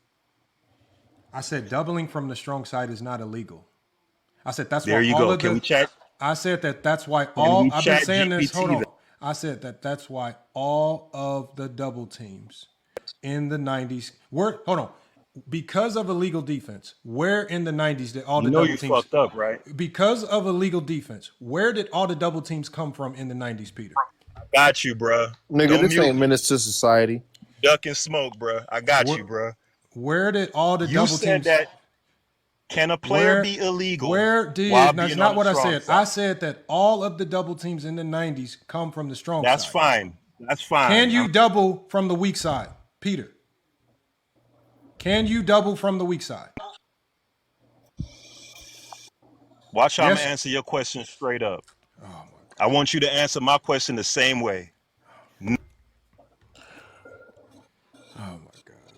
I said doubling from the strong side is not illegal. I said that's there why you all go. of Can the. we chat? I said that's why all. I've been saying this. Hold on. That. I said that's why all of the double teams in the 90s were. Hold on. Because of illegal defense, where in the 90s did all the double teams fucked up, right? Because of illegal defense, where did all the double teams come from in the 90s, Peter? I got you, bruh. Nigga, this ain't Menace to Society. Duck and smoke, bruh. I got you, bruh. Where did all the double teams? You said that. Can a player be illegal? Where did? That's not what I said. I said that all of the double teams in the 90s come from the strong side. That's fine. That's fine. Can you double from the weak side, Peter? Can you double from the weak side? Watch how I'm going to answer your question straight up. Oh, I want you to answer my question the same way. Oh, my God,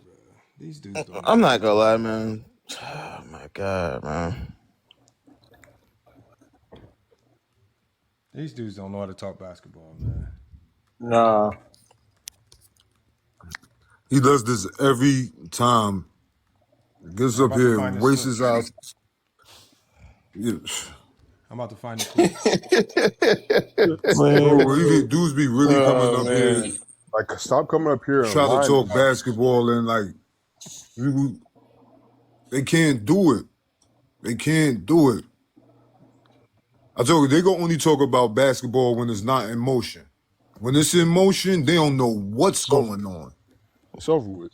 bro. These dudes don't. I'm not going to lie, man. Oh, my God, man. These dudes don't know how to talk basketball, man. Nah. He does this every time. Gets up here and wastes his house. Yeah. I'm about to find the clip. Dudes be really coming up here. Like, stop coming up here and try to talk basketball and like, they can't do it. They can't do it. I told you, they gonna only talk about basketball when it's not in motion. When it's in motion, they don't know what's going on. It's over with.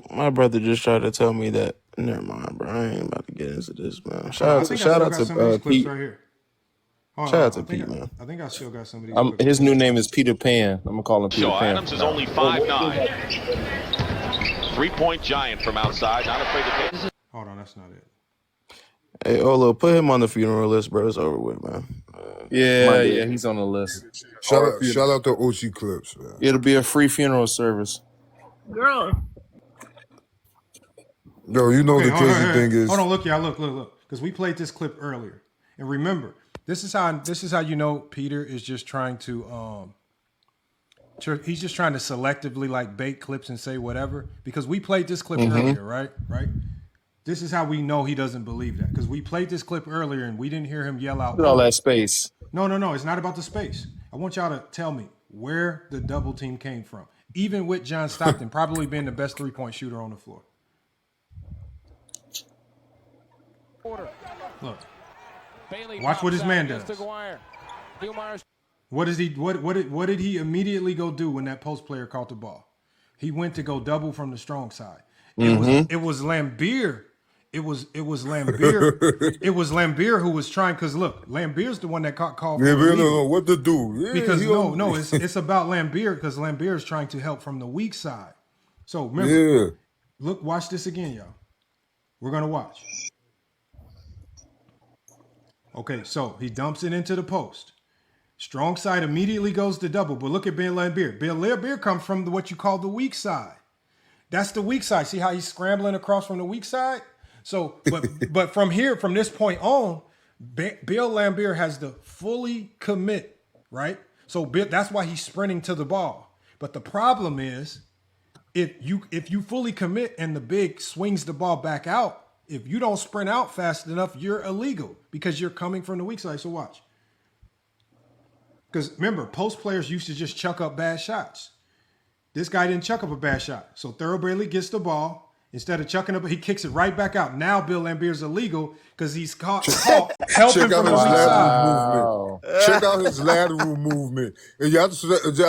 My brother just tried to tell me that. Never mind, bro. I ain't about to get into this, man. Shout out to Pete. Right here. Shout out to Pete, man. I think I still got somebody. His new name is Peter Pan. I'm gonna call him Peter So Pan. Adams is only 5'9". 3-point giant from outside. Not afraid to take. Hold on, that's not it. Hey, Olo, put him on the funeral list, bro. It's over with, man. Yeah, he's on the list. Shout out to OC Clips, man. It'll be a free funeral service. Girl. Yo, you know the crazy thing is. Hold on, look, y'all, look, because we played this clip earlier, and remember, this is how you know Peter is just trying to he's just trying to selectively like bait clips and say whatever, because we played this clip earlier, right? This is how we know he doesn't believe that, because we played this clip earlier and we didn't hear him yell out. Look at all that space. No, it's not about the space. I want y'all to tell me where the double team came from, even with John Stockton probably being the best 3-point shooter on the floor. Look, watch what his man does. What did he immediately go do when that post player caught the ball? He went to go double from the strong side. It was Lambeer. It was Lambeer. It was Lambeer who was trying, because look, Lambier's the one that called for we don't know what to do. Yeah, because it's about Lambeer, because Lambeer is trying to help from the weak side. So remember, look, watch this again, y'all. We're gonna watch. Okay, so he dumps it into the post. Strong side immediately goes to double, but look at Bill Lambeer. Bill Lambeer comes from what you call the weak side. That's the weak side. See how he's scrambling across from the weak side? So, but from this point on, Bill Lambeer has to fully commit, right? So that's why he's sprinting to the ball. But the problem is, if you fully commit and the big swings the ball back out, if you don't sprint out fast enough, you're illegal because you're coming from the weak side. So watch. Because remember, post players used to just chuck up bad shots. This guy didn't chuck up a bad shot. So Thoroughbraley gets the ball. Instead of chucking up, he kicks it right back out. Now Bill Lambier's illegal because he's caught helping from the weak side. Check out his lateral movement. And y'all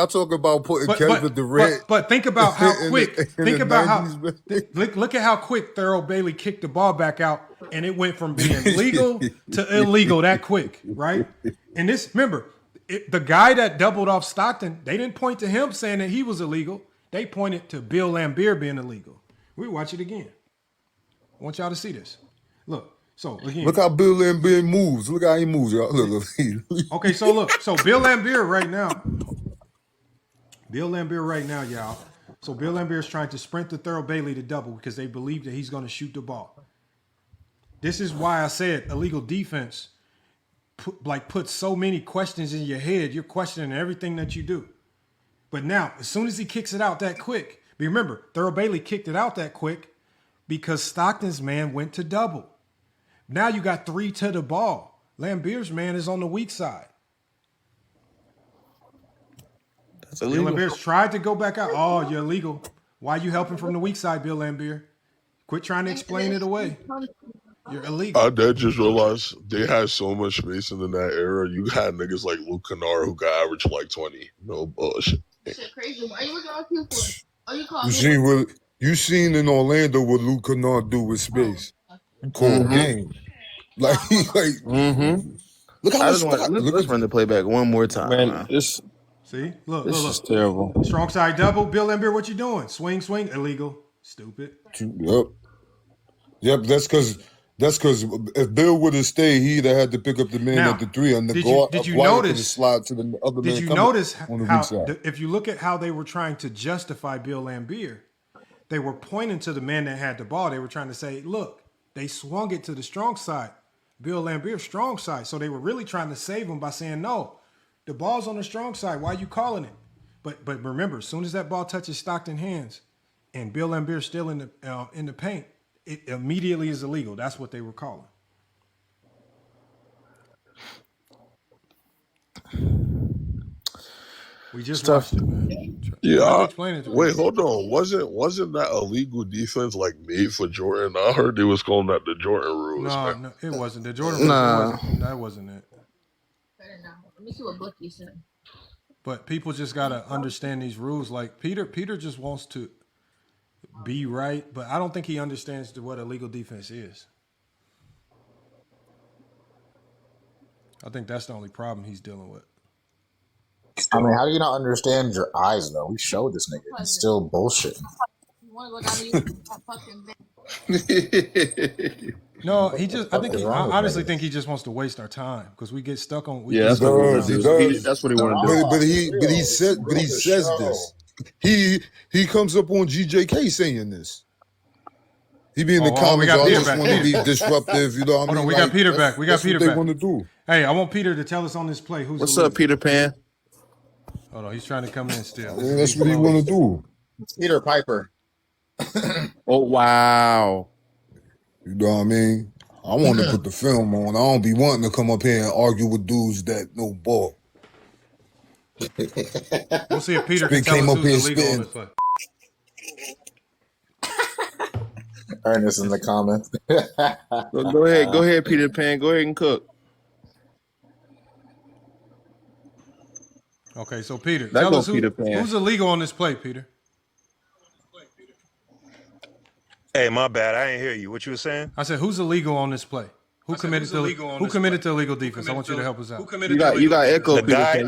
talk about putting Kevin Durant. But think about how quick. Look at how quick Thoroughbraley kicked the ball back out, and it went from being legal to illegal that quick, right? And this, remember, the guy that doubled off Stockton, they didn't point to him saying that he was illegal. They pointed to Bill Lambier being illegal. We watch it again. I want y'all to see this. Look. So again, look how Bill Lambier moves. Look how he moves, y'all. Look. Okay, so look. So Bill Lambier right now, y'all. So Bill Laimbeer is trying to sprint to Thurl Bailey to double because they believe that he's going to shoot the ball. This is why I said illegal defense puts so many questions in your head. You're questioning everything that you do. But now, as soon as he kicks it out that quick, remember, Thurl Bailey kicked it out that quick because Stockton's man went to double. Now you got 3 to the ball. Laimbeer's man is on the weak side. That's Bill illegal. Laimbeer's tried to go back out. Oh, you're illegal. Why you helping from the weak side, Bill Laimbeer? Quit trying to explain it away. You're illegal. I did just realize they had so much spacing in that era. You had niggas like Luke Kennard who got average like 20. No bullshit. Shit crazy. Why you looking at people for? Oh, you call You seen in Orlando what Luke Kennard do with space? Cool game. Like look how let's run the playback one more time. Man, See? Look. is terrible. Strong side double. Bill Laimbeer, what you doing? Swing. Illegal. Stupid. Yep. That's because if Bill would have stayed, he'd have had to pick up the man Now, at the 3 and the did guard. you Wyatt notice? could slide to the other man. Did you coming notice on the how? weak side. If you look at how they were trying to justify Bill Laimbeer, they were pointing to the man that had the ball. They were trying to say, "Look, they swung it to the strong side, Bill Laimbeer's strong side." So they were really trying to save him by saying, "No, the ball's on the strong side. Why are you calling it?" But remember, as soon as that ball touches Stockton's hands, and Bill Laimbeer's still in the paint, it immediately is illegal. That's what they were calling. We just watched it, man. Yeah. Explain it to Wait, me. hold on. Wasn't that illegal defense like made for Jordan? I heard they was calling that the Jordan rules. No, it wasn't. The Jordan rules, that wasn't it. Better now. Let me see what book you said. But people just gotta understand these rules. Like Peter just wants to be right, but I don't think he understands what illegal defense is. I think that's the only problem he's dealing with. I mean, how do you not understand your eyes, though? We showed this nigga. He's still bullshitting. You want to look at me? That fucking thing. No, I honestly think he just wants to waste our time because we get stuck on. That's what he want to do. But he says this. He comes up on GJK saying this. He be in the comments. I just want to be disruptive. You know what I mean? Hold on, we got Peter back. That's what they want to do. Hey, I want Peter to tell us on this play. What's up, Peter Pan? Hold on, he's trying to come in still. That's what he want to do. It's Peter Piper. Oh, wow. You know what I mean? I want to put the film on. I don't be wanting to come up here and argue with dudes that know ball. We'll see if Peter can tell us who's illegal on this play. Ernest in the comments. Go ahead, Peter Pan. Go ahead and cook. Okay, so Peter, tell us who's illegal on this play, Peter. Hey, my bad. I didn't hear you. What you were saying? I said, who's illegal on this play? Who committed to illegal defense? I want you to help us out. You got echo, The Peter guy- Pan.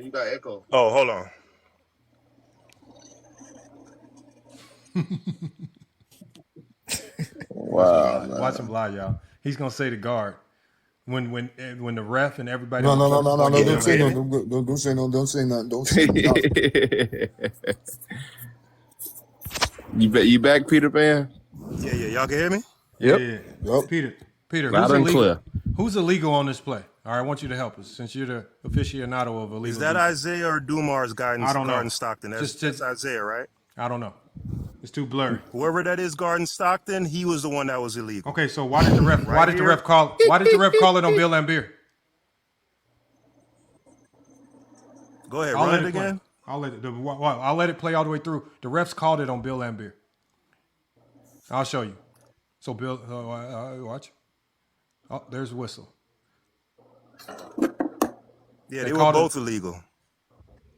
You got echo. Oh, hold on. Wow. Watch him lie, y'all. He's gonna say the guard when the ref and everybody. No. Don't say nothing. Don't say nothing. Don't say nothing. You back, Peter Pan? Yeah. Y'all can hear me? Yep. Peter, Loud and clear. Who's illegal on this play? All right, I want you to help us since you're the aficionado of illegal. Is that defense. Isaiah or Dumar's guarding I don't know. Stockton? That's Isaiah, right? I don't know. It's too blurry. Whoever that is guarding Stockton, he was the one that was illegal. Okay, so why did the ref call it on Bill Laimbeer? Go ahead, run it again. I'll let it play all the way through. The refs called it on Bill Laimbeer. I'll show you. So Bill, watch. Oh, there's the whistle. Yeah, they were both illegal.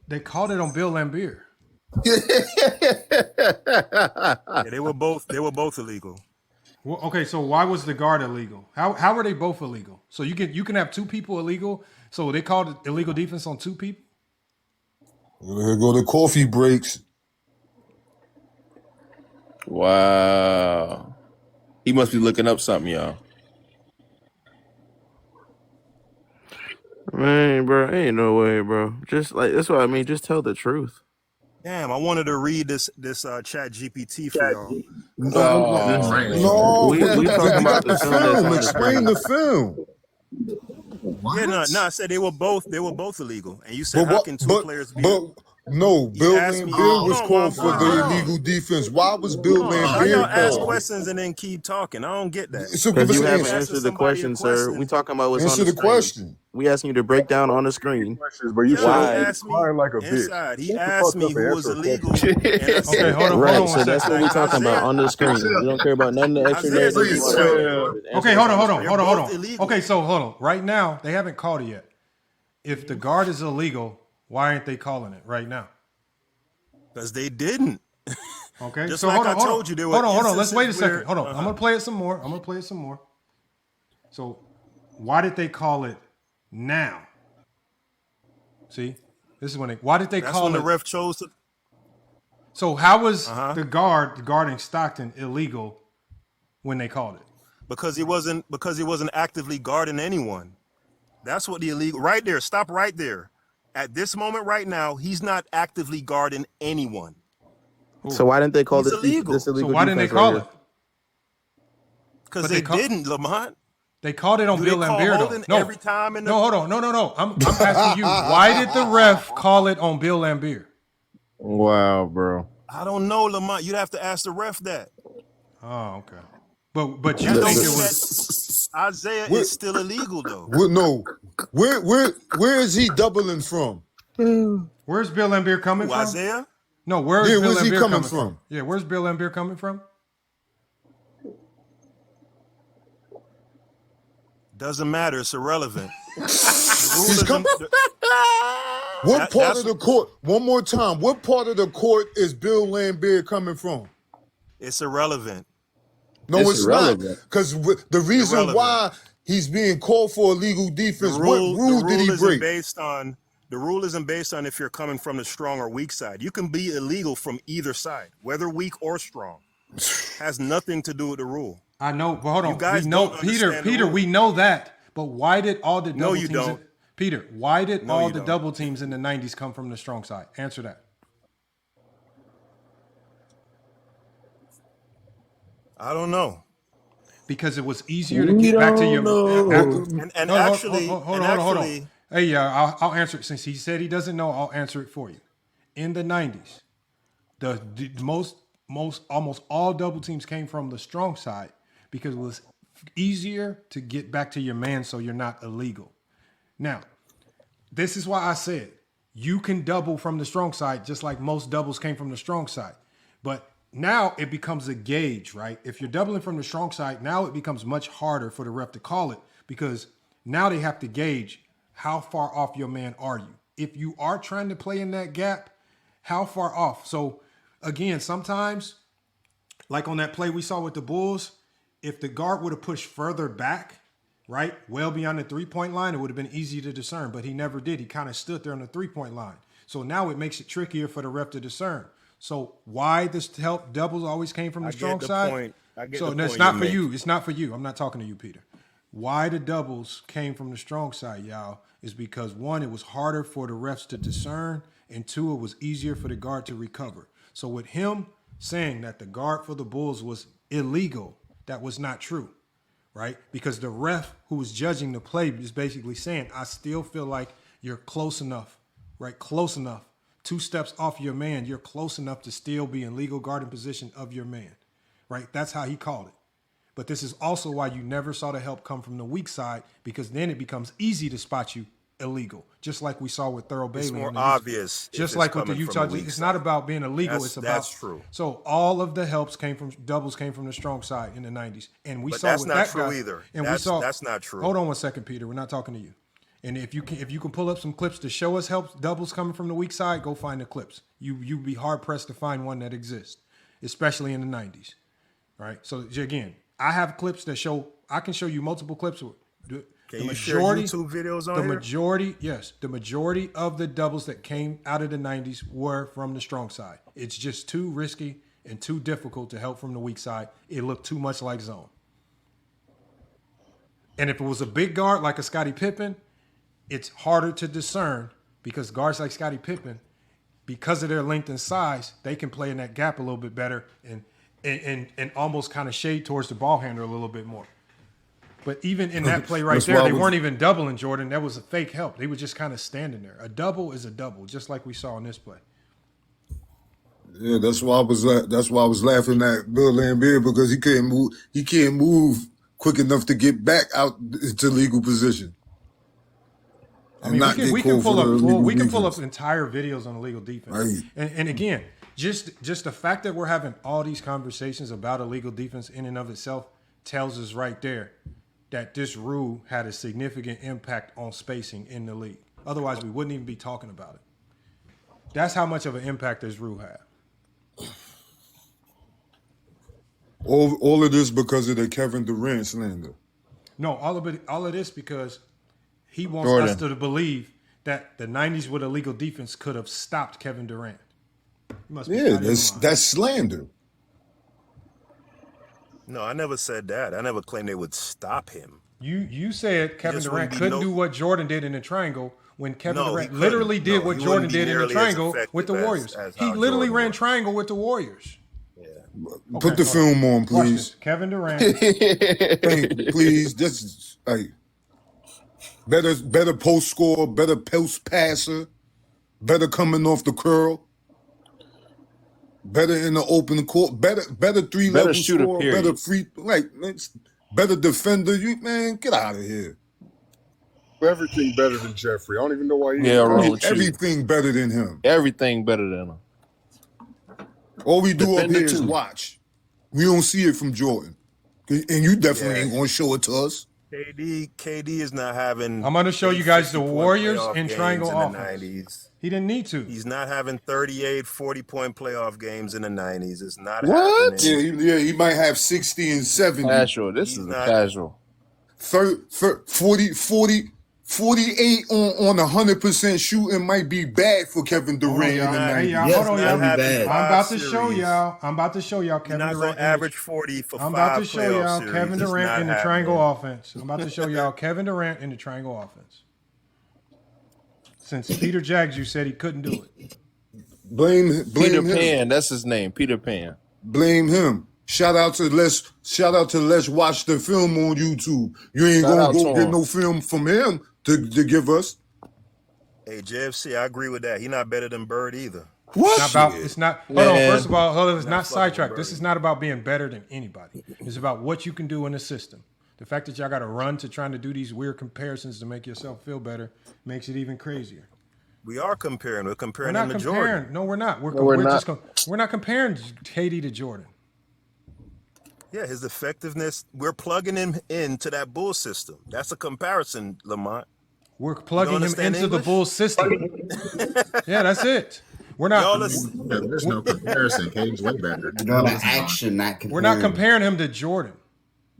They called it on Bill Laimbeer. Yeah, they were both illegal. Well, okay, so why was the guard illegal? How were they both illegal? So you can have two people illegal. So they called it illegal defense on two people. Here go the coffee breaks. Wow. He must be looking up something, y'all. Man, bro, ain't no way, bro. Just like that's what I mean. Just tell the truth. Damn, I wanted to read this chat GPT for y'all. No, We talking you about got the the film that's film. on the Explain screen. the film. Yeah, no, I said they were both illegal. And you said how can two players be? No, You Bill asked me. Lambier Hold was on, called for hold the on. illegal defense. Why was Bill How y'all Lambier ask called? questions and then keep talking? I don't get that. So give Because us you an haven't answer. answered the question, sir. We talking about what's on Answer the the screen. question. We asking you to break down on the screen Questions, but you Yo, he shouldn't asked me crying like a bitch. inside. He Shut the asked fuck me up and who was answer a illegal, question. and I said, Okay, hold on Right, one so that's second. what we talking about Isaiah, on the screen. We don't care about none of the extra Isaiah's narrative you want to illegal, say. right? Just answer Okay, what's hold on. They're both Okay, illegal. so hold on. Right now, they haven't called it yet. If the guard is illegal, why aren't they calling it right now? Because they didn't. Okay, Just so like hold on. I told you, there were Hold on. Let's wait a instances second. where- Hold on. I'm gonna play it some more. So, why did they call it now? See, this is when they. Why did they That's call when it? the ref chose to. So how was the guard guarding Stockton illegal when they called it? Because he wasn't actively guarding anyone. That's what the illegal. Right there. Stop right there. At this moment, right now, he's not actively guarding anyone. So why didn't they call He's this illegal. this illegal So why didn't they defense right call here? it? Because they didn't, Lamont. They called it on Do Bill they call Lambier holding though. every time in the? No, hold on. No. I'm asking you. Why did the ref call it on Bill Lambier? Wow, bro. I don't know, Lamont. You'd have to ask the ref that. Oh, okay. But you That don't think it mean was that Isaiah is still illegal though. No, where is he doubling from? Where's Bill Lambier coming from? Isaiah? No, where's Yeah, Bill where's he Lambier coming coming from? from? Yeah, where's Bill Lambier coming from? Doesn't matter. It's irrelevant. He's coming. What part of the court? One more time. What part of the court is Bill Lambier coming from? It's irrelevant. No, it's not. Because the reason why he's being called for illegal defense, what rule did he break? The rule isn't based on if you're coming from the strong or weak side. You can be illegal from either side, whether weak or strong. Has nothing to do with the rule. I know, but hold on. You guys we know, don't understand the Peter, rule. we know that. But why did all the double No, you teams? don't. Peter, why did No, all you the don't. double teams in the '90s come from the strong side? Answer that. I don't know. Because it was easier to get back to your. Hold on. Hey, I'll answer it since he said he doesn't know. I'll answer it for you. In the '90s, the almost all double teams came from the strong side because it was easier to get back to your man, so you're not illegal. Now, this is why I said you can double from the strong side, just like most doubles came from the strong side. But now it becomes a gauge, right? If you're doubling from the strong side, now it becomes much harder for the ref to call it because now they have to gauge how far off your man are you. If you are trying to play in that gap, how far off? So again, sometimes, like on that play we saw with the Bulls, if the guard would have pushed further back, right, well beyond the three-point line, it would have been easy to discern, but he never did. He kind of stood there on the three-point line. So now it makes it trickier for the ref to discern. So why this help doubles always came from the strong side? So it's not for you. It's not for you. I'm not talking to you, Peter. Why the doubles came from the strong side, y'all, is because one, it was harder for the refs to discern, and two, it was easier for the guard to recover. So with him saying that the guard for the Bulls was illegal, that was not true, right? Because the ref who was judging the play is basically saying, I still feel like you're close enough, right? Close enough. 2 steps off your man, you're close enough to still be in legal guarding position of your man, right? That's how he called it. But this is also why you never saw the help come from the weak side, because then it becomes easy to spot you illegal, just like we saw with Thurl Bailey. It's more obvious. Just like with the Utah. It's not about being illegal. It's about. That's true. So all of the helps came from doubles came from the strong side in the '90s, and we But saw that's with not that true guy, either. And That's not true. Hold on one second, Peter. We're not talking to you. And if you can pull up some clips to show us helps doubles coming from the weak side, go find the clips. You'd be hard pressed to find one that exists, especially in the '90s. Right. So again, I have clips that show. I can show you multiple clips. Can you share YouTube videos on here? The majority of the doubles that came out of the '90s were from the strong side. It's just too risky and too difficult to help from the weak side. It looked too much like zone. And if it was a big guard like a Scottie Pippen, it's harder to discern because guards like Scottie Pippen, because of their length and size, they can play in that gap a little bit better and almost kind of shade towards the ball handler a little bit more. But even in that play right there, they weren't even doubling Jordan. That was a fake help. They were just kind of standing there. A double is a double, just like we saw in this play. Yeah, that's why I was laughing at Bill Laimbeer, because he can't move quick enough to get back out to legal position. I mean, we can pull up entire videos on illegal defense. Right. And again, just the fact that we're having all these conversations about illegal defense in and of itself tells us right there that this rule had a significant impact on spacing in the league. Otherwise, we wouldn't even be talking about it. That's how much of an impact this rule had. All of this because of the Kevin Durant slander. No, all of this because he wants us to believe that the 90s with illegal defense could have stopped Kevin Durant. That's slander. No, I never said that. I never claimed they would stop him. You said Kevin Durant couldn't do what Jordan did in the triangle when Kevin Durant literally did what Jordan did in the triangle with the Warriors. He literally ran triangle with the Warriors. Put the film on, please. Kevin Durant. Please, just better post score, better post passer, better coming off the curl, better in the open court, better 3-level score, better free, better defender. You man, get out of here. Everything better than Jeffrey. I don't even know why. Everything better than him. Everything better than him. All we do up here is watch. We don't see it from Jordan. And you definitely ain't going to show it to us. KD is not having... I'm going to show you guys the Warriors in triangle offense. He didn't need to. He's not having 38, 40-point playoff games in the 90s. It's not happening. Yeah, he might have 60 and 70. Casual. This is casual. 48 on 100% shooting might be bad for Kevin Durant in the 90s. Hold on, y'all. I'm about to show y'all Kevin Durant. Not going to average 40 for 5 I'm about to show y'all series. Kevin Durant in the triangle offense. I'm about to show y'all Kevin Durant in the triangle offense. Since Peter Jags, you said he couldn't do it. Blame Peter him. Pan. That's his name, Peter Pan. Blame him. Shout out to Les watch the film on YouTube. You ain't gonna go get no film from him to give us. Hey, JFC, I agree with that. He's not better than Bird either. What? It's not. Hold on. First of all, it's not sidetracked. This is not about being better than anybody. It's about what you can do in the system. The fact that y'all got to run to trying to do these weird comparisons to make yourself feel better makes it even crazier. We are comparing. We're comparing him to Jordan. No, we're not. We're not comparing KD to Jordan. Yeah, his effectiveness. We're plugging him into that Bull system. That's a comparison, Lamont. We're plugging him into the Bull system. Yeah, that's it. We're not. There's no comparison. KD's way better. Action, not comparing. We're not comparing him to Jordan.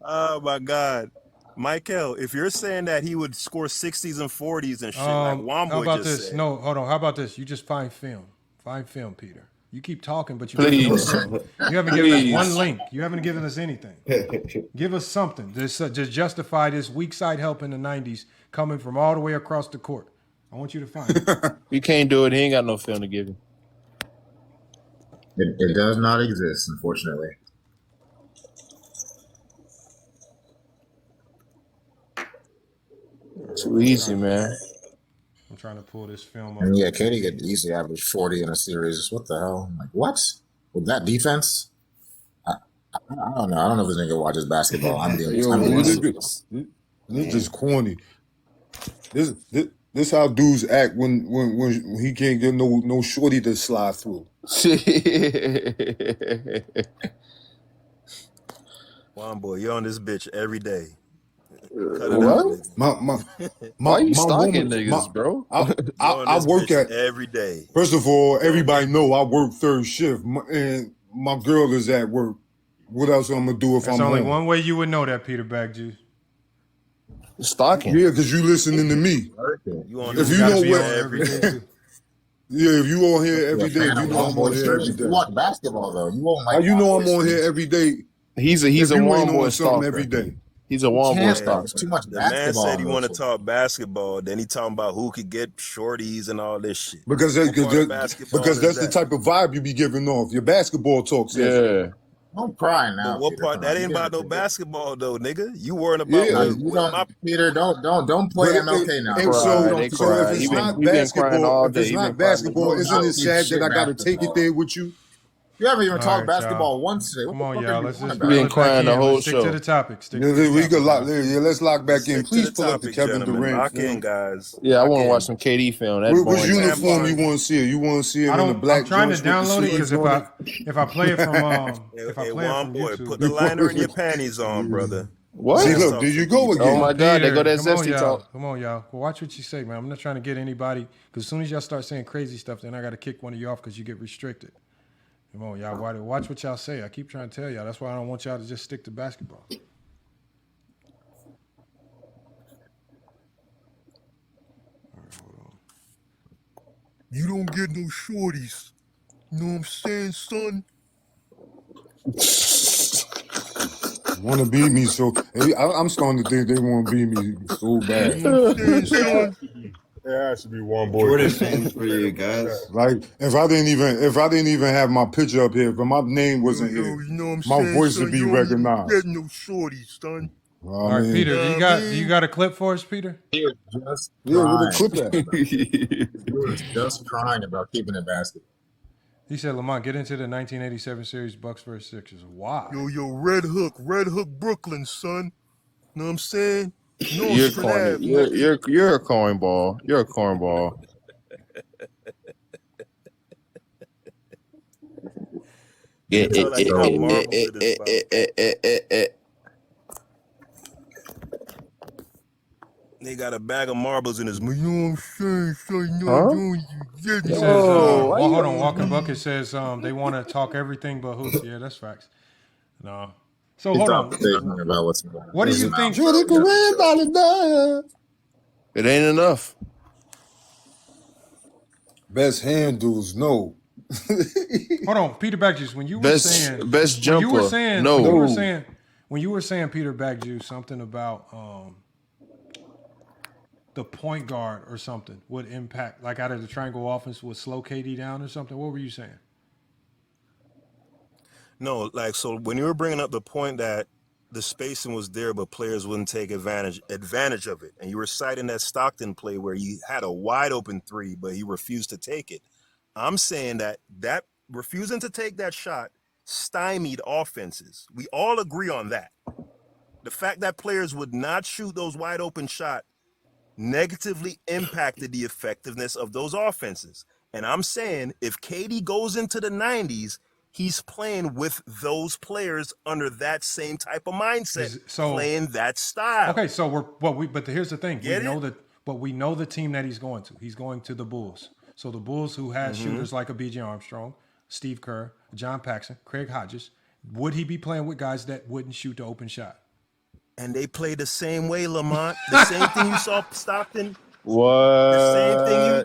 Oh my God, Michael! If you're saying that he would score 60s and 40s and shit, like Womboy how about just this? said. No, hold on. How about this? You just find film. Find film, Peter. You keep talking, but you haven't given us one link. You haven't given us anything. Give us something to justify this weak side help in the 90s coming from all the way across the court. I want you to find it. He can't do it. He ain't got no film to give you. It does not exist, unfortunately. Too easy, man. I'm trying to pull this film up. And yeah, KD could easily average 40 in a series. What the hell? I'm like, what? With that defense? I don't know. I don't know if this nigga watches basketball. This is corny. This how dudes act when he can't get no shorty to slide through. Womboy, you're on this bitch every day. What? Why you stalking niggas, bro? I work at every day. First of all, everybody know I work third shift, and my girl is at work. What else I'm gonna do if There's I'm only home? one way you would know that, Peter Bagjuice. Stalking. Yeah, because you listening to me. If you know what every day. Yeah, if you on here every day, you know I'm on here every day. You watch basketball though. You won't like. How you know I'm on here every day? He's a you one ain't boy on something stalker every day. He's a You one boy can't star. It's too much The man basketball said he in want to those. talk basketball. Then he talking about who could get shorties and all this shit. Because What part of basketball because is that's the that? type of vibe you be giving off. Your basketball talk says. Yeah. Don't cry now, But what Peter. part? Come That on, you ain't gotta about no take it. basketball though, nigga. You worrying about No, Yeah. you what my don't, Peter. Don't play But MLK now, and bro. You so don't They keep so if cried. shit it's going. not He been crying all basketball, if day. it's He been not crying this basketball, whole You isn't show. it don't keep sad that shit I gotta take it basketball. there with you? You haven't even All talked right, y'all. basketball once today. What Come the on, fuck are y'all. you Let's on just about? He reel been it back crying the in. whole Let's stick to show. the topic. Stick Yeah, to the we topic, could lock. y'all. Yeah, let's lock back in. Stick to the Please pull up the topic, Kevin gentlemen. Durant Lock in, film. guys. Yeah, I Lock want to watch in. some KD film. That Which boy. Put uniform you tampons. want to see it? You want to see it I in the don't. I'm black trying to joints with the download it because sleeves on it? if I play it from if I Hey, play it one from boy, put YouTube. the liner in your panties on, brother. What? See, Let's look, talk there you some go defense. Oh again. my God, they go Peter, that come on, zesty y'all. talk. Come on, y'all. Well, watch what you say, man. I'm not trying to get anybody because as soon as y'all start saying crazy stuff, then I got to kick one of you off because you get restricted. Come on, y'all. Watch what y'all say. I keep trying to tell y'all. That's why I don't want y'all to just stick to basketball. You don't get no shorties. You know what I'm saying, son? Want to beat me so? I'm starting to think they want to beat me so bad. You know what I'm saying, son? There has to be one boy. Jordan fans for you guys. Like if I didn't even have my picture up here, if my name wasn't here, you know what I'm my saying, voice would son? be You don't even recognized. get no shorties, son. All right, Peter. Do you got a clip for us, Peter? He was just Yeah, where the crying. clip at? He was just crying about keeping it basketball. He said, Lamont, get into the 1987 series, Bucks versus Sixers. Why? Yo, Red Hook, Brooklyn, son. Know what I'm saying? You're corny. You're a cornball. You're a cornball. You tell like he got marbles in his mouth. They got a bag of marbles in his mouth. You know what I'm saying? So you know, He says, hold on. Walking Bucket says they want to talk everything but hoops. Yeah, that's facts. No. So He hold dropped on. a statement about what's What do you think? It ain't enough. Best handles, no. Hold on, Peter Backjuice. When you were Best saying jumper, no. when you were saying Peter Backjuice something about the point guard or something would impact, like out of the triangle offense would slow KD down or something. What were you saying? No, like so when you were bringing up the point that the spacing was there, but players wouldn't take advantage of it, and you were citing that Stockton play where he had a wide open three, but he refused to take it. I'm saying that refusing to take that shot stymied offenses. We all agree on that. The fact that players would not shoot those wide open shots negatively impacted the effectiveness of those offenses. And I'm saying if KD goes into the 90s, he's playing with those players under that same type of mindset, playing that style. Okay, so but here's the thing. We know the team that he's going to. He's going to the Bulls. So the Bulls who had shooters like a B.J. Armstrong, Steve Kerr, John Paxson, Craig Hodges, would he be playing with guys that wouldn't shoot the open shot? And they play the same way, Lamont. The same thing you saw Stockton. What? The same thing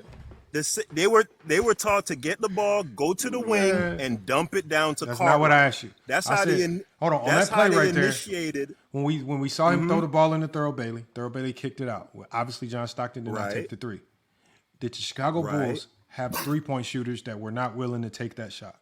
they were taught to get the ball, go to the wing, and dump it down to That's Carter. not what I asked you. That's I how said, hold on that's that play how they right initiated. There. When we saw him throw the ball into Thurl Bailey kicked it out. Well, obviously, John Stockton did not take the three. Did the Chicago Bulls have 3-point shooters that were not willing to take that shot?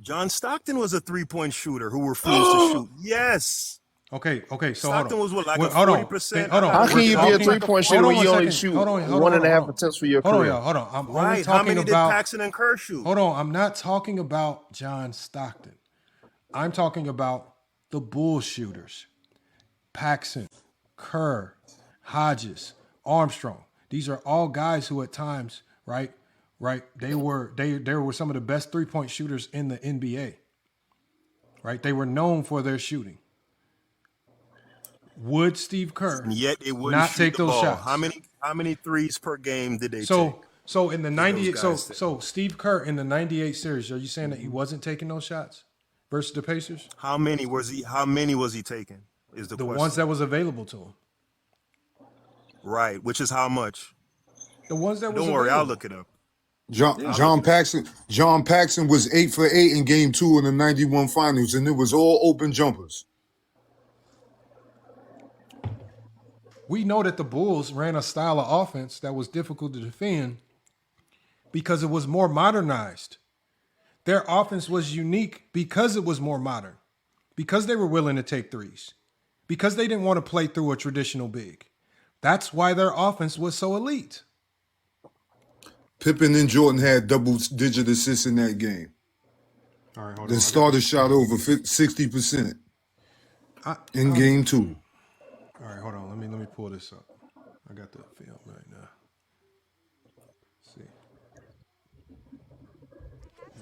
John Stockton was a 3-point shooter who refused to shoot. Yes. Okay. So Stockton was what, like a 40%. Hold on. How can you be a 3-point shooter when you only shoot 1.5 attempts for your career? Hold on. I'm right. only talking How many about did Paxson and Kerr shoot? Hold on. I'm not talking about John Stockton. I'm talking about the Bull shooters. Paxson, Kerr, Hodges, Armstrong. These are all guys who at times, right? They were some of the best 3-point shooters in the NBA. Right? They were known for their shooting. Would Steve Kerr and yet it wouldn't not shoot take the those ball. shots? How many threes per game did they take? So in the 98, so Steve Kerr in the 98 series, are you saying that he wasn't taking those shots versus the Pacers? How many was he taking? Is the question. Ones that was available to him. Right, which is how much? The ones that was Don't worry, available. I'll look it up. John Paxson was 8 for 8 in Game 2 in the '91 Finals, and it was all open jumpers. We know that the Bulls ran a style of offense that was difficult to defend because it was more modernized. Their offense was unique because it was more modern, because they were willing to take threes, because they didn't want to play through a traditional big. That's why their offense was so elite. Pippen and Jordan had double-digit assists in that game. All right, hold The on. starter shot over 60% in game 2. All right, hold on. Let me pull this up. I got the film right now. Let's see.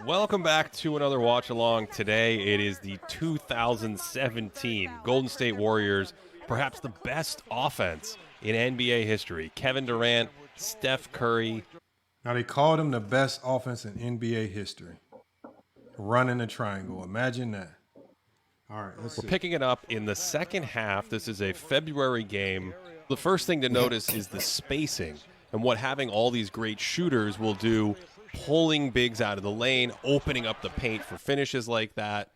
Welcome back to another watch along. Today it is the 2017 Golden State Warriors, perhaps the best offense in NBA history. Kevin Durant, Steph Curry. Now they called him the best offense in NBA history. Running the triangle. Imagine that. All right, let's see. We're picking it up in the second half. This is a February game. The first thing to notice is the spacing and what having all these great shooters will do, pulling bigs out of the lane, opening up the paint for finishes like that.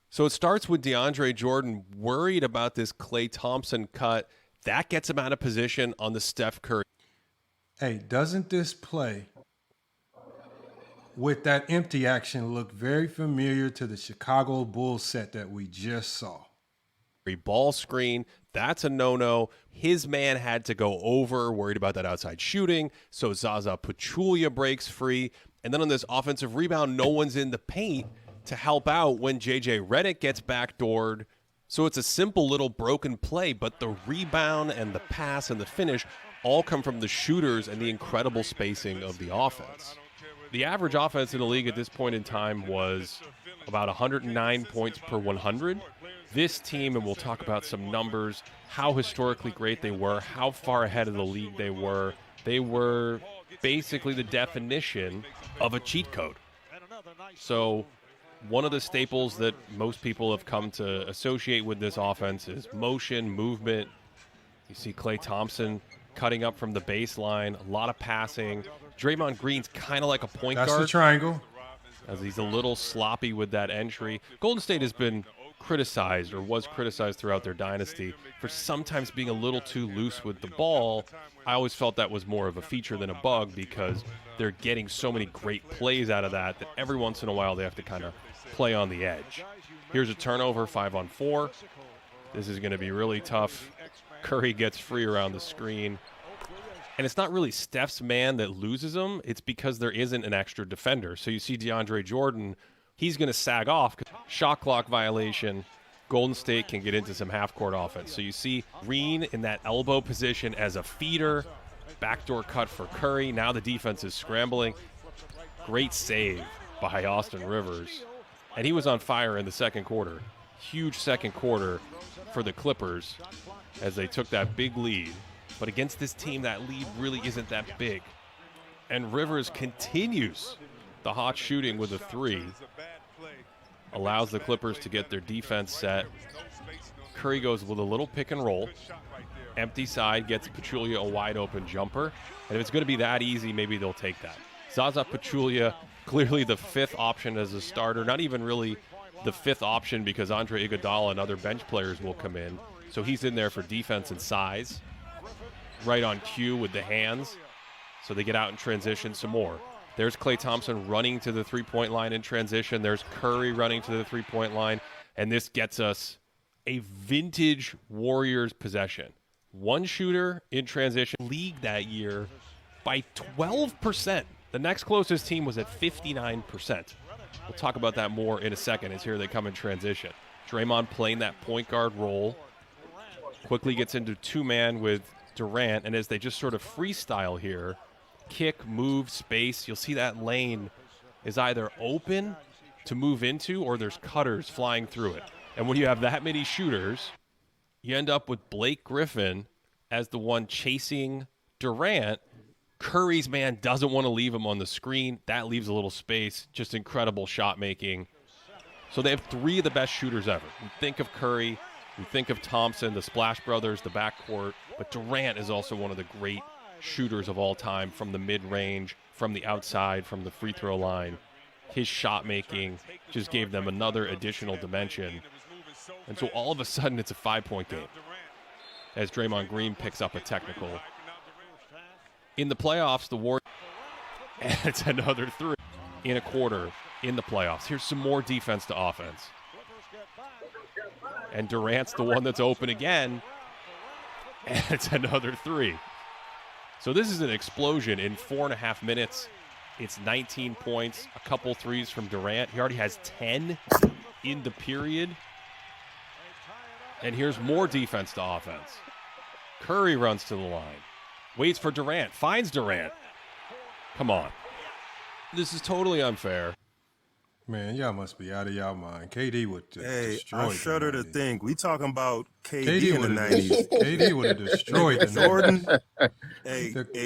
So it starts with DeAndre Jordan worried about this Klay Thompson cut. That gets him out of position on the Steph Curry. Hey, doesn't this play with that empty action look very familiar to the Chicago Bulls set that we just saw? Ball screen, that's a no-no. His man had to go over, worried about that outside shooting, so Zaza Pachulia breaks free. And then on this offensive rebound, no one's in the paint to help out when J.J. Redick gets backdoored. So it's a simple little broken play, but the rebound and the pass and the finish all come from the shooters and the incredible spacing of the offense. The average offense in the league at this point in time was about 109 points per 100. This team, and we'll talk about some numbers, how historically great they were, how far ahead of the league they were basically the definition of a cheat code. So one of the staples that most people have come to associate with this offense is motion, movement. You see Klay Thompson cutting up from the baseline, a lot of passing. Draymond Green's kind of like a point guard. That's the triangle. As he's a little sloppy with that entry. Golden State has been criticized, or was criticized throughout their dynasty, for sometimes being a little too loose with the ball. I always felt that was more of a feature than a bug because they're getting so many great plays out of that every once in a while they have to kind of play on the edge. Here's a turnover, 5-on-4. This is going to be really tough. Curry gets free around the screen. And it's not really Steph's man that loses him. It's because there isn't an extra defender. So you see DeAndre Jordan, he's going to sag off. Shot clock violation. Golden State can get into some half-court offense. So you see Green in that elbow position as a feeder. Backdoor cut for Curry. Now the defense is scrambling. Great save by Austin Rivers. And he was on fire in the second quarter. Huge second quarter for the Clippers as they took that big lead. But against this team, that lead really isn't that big. And Rivers continues the hot shooting with a three. Allows the Clippers to get their defense set. Curry goes with a little pick and roll. Empty side gets Pachulia a wide open jumper. And if it's going to be that easy, maybe they'll take that. Zaza Pachulia, clearly the fifth option as a starter. Not even really the fifth option because Andre Iguodala and other bench players will come in. So he's in there for defense and size. Right on cue with the hands. So they get out in transition some more. There's Klay Thompson running to the three-point line in transition. There's Curry running to the three-point line. And this gets us a vintage Warriors possession. One shooter in transition, league that year by 12%. The next closest team was at 59%. We'll talk about that more in a second as here they come in transition. Draymond playing that point guard role. Quickly gets into two-man with Durant, and as they just sort of freestyle here, kick, move, space, you'll see that lane is either open to move into or there's cutters flying through it. And when you have that many shooters, you end up with Blake Griffin as the one chasing Durant. Curry's man doesn't want to leave him on the screen. That leaves a little space. Just incredible shot making. So they have three of the best shooters ever. We think of Curry, we think of Thompson, the Splash Brothers, the backcourt, but Durant is also one of the great shooters of all time from the mid-range, from the outside, from the free throw line. His shot making just gave them another additional dimension. And so all of a sudden it's a 5-point game. as Draymond Green picks up a technical. In the playoffs, the Warriors, and it's another 3 in a quarter in the playoffs. Here's some more defense to offense. And Durant's the one that's open again, and it's another 3. So this is an explosion in 4.5 minutes. It's 19 points, a couple threes from Durant. He already has 10 in the period. And here's more defense to offense. Curry runs to the line. Waits for Durant. Finds Durant. Come on. This is totally unfair. Man, y'all must be out of y'all mind. KD would destroy I shudder to think. We talking about KD KD in the would have 90s. KD would have destroyed the Jordan.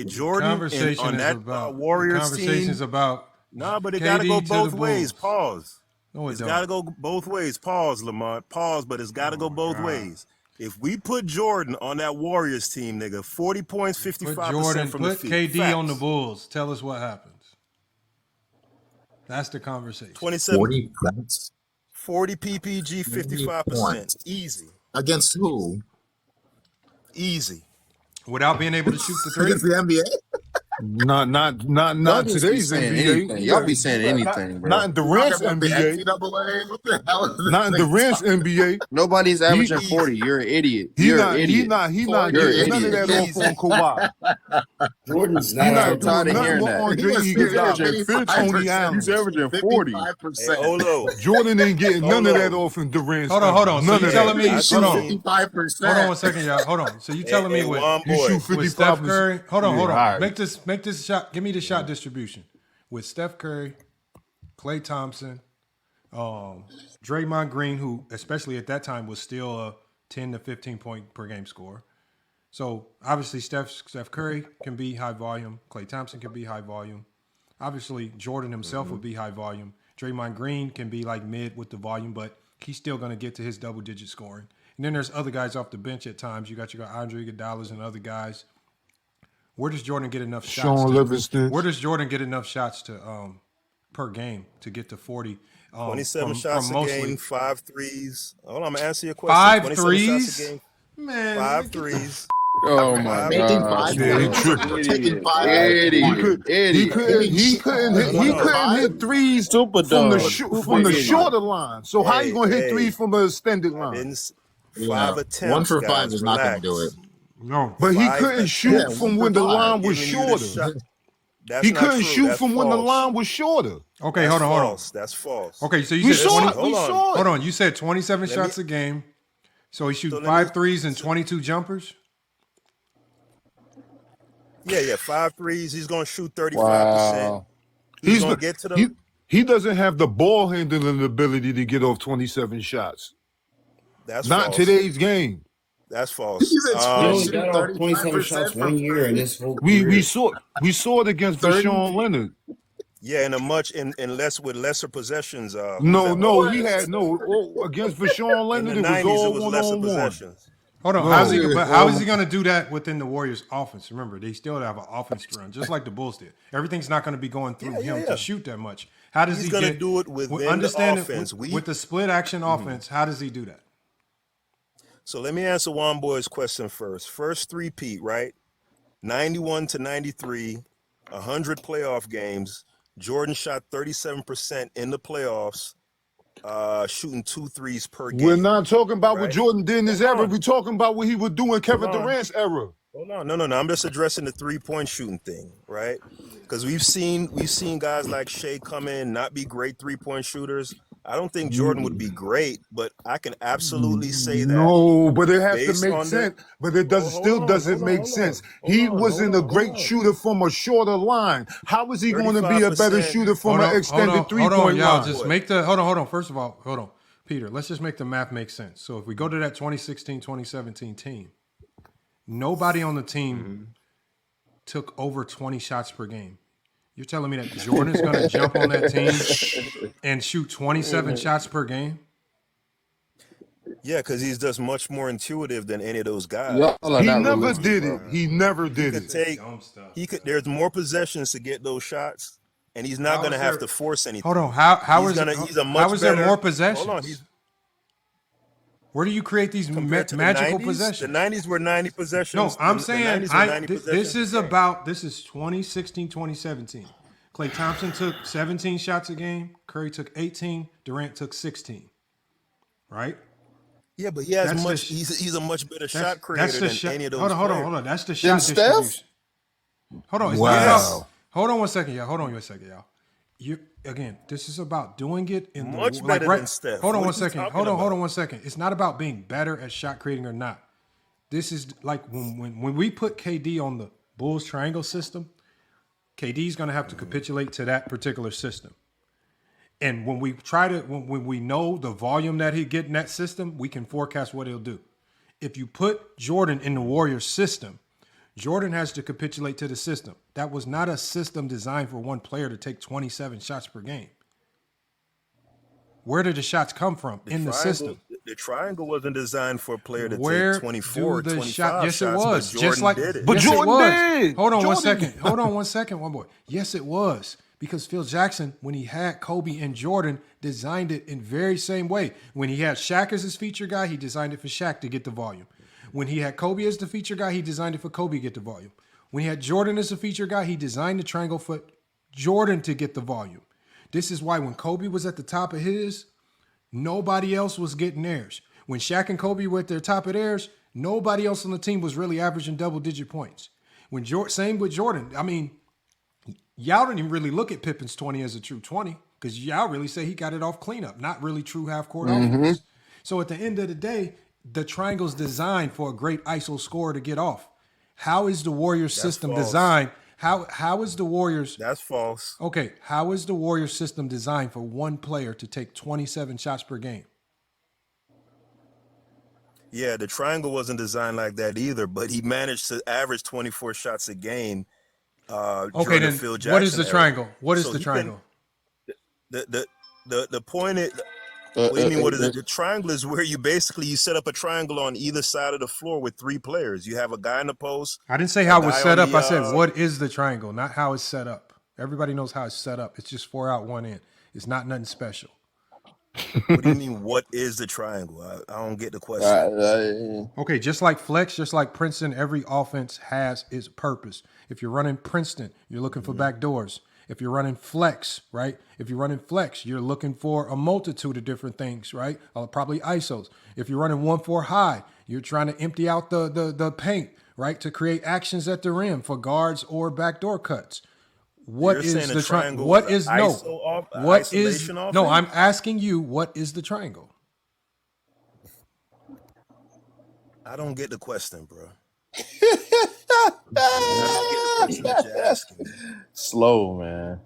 Jordan on that Warriors conversation's team. about Nah, but it KD got to go to both the ways. Bulls. Pause. No, It's got to go both ways. Pause, Lamont. Pause, but it's got to go both ways. If we put Jordan on that Warriors team, nigga, 40 points, 55% from the Put field. KD Facts. on the Bulls. Tell us what happens. That's the conversation. 27. 40 points. 40 PPG, 55%. Easy. Against who? Easy. Without being able to shoot the three? Against the NBA? Not Y'all just be today's saying NBA. anything. Y'all be saying anything, bro. Not in Durant's Talking about the NBA. NCAA? What the hell is this Not in thing Durant's talking NBA. Nobody's averaging 40. You're an idiot. You're an idiot. He's not You're getting an none of idiot. that off on Kawhi. Jordan's He's not. not I'm tired doing of nothing hearing with that. Andre Iguodala and Tony Allen. He's averaging 40. 55%. Olo. Jordan ain't getting none of that off in Durant's. Hold on. So None you of telling that. me? He Hold on. shoots 55%. Hold on 1 second, y'all. Hold on. So you telling me with You shoot with Steph 55%. Curry? Hold on. Yeah. Make this shot. Give me the shot distribution with Steph Curry, Klay Thompson, Draymond Green, who especially at that time was still a 10 to 15 point per game scorer. So obviously Steph Curry can be high volume. Klay Thompson can be high volume. Obviously Jordan himself would be high volume. Draymond Green can be like mid with the volume, but he's still going to get to his double digit scoring. And then there's other guys off the bench at times. You got Andre Iguodala and other guys. Where does Jordan get enough shots? Sean Livingston. Where does Jordan get enough shots to per game to get to 40? 27 shots a game, 5 threes. Hold on, I'm going to answer your question. 5 threes? Shots a game, Man. 5 threes. Oh my God! Yeah, he tripping. He couldn't hit threes from the shorter line. So how you gonna hit threes from an extended line? 5 attempts. 1 for 5 guys, is not going to do it. No, but he couldn't shoot from when the line was shorter. He couldn't shoot from when the line was shorter. Okay, hold on. That's false. Okay, so you said 20. Hold on. You said 27 shots a game. So he shoots 5 threes and 22 jumpers. Yeah, 5 threes. He's going to shoot 35%. Wow. He's going to get to the. He doesn't have the ball handling ability to get off 27 shots. That's not false. Today's game. That's false. He only got off 27 shots 1 year in this whole career. We saw it against Deshaun Leonard. Yeah, in lesser possessions. He had against Deshaun Leonard. In the 90s, it was lesser one-on-one. possessions. Hold on. How is he going to do that within the Warriors' offense? Remember, they still have an offense to run, just like the Bulls did. Everything's not going to be going through him to shoot that much. How does He's going to do it within the offense. With the split action offense, how does he do that? So let me answer Juan Boy's question first. First three-peat, right? 91 to 93, 100 playoff games. Jordan shot 37% in the playoffs, shooting 2 threes per game. We're not talking about what Jordan did in his era. We're talking about what he would do in Kevin Durant's era. Hold on. No. I'm just addressing the 3-point shooting thing, right? Because we've seen guys like Shea come in, not be great 3-point shooters. I don't think Jordan would be great, but I can absolutely say that. No, but it has to make sense. But it doesn't make sense. He wasn't a great shooter from a shorter line. How is he going to be a better shooter from an extended 3-point line? Just make the hold on. First of all, hold on, Peter. Let's just make the math make sense. So if we go to that 2016-2017 team, nobody on the team took over 20 shots per game. You're telling me that Jordan's going to jump on that team and shoot 27 shots per game? Yeah, because he's just much more intuitive than any of those guys. He never did it. He never did it. There's more possessions to get those shots, and he's not going to have to force anything. Hold on. How is there more possessions? Hold on. Where do you create these magical 90s? possessions? The 90s were 90 possessions. No, I'm the saying 90s were 90 this possessions. is 2016, 2017. Klay Thompson took 17 shots a game. Curry took 18. Durant took 16. Right? Yeah, but he has he's a much better shot creator than any of those. Hold on. That's the shot distribution. Hold on. Wow. Hold on one second, y'all. Again, this is about doing it in much better than Steph. Hold on one second. It's not about being better at shot creating or not. This is like when we put KD on the Bulls triangle system, KD's going to have to capitulate to that particular system. And when we when we know the volume that he get in that system, we can forecast what he'll do. If you put Jordan in the Warriors system, Jordan has to capitulate to the system. That was not a system designed for one player to take 27 shots per game. Where did the shots come from in the system? The triangle wasn't designed for a player to take 24 or 25 Yes, it was. But Jordan did it. But Jordan did. Hold on one second, one boy. Yes, it was. Because Phil Jackson, when he had Kobe and Jordan, designed it in very same way. When he had Shaq as his feature guy, he designed it for Shaq to get the volume. When he had Kobe as the feature guy, he designed it for Kobe to get the volume. When he had Jordan as the feature guy, he designed the triangle for Jordan to get the volume. This is why when Kobe was at the top of his, nobody else was getting theirs. When Shaq and Kobe were at their top of theirs, nobody else on the team was really averaging double-digit points. Same with Jordan. I mean, y'all didn't even really look at Pippen's 20 as a true 20 because y'all really say he got it off cleanup, not really true half-court offense. So at the end of the day, the triangle's designed for a great ISO scorer to get off. How is the Warriors system designed? How is the Warriors? That's false. Okay, how is the Warriors system designed for one player to take 27 shots per game? Yeah, the triangle wasn't designed like that either, but he managed to average 24 shots a game. Okay, then Phil Jackson what is the era. triangle? What is the triangle? The point is, what do you mean? What is it? The triangle is where you set up a triangle on either side of the floor with three players. You have a guy in the post. I didn't say how it was set up. I said what is the triangle, not how it's set up. Everybody knows how it's set up. It's just 4 out, 1 in. It's not nothing special. What do you mean? What is the triangle? I don't get the question. Okay, just like flex, just like Princeton, every offense has its purpose. If you're running Princeton, you're looking for back doors. If you're running flex, right? If you're running flex, you're looking for a multitude of different things, right? Probably ISOs. If you're running 1-4 high, you're trying to empty out the paint, right? To create actions at the rim for guards or backdoor cuts. What is the triangle? What is no? I'm asking you, what is the triangle? I don't get the question, bro. I don't get the question that you're asking. Slow, man.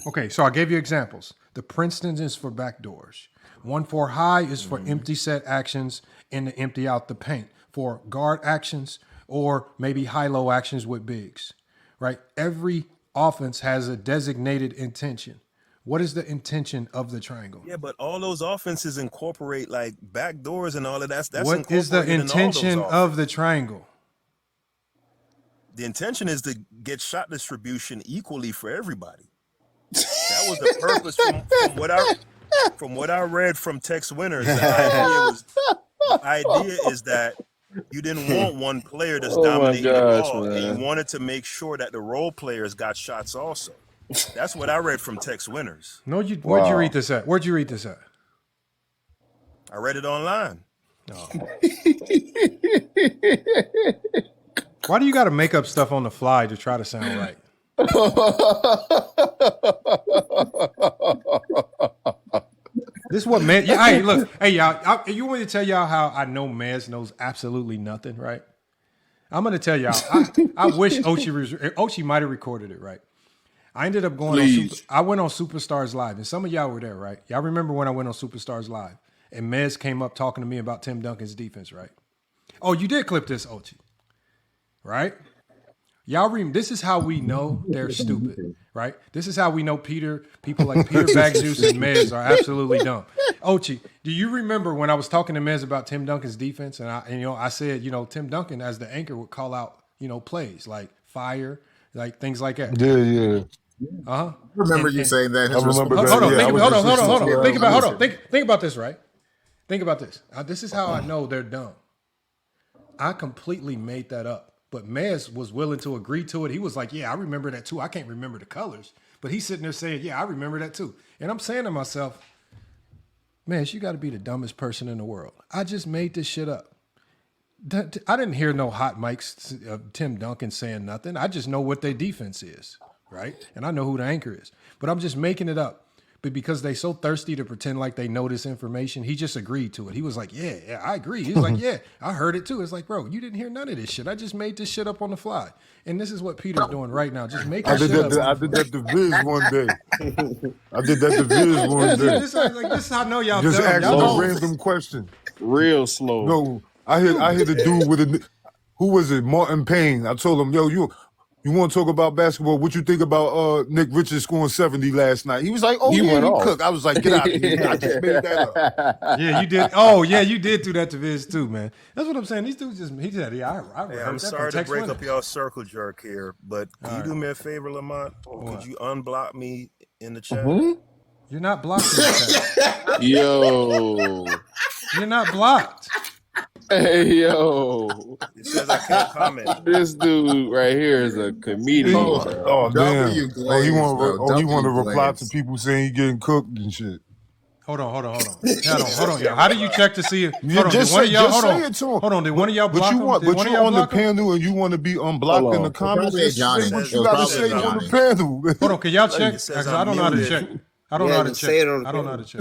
Okay, so I gave you examples. The Princeton is for backdoors. 1-4 high is for empty set actions and to empty out the paint for guard actions or maybe high-low actions with bigs, right? Every offense has a designated intention. What is the intention of the triangle? Yeah, but all those offenses incorporate like backdoors and all of that. That's what is the intention of the triangle? The intention is to get shot distribution equally for everybody. That was the purpose from what I read from Tex Winners. The idea is that you didn't want one player that's dominating the ball, and you wanted to make sure that the role players got shots also. That's what I read from Tex Winners. No, where'd you read this at? Where'd you read this at? I read it online. No. Why do you got to make up stuff on the fly to try to sound right? This is what man. Yeah, hey, look, hey y'all. You want me to tell y'all how I know Mez knows absolutely nothing, right? I'm gonna tell y'all. I wish Ochi might have recorded it, right? I ended up going. I went on Superstars Live, and some of y'all were there, right? Y'all remember when I went on Superstars Live, and Mez came up talking to me about Tim Duncan's defense, right? Oh, you did clip this, Ochi, right? Y'all this is how we know they're stupid, right? This is how we know people like Peter Bagjuice and Mez are absolutely dumb. Ochi, do you remember when I was talking to Mez about Tim Duncan's defense, and I said, Tim Duncan as the anchor would call out, plays like fire, like things like that. Yeah. I remember you saying that. Hold on. Think about this, right? Think about this. This is how I know they're dumb. I completely made that up. But Mez was willing to agree to it. He was like, yeah, I remember that too. I can't remember the colors. But he's sitting there saying, yeah, I remember that too. And I'm saying to myself, Mez, you got to be the dumbest person in the world. I just made this shit up. I didn't hear no hot mics of Tim Duncan saying nothing. I just know what their defense is, right? And I know who the anchor is. But I'm just making it up. But because they so thirsty to pretend like they know this information, he just agreed to it. He was like, yeah, I agree. He was like, yeah, I heard it too. It's like, bro, you didn't hear none of this shit. I just made this shit up on the fly. And this is what Peter's doing right now. Just making shit up. I did that to Viz one day. I did that to Viz one day. This is how I know y'all just dumb. ask a random question. Real slow. No, I hit a dude with who was it? Martin Payne. I told him, yo, you want to talk about basketball? What you think about Nick Richards scoring 70 last night? He was like, oh, he cooked. I was like, get out of here. I just made that up. Yeah, you did. Oh, yeah, you did do that to Viz too, man. That's what I'm saying. These dudes he said, yeah, I heard I'm that sorry from to break Tex up y'all circle jerk here, but can you do me a favor, Lamont? What? Could you unblock me in the chat? You're not blocked in the chat. Yo. You're not blocked. Hey, yo. It says I can't comment. This dude right here is a comedian. Oh, damn. He want to reply to people saying he getting cooked and shit. Hold on, y'all. How do you check to see if? Yeah, Hold on, just did one of y'all, say it to him. Hold on, did one of y'all block him? But you on the panel and you want to be unblocked in the comments? Say what you got to say on the panel. Hold on, can y'all check? Because I don't know how to check. I don't know how to check. I don't know how to check.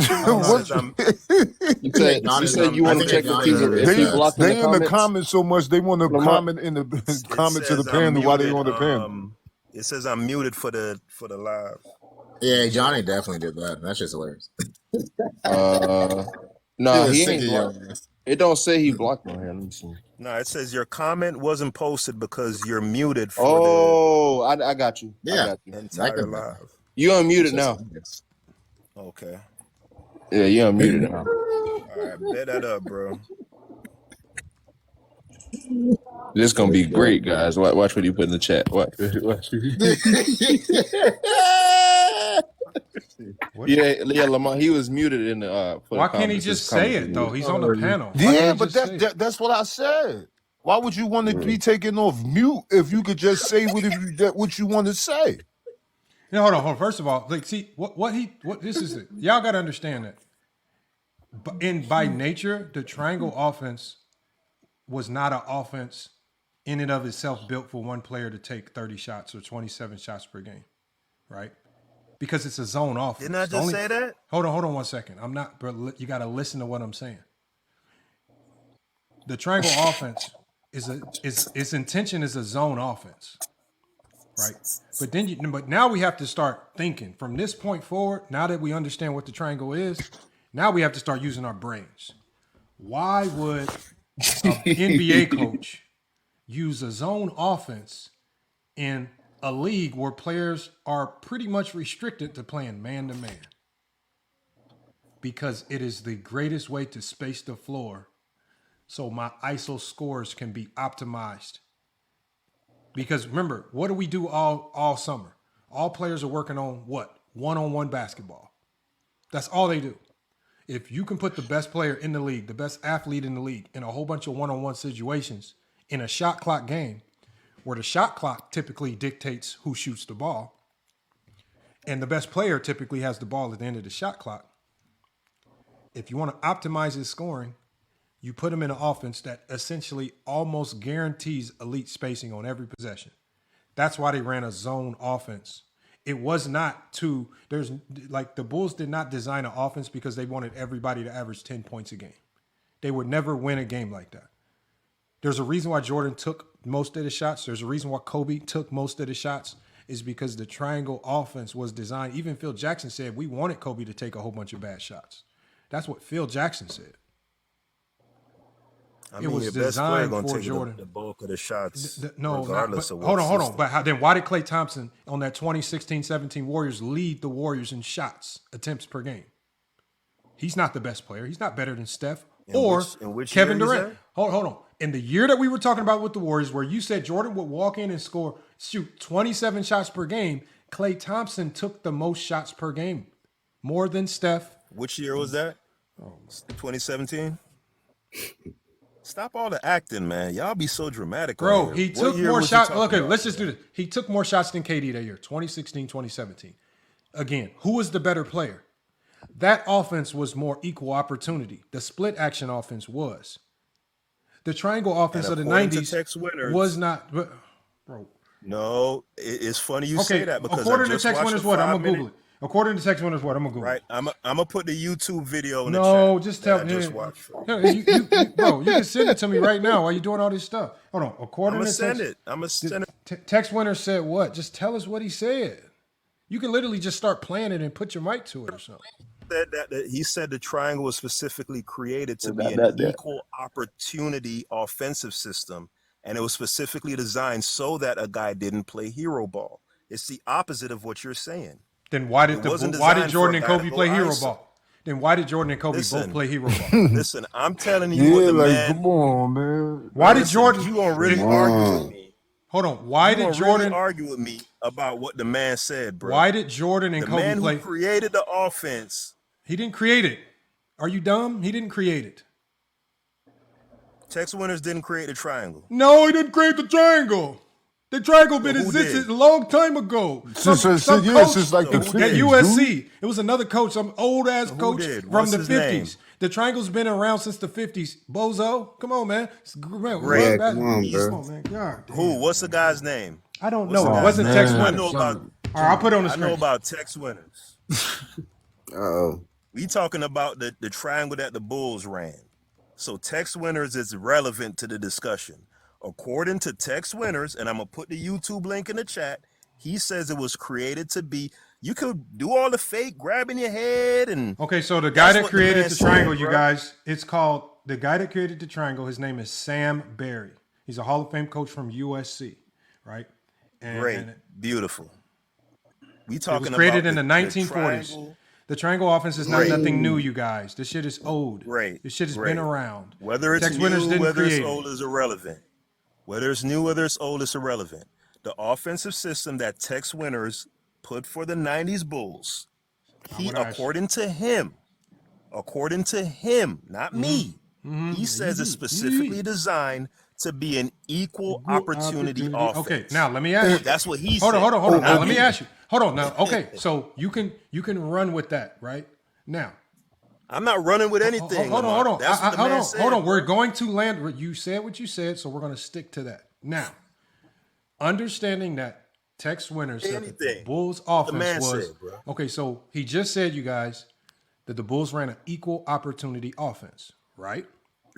You said you want to check if you blocked they in the comments so much they want to comment in the comments of the panel while they on the panel. It says I'm muted for the live. Yeah, Johnny definitely did that. That's just hilarious. No, he ain't blocked. It don't say he blocked on here. Let me see. No, it says your comment wasn't posted because you're muted for I got you. Yeah. I got you. entire live. You unmuted now. Okay. Yeah, you unmuted now. All right, bet that up, bro. This is gonna be great, guys. Watch what you put in the chat. Watch. Yeah, Lamont. He was muted in the. Why can't he just say it though? He's on the panel. Yeah, but that's what I said. Why would you want to be taken off mute if you could just say what you want to say? No, hold on. First of all, like, see what this is. Y'all got to understand that. By nature, the triangle offense was not an offense in and of itself built for one player to take 30 shots or 27 shots per game, right? Because it's a zone offense. Didn't I just say that? Hold on 1 second. I'm not, but you got to listen to what I'm saying. The triangle offense its intention is a zone offense, right? But now we have to start thinking from this point forward. Now that we understand what the triangle is, now we have to start using our brains. Why would an NBA coach use a zone offense in a league where players are pretty much restricted to playing man to man? Because it is the greatest way to space the floor so my ISO scores can be optimized. Because remember, what do we do all summer? All players are working on what? One-on-one basketball. That's all they do. If you can put the best player in the league, the best athlete in the league, in a whole bunch of one-on-one situations in a shot clock game, where the shot clock typically dictates who shoots the ball, and the best player typically has the ball at the end of the shot clock, if you want to optimize his scoring, you put him in an offense that essentially almost guarantees elite spacing on every possession. That's why they ran a zone offense. It was not the Bulls did not design an offense because they wanted everybody to average 10 points a game. They would never win a game like that. There's a reason why Jordan took most of the shots. There's a reason why Kobe took most of the shots, is because the triangle offense was designed. Even Phil Jackson said we wanted Kobe to take a whole bunch of bad shots. That's what Phil Jackson said. It was designed for Jordan. The bulk of the shots, regardless of what. Hold on. But then why did Klay Thompson on that 2016-17 Warriors lead the Warriors in shots, attempts per game? He's not the best player. He's not better than Steph or Kevin Durant. Hold on. In the year that we were talking about with the Warriors, where you said Jordan would walk in and shoot 27 shots per game, Klay Thompson took the most shots per game, more than Steph. Which year was that? 2017. Stop all the acting, man. Y'all be so dramatic. Bro, on he here. took more shots. Okay, let's just do this. He took more shots than KD that year, 2016, 2017. Again, who was the better player? That offense was more equal opportunity. The split action offense was. The triangle offense of the 90s was not. Bro. No, it's funny you say that because according to Tex Winners, what? I'm going to Google it. According to Tex Winners, what? I'm going to Google it. Right. I'm going to put the YouTube video in the chat. No, just tell me. Bro, you can send it to me right now while you're doing all this stuff. Hold on. According to Tex, I'm going to send it. Tex Winners said what? Just tell us what he said. You can literally just start playing it and put your mic to it or something. He said the triangle was specifically created to be an equal opportunity offensive system, and it was specifically designed so that a guy didn't play hero ball. It's the opposite of what you're saying. Then why did Jordan and Kobe play hero ball? Then why did Jordan and Kobe both play hero ball? Listen, I'm telling you what the man. Come on, man. Why did Jordan? You gonna really argue with me? Hold on. Why did Jordan argue with me about what the man said, bro? Why did Jordan and Kobe play? The man who created the offense. He didn't create it. Are you dumb? He didn't create it. Tex Winners didn't create the triangle. No, he didn't create the triangle. The triangle been existed a long time ago. Some coach like the 50s, at USC. Dude. It was another coach, some old ass coach from the 50s. Name? The triangle's been around since the 50s. Bozo, come on, man. Great. Come on, man. God, who? What's the guy's name? I don't know. It wasn't Tex Winners. I know about. All right, I'll put it on the screen. I know about Tex Winners. Oh. We talking about the triangle that the Bulls ran. So Tex Winners is relevant to the discussion. According to Tex Winners, and I'm going to put the YouTube link in the chat, he says it was created to be, you could do all the fake grabbing your head and... Okay, so the guy that created the triangle, you guys, it's called, the guy that created the triangle, his name is Sam Barry. He's a Hall of Fame coach from USC, right? Great, beautiful. We talking about created in the 1940s. The triangle offense is not nothing new, you guys. This shit is old. Right. This shit has been around. Whether it's new, whether it's old is irrelevant. Whether it's new, whether it's old, it's irrelevant. The offensive system that Tex Winners put for the 90s Bulls, according to him, not me, he says it's specifically designed to be an equal opportunity offense. Okay, now let me ask you. That's what he said. Hold on. Now, let me ask you. Hold on now. Okay, so you can run with that, right? Now. I'm not running with anything. Hold on. That's what the man said, hold on. We're going to land. You said what you said, so we're going to stick to that. Now, understanding that Tex Winners said that the Bulls offense was okay. So he just said, you guys, that the Bulls ran an equal opportunity offense, right?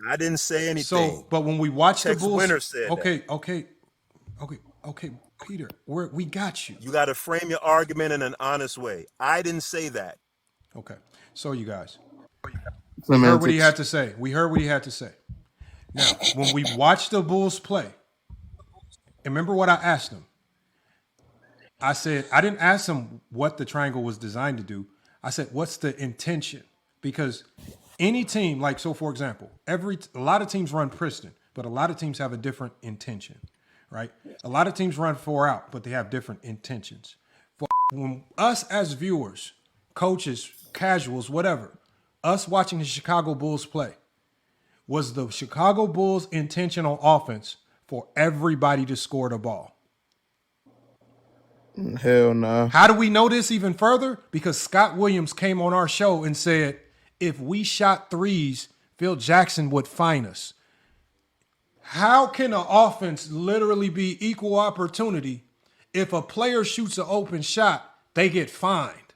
I didn't say anything. So, but when we watch the Bulls, Tex Winners said okay, Peter, we got you. You got to frame your argument in an honest way. I didn't say that. Okay, so you guys. We heard what he had to say. Now, when we watch the Bulls play, and remember what I asked him. I said, I didn't ask him what the triangle was designed to do. I said, what's the intention? Because any team, like, so for example, a lot of teams run Princeton, but a lot of teams have a different intention, right? A lot of teams run 4 out, but they have different intentions. For us as viewers, coaches, casuals, whatever, us watching the Chicago Bulls play, was the Chicago Bulls' intention on offense for everybody to score the ball? Hell no. How do we know this even further? Because Scott Williams came on our show and said, if we shot threes, Phil Jackson would fine us. How can an offense literally be equal opportunity if a player shoots an open shot, they get fined?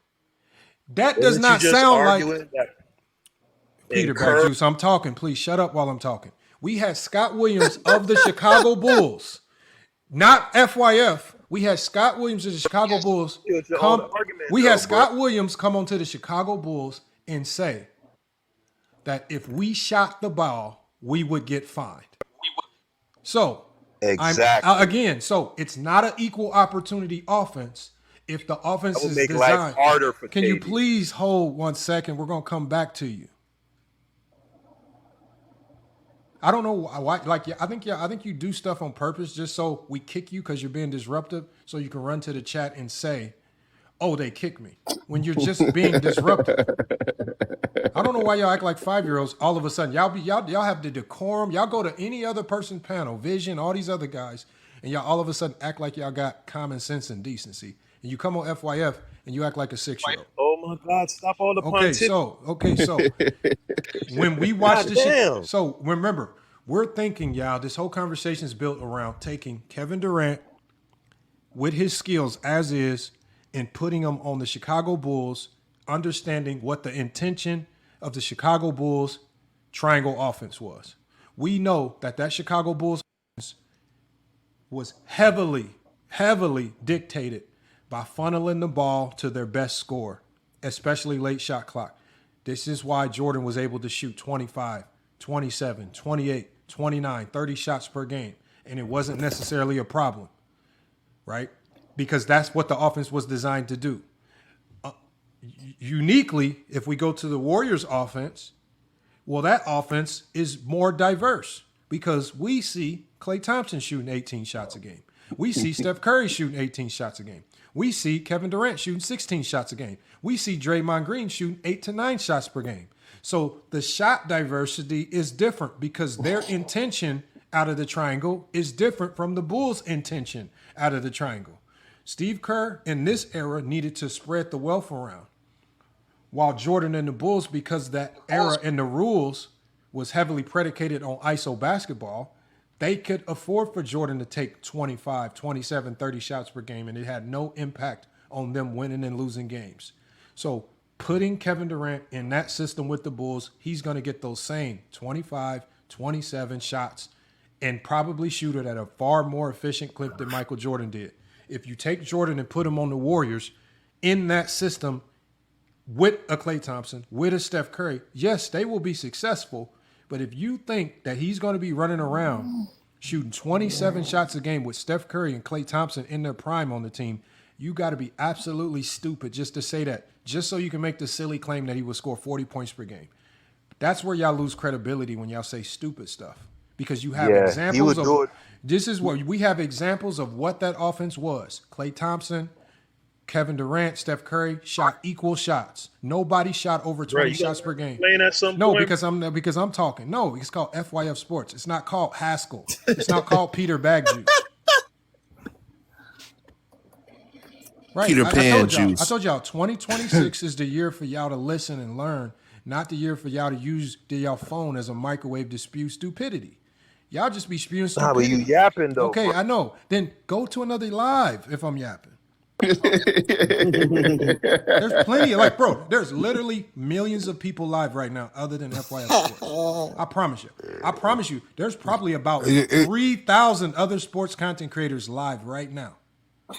That does not sound like... Peter Backjuice, I'm talking. Please shut up while I'm talking. We had Scott Williams of the Chicago Bulls, not FYF. We had Scott Williams of the Chicago Bulls come. We had Scott Williams come onto the Chicago Bulls and say that if we shot the ball, we would get fined. So, exactly. So it's not an equal opportunity offense. If the offense is designed, life harder for can KD. you please hold 1 second? We're gonna come back to you. I don't know why. Like, I think you do stuff on purpose just so we kick you because you're being disruptive, so you can run to the chat and say, "Oh, they kicked me," when you're just being disruptive. I don't don't know why y'all act like 5-year-olds. All of a sudden, y'all have the decorum. Y'all go to any other person's panel, Vision, all these other guys, and y'all all of a sudden act like y'all got common sense and decency. And you come on FYF and you act like a 6-year-old. Oh my God! Stop all the Okay, so when we watch this shit, so remember, we're thinking, y'all, this whole conversation is built around taking Kevin Durant with his skills as is and putting him on the Chicago Bulls, understanding what the intention of the Chicago Bulls triangle offense was. We know that Chicago Bulls offense was heavily dictated by funneling the ball to their best scorer, especially late shot clock. This is why Jordan was able to shoot 25, 27, 28, 29, 30 shots per game, and it wasn't necessarily a problem, right? Because that's what the offense was designed to do. Uniquely, if we go to the Warriors offense, well, that offense is more diverse because we see Klay Thompson shooting 18 shots a game. We see Steph Curry shooting 18 shots a game. We see Kevin Durant shooting 16 shots a game. We see Draymond Green shooting 8 to 9 shots per game. So the shot diversity is different because their intention out of the triangle is different from the Bulls' intention out of the triangle. Steve Kerr in this era needed to spread the wealth around. While Jordan and the Bulls, because that era and the rules was heavily predicated on ISO basketball, they could afford for Jordan to take 25, 27, 30 shots per game, and it had no impact on them winning and losing games. So putting Kevin Durant in that system with the Bulls, he's going to get those same 25, 27 shots and probably shoot it at a far more efficient clip than Michael Jordan did. If you take Jordan and put him on the Warriors in that system with a Klay Thompson, with a Steph Curry, yes, they will be successful. But if you think that he's going to be running around shooting 27 shots a game with Steph Curry and Klay Thompson in their prime on the team, you got to be absolutely stupid just to say that, just so you can make the silly claim that he would score 40 points per game. That's where y'all lose credibility when y'all say stupid stuff. Because you have examples of this is what we have examples of what that offense was. Klay Thompson, Kevin Durant, Steph Curry shot equal shots. Nobody shot over 20 shots per game. Playing at some no, point? because I'm talking. No, it's called FYF Sports. It's not called Haskell. It's not called Peter Bagjuice. Right. Peter Pan juice. I told y'all 2026 is the year for y'all to listen and learn, not the year for y'all to use y'all phone as a microwave to spew stupidity. Y'all just be spewing stupidity. Nah, but you yapping though. Okay, I know. Then go to another live if I'm yapping. There's plenty of there's literally millions of people live right now other than FYF Sports. I promise you, there's probably about 3,000 other sports content creators live right now.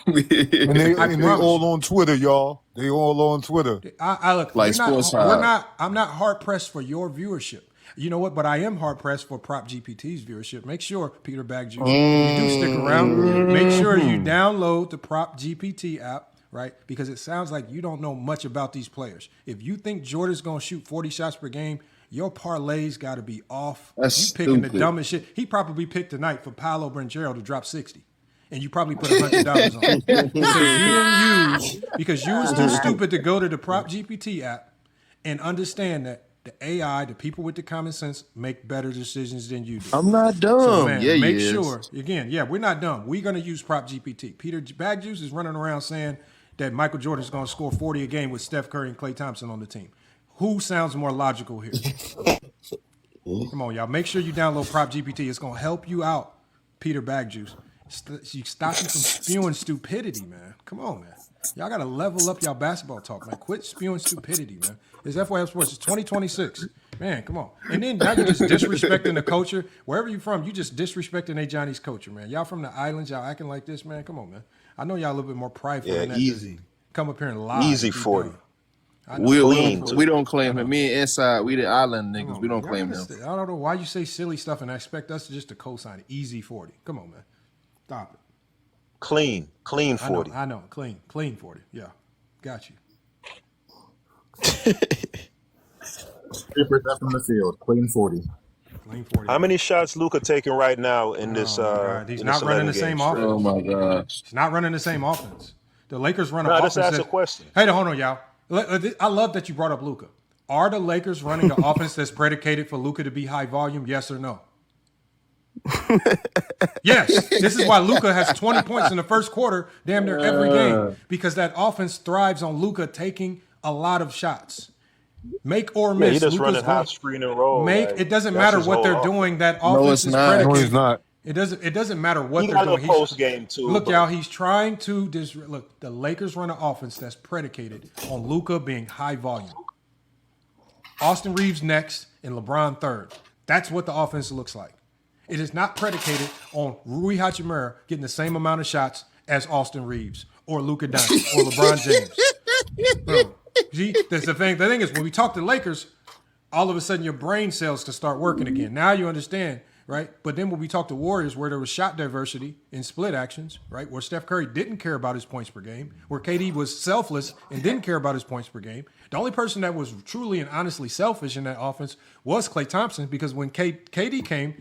and they all on Twitter, y'all. They all on Twitter. I look like I'm not hard pressed for your viewership. You know what? But I am hard pressed for Prop GPT's viewership. Make sure, Peter Bagjuice, you do stick around. Make sure you download the Prop GPT app, right? Because it sounds like you don't know much about these players. If you think Jordan's gonna shoot 40 shots per game, your parlays got to be off. That's you picking stupid. the dumbest shit. He probably picked tonight for Paolo Banchero to drop 60. And you probably put $100 on it. because you was too stupid to go to the Prop GPT app and understand that the AI, the people with the common sense, make better decisions than you do. I'm not dumb. So, man, yeah, make he sure, is. again, we're not dumb. We're going to use Prop GPT. Peter Bagjuice is running around saying that Michael Jordan is going to score 40 a game with Steph Curry and Klay Thompson on the team. Who sounds more logical here? Come on, y'all. Make sure you download Prop GPT. It's going to help you out, Peter Bagjuice. You stop you from spewing stupidity, man. Come on, man. Y'all got to level up y'all basketball talk, man. Quit spewing stupidity, man. It's FYF Sports. It's 2026. Man, come on. And then now you're just disrespecting the culture. Wherever you're from, you just disrespecting A. Johnny's culture, man. Y'all from the islands, y'all acting like this, man. Come on, man. I know y'all a little bit more prideful than that. Easy. Come up here and lie. Easy 40. We don't claim him. Me and Inside, we the island niggas. We don't claim them. I don't know why you say silly stuff and expect us to just to co-sign it. Easy 40. Come on, man. Stop it. Clean 40. I know. Clean 40. Yeah. Got you. 3% from the field. Clean 40. Clean 40. How many shots Luka taking right now in this? He's not running the same offense. Oh my gosh. He's not running the same offense. The Lakers run an No, offense. just ask a question. Hey, hold on, y'all. I love that you brought up Luka. Are the Lakers running an offense that's predicated for Luka to be high volume? Yes or no? Yes. This is why Luka has 20 points in the first quarter, damn near every game, because that offense thrives on Luka taking a lot of shots. Make or miss. He just Luka's running half screen and roll. it doesn't matter what they're doing. That offense is No, predicated. he's not. It doesn't matter what He they're got doing. a post game too. Look, y'all, he's trying to look. The Lakers run an offense that's predicated on Luka being high volume. Austin Reeves next and LeBron third. That's what the offense looks like. It is not predicated on Rui Hachimura getting the same amount of shots as Austin Reeves or Luka Doncic or LeBron James. Bro, see, that's the thing. The thing is, when we talk to Lakers, all of a sudden your brain cells can start working again. Now you understand, right? But then when we talk to Warriors, where there was shot diversity in split actions, right, where Steph Curry didn't care about his points per game, where KD was selfless and didn't care about his points per game. The only person that was truly and honestly selfish in that offense was Klay Thompson, because when KD came,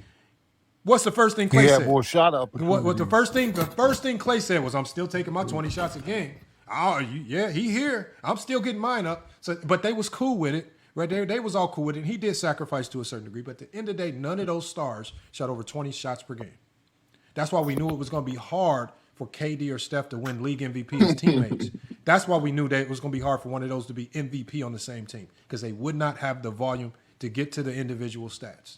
what's the first thing Klay said? He had more shot opportunities. What the first thing Klay said was, "I'm still taking my 20 shots a game." Oh, yeah, he here. I'm still getting mine up. So, but they was cool with it, right? They was all cool with it. And he did sacrifice to a certain degree, but at the end of the day, none of those stars shot over 20 shots per game. That's why we knew it was going to be hard for KD or Steph to win league MVP as teammates. That's why we knew that it was going to be hard for one of those to be MVP on the same team, because they would not have the volume to get to the individual stats.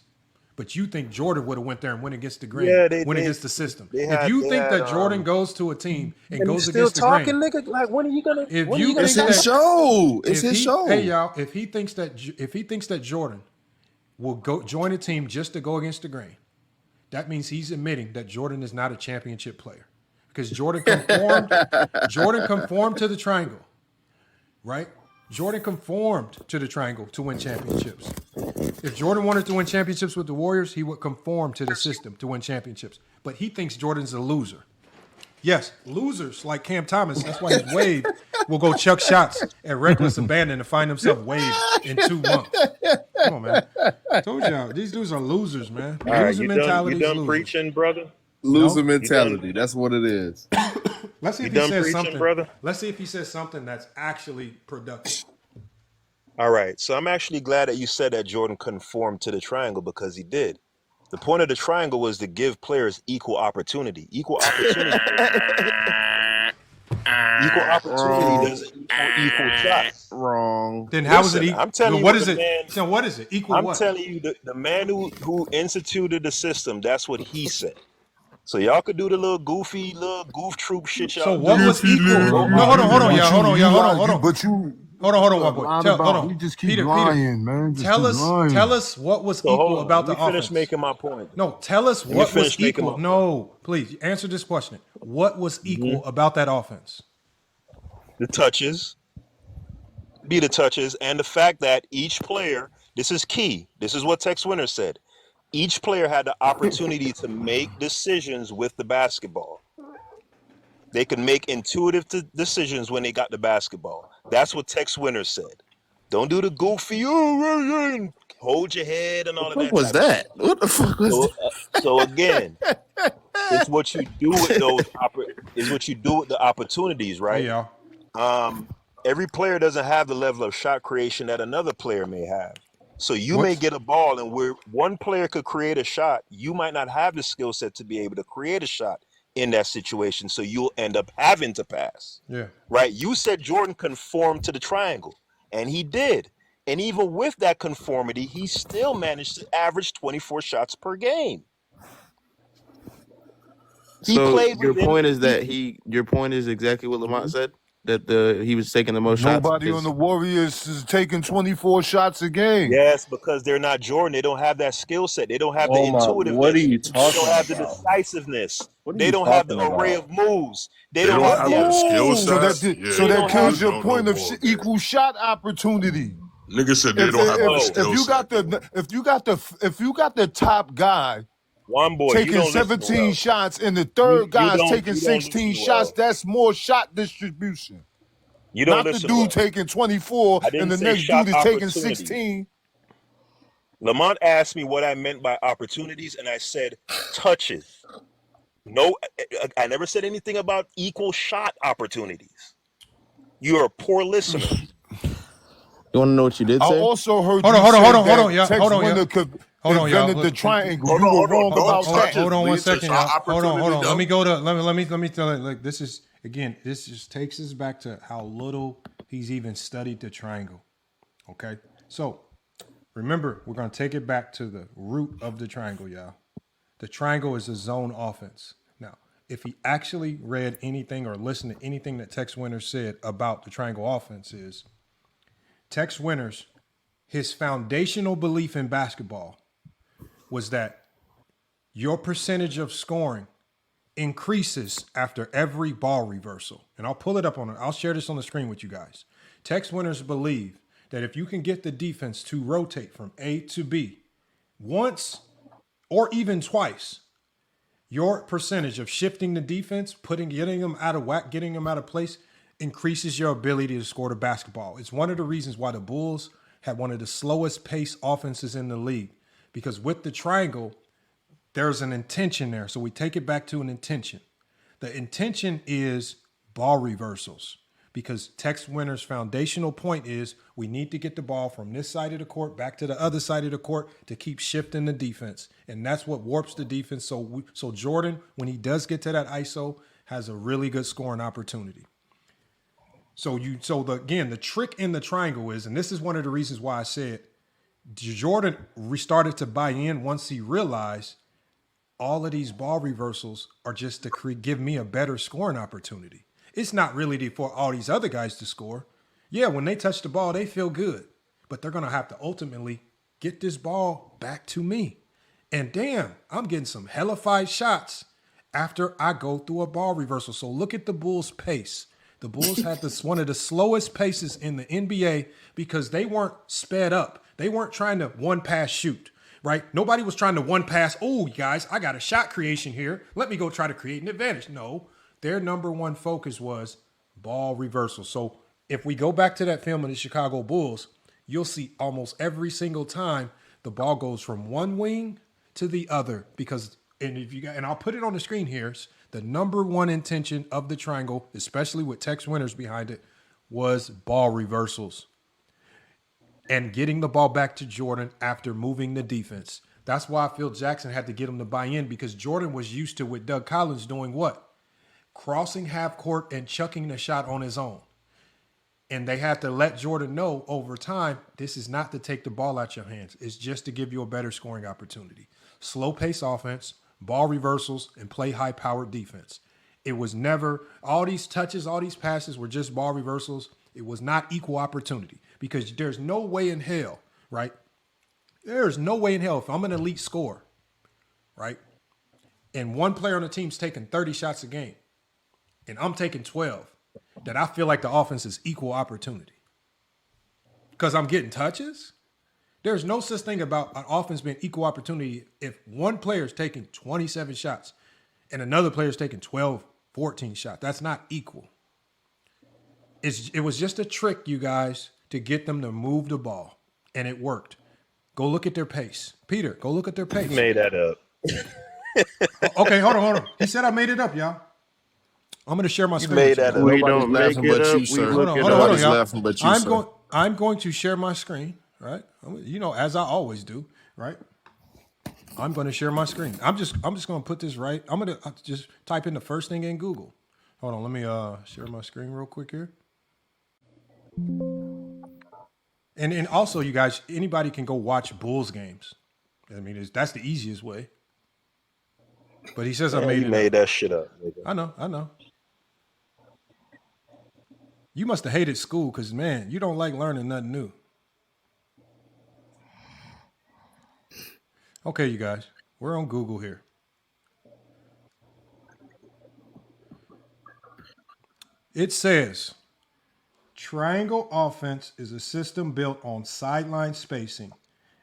But you think Jordan would have went there and went against the grain, went against the system. If you think that Jordan goes to a team and goes against the grain, nigga. Like, when are you gonna? It's his show. It's his show. Hey y'all, if he thinks that Jordan will go join a team just to go against the grain, that means he's admitting that Jordan is not a championship player, because Jordan conformed to the triangle, right? Jordan conformed to the triangle to win championships. If Jordan wanted to win championships with the Warriors, he would conform to the system to win championships. But he thinks Jordan's a loser. Yes, losers like Cam Thomas, that's why his wave will go chuck shots at reckless abandon to find himself waved in 2 months. Come on, man. I told y'all, these dudes are losers, man. All right, Loser mentality. You done preaching, brother? Loser mentality. That's what it is. Let's see if he says something, brother. Let's see if he says something that's actually productive. All right. So I'm actually glad that you said that Jordan conformed to the triangle, because he did. The point of the triangle was to give players equal opportunity. Equal opportunity. Equal opportunity doesn't equal shots. Wrong. Then how is it equal? I'm telling you, what is it? So what is it? Equal I'm what? telling you, the man who instituted the system, that's what he said. So y'all could do the little goof troop shit y'all. So what was equal? No, hold on, y'all. Hold on. But you. Hold on, my boy. Hold on. You just keep lying, man. Tell us what was equal about the offense. Finish making my point. No, tell us what was equal. No, please answer this question. What was equal about that offense? The touches. Be the touches, and the fact that each player, this is key. This is what Tex Winter said. Each player had the opportunity to make decisions with the basketball. They could make intuitive decisions when they got the basketball. That's what Tex Winter said. Don't do the goofy, hold your head and all of that. What was that? What the fuck was that? So again, it's what you do with those. Is what you do with the opportunities, right? Yeah. Every player doesn't have the level of shot creation that another player may have. So you may get a ball, and where one player could create a shot, you might not have the skill set to be able to create a shot in that situation. So you'll end up having to pass. Yeah. Right? You said Jordan conformed to the triangle, and he did. And even with that conformity, he still managed to average 24 shots per game. So your point is exactly what Lamont said, that he was taking the most shots. Nobody on the Warriors is taking 24 shots a game. Yes, because they're not Jordan. They don't have that skill set. They don't have the intuitiveness. What are you talking about? They don't have the decisiveness. They don't have the array of moves. They don't have the skill set. So that kills your point of equal shot opportunity. Nigga said they don't have the skill set. If you got the top guy one boy taking 17 shots and the third guy's taking 16 shots, that's more shot distribution. You don't Not the dude taking 24 and the next dude is taking 16. Lamont asked me what I meant by opportunities, and I said touches. No, I never said anything about equal shot opportunities. You're a poor listener. You want to know what you did I say? also heard Hold you on, say hold on, that y'all. Tex Hold on, Winter y'all. could Hold on, y'all. invented the triangle. Hold You on, were hold on. wrong Don't about start that. just Hold on one bleed second, our y'all. Hold on. opportunity, Let me though. go to let me tell it. Like this is again, this just takes us back to how little he's even studied the triangle. Okay, so remember, we're gonna take it back to the root of the triangle, y'all. The triangle is a zone offense. Now, if he actually read anything or listened to anything that Tex Winters said about the triangle offense, is Tex Winters, his foundational belief in basketball was that your percentage of scoring increases after every ball reversal. And I'll pull it up I'll share this on the screen with you guys. Tex Winters believe that if you can get the defense to rotate from A to B once or even twice, your percentage of shifting the defense, getting them out of whack, getting them out of place, increases your ability to score the basketball. It's one of the reasons why the Bulls had one of the slowest pace offenses in the league, because with the triangle, there's an intention there. So we take it back to an intention. The intention is ball reversals, because Tex Winter's foundational point is we need to get the ball from this side of the court back to the other side of the court to keep shifting the defense. And that's what warps the defense. So Jordan, when he does get to that ISO, has a really good scoring opportunity. The trick in the triangle is, and this is one of the reasons why I said Jordan restarted to buy in once he realized all of these ball reversals are just to give me a better scoring opportunity. It's not really for all these other guys to score. Yeah, when they touch the ball, they feel good, but they're going to have to ultimately get this ball back to me. And damn, I'm getting some hellified shots after I go through a ball reversal. So look at the Bulls' pace. The Bulls had one of the slowest paces in the NBA because they weren't sped up. They weren't trying to one pass shoot, right? Nobody was trying to one pass. Oh, guys, I got a shot creation here. Let me go try to create an advantage. No, their number one focus was ball reversal. So if we go back to that film of the Chicago Bulls, you'll see almost every single time the ball goes from one wing to the other and I'll put it on the screen here. The number one intention of the triangle, especially with Tex Winters behind it, was ball reversals and getting the ball back to Jordan after moving the defense. That's why Phil Jackson had to get him to buy in, because Jordan was used to, with Doug Collins, doing what? Crossing half court and chucking the shot on his own. And they had to let Jordan know over time, this is not to take the ball out your hands. It's just to give you a better scoring opportunity. Slow pace offense, ball reversals, and play high-powered defense. It was never, all these touches, all these passes were just ball reversals. It was not equal opportunity, because there's no way in hell, right? There's no way in hell if I'm an elite scorer, right, and one player on the team's taking 30 shots a game and I'm taking 12, that I feel like the offense is equal opportunity because I'm getting touches. There's no such thing about an offense being equal opportunity if one player is taking 27 shots and another player is taking 12, 14 shots. That's not equal. It was just a trick, you guys, to get them to move the ball, and it worked. Go look at their pace. Peter, go look at their pace. You made that up. Okay, hold on. He said I made it up, y'all. I'm going to share my screen. Made that up. We don't make it up. We look it up. Nobody's laughing but you, sir. I'm going to share my screen, right? As I always do, right? I'm going to share my screen. I'm just going to put this right. I'm going to just type in the first thing in Google. Hold on, let me share my screen real quick here. And also, you guys, anybody can go watch Bulls games. I mean, that's the easiest way. But he says I made that shit up. Nigga. I know. You must have hated school because, man, you don't like learning nothing new. Okay, you guys, we're on Google here. It says, triangle offense is a system built on sideline spacing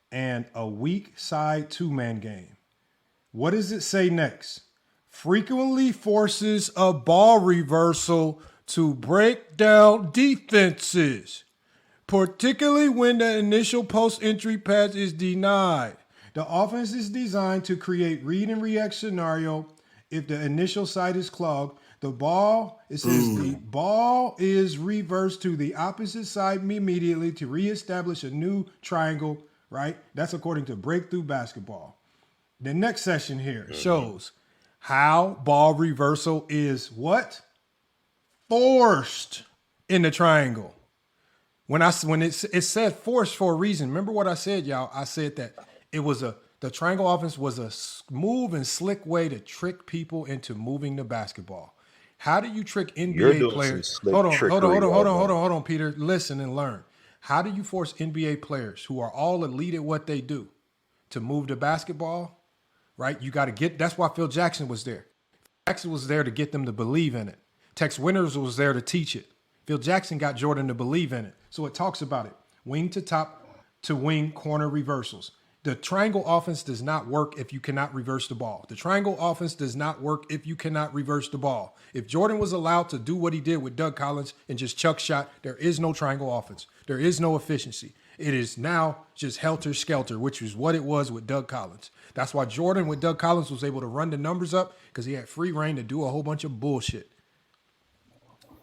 and a weak side two-man game. What does it say next? Frequently forces a ball reversal to break down defenses, particularly when the initial post-entry pass is denied. The offense is designed to create read and react scenario. If the initial side is clogged, The ball, it says the ball is reversed to the opposite side immediately to reestablish a new triangle, right? That's according to Breakthrough Basketball. The next session here shows how ball reversal is what? Forced in the triangle. When it said forced for a reason. Remember what I said, y'all? I said that the triangle offense was a smooth and slick way to trick people into moving the basketball. How do you trick You're NBA doing players? some Hold slick on, trickery right now. hold on, Peter. Listen and learn. How do you force NBA players who are all elite at what they do to move the basketball? Right? You got to get. That's why Phil Jackson was there. Jackson was there to get them to believe in it. Tex Winters was there to teach it. Phil Jackson got Jordan to believe in it. So it talks about it. Wing to top to wing corner reversals. The triangle offense does not work if you cannot reverse the ball. The triangle offense does not work if you cannot reverse the ball. If Jordan was allowed to do what he did with Doug Collins and just chuck shot, there is no triangle offense. There is no efficiency. It is now just helter-skelter, which is what it was with Doug Collins. That's why Jordan with Doug Collins was able to run the numbers up because he had free reign to do a whole bunch of bullshit.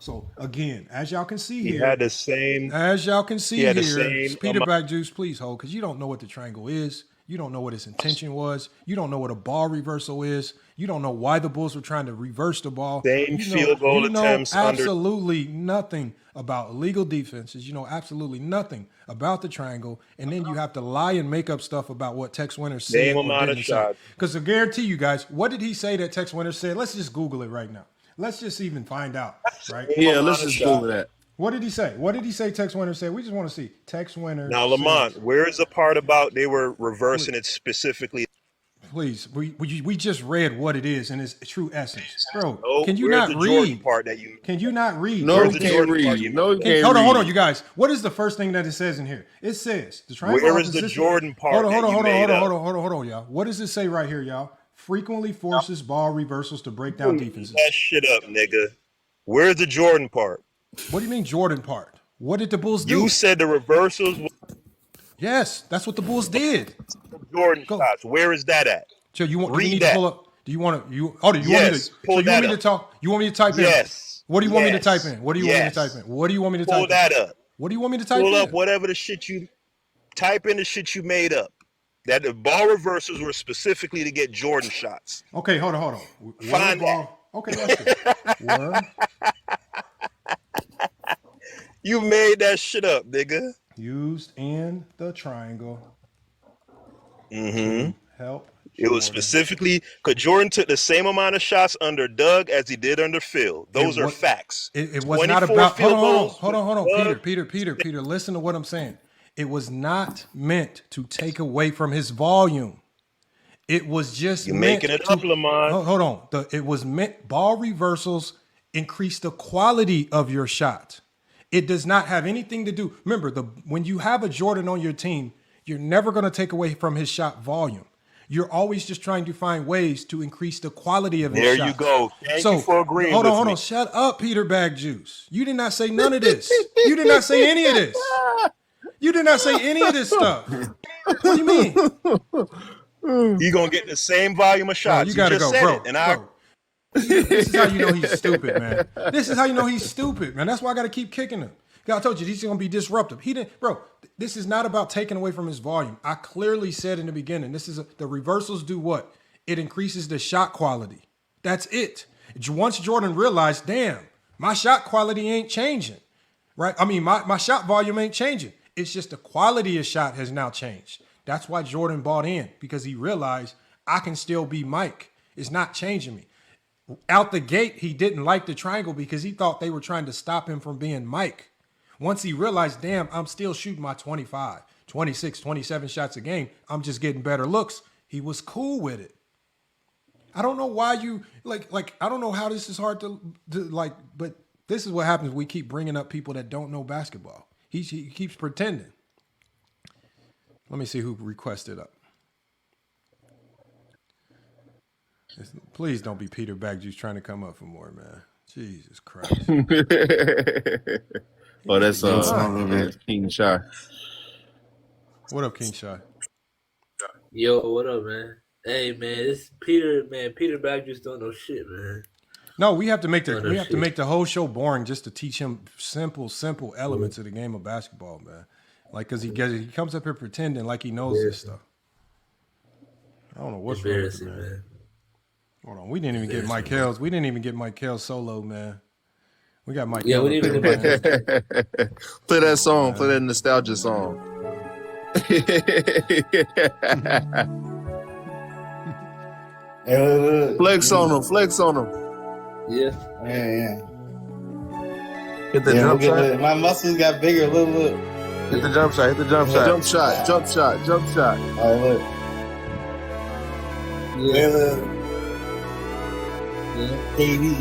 So again, as y'all can see He here, had the same. as y'all can see he had the here, same Peter amount- Back Juice, please hold, because you don't know what the triangle is. You don't know what its intention was. You don't know what a ball reversal is. You don't know why the Bulls were trying to reverse the ball. Same field goal attempts under. Absolutely nothing about illegal defenses. You know absolutely nothing about the triangle. And then you have to lie and make up stuff about what Tex Winters said Same or amount of didn't say. shots. Because I guarantee you guys, what did he say that Tex Winters said? Let's just Google it right now. Let's just even find out, right? Yeah, let's just Google that. What did he say? What did he say Tex Winters said? We just want to see. Tex Winters Now, Lamont, says, where is the part about they were reversing it specifically? please, we just read what it is in its true essence. Bro, No, can you where's not the Jordan read? part that you? Can you not read? No, Where's he the can't Jordan part read. you? No, he can't Hold read. on, you guys. What is the first thing that it says in here? It says the triangle. Where is the opposition- Jordan part Hold on, that you made up? hold on, y'all. What does it say right here, y'all? Frequently forces ball reversals to break down defenses. That shit up, nigga. Where's the Jordan part? What do you mean Jordan part? What did the Bulls do? You said the reversals were Yes, that's what the Bulls did. Jordan shots. Where is that at? So you want? Do you Read need that. to pull up? Do you want to? You? Oh, do you Yes, want me to? pull So you want that me to up. talk? You want me to type in? Yes. What do you want me to Yes. type in? What do you want me to Yes. type in? What do you want me to Pull type that in? up. What do you want me to type Pull in? up whatever the shit you type in. The shit you made up. That the ball reversals were specifically to get Jordan shots. Okay, hold on. Find ball. Okay, that's good. Word. You made that shit up, nigga. Used in the triangle. Mm-hmm. Help. It was specifically because Jordan took the same amount of shots under Doug as he did under Phil. Those are facts. It was not 24 about. field Hold goals on. with Doug. Peter. Listen to what I'm saying. It was not meant to take away from his volume. It was just You're meant making it to, up, Lamont. Hold on. It was meant. Ball reversals increase the quality of your shot. It does not have anything to do. Remember, when you have a Jordan on your team, you're never going to take away from his shot volume. You're always just trying to find ways to increase the quality of his There shot. you go. Thank you for agreeing Hold with on. me. Shut up, Peter Bag Juice. You did not say none of this. You did not say any of this. You did not say any of this stuff. What do you mean? You're going to get the same volume of shots. You got to just go, said bro. it, and I. This is how you know he's stupid, man. This is how you know he's stupid, man. That's why I got to keep kicking him. I told you he's going to be disruptive. He didn't, bro. This is not about taking away from his volume. I clearly said in the beginning, the reversals do what? It increases the shot quality. That's it. Once Jordan realized, damn, my shot quality ain't changing, right? I mean, my shot volume ain't changing. It's just the quality of shot has now changed. That's why Jordan bought in, because he realized I can still be Mike. It's not changing me. Out the gate, he didn't like the triangle because he thought they were trying to stop him from being Mike. Once he realized, damn, I'm still shooting my 25, 26, 27 shots a game. I'm just getting better looks. He was cool with it. I don't know why you like. I don't know how this is hard to like, but this is what happens. We keep bringing up people that don't know basketball. He keeps pretending. Let me see who requested up. Please don't be Peter Bagjuice trying to come up for more, man. Jesus Christ. Oh, that's King Shy. What up, King Shy? Yo, what up, man? Hey, man, this Peter Bagjuice don't know shit, man. No, we have to make the whole show boring just to teach him simple elements of the game of basketball, man. Like, cause he comes up here pretending like he knows this stuff. I don't know what's wrong with him, man. Hold on, we didn't even get Mike Hales. We didn't even get Mike Hales solo, man. We got Mike. Yeah, we didn't even get Play that song. Play that nostalgia song. Flex on him. Flex on him. Yeah. Hit the jump shot. My muscles got bigger. Look. Hit the jump shot. Hit the jump shot. Jump shot. Jump shot. Jump shot. Oh, look. Yeah. KD.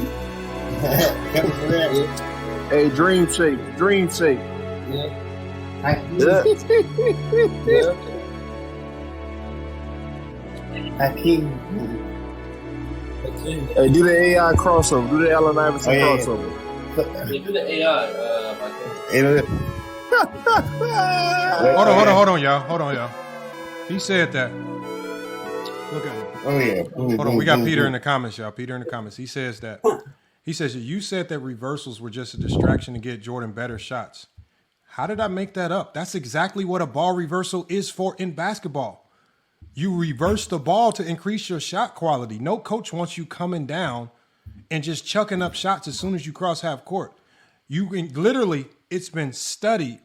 Hey, dream shape. Dream shape. Yeah. Hakeem. Hey, do the AI crossover. Do the Allen Iverson crossover. Yeah, do the AI. Hold on, y'all. He said that. Look at him. Oh yeah. Hold on. We got Peter in the comments, y'all. Peter in the comments. He says that. He says you said that reversals were just a distraction to get Jordan better shots. How did I make that up? That's exactly what a ball reversal is for in basketball. You reverse the ball to increase your shot quality. No coach wants you coming down and just chucking up shots as soon as you cross half court. Literally, it's been studied.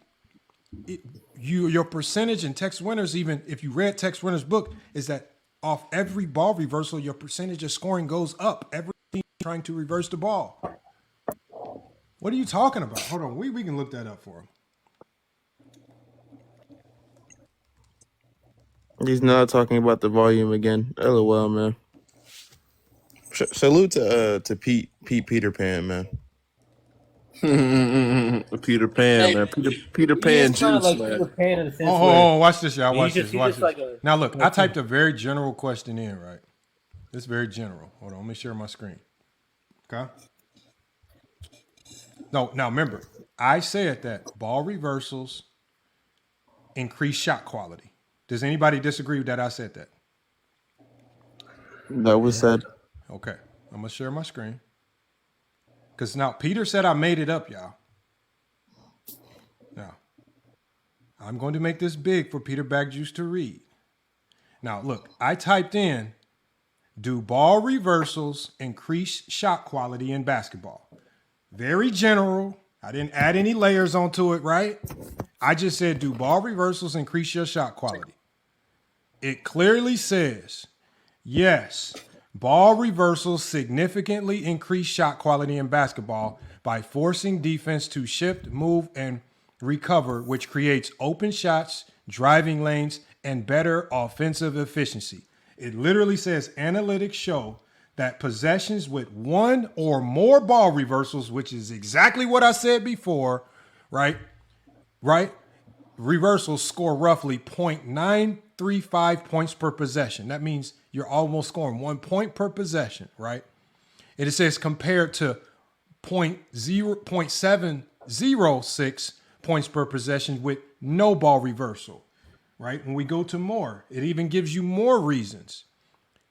Your percentage in Tex Winter's, even if you read Tex Winter's book, is that off every ball reversal, your percentage of scoring goes up. Every team trying to reverse the ball. What are you talking about? Hold on, we can look that up for him. He's not talking about the volume again. LOL, man. Salute to Peter Pan, man. Peter Pan, man. Peter Pan juice, like man. Peter Pan in the sense Watch this, y'all. Watch this. like Now, look, I typed a very general question in, right? It's very general. Hold on, let me share my screen. Okay? No, now remember, I said that ball reversals increase shot quality. Does anybody disagree with that? I said that. That was said. Okay, I'm going to share my screen. Because now Peter said I made it up, y'all. Now, I'm going to make this big for Peter Bagjuice to read. Now, look, I typed in, do ball reversals increase shot quality in basketball? Very general. I didn't add any layers onto it, right? I just said, do ball reversals increase your shot quality? It clearly says, yes, ball reversals significantly increase shot quality in basketball by forcing defense to shift, move, and recover, which creates open shots, driving lanes, and better offensive efficiency. It literally says analytics show that possessions with one or more ball reversals, which is exactly what I said before, right? Reversals score roughly 0.935 points per possession. That means you're almost scoring 1 point per possession, right? And it says compared to 0.706 points per possession with no ball reversal, right? When we go to more, it even gives you more reasons.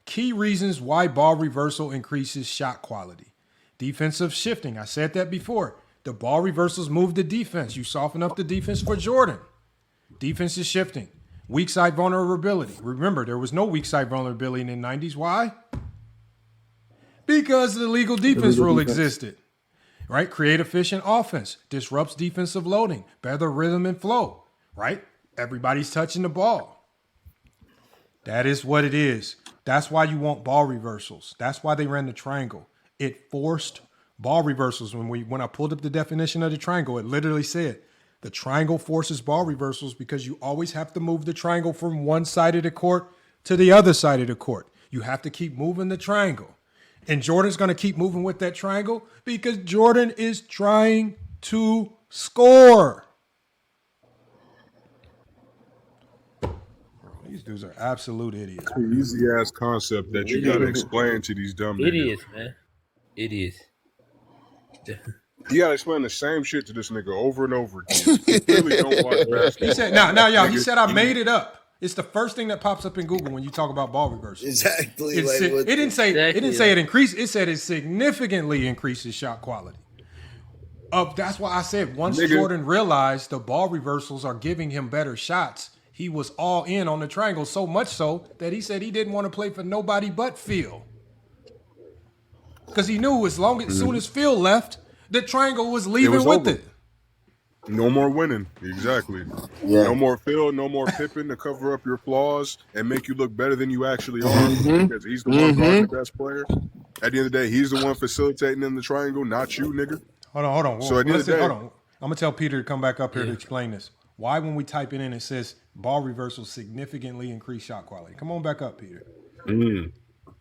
Key reasons why ball reversal increases shot quality. Defensive shifting. I said that before. The ball reversals move the defense. You soften up the defense for Jordan. Defense is shifting. Weak side vulnerability. Remember, there was no weak side vulnerability in the 90s. Why? Because the legal defense rule existed. Right? Create efficient offense. Disrupts defensive loading. Better rhythm and flow. Right? Everybody's touching the ball. That is what it is. That's why you want ball reversals. That's why they ran the triangle. It forced ball reversals. When I pulled up the definition of the triangle, it literally said the triangle forces ball reversals because you always have to move the triangle from one side of the court to the other side of the court. You have to keep moving the triangle. And Jordan's going to keep moving with that triangle because Jordan is trying to score. These dudes are absolute idiots. Easy ass concept that you gotta explain to these dumb idiots, niggas. man. Idiots. You gotta explain the same shit to this nigga over and over again. He really don't watch basketball. He said, now, y'all. He said I made it up. It's the first thing that pops up in Google when you talk about ball reversal. Exactly. It didn't say it increased. It said it significantly increases shot quality. That's why I said once Jordan realized the ball reversals are giving him better shots, he was all in on the triangle, so much so that he said he didn't want to play for nobody but Phil. Because he knew as soon as Phil left, the triangle was leaving with it. No more winning. Exactly. Yeah. No more Phil, no more Pippen to cover up your flaws and make you look better than you actually are. Because he's the one guarding the best player. At the end of the day, he's the one facilitating in the triangle, not you, nigga. Hold on. So at the end of the day, hold on. I'm going to tell Peter to come back up here to explain this. Why when we type it in, it says ball reversals significantly increase shot quality. Come on back up, Peter.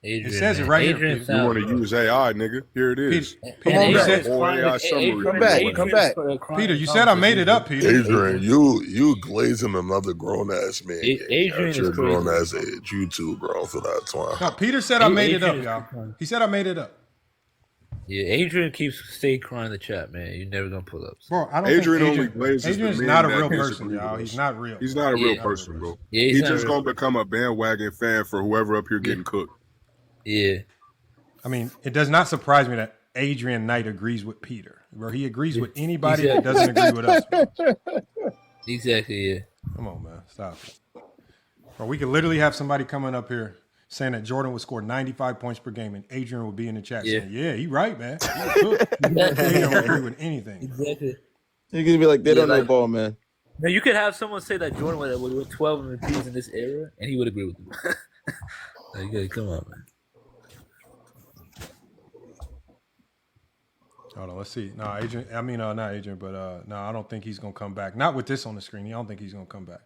It says it right here. You want to use AI, nigga? Here it is. Peter, you said, AI summary. Come back. Peter, you said I made it up, Peter. Adrian, you glazing another grown ass man. Adrian at your is crazy. grown ass age. You too, bro. So that's why. No, Peter said I made it up, y'all. He said I made it up. Yeah, Adrian keeps stay crying in the chat, man. You're never gonna pull up. Bro, I don't Adrian think only glazes Adrian's the not a men real that person, disagree y'all. with He's us. not real. He's not a real person, bro. Yeah, he's he's not just real. gonna become a bandwagon fan for whoever up here getting cooked. Yeah. I mean, it does not surprise me that Adrian Knight agrees with Peter, bro. He agrees with anybody that doesn't agree with us. Bro. Exactly, yeah. Come on, man. Stop it. Bro, we could literally have somebody coming up here saying that Jordan would score 95 points per game and Adrian would be in the chat saying, yeah, he right, man. He don't agree with anything. Exactly. You're going to be like, they don't know ball, man. Now you could have someone say that Jordan would win 12 MVPs in this era, and he would agree with you. Like, come on, man. Hold on, let's see. No, Adrian. I mean, not Adrian, but no, I don't think he's gonna come back. Not with this on the screen. I don't think he's gonna come back.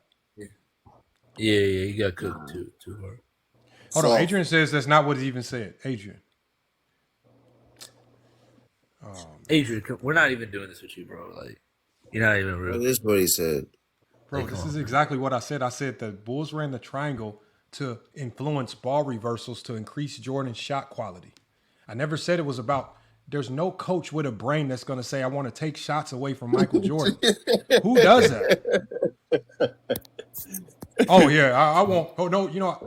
Yeah, he got cooked too hard. Hold on, Adrian says that's not what he even said. Adrian. Adrian, we're not even doing this with you, bro. Like, you're not even real. This is what he said. Bro, this is exactly what I said. I said the Bulls ran the triangle to influence ball reversals to increase Jordan's shot quality. I never said it was about. There's no coach with a brain that's going to say, I want to take shots away from Michael Jordan. Who does that? Oh, yeah, I want,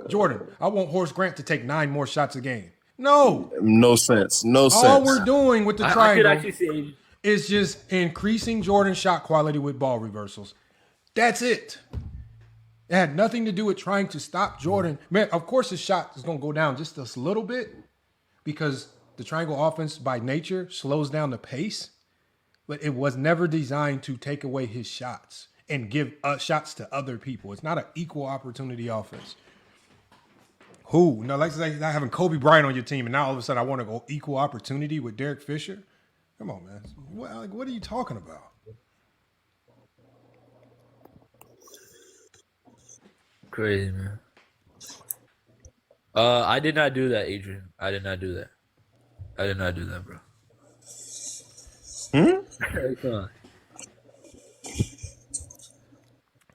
Jordan, I want Horace Grant to take 9 more shots a game. No. No sense. No sense. All we're doing with the triangle I could actually see is just increasing Jordan's shot quality with ball reversals. That's it. It had nothing to do with trying to stop Jordan. Man, of course his shot is going to go down just a little bit because the triangle offense by nature slows down the pace, but it was never designed to take away his shots and give shots to other people. It's not an equal opportunity offense. Who? No, like not having Kobe Bryant on your team, and now all of a sudden I want to go equal opportunity with Derek Fisher. Come on, man. What are you talking about? Crazy, man. I did not do that, Adrian. I did not do that. I did not do that, bro. Come on.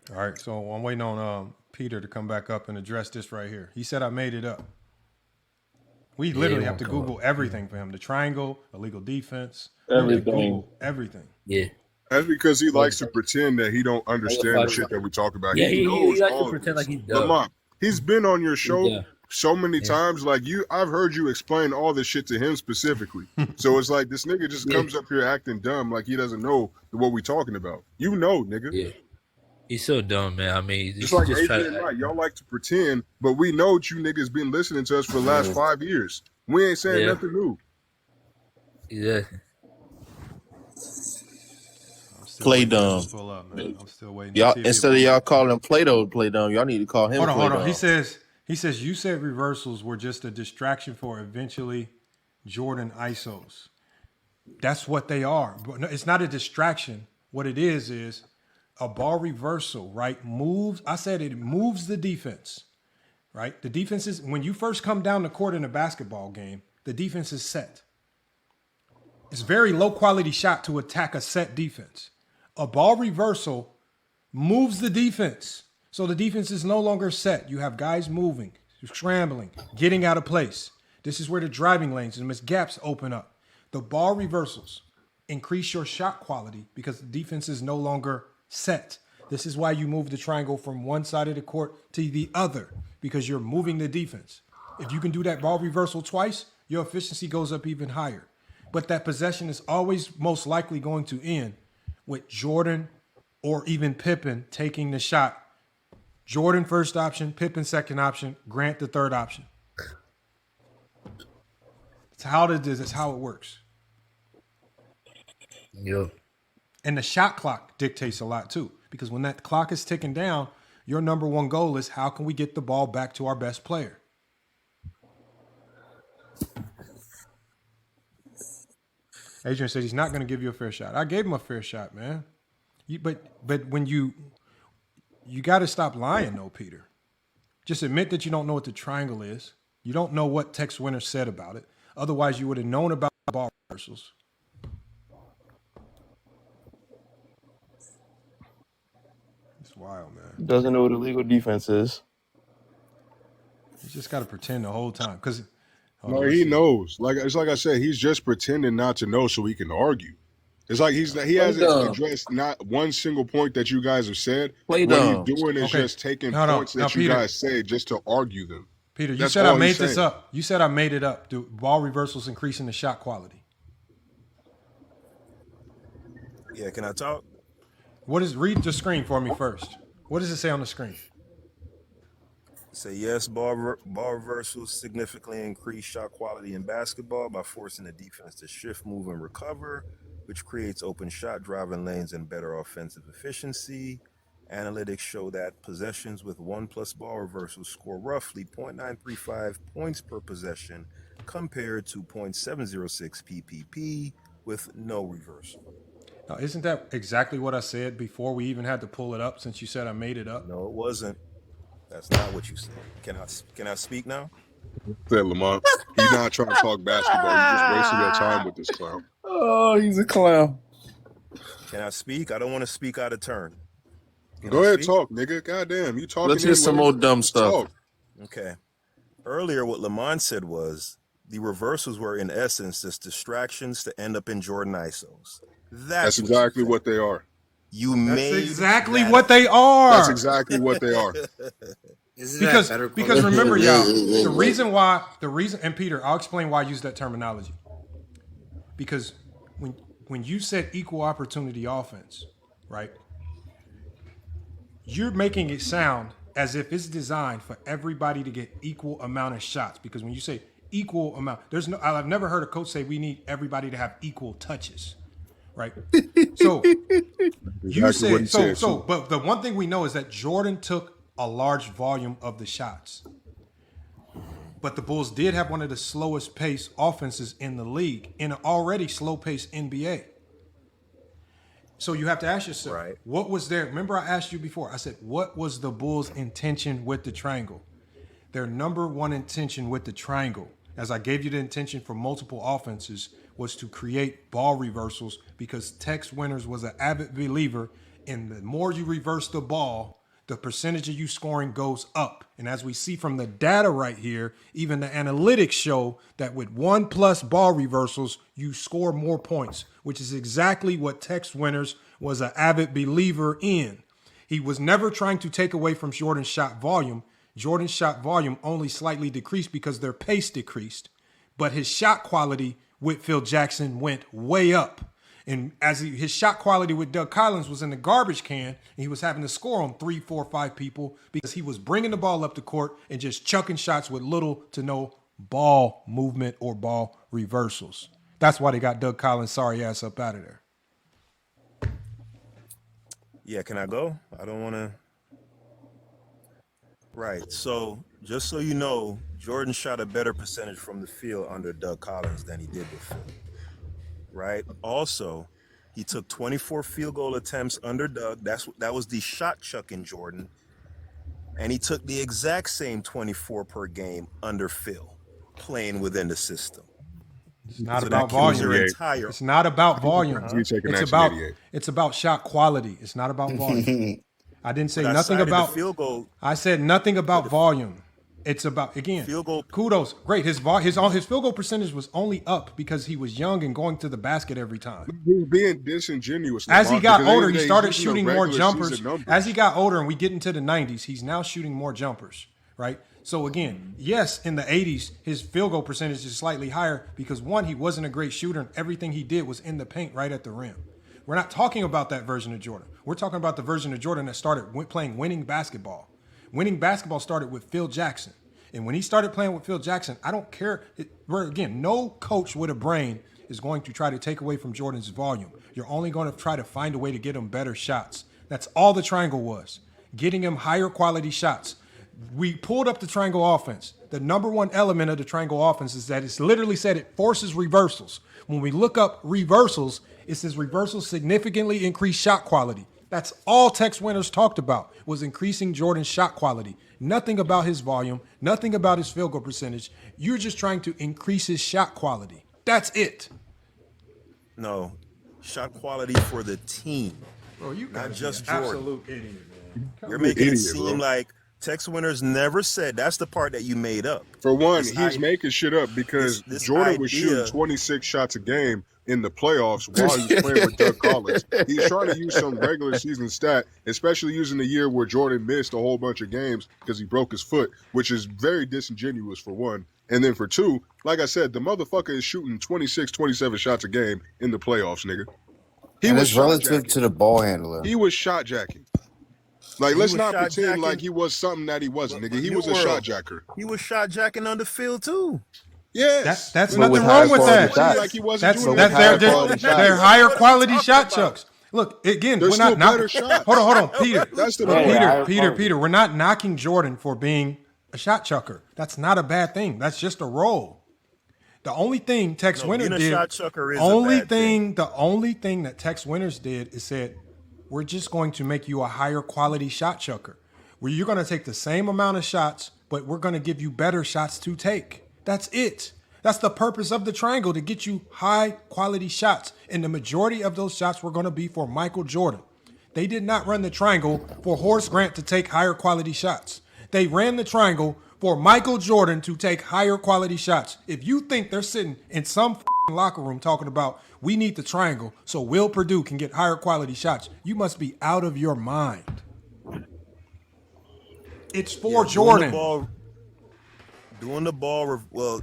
All right, so I'm waiting on Peter to come back up and address this right here. He said I made it up. We literally have to Google everything for him. The triangle, illegal defense, everything. Everything. Yeah. That's because he likes to pretend that he don't understand the shit that we talk about. Yeah, he knows likes all to pretend this. like he's dumb. Lamont, he's been on your show so many times. Like I've heard you explain all this shit to him specifically. So it's like this nigga just comes up here acting dumb like he doesn't know what we talking about. You know, nigga. Yeah. He's so dumb, man. I mean, Just like Adrian Knight, y'all like to pretend, but we know you niggas been listening to us for the last 5 years. We ain't saying nothing new. Exactly. Play dumb. I'm still waiting. Y'all instead of y'all calling Plato play dumb, y'all need to call him. Hold on. He says you said reversals were just a distraction for eventually Jordan ISOs. That's what they are. But no, it's not a distraction. What it is a ball reversal, right? Moves. I said it moves the defense, right? The defense is when you first come down the court in a basketball game, the defense is set. It's a very low quality shot to attack a set defense. A ball reversal moves the defense. So the defense is no longer set. You have guys moving, scrambling, getting out of place. This is where the driving lanes and the gaps open up. The ball reversals increase your shot quality because the defense is no longer set. This is why you move the triangle from one side of the court to the other, because you're moving the defense. If you can do that ball reversal twice, your efficiency goes up even higher. But that possession is always most likely going to end with Jordan or even Pippen taking the shot. Jordan first option, Pippen second option, Grant the third option. It's how it is. It's how it works. Yeah. And the shot clock dictates a lot too, because when that clock is ticking down, your number one goal is how can we get the ball back to our best player? Adrian said he's not going to give you a fair shot. I gave him a fair shot, man. But when you got to stop lying, though, Peter. Just admit that you don't know what the triangle is. You don't know what Tex Winter said about it. Otherwise, you would have known about ball reversals. It's wild, man. Doesn't know what illegal defense is. You just got to pretend the whole time. Because no, he knows. It's like I said, he's just pretending not to know so he can argue. It's like he hasn't addressed not one single point that you guys have said. What he's doing is just taking points that you guys say just to argue them. Peter, you said I made this up. You said I made it up. Do ball reversals increasing the shot quality? Yeah, can I talk? Read the screen for me first. What does it say on the screen? Say yes, ball reversals significantly increase shot quality in basketball by forcing the defense to shift, move, and recover, which creates open shot driving lanes and better offensive efficiency. Analytics show that possessions with 1+ ball reversals score roughly 0.935 points per possession compared to 0.706 PPP with no reversal. Now, isn't that exactly what I said before we even had to pull it up, since you said I made it up? No, it wasn't. That's not what you said. Can I speak now? Said Lamont. He's not trying to talk basketball. You're just wasting your time with this clown. Oh, he's a clown. Can I speak? I don't want to speak out of turn. Go ahead, talk, nigga. Goddamn, you talking. Let's hear some more dumb stuff. Talk. Okay. Earlier, what Lamont said was the reversals were, in essence, just distractions to end up in Jordan ISOs. That's exactly what they are. That's exactly what they are. That's exactly what they are. Because remember, y'all, the reason, and Peter, I'll explain why I use that terminology. Because when you said equal opportunity offense, right, you're making it sound as if it's designed for everybody to get equal amount of shots. Because when you say equal amount, I've never heard a coach say we need everybody to have equal touches. Right. So you said but the one thing we know is that Jordan took a large volume of the shots. But the Bulls did have one of the slowest pace offenses in the league in an already slow pace NBA. So you have to ask yourself, what was there? Remember I asked you before, I said, what was the Bulls' intention with the triangle? Their number one intention with the triangle, as I gave you the intention for multiple offenses, was to create ball reversals, because Tex Winters was an avid believer in the more you reverse the ball, the percentage of you scoring goes up. And as we see from the data right here, even the analytics show that with 1+ ball reversals, you score more points, which is exactly what Tex Winters was an avid believer in. He was never trying to take away from Jordan's shot volume. Jordan's shot volume only slightly decreased because their pace decreased, but his shot quality with Phil Jackson went way up. And his shot quality with Doug Collins was in the garbage can, and he was having to score on 3, 4, 5 people because he was bringing the ball up the court and just chucking shots with little to no ball movement or ball reversals. That's why they got Doug Collins' sorry ass up out of there. Yeah, can I go? I don't want to. Right. So just so you know, Jordan shot a better percentage from the field under Doug Collins than he did with Phil. Right. Also, he took 24 field goal attempts under Doug. That was the shot chucking Jordan. And he took the exact same 24 per game under Phil, playing within the system. It's not about volume. It's not about volume. It's about shot quality. It's not about volume. I didn't say nothing about field goal. I said nothing about volume. It's about, again, field goal. Kudos, great. His field goal percentage was only up because he was young and going to the basket every time. He was being disingenuous. As he got older, he he's started using shooting the more regular jumpers. season numbers. As he got older and we get into the 90s, he's now shooting more jumpers, right? So again, yes, in the 80s, his field goal percentage is slightly higher because one, he wasn't a great shooter and everything he did was in the paint right at the rim. We're not talking about that version of Jordan. We're talking about the version of Jordan that started playing winning basketball. Winning basketball started with Phil Jackson. And when he started playing with Phil Jackson, I don't care. Again, no coach with a brain is going to try to take away from Jordan's volume. You're only going to try to find a way to get him better shots. That's all the triangle was, getting him higher quality shots. We pulled up the triangle offense. The number one element of the triangle offense is that it's literally said it forces reversals. When we look up reversals, it says reversals significantly increase shot quality. That's all Tex Winters talked about, was increasing Jordan's shot quality. Nothing about his volume, nothing about his field goal percentage. You're just trying to increase his shot quality. That's it. No, shot quality for the team. Bro, you not just Jordan. Jordan. Absolute idiot, man. You're making it seem like Tex Winters never said. That's the part that you made up. For one, he's making shit up because this Jordan was idea- shooting 26 shots a game in the playoffs while he was playing with Doug Collins. He's trying to use some regular season stat, especially using the year where Jordan missed a whole bunch of games because he broke his foot, which is very disingenuous for one. And then for two, like I said, the motherfucker is shooting 26, 27 shots a game in the playoffs, nigga. He And was it's shot relative jacking. to the ball handler. He was shot jacking. Like, He let's was not shot pretend jacking. like he was something that he wasn't, nigga. He New was a World. shot jacker. He was shot jacking on the field too. Yes. That's But with nothing higher wrong with quality that. shots. Like he wasn't That's doing that's that. their higher quality shot chucks. Look, again, There's we're not still better knocking. shots. Hold on, Peter. That's the Peter. We're not knocking Jordan for being a shot chucker. That's not a bad thing. That's just a role. The only thing Tex Winters being a did, shot chucker is a only bad thing, the only thing that Tex Winters did is said, we're just going to make you a higher quality shot chucker, where you're going to take the same amount of shots, but we're going to give you better shots to take. That's it. That's the purpose of the triangle, to get you high quality shots. And the majority of those shots were going to be for Michael Jordan. They did not run the triangle for Horace Grant to take higher quality shots. They ran the triangle for Michael Jordan to take higher quality shots. If you think they're sitting in some locker room talking about, we need the triangle so Will Perdue can get higher quality shots, you must be out of your mind. It's for Jordan. Doing the ball. Well,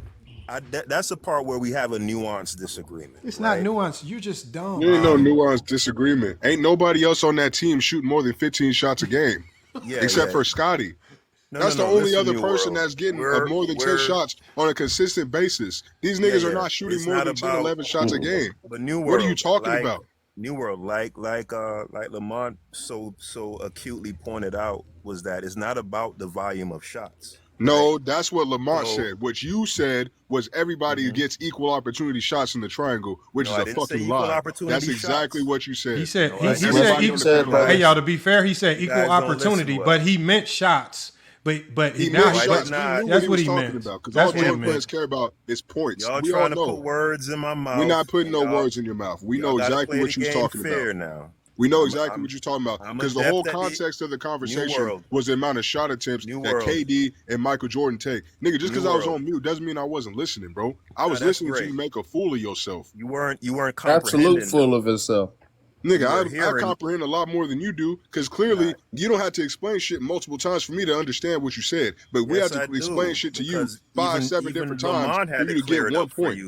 that's the part where we have a nuanced disagreement. It's not nuanced. You're just dumb. There ain't no nuanced disagreement. Ain't nobody else on that team shooting more than 15 shots a game, except for Scottie. That's the only other person that's getting more than 10 shots on a consistent basis. These niggas are not shooting more than 10, 11 shots a game. But New World, what are you talking about? New World, like Lamont so acutely pointed out, was that it's not about the volume of shots. No, that's what Lamont said. What you said was everybody gets equal opportunity shots in the triangle, which is a fucking lie. That's exactly what you said. He said equal. Hey, y'all, to be fair, he said equal opportunity, but he meant shots. But he now meant shots. that's what he meant. Because all Jordan players care about is points. Y'all We trying all to know. put words in my mouth. We're not putting no words in your mouth. We know exactly what you're talking about. Now. We know exactly what you're talking about because the whole adept at context of the New conversation World. was the amount of shot attempts that KD and Michael Jordan take. Nigga, just because I was on mute doesn't mean I wasn't listening, bro. I was listening to you make a fool of yourself. You weren't comprehending. Absolute fool of himself. Nigga, I comprehend a lot more than you do because clearly you don't have to explain shit multiple times for me to understand what you said. But we have to explain shit to you 5, 7 different times for you to get 1 point.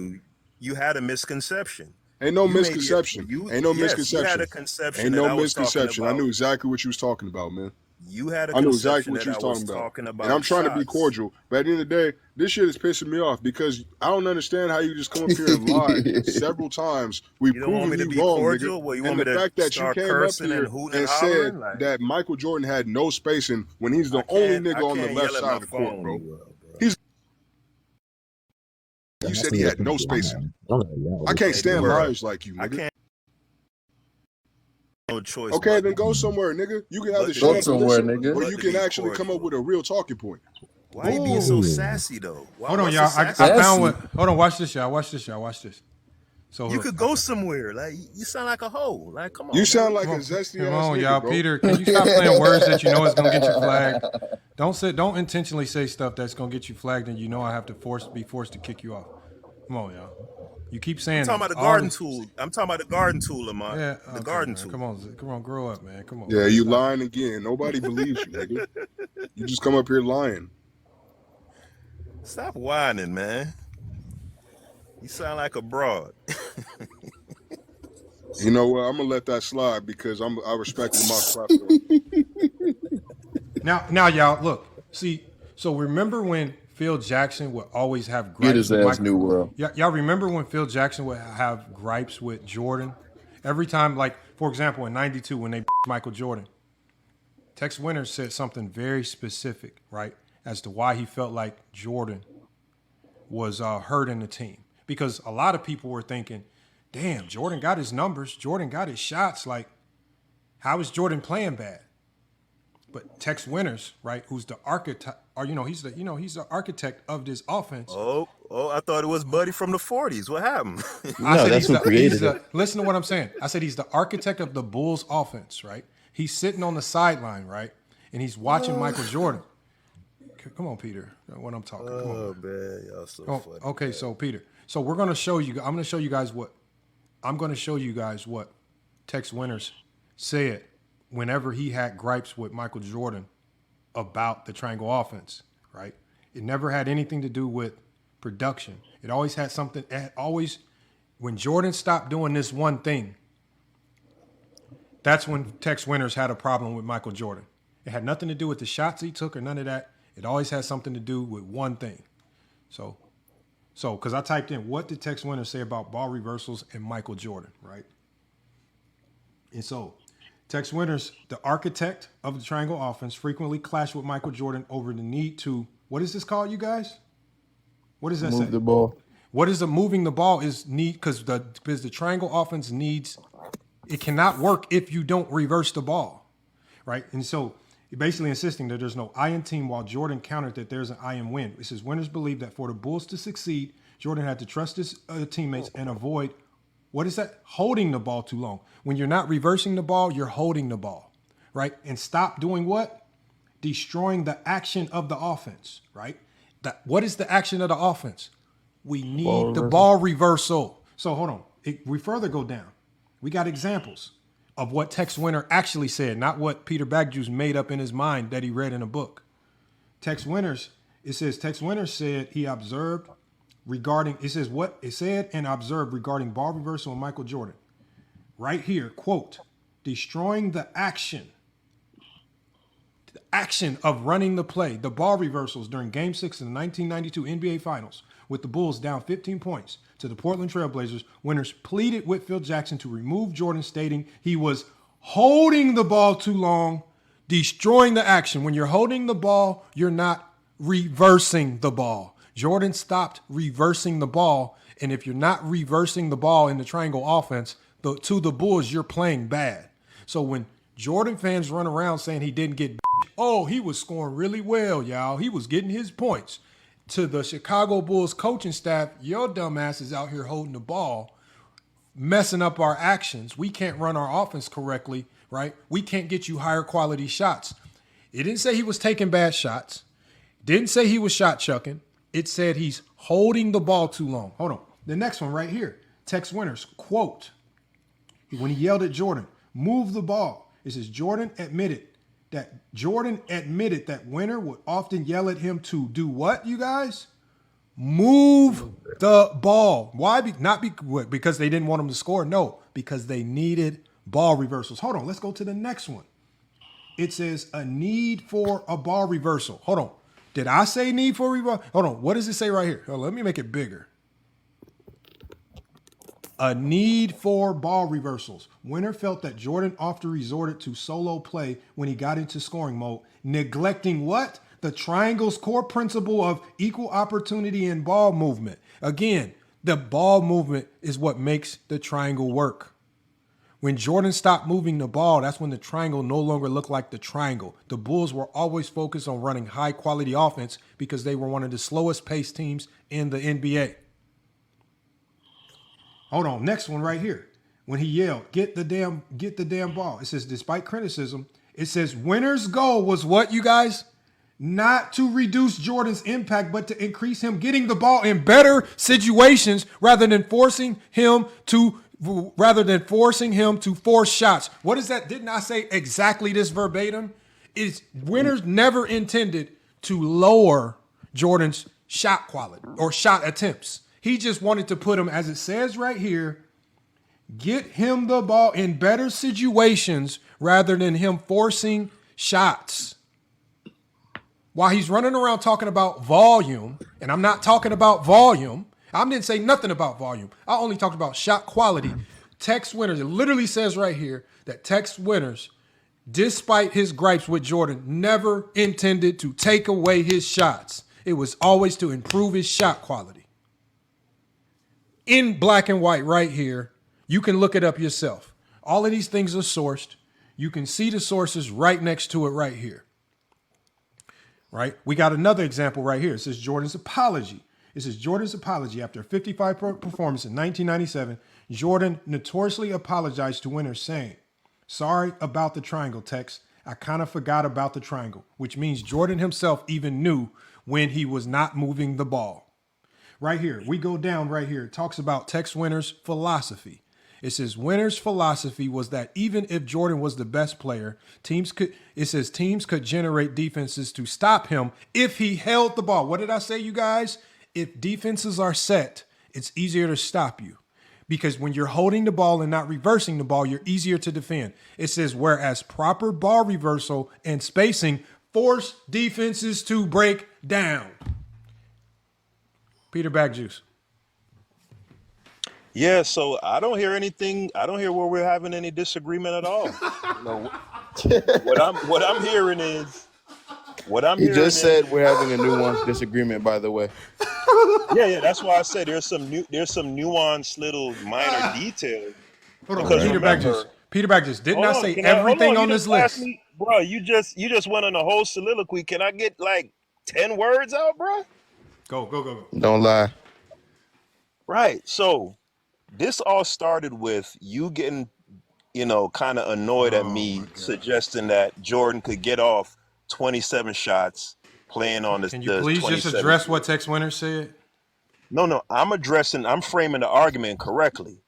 You had a misconception. Ain't no misconception. Ain't no misconception. You had a conception. Ain't no misconception. I knew exactly what you was talking about, man. You had a I knew conception exactly what you that I was was talking about. about. And I'm trying to be cordial, but at the end of the day, this shit is pissing me off because I don't understand how you just come up here and lie several times. We've proven you wrong, nigga. Well, you and want the me fact to that you start came up cursing here and hooting and and said hollering? Like, that Michael Jordan had no spacing when he's the only nigga on the left side of the court, bro. You said he had no spacing. I can't stand liars like you, nigga. No choice. Okay, then go somewhere, nigga. You can have the Go shit somewhere, listen, nigga. or you can actually come up with a real talking point. Why are you being so sassy though? Hold on, y'all. I found what. Hold on, watch this, y'all. Watch this. So you could go somewhere. Like you sound like a hoe. Like come on. You sound man. like a zesty Come ass on, nigga, y'all. bro. Peter, can you stop playing words that you know is gonna get you flagged? Don't intentionally say stuff that's gonna get you flagged, and you know I have to be forced to kick you off. Come on, y'all. You keep saying I'm talking about the garden tool. I'm talking about the garden tool, Lamont. Yeah, the okay, garden man. tool. Come on, grow up, man. Come on. Yeah, man. you Stop. lying again. Nobody believes you, nigga. You just come up here lying. Stop whining, man. You sound like a broad. You know what? I'm gonna let that slide because I respect Lamont's platform. Now, y'all, look. See, so remember when Phil Jackson would always have gripes Get his with ass Michael? New World. Y'all remember when Phil Jackson would have gripes with Jordan? Every time, like, for example, in 92 when they Michael Jordan, Tex Winters said something very specific, right, as to why he felt like Jordan was hurting the team. Because a lot of people were thinking, damn, Jordan got his numbers. Jordan got his shots. Like, how is Jordan playing bad? But Tex Winters, right, who's the architect, or he's the architect of this offense. Oh, I thought it was Buddy from the 40s. What happened? That's who created it. Listen to what I'm saying. I said he's the architect of the Bulls offense, right? He's sitting on the sideline, right, and he's watching Michael Jordan. Come on, Peter. What I'm talking. Come on, man, y'all so funny. Okay, man. So Peter. So we're gonna show you. I'm gonna show you guys what Tex Winters said whenever he had gripes with Michael Jordan about the triangle offense, right? It never had anything to do with production. It always had something, when Jordan stopped doing this one thing, that's when Tex Winters had a problem with Michael Jordan. It had nothing to do with the shots he took or none of that. It always had something to do with one thing. So, because I typed in, what did Tex Winters say about ball reversals and Michael Jordan, right? And so, Tex Winters, the architect of the triangle offense, frequently clashed with Michael Jordan over the need to, what is this called, you guys? What does that say? Move the ball. What is moving the ball is need, because the triangle offense needs, it cannot work if you don't reverse the ball, right? And so, basically insisting that there's no I in team, while Jordan countered that there's an I in win. It says Winters believed that for the Bulls to succeed, Jordan had to trust his teammates and avoid, what is that? Holding the ball too long. When you're not reversing the ball, you're holding the ball, right? And stop doing what? Destroying the action of the offense, right? What is the action of the offense? We need the ball reversal. So hold on. We further go down. We got examples of what Tex Winter actually said, not what Peter Bagjuice made up in his mind that he read in a book. Tex Winters said he observed regarding, it says what it said and observed regarding ball reversal on Michael Jordan. Right here, quote, destroying the action of running the play, the ball reversals during Game 6 of the 1992 NBA Finals, with the Bulls down 15 points to the Portland Trailblazers. Winters pleaded with Phil Jackson to remove Jordan, stating he was holding the ball too long, destroying the action. When you're holding the ball, you're not reversing the ball. Jordan stopped reversing the ball, and if you're not reversing the ball in the triangle offense, to the Bulls, you're playing bad. So when Jordan fans run around saying he didn't get, he was scoring really well, y'all. He was getting his points. To the Chicago Bulls coaching staff, your dumb ass is out here holding the ball, messing up our actions. We can't run our offense correctly, right? We can't get you higher quality shots. It didn't say he was taking bad shots. Didn't say he was shot chucking. It said he's holding the ball too long. Hold on. The next one right here. Tex Winters, quote, when he yelled at Jordan, move the ball. It says Jordan admitted that Winter would often yell at him to do what, you guys? Move the ball. Why? Because they didn't want him to score? No, because they needed ball reversals. Hold on, let's go to the next one. It says a need for a ball reversal. Hold on. Did I say need for a reversal? Hold on. What does it say right here? Let me make it bigger. A need for ball reversals. Winter felt that Jordan often resorted to solo play when he got into scoring mode, neglecting what? The triangle's core principle of equal opportunity in ball movement. Again, the ball movement is what makes the triangle work. When Jordan stopped moving the ball, that's when the triangle no longer looked like the triangle. The Bulls were always focused on running high-quality offense because they were one of the slowest paced teams in the NBA. Hold on. Next one right here. When he yelled, get the damn ball. It says, despite criticism, it says winner's goal was what, you guys? Not to reduce Jordan's impact, but to increase him getting the ball in better situations rather than forcing him to force shots. What is that? Didn't I say exactly this verbatim? It's winners never intended to lower Jordan's shot quality or shot attempts. He just wanted to put him, as it says right here, get him the ball in better situations rather than him forcing shots. While he's running around talking about volume, and I'm not talking about volume, I didn't say nothing about volume. I only talked about shot quality. Tex Winters, it literally says right here that Tex Winters, despite his gripes with Jordan, never intended to take away his shots. It was always to improve his shot quality. In black and white right here, you can look it up yourself. All of these things are sourced. You can see the sources right next to it right here. Right? We got another example right here. It says Jordan's apology. It says Jordan's apology after a 55 performance in 1997. Jordan notoriously apologized to winners saying, sorry about the triangle, Tex. I kind of forgot about the triangle, which means Jordan himself even knew when he was not moving the ball. Right here, we go down right here. It talks about Tex Winter's philosophy. It says Winter's philosophy was that even if Jordan was the best player, teams could generate defenses to stop him if he held the ball. What did I say, you guys? If defenses are set, it's easier to stop you. Because when you're holding the ball and not reversing the ball, you're easier to defend. It says, whereas proper ball reversal and spacing force defenses to break down. Peter Bagjuice. Yeah, so I don't hear anything. I don't hear where we're having any disagreement at all. What I'm hearing is He just said we're having a nuanced disagreement, by the way. Yeah, that's why I said there's some nuanced little minor details. Hold on, Peter Bagjuice. Didn't I say everything on this list? Bro, you just went on a whole soliloquy. Can I get like 10 words out, bro? Go. Don't lie. Right. So this all started with you getting, kind of annoyed at me suggesting that Jordan could get off 27 shots playing on the. Can you please just address what Tex Winters said? No, I'm framing the argument correctly.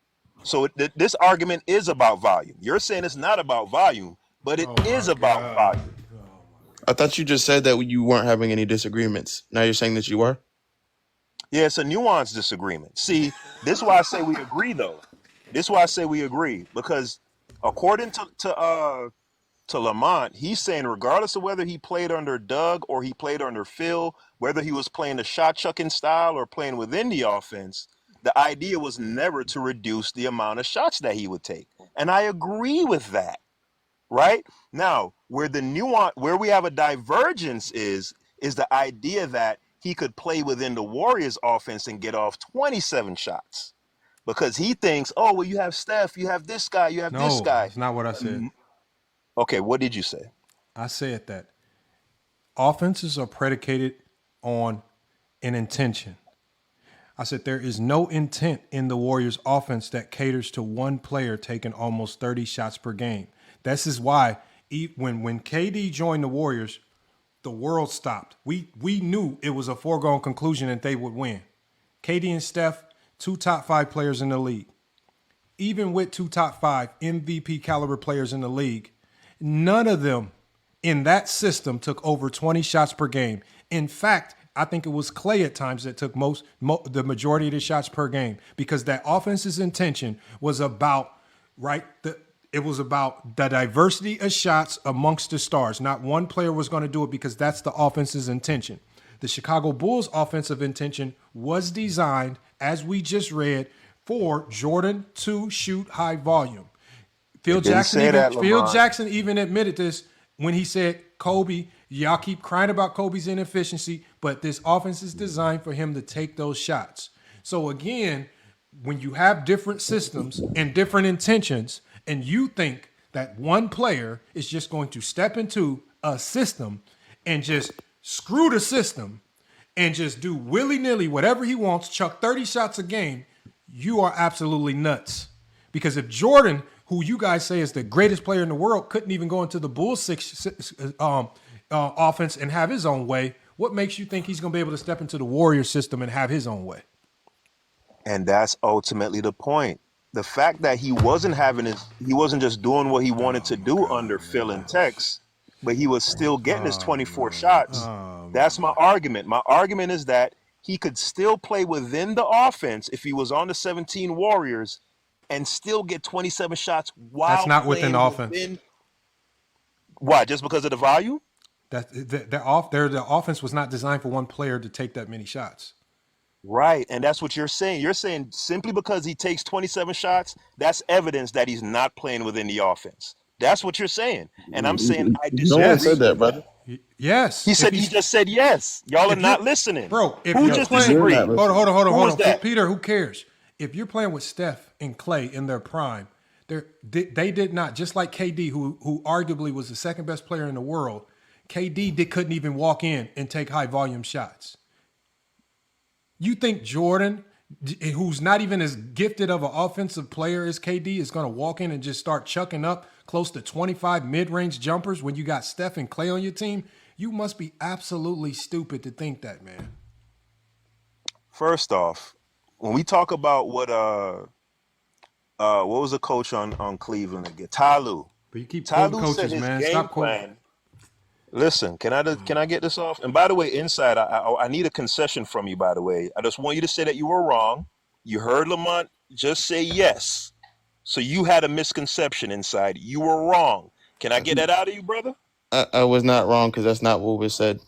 So this argument is about volume. You're saying it's not about volume, but it is about volume. I thought you just said that you weren't having any disagreements. Now you're saying that you are? Yeah, it's a nuanced disagreement. See, this is why I say we agree, though. This is why I say we agree, because according to Lamont, he's saying regardless of whether he played under Doug or he played under Phil, whether he was playing the shot chucking style or playing within the offense, the idea was never to reduce the amount of shots that he would take. And I agree with that. Right? Now, where we have a divergence is the idea that he could play within the Warriors offense and get off 27 shots. Because he thinks, oh, well, you have Steph, you have this guy, you have this guy. No, that's not what I said. Okay, what did you say? I said that offenses are predicated on an intention. I said there is no intent in the Warriors offense that caters to one player taking almost 30 shots per game. This is why when KD joined the Warriors, the world stopped. We knew it was a foregone conclusion that they would win. KD and Steph, 2 top 5 players in the league. Even with 2 top 5 MVP caliber players in the league, none of them in that system took over 20 shots per game. In fact, I think it was Klay at times that took the majority of the shots per game, because that offense's intention was about, it was about the diversity of shots amongst the stars. Not one player was going to do it because that's the offense's intention. The Chicago Bulls' offensive intention was designed, as we just read, for Jordan to shoot high volume. Phil Jackson even admitted this when he said, Kobe, y'all keep crying about Kobe's inefficiency, but this offense is designed for him to take those shots. So again, when you have different systems and different intentions, and you think that one player is just going to step into a system and just screw the system and just do willy-nilly whatever he wants, chuck 30 shots a game, you are absolutely nuts. Because if Jordan, who you guys say is the greatest player in the world, couldn't even go into the Bulls offense and have his own way, what makes you think he's going to be able to step into the Warriors system and have his own way? And that's ultimately the point. The fact that he wasn't just doing what he wanted to do under Phil and Tex, but he was still getting his 24 shots. That's my argument. My argument is that he could still play within the offense if he was on the 17 Warriors and still get 27 shots while that's not within the offense. Why? Just because of the value? The offense was not designed for one player to take that many shots. Right, and that's what you're saying. You're saying simply because he takes 27 shots, that's evidence that he's not playing within the offense. That's what you're saying. And I'm saying I disagree. No one said that, brother. Yes. He just said yes. Y'all are not listening. Bro, if who you're just playing, disagreed? Hold on. That? Peter, who cares? If you're playing with Steph and Clay in their prime, they did not, just like KD, who arguably was the second best player in the world, KD couldn't even walk in and take high volume shots. You think Jordan, who's not even as gifted of an offensive player as KD, is going to walk in and just start chucking up close to 25 mid-range jumpers when you got Steph and Clay on your team? You must be absolutely stupid to think that, man. First off, when we talk about what was the coach on Cleveland again? Ty Lue. But you keep quoting coaches, said his man. game Stop plan. quoting. Listen, can I get this off? And by the way, inside, I need a concession from you, by the way. I just want you to say that you were wrong. You heard Lamont just say yes. So you had a misconception inside. You were wrong. Can I get that out of you, brother? I was not wrong because that's not what was said.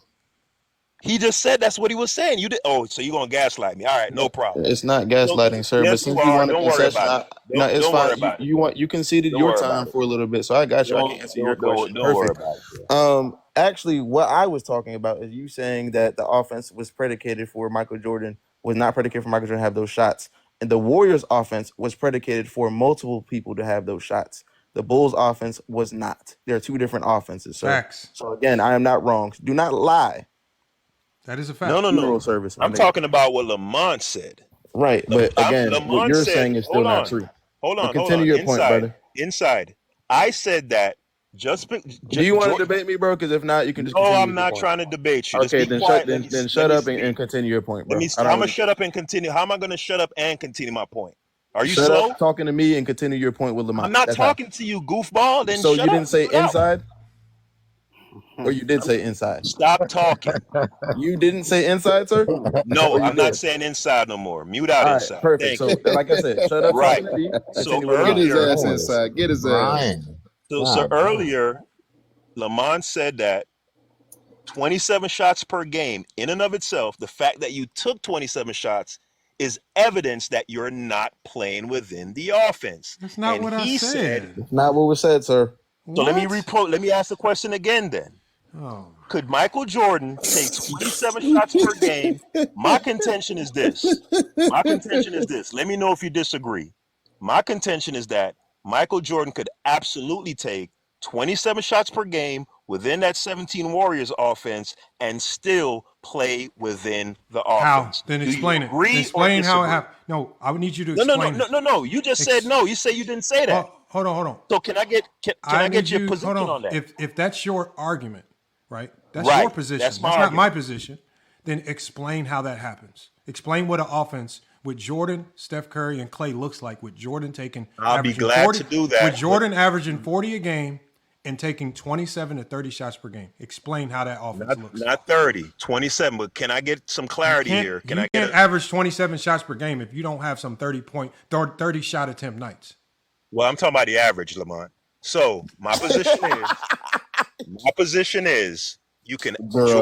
He just said that's what he was saying. You did. Oh, so you're going to gaslight me. All right, no problem. It's not gaslighting, sir. Yes, but since you you are. want a Don't worry concession, about it. no, it's Don't worry fine. about it. You conceded Don't your worry time about it. for a little bit, so I got you. I can answer your question. Don't worry Perfect. about it. Actually, what I was talking about is you saying that the offense was predicated for Michael Jordan, was not predicated for Michael Jordan to have those shots. And the Warriors offense was predicated for multiple people to have those shots. The Bulls offense was not. There are two different offenses, sir. Facts. So again, I am not wrong. Do not lie. That is a fact. No. Service, I'm talking about what Lamont said. Right, but again, Lamont what you're said, saying is still not true. Hold on. Continue your point, brother. Inside. I said that do you want to debate me, bro? Because if not, you can just. No, continue I'm your not point. trying to debate you. Okay, then shut up and continue your point, bro. I'm gonna shut up and continue. How am I gonna shut up and continue my point? Are you shut slow? Up talking to me and continue your point with Lamont. I'm not talking to you, goofball. Then so shut you up. didn't say inside, or you did say inside? Stop talking. You didn't say inside, sir. No, I'm not saying inside no more. Mute out inside. Perfect. So, like I said, shut up. Right. So get his ass inside. Get his ass. So earlier, Lamont said that 27 shots per game, in and of itself, the fact that you took 27 shots is evidence that you're not playing within the offense. That's not what I said. That's not what was said, sir. So let me ask the question again then. Oh. Could Michael Jordan take 27 shots per game? My contention is this. Let me know if you disagree. My contention is that Michael Jordan could absolutely take 27 shots per game within that 17 Warriors offense and still play within the offense. How? Then explain it. Explain how it happened. No, I would need you to explain it. No. You just said no. You say you didn't say that. Hold on. So can I get your position on that? If that's your argument, right? That's Right. your position. That's my not argument. my position. Then explain how that happens. Explain what an offense with Jordan, Steph Curry, and Clay looks like. With Jordan taking, I'll be glad to do that. With Jordan averaging 40 a game and taking 27 to 30 shots per game. Explain how that offense looks. Not 30, 27. But can I get some clarity here? You can't average 27 shots per game if you don't have some 30 shot attempt nights. Well, I'm talking about the average, Lamont. So my position is you can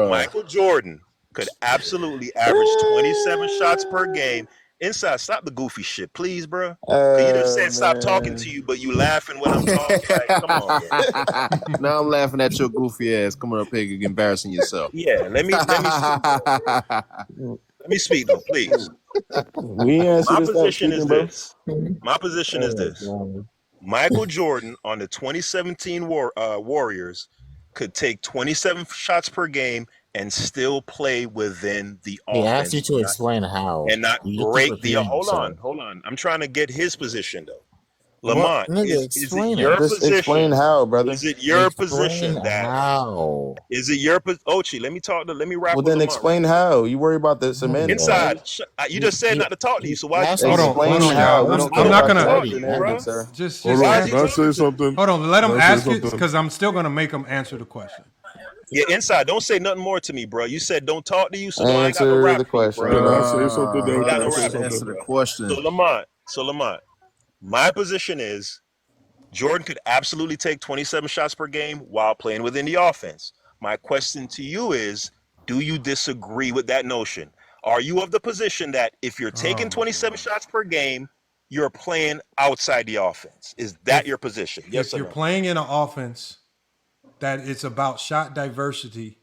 Michael Jordan could absolutely average 27 shots per game. Inside, stop the goofy shit, please, bro. You just said stop talking to you, but you laughing when I'm talking. Like, come on, bro. Now I'm laughing at your goofy ass coming up here embarrassing yourself. Yeah, let me speak though, please. My position is this. Michael Jordan on the 2017 Warriors could take 27 shots per game and still play within the He offense. asked you to explain how. And not You break keep the. repeating Hold yourself. on. I'm trying to get his position though. What, Lamont, nigga? is it Explain your it. Just position? explain how, brother. Is it your Explain position that? how. Is it your Ochi? Let me rap Well, with then Lamont. explain how. You worry about the semantics. Inside, you just said not to talk to you. So why? Hold on, y'all. I'm not gonna. Just Hold why on. is he Can I say something? Hold on, let him Can I say ask it something? because I'm still gonna make him answer the question. Yeah, Inside, don't say nothing more to me, bro. You said don't talk to you, so I ain't got no Answer rap the for you, question. bro. Can I say something? Then You got can I no say rap for something? Answer the bro. question. So Lamont, my position is Jordan could absolutely take 27 shots per game while playing within the offense. My question to you is, do you disagree with that notion? Are you of the position that if you're taking 27 shots per game, you're playing outside the offense? Is that your position? Yes If or you're no? playing in an offense that it's about shot diversity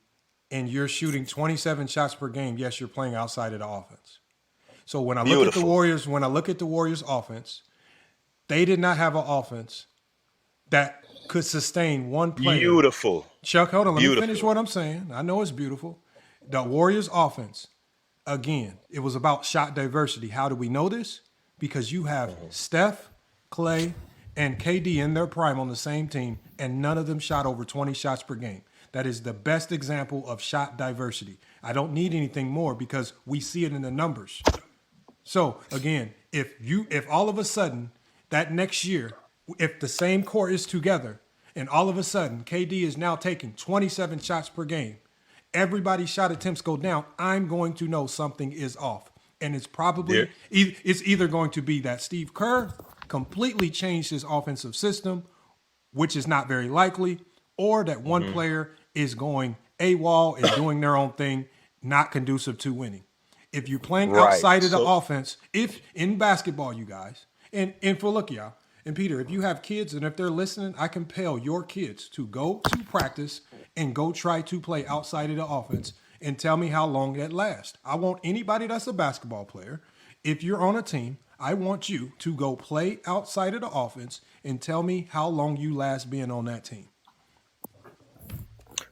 and you're shooting 27 shots per game, yes, you're playing outside of the offense. So when I look at the Warriors offense, they did not have an offense that could sustain one player. Beautiful. Chuck, hold on, let me finish what I'm saying. I know it's beautiful. The Warriors offense, again, it was about shot diversity. How do we know this? Because you have Steph, Clay, and KD in their prime on the same team, and none of them shot over 20 shots per game. That is the best example of shot diversity. I don't need anything more because we see it in the numbers. So again, if all of a sudden that next year, if the same core is together, and all of a sudden KD is now taking 27 shots per game, everybody's shot attempts go down, I'm going to know something is off. And it's probably it's either going to be that Steve Kerr completely changed his offensive system, which is not very likely, or that one player is going AWOL, is doing their own thing, not conducive to winning. If you're playing outside of the offense, if in basketball, you guys, and for look, y'all, and Peter, if you have kids and if they're listening, I compel your kids to go to practice and go try to play outside of the offense and tell me how long that lasts. I want anybody that's a basketball player, if you're on a team, I want you to go play outside of the offense and tell me how long you last being on that team.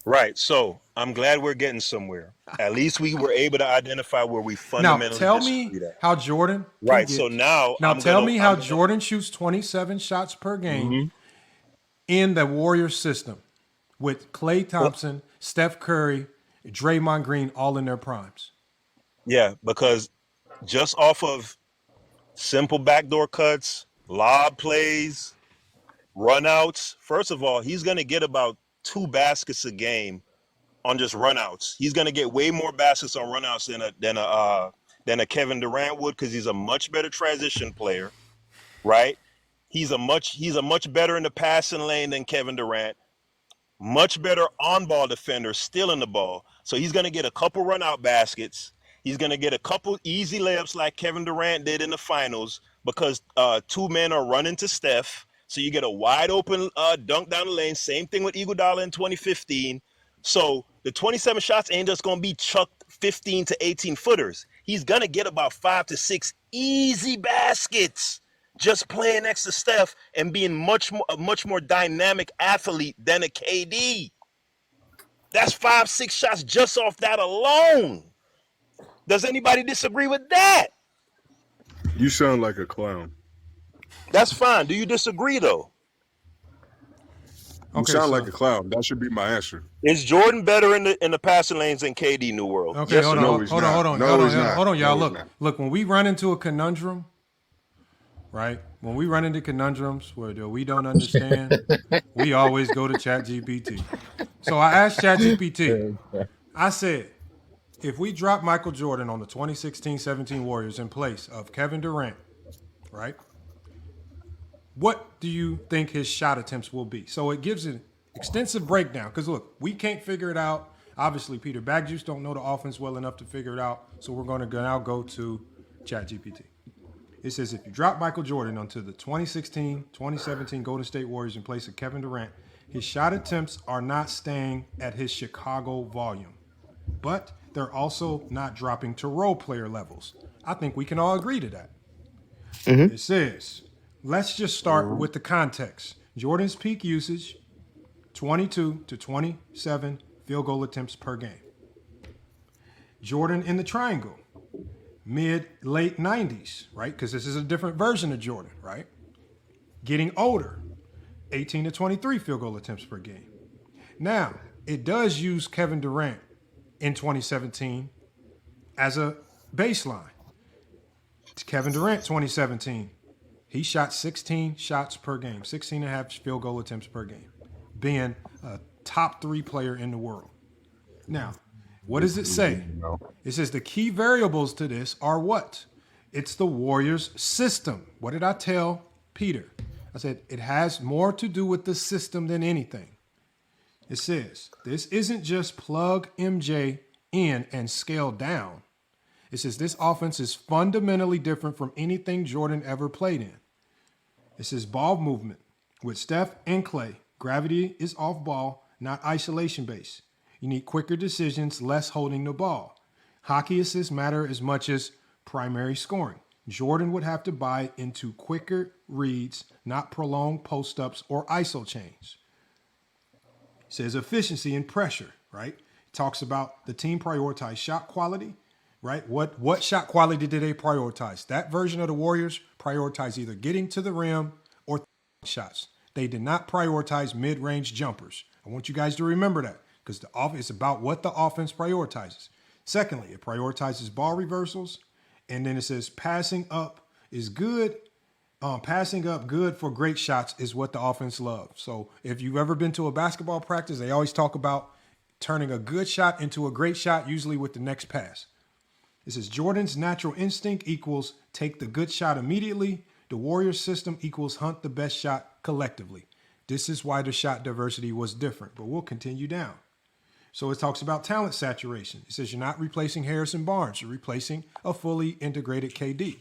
Right. So I'm glad we're getting somewhere. At least we were able to identify where we fundamentally Now tell disagree me at. how Jordan. Right. So now tell me how Jordan shoots 27 shots per game in the Warriors system with Klay Thompson, Steph Curry, Draymond Green, all in their primes. Yeah, because just off of simple backdoor cuts, lob plays, runouts. First of all, he's going to get about 2 baskets a game on just runouts. He's going to get way more baskets on runouts than a Kevin Durant would because he's a much better transition player, right? He's a much better in the passing lane than Kevin Durant. Much better on-ball defender, stealing the ball. So he's going to get a couple run-out baskets. He's going to get a couple easy layups like Kevin Durant did in the finals because 2 men are running to Steph. So you get a wide-open dunk down the lane. Same thing with Iguodala in 2015. So the 27 shots ain't just going to be chucked 15 to 18 footers. He's going to get about 5 to 6 easy baskets just playing next to Steph and being a much more dynamic athlete than a KD. That's 5-6 shots just off that alone. Does anybody disagree with that? You sound like a clown. That's fine. Do you disagree though? You sound like a clown. That should be my answer. Is Jordan better in the passing lanes than KD New World? Okay, yes hold or no? on, y'all. Look, when we run into a conundrum, right? When we run into conundrums where we don't understand, we always go to ChatGPT. So I asked ChatGPT, I said, if we drop Michael Jordan on the 2016-17 Warriors in place of Kevin Durant, right? What do you think his shot attempts will be? So it gives an extensive breakdown. Because look, we can't figure it out. Obviously, Peter Bagjuice don't know the offense well enough to figure it out. So we're going to now go to ChatGPT. It says if you drop Michael Jordan onto the 2016-2017 Golden State Warriors in place of Kevin Durant, his shot attempts are not staying at his Chicago volume. But they're also not dropping to role player levels. I think we can all agree to that. It says, let's just start with the context. Jordan's peak usage, 22 to 27 field goal attempts per game. Jordan in the triangle, late 90s, right? Because this is a different version of Jordan, right? Getting older, 18 to 23 field goal attempts per game. Now, it does use Kevin Durant in 2017 as a baseline. Kevin Durant, 2017, he shot 16 shots per game, 16 and a half field goal attempts per game, being a top 3 player in the world. Now, what does it say? It says the key variables to this are what? It's the Warriors' system. What did I tell Peter? I said it has more to do with the system than anything. It says this isn't just plug MJ in and scale down. It says this offense is fundamentally different from anything Jordan ever played in. It says ball movement. With Steph and Clay, gravity is off ball, not isolation based. You need quicker decisions, less holding the ball. Hockey assists matter as much as primary scoring. Jordan would have to buy into quicker reads, not prolonged post-ups or ISO chains. It says efficiency and pressure, right? It talks about the team prioritize shot quality, right? What shot quality did they prioritize? That version of the Warriors prioritized either getting to the rim or shots. They did not prioritize mid-range jumpers. I want you guys to remember that because it's about what the offense prioritizes. Secondly, it prioritizes ball reversals. And then it says passing up is good. Passing up good for great shots is what the offense loves. So if you've ever been to a basketball practice, they always talk about turning a good shot into a great shot, usually with the next pass. It says Jordan's natural instinct equals take the good shot immediately. The Warriors system equals hunt the best shot collectively. This is why the shot diversity was different, but we'll continue down. So it talks about talent saturation. It says you're not replacing Harrison Barnes. You're replacing a fully integrated KD.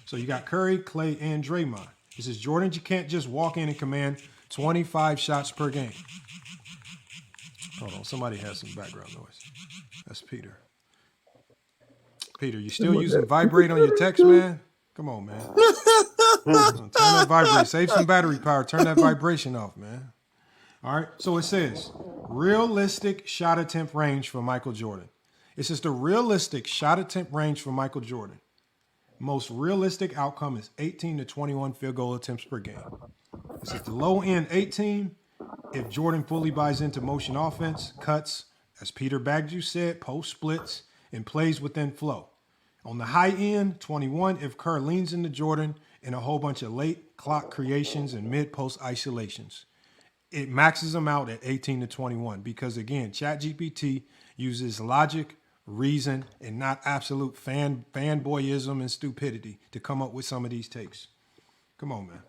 So you got Curry, Clay, and Draymond. It says, Jordan, you can't just walk in and command 25 shots per game. Hold on. Somebody has some background noise. That's Peter. Peter, you still using vibrate on your text, man? Come on, man. Turn that vibrate. Save some battery power. Turn that vibration off, man. All right, so it says realistic shot attempt range for Michael Jordan. It says the realistic shot attempt range for Michael Jordan. Most realistic outcome is 18 to 21 field goal attempts per game. It says the low end 18, if Jordan fully buys into motion offense, cuts, as Peter Bagju said, post splits, and plays within flow. On the high end, 21, if Kerr leans into Jordan and a whole bunch of late clock creations and mid-post isolations. It maxes them out at 18 to 21 because, again, ChatGPT uses logic, reason, and not absolute fanboyism and stupidity to come up with some of these takes. Come on, man.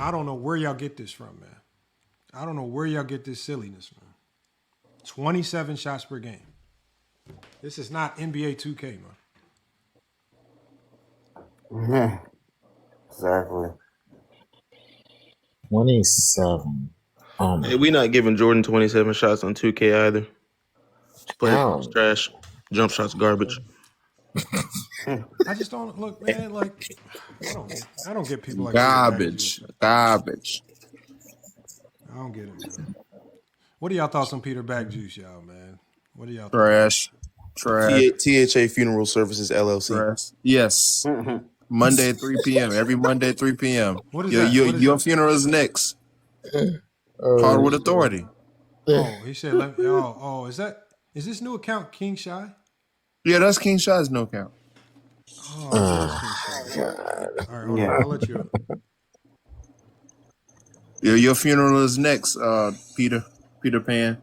I don't know where y'all get this from, man. I don't know where y'all get this silliness, man. 27 shots per game. This is not NBA 2K, man. Exactly. 27. Hey, we not giving Jordan 27 shots on 2K either. Play trash. Jump shots garbage. I just don't look, man. Like I don't get people like garbage. I don't get it, man. What are y'all thoughts on Peter Bagjuice, y'all, man? What are y'all trash? THA Funeral Services LLC. Trash. Yes. Monday at 3 p.m. Every Monday at 3 p.m. What is that? Your funeral is next. Hardwood Authority. Oh, he said. Is this new account King Shy? Yeah, that's King Shy's new account. Oh, King Shy. All right, hold on. I'll let you. Your funeral is next, Peter Pan.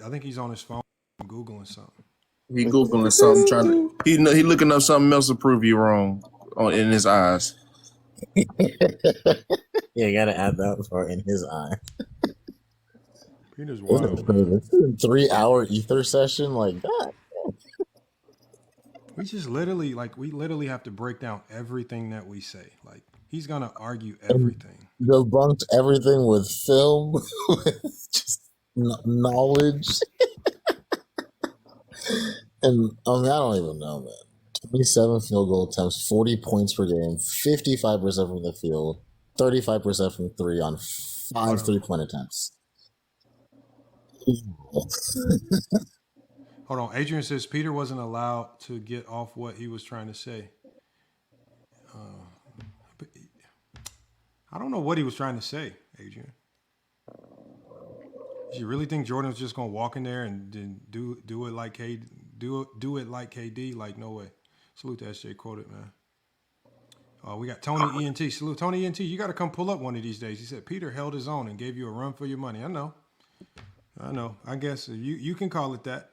I think he's on his phone Googling something. He Googling something, he looking up something else to prove you wrong in his eyes. Yeah, you gotta add that part in his eye. Peter's wild. 3-hour ether session like that. We literally have to break down everything that we say. Like he's gonna argue everything. Debunked everything with film, with just knowledge. And I don't even know, man. 27 field goal attempts, 40 points per game, 55% from the field, 35% from three on 5 3-point attempts. Hold on. Adrian says Peter wasn't allowed to get off what he was trying to say. I don't know what he was trying to say, Adrian. Do you really think Jordan was just gonna walk in there and then do it like KD? Like, no way. Salute to SJ quoted, man. We got Tony ENT. Salute Tony ENT. You got to come pull up one of these days. He said Peter held his own and gave you a run for your money. I know. I guess you can call it that.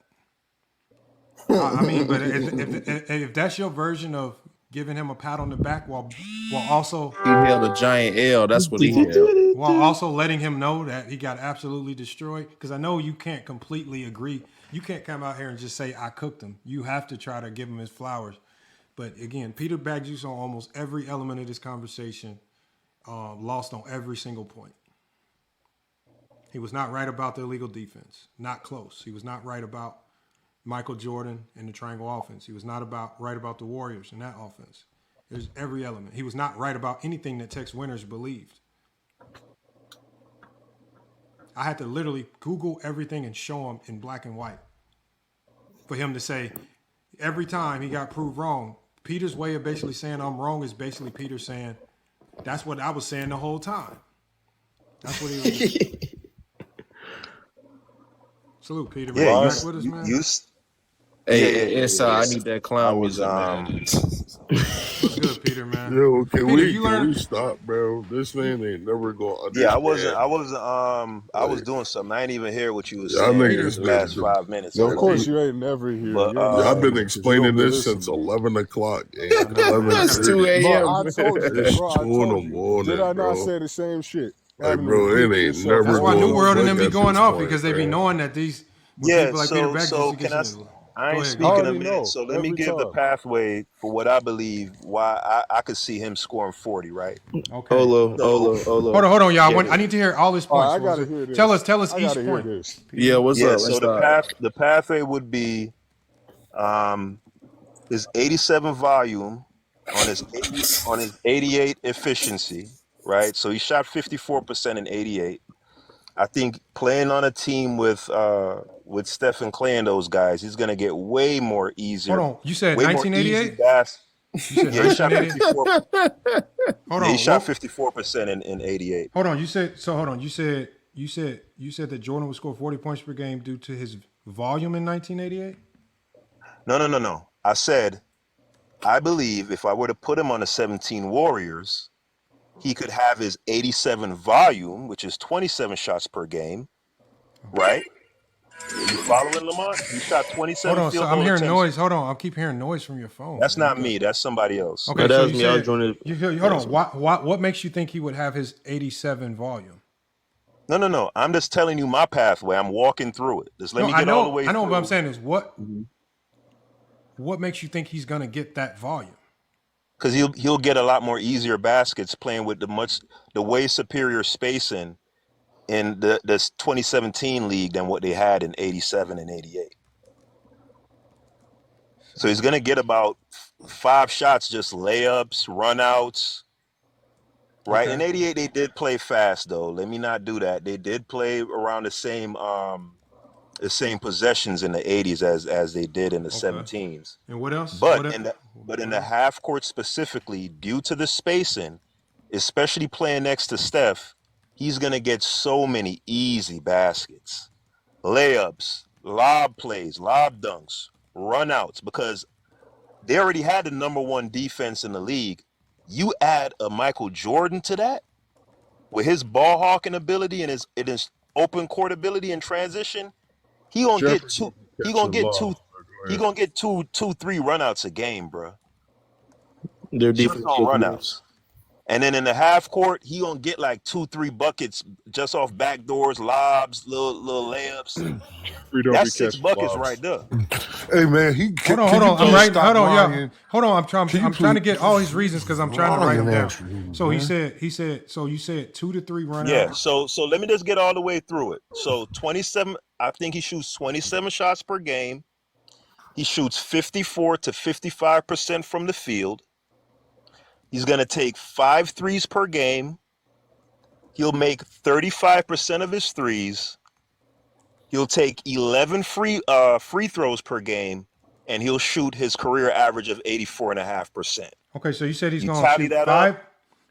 I mean, but if that's your version of giving him a pat on the back while also he held a giant L. That's what he held. While also letting him know that he got absolutely destroyed. Because I know you can't completely agree. You can't come out here and just say I cooked him. You have to try to give him his flowers. But again, Peter Bagjuice on almost every element of this conversation lost on every single point. He was not right about the illegal defense. Not close. He was not right about Michael Jordan and the triangle offense. He was not right about the Warriors and that offense. There's every element. He was not right about anything that Tex Winners believed. I had to literally Google everything and show him in black and white for him to say every time he got proved wrong. Peter's way of basically saying I'm wrong is basically Peter saying that's what I was saying the whole time. That's what he was doing. Salute, Peter. Man. Yeah, you back with us, man? I need that clown music, man. What's good, Peter, man? Yo, can Peter, we stop, bro? This man ain't never gonna understand. Yeah, I was doing something. I ain't even hear what you was saying the last 5 minutes. No, of course you ain't never here. But, I've been explaining this since 11 o'clock. It's 2 a.m. I told you, It's bro. 2 in the morning, Did I not bro. say the same shit? Like, bro, it ain't never. That's why New World and them be going off point, because they be knowing that these Yeah, people like Peter so Beck. can I ain't speaking a minute, so let me give the pathway for what I believe why I could see him scoring 40, right? Okay. Olo. Hold on, y'all. I need to hear all his points. I gotta hear this. Tell us each point. Yeah, what's up? So the pathway would be his 87 volume on his 88 efficiency, right? So he shot 54% in 88. I think playing on a team with Steph and Clay and those guys, he's gonna get way more easier. Hold on, you said way 1988? You said he shot 54. Hold on, he shot 54% in 88. Hold on, you said that Jordan would score 40 points per game due to his volume in 1988? No. I said I believe if I were to put him on the 17 Warriors, he could have his 87 volume, which is 27 shots per game, right? You following, Lamont? He shot 27 Hold on, field so goal I'm hearing attempts. noise. Hold on, I keep hearing noise from your phone. That's not me. That's somebody else. Okay, so hold on. What makes you think he would have his 87 volume? No. I'm just telling you my pathway. I'm walking through it. Just let me get all the way through. I know what I'm saying is what makes you think he's going to get that volume? Because he'll get a lot more easier baskets playing with the way superior spacing in this 2017 league than what they had in 87 and 88. So he's going to get about 5 shots, just layups, runouts, right? Okay. In 88, they did play fast, though. Let me not do that. They did play around the same possessions in the 80s as they did in the 17s. And what else? But in the half court specifically, due to the spacing, especially playing next to Steph, he's going to get so many easy baskets, layups, lob plays, lob dunks, runouts, because they already had the #1 defense in the league. You add a Michael Jordan to that with his ball hawking ability and his open court ability in transition, he gonna get two 3 runouts a game, bro. Their Just defense on runouts. And then in the half court, he gonna get like 2-3 buckets just off back doors, lobs, little layups. That's 6 buckets right there. Hey man, Hold on. Hold on. I'm trying to get all his reasons because I'm trying to write them down. So you said 2 to 3 runouts. Yeah. So let me just get all the way through it. So 27. I think he shoots 27 shots per game. He shoots 54 to 55% from the field. He's going to take 5 threes per game. He'll make 35% of his threes. He'll take 11 free throws per game, and he'll shoot his career average of 84.5%. Okay, so you said he's going to shoot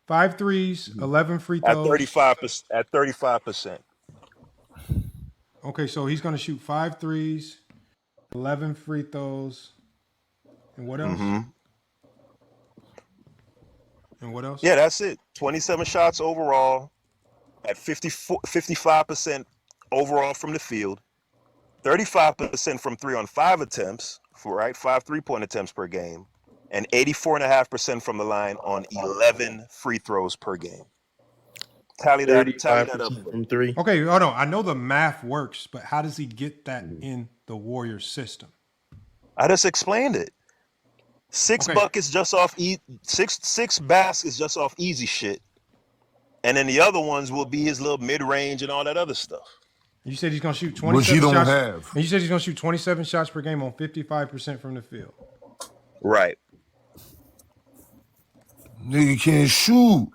five threes, 11 free throws. At 35%. Okay, so he's going to shoot 5 threes, 11 free throws, and what else? Mm-hmm. And what else? Yeah, that's it. 27 shots overall at 55% overall from the field, 35% from 3 on 5 attempts, 5 3-point attempts per game, and 84.5% from the line on 11 free throws per game. Tally that up from 3. Okay, hold on. I know the math works, but how does he get that in the Warriors system? I just explained it. 6 buckets just off six baskets just off easy shit, and then the other ones will be his little mid-range and all that other stuff. You said he's going to shoot 27 shots. Which he don't have. And you said he's going to shoot 27 shots per game on 55% from the field. Right. Nigga can't shoot.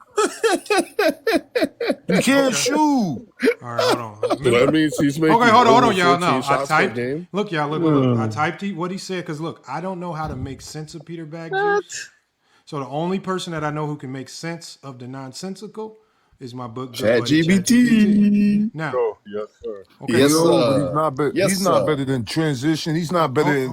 You can't shoot. All right, hold on. That means he's making hold on, y'all. No, shots I typed. per game. Look, y'all, look. I typed what he said because look, I don't know how to make sense of Peter Bagjuice. So the only person that I know who can make sense of the nonsensical is my book ChatGPT. Now, yes, sir. Okay, Yes, but he's not better than transition. He's not better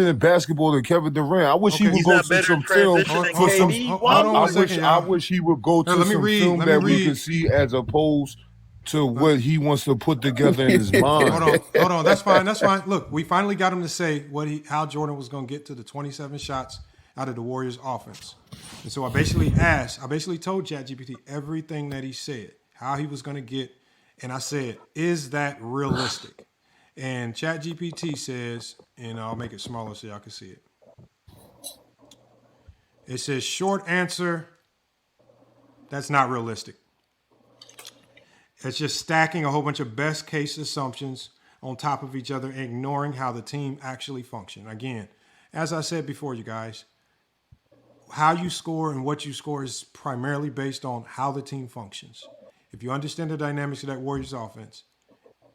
than basketball than Kevin Durant. I wish he would go to some film for some. I wish he would go to some film that we could see as opposed to what he wants to put together in his mind. Hold on. That's fine. Look, we finally got him to say how Jordan was going to get to the 27 shots out of the Warriors offense. And so I basically told ChatGPT everything that he said, how he was going to get, and I said, is that realistic? And ChatGPT says, and I'll make it smaller so y'all can see it. It says, short answer, that's not realistic. It's just stacking a whole bunch of best case assumptions on top of each other, ignoring how the team actually functions. Again, as I said before, you guys, how you score and what you score is primarily based on how the team functions. If you understand the dynamics of that Warriors offense,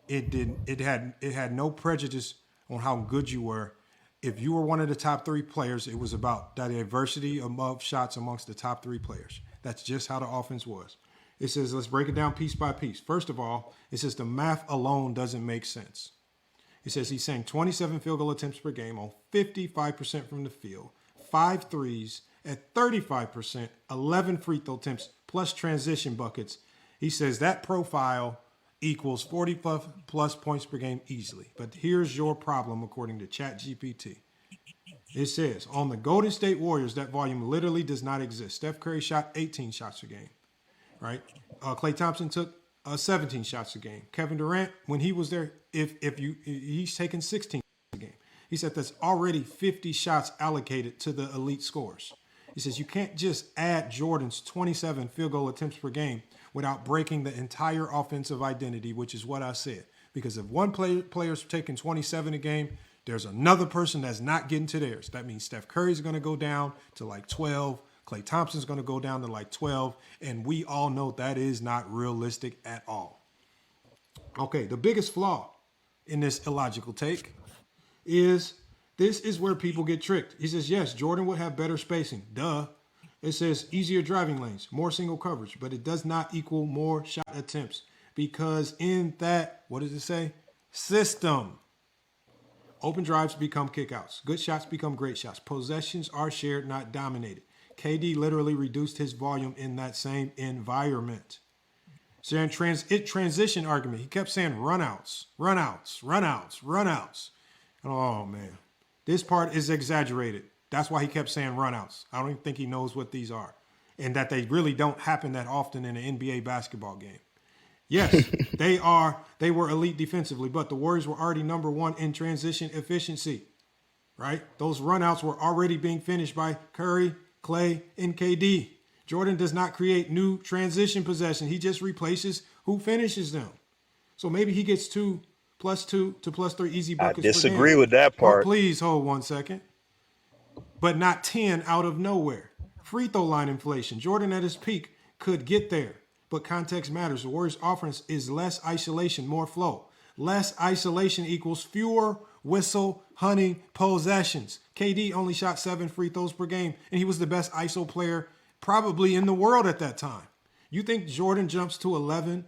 it had no prejudice on how good you were. If you were one of the top 3 players, it was about the diversity of shots amongst the top 3 players. That's just how the offense was. It says, let's break it down piece by piece. First of all, it says the math alone doesn't make sense. It says he's saying 27 field goal attempts per game on 55% from the field, 5 threes at 35%, 11 free throw attempts plus transition buckets. He says that profile equals 40 plus points per game easily. But here's your problem, according to ChatGPT. It says, on the Golden State Warriors, that volume literally does not exist. Steph Curry shot 18 shots a game, right? Klay Thompson took 17 shots a game. Kevin Durant, when he was there, he's taken 16 a game. He said that's already 50 shots allocated to the elite scorers. He says you can't just add Jordan's 27 field goal attempts per game without breaking the entire offensive identity, which is what I said. Because if one player's taking 27 a game, there's another person that's not getting to theirs. That means Steph Curry's going to go down to like 12. Klay Thompson's going to go down to like 12. And we all know that is not realistic at all. Okay, the biggest flaw in this illogical take is this is where people get tricked. He says, yes, Jordan would have better spacing. Duh. It says easier driving lanes, more single coverage, but it does not equal more shot attempts because in that, what does it say? System. Open drives become kickouts. Good shots become great shots. Possessions are shared, not dominated. KD literally reduced his volume in that same environment. So transition argument. He kept saying runouts. Oh, man. This part is exaggerated. That's why he kept saying runouts. I don't even think he knows what these are. And that they really don't happen that often in an NBA basketball game. Yes, they were elite defensively, but the Warriors were already number 1 in transition efficiency, right? Those runouts were already being finished by Curry, Klay, and KD. Jordan does not create new transition possession. He just replaces who finishes them. So maybe he gets 2 +2 to +3 easy I buckets per disagree game. with that part. Please hold 1 second. But not 10 out of nowhere. Free throw line inflation. Jordan at his peak could get there, but context matters. The Warriors' offense is less isolation, more flow. Less isolation equals fewer whistle hunting possessions. KD only shot 7 free throws per game, and he was the best ISO player probably in the world at that time. You think Jordan jumps to 11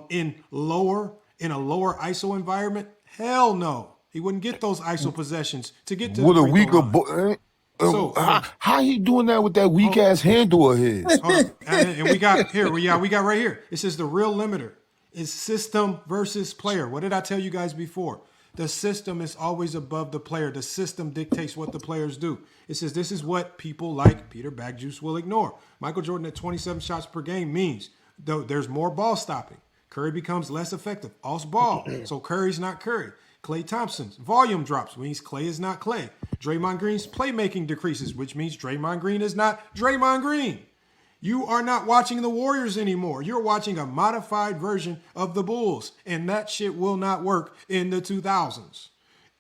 in a lower ISO environment? Hell no. He wouldn't get those ISO possessions to get to with the a free throw weaker line. So how he doing that with that weak ass handle of his? And we got here. We got right here. It says the real limiter is system versus player. What did I tell you guys before? The system is always above the player. The system dictates what the players do. It says this is what people like Peter Bagjuice will ignore. Michael Jordan at 27 shots per game means though there's more ball stopping. Curry becomes less effective off ball, so Curry's not Curry. Klay Thompson's volume drops, means Klay is not Klay. Draymond Green's playmaking decreases, which means Draymond Green is not Draymond Green. You are not watching the Warriors anymore. You're watching a modified version of the Bulls, and that shit will not work in the 2000s.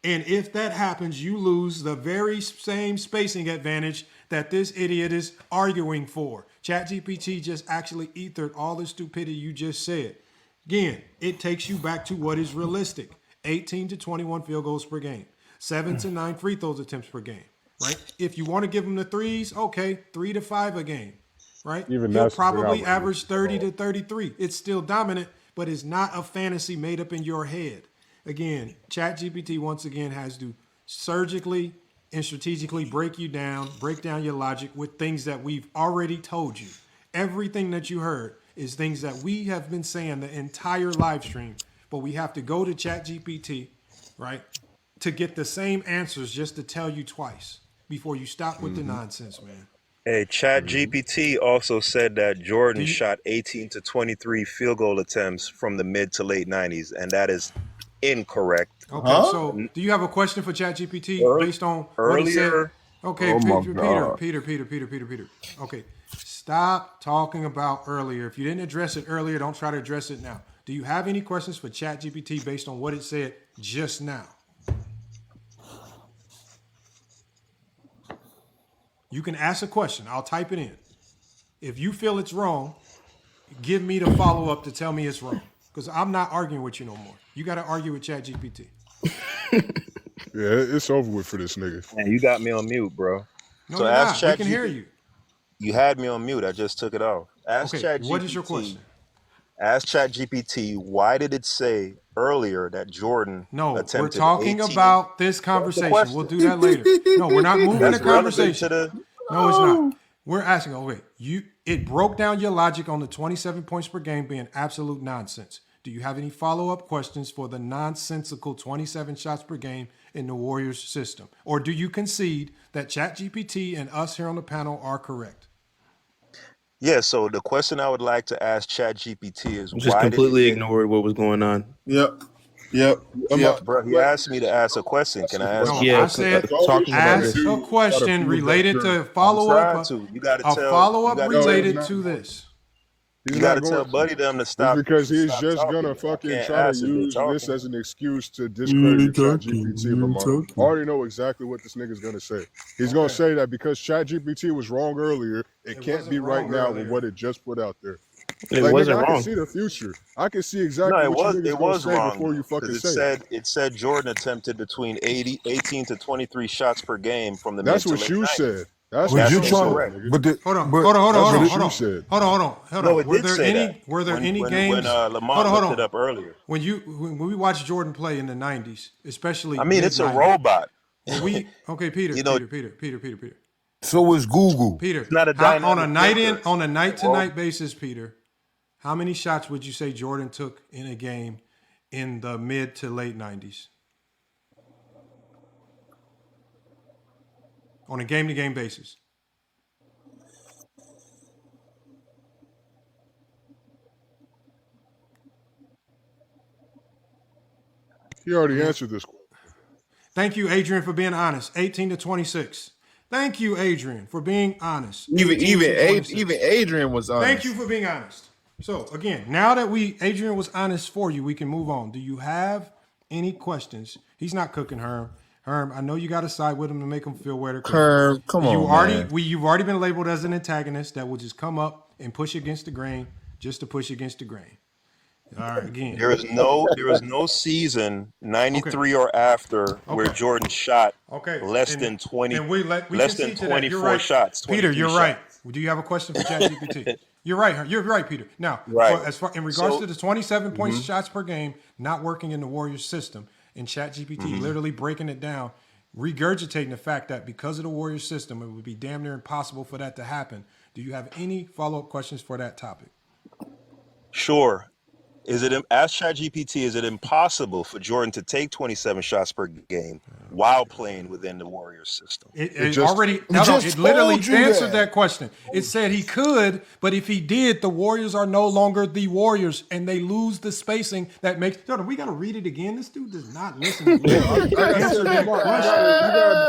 And if that happens, you lose the very same spacing advantage that this idiot is arguing for. ChatGPT just actually ethered all the stupidity you just said. Again, it takes you back to what is realistic. 18 to 21 field goals per game, 7 to 9 free throws attempts per game, right? If you want to give him the threes, okay, 3 to 5 a game, right? Even He'll that's probably average 30 to 33. It's still dominant, but it's not a fantasy made up in your head. Again, ChatGPT once again has to surgically and strategically break down your logic with things that we've already told you. Everything that you heard is things that we have been saying the entire live stream. But we have to go to ChatGPT, right, to get the same answers just to tell you twice before you stop with the nonsense, man. Hey, ChatGPT also said that Jordan shot 18 to 23 field goal attempts from the mid to late 90s, and that is incorrect. Okay, so do you have a question for ChatGPT based on what he said? Okay, Peter. Okay, stop talking about earlier. If you didn't address it earlier, don't try to address it now. Do you have any questions for ChatGPT based on what it said just now? You can ask a question. I'll type it in. If you feel it's wrong, give me the follow-up to tell me it's wrong. Because I'm not arguing with you no more. You got to argue with ChatGPT. Yeah, it's over with for this nigga. Man, you got me on mute, bro. No, so you're not. We can hear you. You had me on mute. I just took it off. Ask ChatGPT. What is your question? Ask ChatGPT, why did it say earlier that Jordan attempted we're talking 18? About this conversation. We'll do that later. No, we're not moving the conversation. No, it's not. We're asking, it broke down your logic on the 27 points per game being absolute nonsense. Do you have any follow-up questions for the nonsensical 27 shots per game in the Warriors system? Or do you concede that ChatGPT and us here on the panel are correct? Yeah, so the question I would like to ask ChatGPT is just why completely ignored what was going on. Yep. Bro, he asked me to ask a question. Can I ask? I said ask a question related to follow-up. You got to tell. A follow-up related to this. You got to tell Buddy them to stop. It's because he's just gonna fucking try to use this as an excuse to discredit ChatGPT. Lamar. I already know exactly what this nigga's gonna say. He's gonna say that because ChatGPT was wrong earlier, it can't be right now with what it just put out there. It wasn't nigga, wrong. I can see the future. I can see exactly what you niggas gonna say before you fucking say it. It said Jordan attempted between 18 to 23 shots per game from the That's mid to what late you 90s. said. That's what you said. Hold on. No, it Were did there say any? that. Were there any when games? Lamont looked it up earlier. When we watched Jordan play in the '90s, especially. I mean, it's a robot. Peter. So is Google. Peter, it's not a on a night-to-night basis, Peter, how many shots would you say Jordan took in a game in the mid to late '90s? On a game-to-game basis. He already answered this question. Thank you, Adrian, for being honest. 18 to 26. Thank you, Adrian, for being honest. Even Adrian was honest. Thank you for being honest. So, again, now that Adrian was honest for you, we can move on. Do you have any questions. He's not cooking Herm. Herm, I know you got to side with him to make him feel better. Herm, come on, man. You've already been labeled as an antagonist that will just come up and push against the grain just to push against the grain. All right, again. There is no season 93 or after where Jordan shot less than 24 shots. Peter, you're right. Do you have a question for ChatGPT? You're right, Peter. Now, in regards to the 27 points shots per game not working in the Warriors system, and ChatGPT literally breaking it down, regurgitating the fact that because of the Warriors system, it would be damn near impossible for that to happen. Do you have any follow-up questions for that topic? Sure. Ask ChatGPT, is it impossible for Jordan to take 27 shots per game while playing within the Warriors system? It literally answered that question. It said he could, but if he did, the Warriors are no longer the Warriors, and they lose the spacing that makes. We got to read it again. This dude does not listen.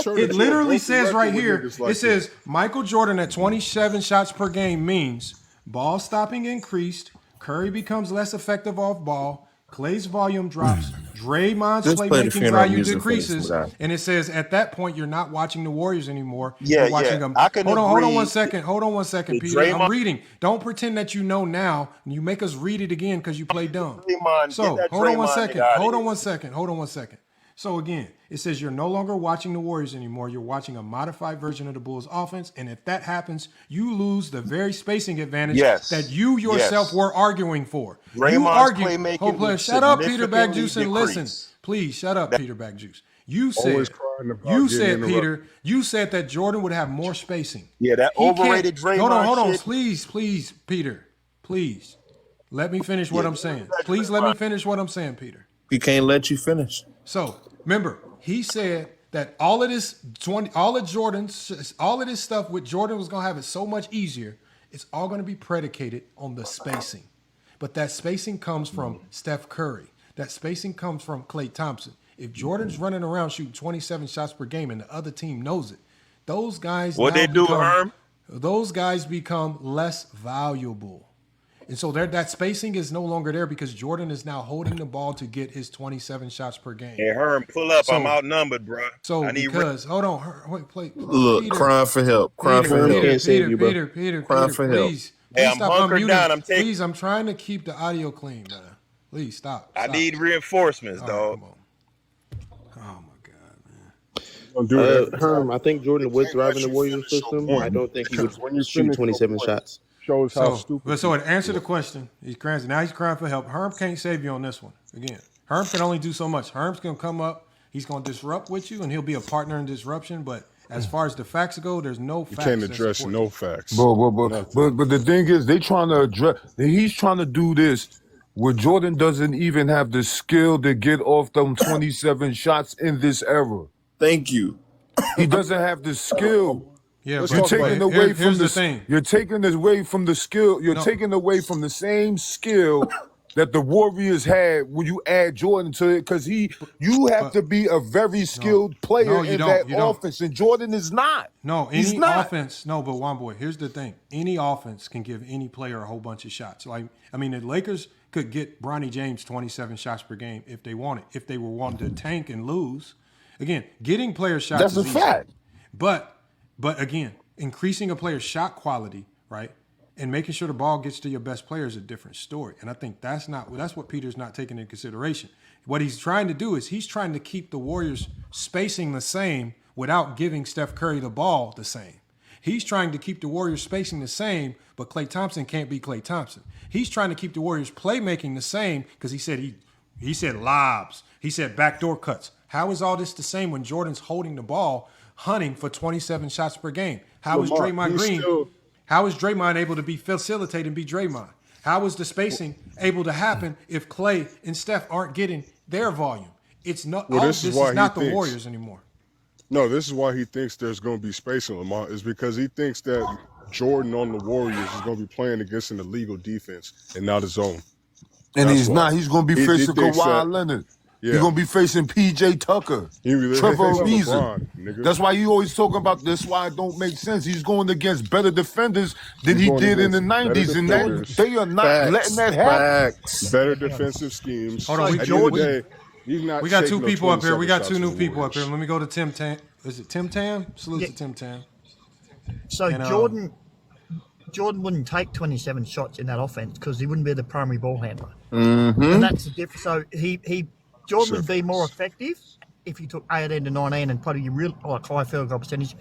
It literally says right here. It says Michael Jordan at 27 shots per game means ball stopping increased. Curry becomes less effective off ball. Clay's volume drops. Draymond's playmaking value decreases. And it says at that point, you're not watching the Warriors anymore. You're watching them. Hold on 1 second. Hold on 1 second, Peter. I'm reading. Don't pretend that you know now. And you make us read it again because you play dumb. So hold on 1 second. Hold on 1 second. Hold on 1 second. So again, it says you're no longer watching the Warriors anymore. You're watching a modified version of the Bulls offense. And if that happens, you lose the very spacing advantage that you yourself were arguing for. Draymond's playmaking will shut up, Peter Backjuice, and listen. Please shut up, Peter Backjuice. You said, Peter, you said that Jordan would have more spacing. Yeah, that overrated Draymond. Hold on. Please, Peter. Please. Let me finish what I'm saying. Please let me finish what I'm saying, Peter. He can't let you finish. So remember, he said that all of this stuff with Jordan was gonna have it so much easier. It's all gonna be predicated on the spacing, but that spacing comes from Steph Curry. That spacing comes from Klay Thompson. If Jordan's running around shooting 27 shots per game and the other team knows it, those guys those guys become less valuable. And so that spacing is no longer there because Jordan is now holding the ball to get his 27 shots per game. Hey, Herm, pull up. I'm outnumbered, bro. So hold on. Look, Peter, crying for help. Crying for help. Peter, crying for help. Please I'm hunkered down. Please, I'm trying to keep the audio clean, man. Please stop. I need reinforcements, dog. Oh my God, man. Herm, I think Jordan would thrive in the Warriors system. I don't think he would shoot 27 shots. Shows how stupid. So to answer the question, he's crying for help. Herm can't save you on this one. Again, Herm can only do so much. Herm's gonna come up, he's gonna disrupt with you, and he'll be a partner in disruption. But as far as the facts go, there's no facts. You can't address no facts. But the thing is, he's trying to do this where Jordan doesn't even have the skill to get off them 27 shots in this era. Thank you. He doesn't have the skill. Yeah, you're taking away from the thing. You're taking away from the skill. You're taking away from the same skill that the Warriors had when you add Jordan to it, because you have to be a very skilled player in that offense, and Jordan is not. No, any offense. No, but one boy. Here's the thing: any offense can give any player a whole bunch of shots. Like, I mean, the Lakers could get Bronny James 27 shots per game if they wanted. If they were wanting to tank and lose, again, getting player shots. That's a fact. But again, increasing a player's shot quality, right, and making sure the ball gets to your best player is a different story. And I think that's what Peter's not taking into consideration. What he's trying to do is he's trying to keep the Warriors spacing the same without giving Steph Curry the ball the same. He's trying to keep the Warriors spacing the same, but Klay Thompson can't be Klay Thompson. He's trying to keep the Warriors playmaking the same because he said lobs, he said backdoor cuts. How is all this the same when Jordan's holding the ball, hunting for 27 shots per game? How is Draymond able to be facilitated and be Draymond? How is the spacing able to happen if Klay and Steph aren't getting their volume? It's not. This is not the Warriors anymore. No, this is why he thinks there's going to be spacing, Lamont, is because he thinks that Jordan on the Warriors is going to be playing against an illegal defense and not his own. And he's not. He's going to be facing Kawhi Leonard. Yeah. He's going to be facing P.J. Tucker, Trevor Ariza. That's why you always talking about this. Why it don't make sense. He's going against better defenders than he did in the 90s, and they are not letting that happen. Better defensive schemes. Hold on, He's not. We got two taking no people up here. We 27 got shots two for new the people up here. Warriors. Let me go to Tim Tam. Is it Tim Tam? Salute to Tim Tam. So And, Jordan wouldn't take 27 shots in that offense because he wouldn't be the primary ball handler. Mm-hmm. And that's the difference. So Jordan would be more effective if he took 18 to 19 and probably high field goal percentage,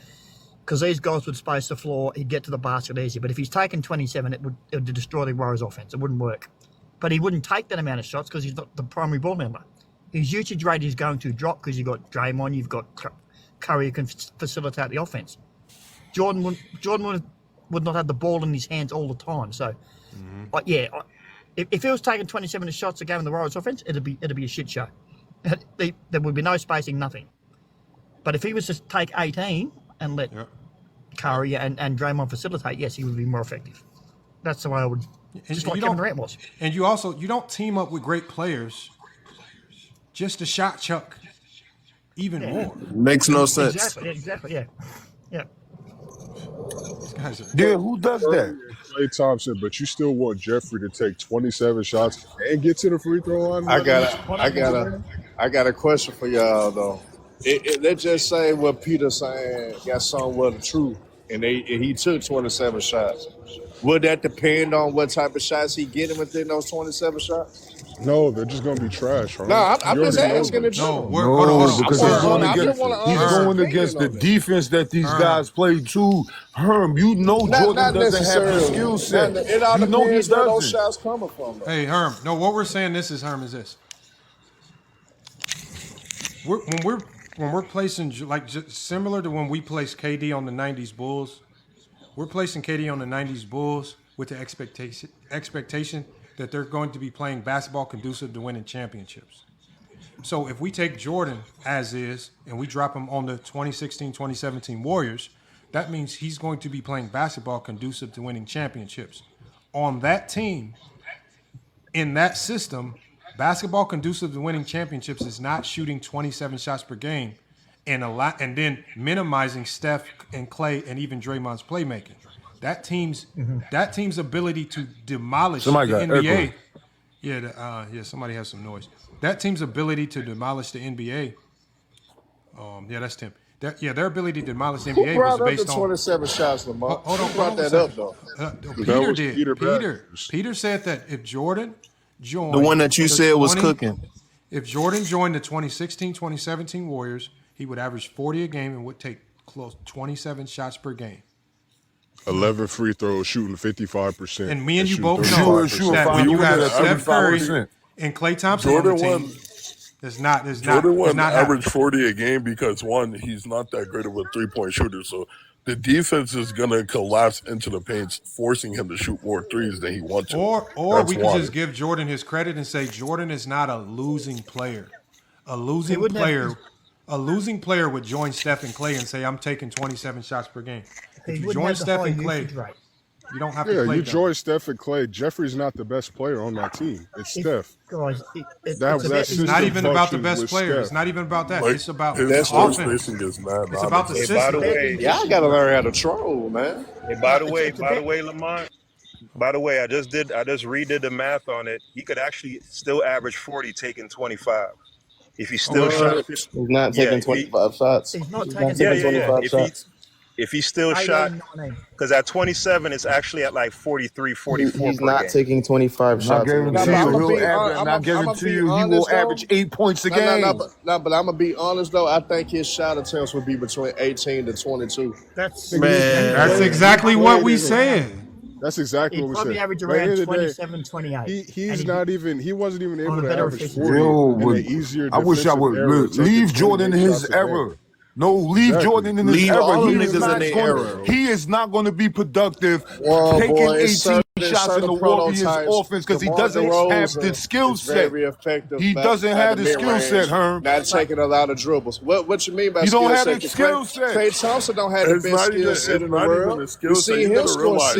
because these guys would space the floor. He'd get to the basket easy. But if he's taking 27, it would destroy the Warriors' offense. It wouldn't work. But he wouldn't take that amount of shots because he's not the primary ball handler. His usage rate is going to drop because you've got Draymond, you've got Curry who can facilitate the offense. Jordan would not have the ball in his hands all the time. So, if he was taking 27 shots a game in the Warriors' offense, it'd be a shit show. There would be no spacing, nothing. But if he was to take 18 and let Curry and Draymond facilitate, yes, he would be more effective. That's the way I would. Just like Kevin Durant was. And you don't team up with great players just to shot chuck even more. Makes no sense. Exactly. Yeah. Who does that? Klay Thompson, but you still want Jeffrey to take 27 shots and get to the free throw line? I got a question for y'all though. Let's just say what Peter's saying got somewhat of truth, and he took 27 shots. Would that depend on what type of shots he getting within those 27 shots? No, they're just gonna be trash. Right? No, I'm just asking the truth. No, because he's going against the defense that these guys play too. Herm, you know Jordan doesn't have the skill set. It all You know he depends where those doesn't. shots coming from. Though. Hey, Herm. No, what we're saying is this. When we're placing, like, similar to when we placed KD on the 90s Bulls, we're placing KD on the 90s Bulls with the expectation that they're going to be playing basketball conducive to winning championships. So if we take Jordan as is and we drop him on the 2016-2017 Warriors, that means he's going to be playing basketball conducive to winning championships. On that team, in that system, basketball conducive to winning championships is not shooting 27 shots per game and then minimizing Steph and Klay and even Draymond's playmaking. That team's ability to demolish the NBA. Somebody has some noise. That team's ability to demolish the NBA. That's Tim. Their ability to demolish the NBA was based on 27 shots, Lamar. Hold on, Who brought that up though? Peter did. Peter said that if Jordan joined The one that you said was cooking. If Jordan joined the 2016-2017 Warriors, he would average 40 a game and would take close 27 shots per game. 11 free throws, shooting 55%. And me and you both know that when you have Steph Curry and Klay Thompson on the team, Jordan wouldn't average 40 a game because, one, he's not that great of a three-point shooter. So the defense is going to collapse into the paint, forcing him to shoot more threes than he wants to. Or we could just give Jordan his credit and say Jordan is not a losing player. A losing player would join Steph and Klay and say, I'm taking 27 shots per game. If you join Steph and Klay, you don't have to play. You join Steph and Klay. Jeffrey's not the best player on that team. It's Steph. Guys, it's not even about the best player. It's not even about that. It's about the offense. It's about the system. By the way, y'all got to learn how to troll, man. Hey, by the way, Lamont. By the way, I just redid the math on it. He could actually still average 40 taking 25. If he still shot, he's not taking 25 shots. He's not taking 25 shots. If he still shot, because at 27, it's actually at like 43, 44. He's not taking 25 shots. I guarantee you, he will average 8 points a game. But I'm going to be honest, though. I think his shot attempts would be between 18 to 22. That's exactly what we said. That's exactly what we said. He'd probably average around 27, 28. He wasn't even able to average 40 in an easier I wish I would leave Jordan in his era. No, leave Jordan in his era. He is not going to be productive taking 18 shots in the Warriors offense because he doesn't have the skill set. He doesn't have the skill set, Herm. Not taking a lot of dribbles. What you mean by skill set? You don't have the skill set. Klay Thompson don't have the best skill set in the world. You see him score 6.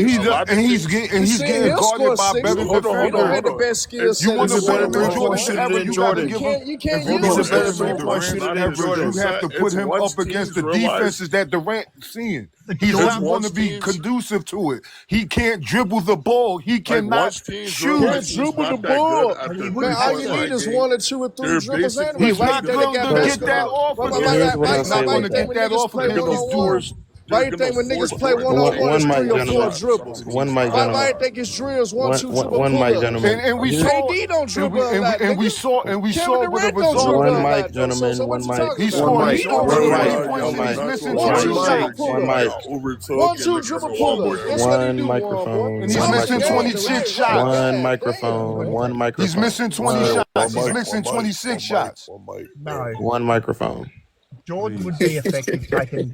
And he's getting guarded by better defenders. He don't have the best skill set. You want a better three-point shooter than Jordan? You can't If you use want a better him. three-point shooter than Jordan, you have to put him up against the defenses that Durant seeing. He's Jordan not going to be conducive to it. He can't dribble the ball. He cannot shoot. Can't dribble the ball. Man, all you need is 1 or 2 or 3 dribbles anyway. He's not going to get that off of He's not going to get that off of him. Why you think when niggas play one-on-one, it's 3 or 4 dribbles? One mic, Why gentlemen. you think it's drills, 1, 2 dribble One mic, gentlemen. And we saw, KD don't dribble a lot, and we nigga. saw with the Kevin result. Durant don't dribble a One lot, mic, gentlemen. so One what you mic. talking He's about? scoring. He don't dribble. He's missing One 20 mic. shots. One mic. 1, 2 dribble pullers. That's what he One do, microphone. And he's missing 26 shots. One microphone. One microphone. He's missing 20 shots. He's missing 26 shots. No. One microphone. Jordan would be effective taking.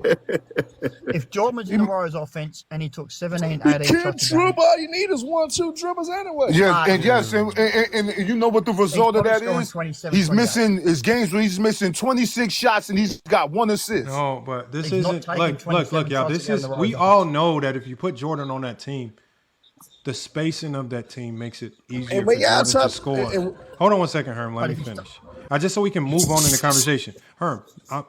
If Jordan was in the Warriors offense and he took 17, 18 Can't shots a game, dribble. All you need is 1, 2 dribbles anyway. Yes, and you know what the result of that is? He's missing his games where he's missing 26 shots and he's got 1 assist. No, but this He's not isn't taking look, 27 y'all. shots This against is the we Warriors. all know that if you put Jordan on that team, the spacing of that team makes it easier And for when y'all Jordan to talk- score. and- Hold on one second, Herm. Let me finish. Just so we can move on in the conversation. Herm, I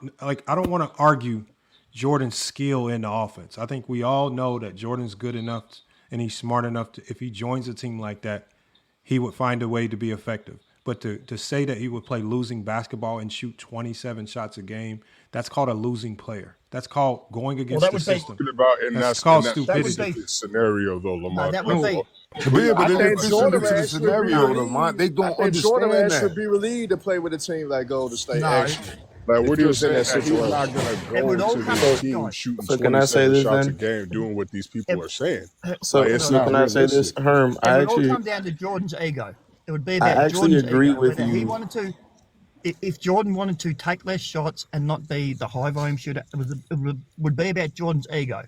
don't want to argue Jordan's skill in the offense. I think we all know that Jordan's good enough and he's smart enough to, if he joins a team like that, he would find a way to be effective. But to say that he would play losing basketball and shoot 27 shots a game, that's called a losing player. That's called going against the system. That's called stupidity. Scenario though, Lamar. that would be. But I they think fit Jordan into the Ash should be scenario, relieved. Lamont. They don't I think Jordan understand Ash should that. be relieved to play with a team like Golden State. No. Actually, Like, what if are you was in saying? that That he's situation. not going It would to all go to come the down- team shooting So can I say 27 this shots a then? game, doing what these people are saying. So, Like, it's so not can I say this, realistic. Herm? It I would all actually, come down to Jordan's ego. It would be I about actually Jordan's agree ego. with Whether he you. wanted to, if Jordan wanted to take less shots and not be the high volume shooter, would be about Jordan's ego.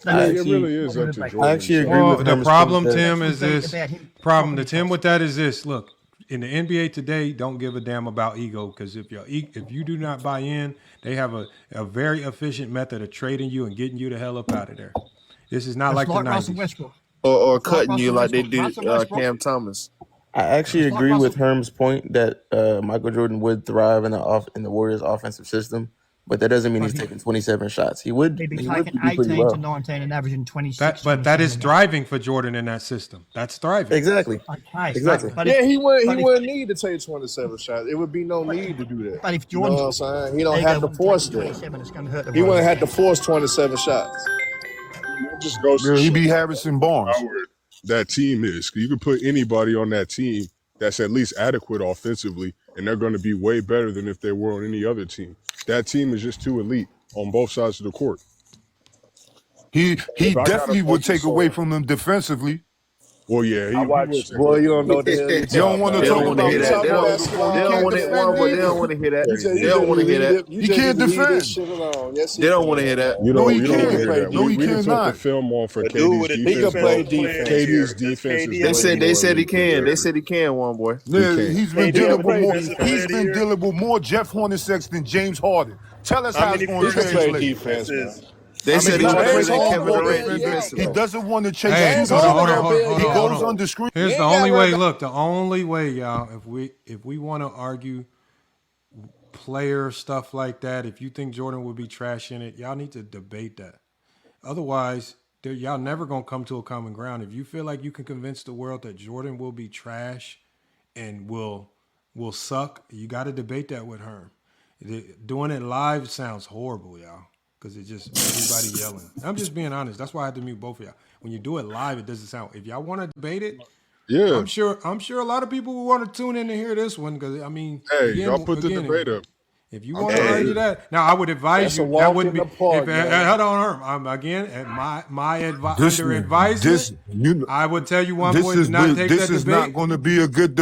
I It actually- really is up to Jordan. I actually agree Well, with the Herm's problem, point that- Tim, is It's this. about him Problem, the dropping Tim, with that is this. Look, in the NBA today, don't give a damn about ego because if you do not buy in, they have a very efficient method of trading you and getting you the hell up out of there. This is not It's like the like Russell 90s. Westbrook. Or It's like cutting you Russell like they Westbrook. did Russell Westbrook. Cam Thomas. I actually It's like agree with Russell. Herm's point that Michael Jordan would thrive in the Warriors' offensive system, but that doesn't mean he's taking 27 shots. He would. He'd be He would taking do pretty 18 well. to 19 and averaging 26. But that is 27. driving for Jordan in that system. That's thriving. Exactly. Okay, Exactly. But Yeah, if, he wouldn't. but He if- wouldn't need to take 27 shots. It would be no need to do that. but if You know Jordan's what I'm saying? He don't ego have to wouldn't force take that. 27, it's going to hurt the He wouldn't Warriors. have to force 27 shots. It just goes to He show be you Harrison Barnes. how powered that team is. You can put anybody on that team that's at least adequate offensively, and they're going to be way better than if they were on any other team. That team is just too elite on both sides of the court. He If I definitely gotta would take focus away on- from them defensively. Well, yeah, he Boy, you don't know what the hell You don't want to They talk don't want to about hear that. They don't want to hear that. They don't want to hear that. They don't want to hear that. He can't defend. They don't want to hear that. You No, don't, he you don't can't. hear that. No, he we didn't cannot. took the film on for dude KD's with a defense. He can bro. play defense. KD's defense is They said he can. They said he can. One boy. Yeah, can't. he's been He dealing did with play more. defense. He's been dealing with more Jeff Hornacek than James Harden. Tell us how it's going He to can play translate. defense, man. They said he James want to play Harden, Kevin Durant he defensively. doesn't want to chase. Hey, shooters. hold on. He goes under screen. Here's You the ain't only gotta way. worry Look, the only way, y'all. If we want to argue player stuff like that, if you think Jordan would be trash in it, y'all need to debate that. Otherwise, y'all never gonna come to a common ground. If you feel like you can convince the world that Jordan will be trash and will suck, you got to debate that with Herm. Doing it live sounds horrible, y'all, because it's just everybody yelling. I'm just being honest. That's why I had to mute both of y'all. When you do it live, it doesn't sound. If y'all want to debate it, Yeah. I'm sure a lot of people will want to tune in to hear this one because I mean, Hey, again, y'all put the debate up. If you want to argue that, now I would advise That's a you. walk That would in be. the park, man. Hold on, Herm. I'm again at my This- under advisement. this- you- I would tell you one This boy to is not take this that is debate. not going to be a good.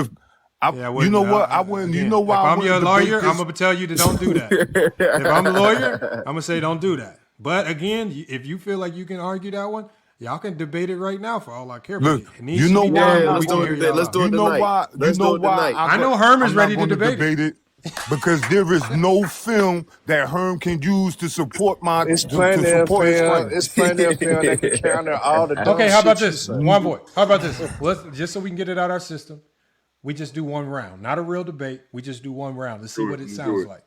You know what? I wouldn't. You know why? If I I'm your wouldn't lawyer, debate I'm this? gonna tell you to don't do that. If I'm a lawyer, I'm gonna say don't do that. But again, if you feel like you can argue that one, y'all can debate it right now for all I care. Look, It needs you to know be why? done, but Let's we can do it hear today. y'all Let's out. do it tonight. You know why? Let's do it tonight. I know Herm is I'm ready not to gonna debate it. because there is no film that Herm can use to support my. It's to plenty of support his film. claim. It's plenty of film that can counter all the dumb Okay, how about shit you this? say. One boy. How about this? Let's just so we can get it out of our system. We just do one round, not a real debate. We just do one round. Let's see what it sounds like.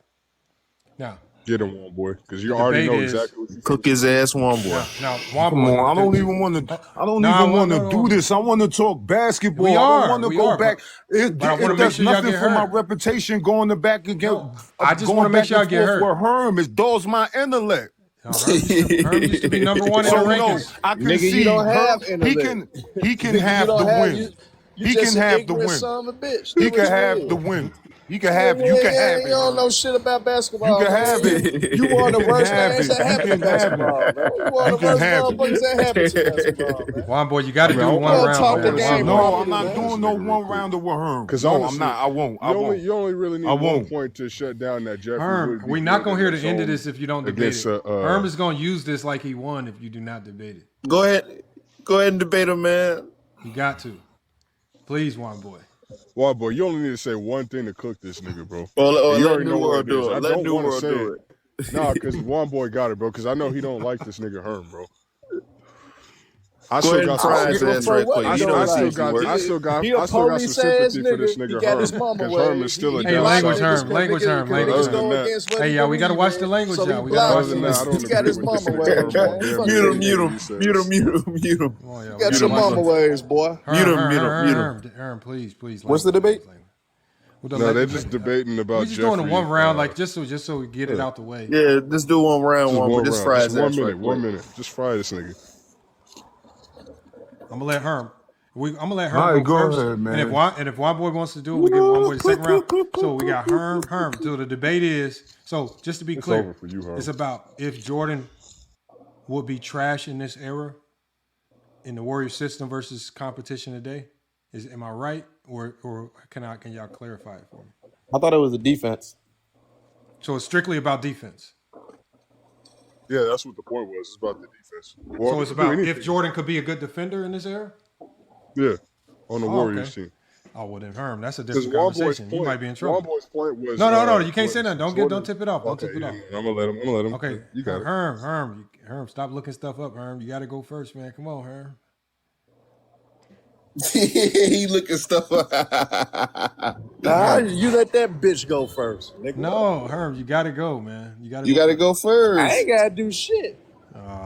Now, Get him, one boy, because you The already debate know is- exactly what you Cook his ass, one boy. Now, one Come boy. on, I don't even want to. I don't even want to do this. I want to talk basketball. We I are, don't want to we go are, back. but I wanna make does sure y'all nothing get for my Herm. reputation going to back again. I just want to make sure I get hurt. With Herm, it dulls my intellect. No, Herm used to be number one in the rankings. I can Nigga, see you don't have Herm, intellect. he can Nigga, have you don't the have- win. You He just can an have the ignorant win. son of a bitch. He Do can what you have mean? the win. You can have. You can have it. You don't Herm. know shit about basketball. You can man. have it. You one of the You can worst have fans it. that You happen to can have it. basketball, man. You one You of the can worst have it. motherfuckers that happen to basketball, man. One boy, you got to do I one wanna round, talk the man. game No, properly, I'm not man. doing no one rounder with Herm. Because No, honestly, I'm not. I won't. You only really need I one won't. point to shut down that Jeffrey. Herm, Wood we're not going to hear the beat end of Gasol this if you don't debate against, it. Herm is going to use this like he won if you do not debate it. Go ahead and debate him, man. You got to. Please, one boy. Well, boy, you only need to say one thing to cook this nigga, bro. Or you let already New know what World it is. do it. I Let don't New want to World say do it. Nah, because one boy got it, bro. Because I know he don't like this nigga Herm, bro. I Go still ahead got and some try his sympathy. ass right quick. I You know it's still easy got work. some sympathy for this nigga Herm. Because Herm is still a Hey, down language south Herm, nigga. language Herm, But language other than Herm. that, Hey, y'all, we got to watch the language, y'all. We got to watch other the than that, I language. don't agree with this nigga Herm. on damn near anything he says. Mute him. Come on, y'all. You We got gotta your watch mama the- ways, boy. Herm, please. What's the debate? No, they're just debating about We just Jeffrey. doing a one round, like just so we get it out the way. Yeah, just do one round, Just one, but one just round. fry Just his 1 ass minute. right 1 quick. minute. Just fry this nigga. I'm gonna let Herm. I'm gonna let All Herm right, go go first, ahead, man. and if one boy wants to do it, we get one boy the second round. So we got Herm. So the debate is just to be It's clear, over for you, Herm. it's about if Jordan would be trash in this era in the Warrior system versus competition today. Am I right, or can y'all clarify it for me? I thought it was a defense. So it's strictly about defense. Yeah, that's what the point was. It's about the defense. So it's about if Jordan could be a good defender in this era. Yeah, on the Warriors okay. team. Oh well, then Herm, that's a Because different conversation. You might be in trouble. One boy's point was No. You can't say nothing. Don't tip it off. Don't tip it off. I'm gonna let him. Okay, you got it. Herm, stop looking stuff up, Herm. You got to go first, man. Come on, Herm. He looking stuff up. Nah, you let that bitch go first, nigga. No, Herm, you got to go, man. You got to go first. I ain't gotta do shit.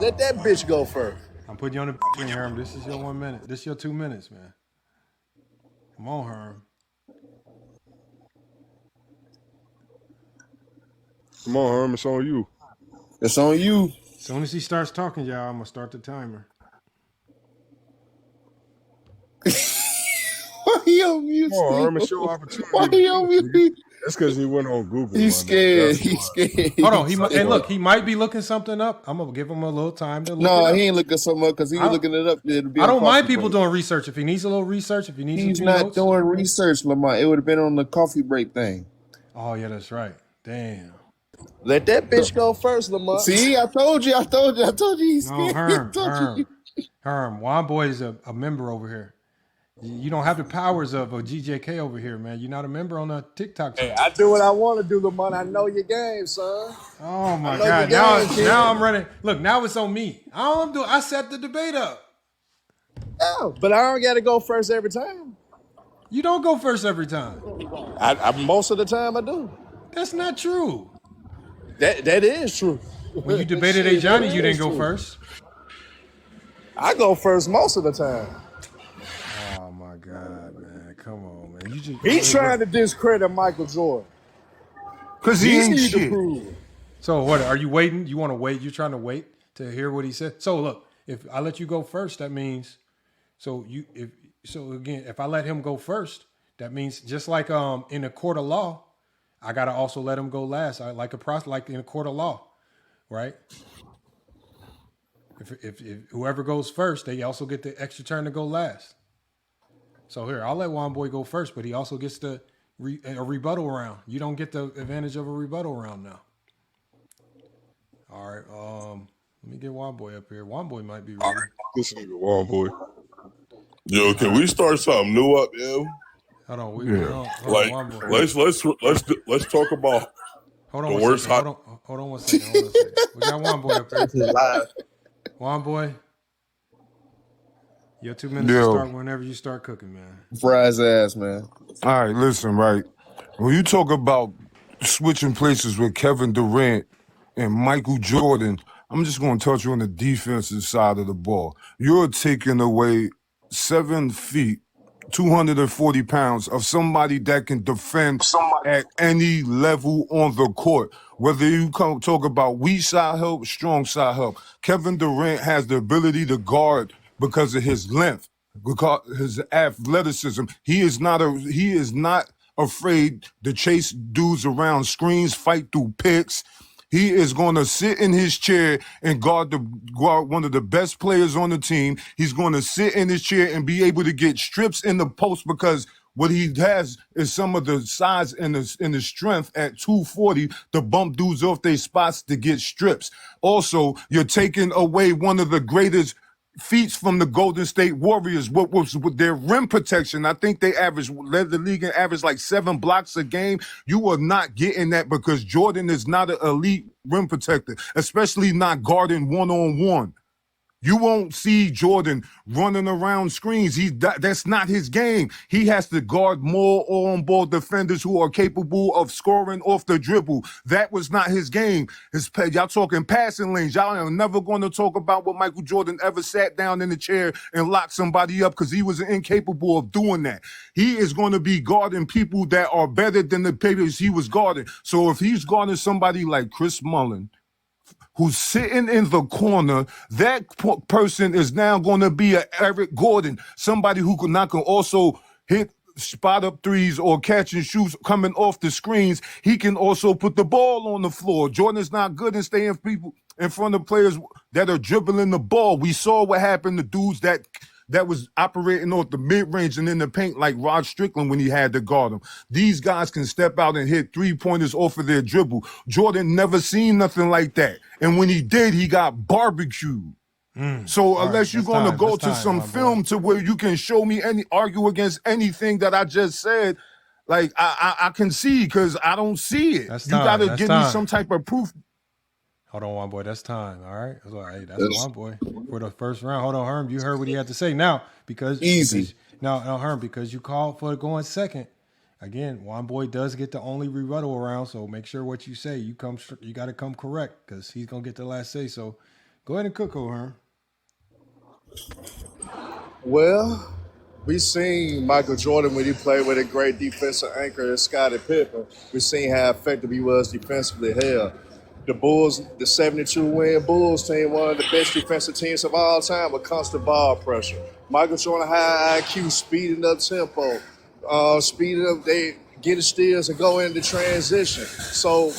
Let that bitch go first. I'm putting you on the screen, Herm. This is your 1 minute. This is your 2 minutes, man. Come on, Herm. Come on, Herm. It's on you. It's on you. As soon as he starts talking, y'all, I'm gonna start the timer. Why he on mute? Come on, Herm. It's your opportunity. Why he on mute? That's because he went on Google. He's scared. He's scared. Hold on. He might be looking something up. I'm gonna give him a little time to look it No, up. he ain't looking something up because he was looking it up. I don't mind people doing research. If he needs a little research, if he needs He's some not notes. doing research, Lamar. It would have been on the coffee break thing. Oh yeah, that's right. Damn. Let that bitch go first, Lamar. See, I told you. He's No, scared. Herm. Juan Boy is a member over here. You don't have the powers of a GJK over here, man. You're not a member on a TikTok channel. Hey, I do what I want to do, Lamar. I know your game, son. Oh my I know God! your game, kid. Now I'm running. Look, now it's on me. I set the debate up. Yeah, but I don't got to go first every time. You don't go first every time. I most of the time I do. That's not true. That is true. When you debated A. Johnny, you didn't go first. I go first most of the time. Oh my God, man! Come on, man! He's trying to discredit Michael Jordan. Cause he ain't need to shit. prove it. So what? Are you waiting? You want to wait? You're trying to wait to hear what he said. So look, if I let you go first, that means if I let him go first, that means just like in a court of law, I gotta also let him go last. Like in a court of law, right? If whoever goes first, they also get the extra turn to go last. So here, I'll let Juan Boy go first, but he also gets a rebuttal round. You don't get the advantage of a rebuttal round now. All right, let me get Juan Boy up here. Juan Boy might be ready. This nigga Juan Boy. Yo, can we start something new up, yo? Hold on, Juan Boy. let's talk about hold on the worst hot. Hold on one second. We got Juan Boy up here. Live. Juan Boy, your 2 minutes to start whenever you start cooking, man. Fry his ass, man. All right, listen, right. When you talk about switching places with Kevin Durant and Michael Jordan, I'm just going to touch on the defensive side of the ball. You're taking away 7 feet, 240 pounds of somebody that can defend at any level on the court. Whether you talk about weak side help, strong side help, Kevin Durant has the ability to guard because of his length, because his athleticism. He is not afraid to chase dudes around screens, fight through picks. He is going to sit in his chair and guard one of the best players on the team. He's going to sit in his chair and be able to get strips in the post because what he has is some of the size and the strength at 240 to bump dudes off their spots to get strips. Also, you're taking away one of the greatest feats from the Golden State Warriors. What was with their rim protection? I think they led the league in average like 7 blocks a game. You are not getting that because Jordan is not an elite rim protector, especially not guarding one-on-one. You won't see Jordan running around screens. That's not his game. He has to guard more on-ball defenders who are capable of scoring off the dribble. That was not his game. Y'all talking passing lanes. Y'all are never going to talk about what Michael Jordan ever sat down in the chair and locked somebody up because he was incapable of doing that. He is going to be guarding people that are better than the players he was guarding. So if he's guarding somebody like Chris Mullin, who's sitting in the corner, that person is now going to be a Eric Gordon, somebody who can also hit spot up threes or catch and shoots coming off the screens. He can also put the ball on the floor. Jordan's not good in staying people in front of players that are dribbling the ball. We saw what happened to dudes that was operating off the mid-range and in the paint like Rod Strickland when he had to guard him. These guys can step out and hit three-pointers off of their dribble. Jordan never seen nothing like that. And when he did, he got barbecued. So unless you're going to go to some film to where you can show me argue against anything that I just said, like I can see because I don't see it. You got to give me some type of proof. Hold on, one boy. That's time. All right. That's one boy for the first round. Hold on, Herm. You heard what he had to say. Now, because Herm, because you called for going second. Again, one boy does get the only rebuttal around. So make sure what you say you got to come correct because he's gonna get the last say. So go ahead and cook, Herm. Well, we seen Michael Jordan when he played with a great defensive anchor as Scottie Pippen. We seen how effective he was defensively. Hell, the Bulls, the 72-win Bulls team, one of the best defensive teams of all time with constant ball pressure. Michael Jordan, high IQ, speeding up tempo, speeding up, they get his steals and go into transition. So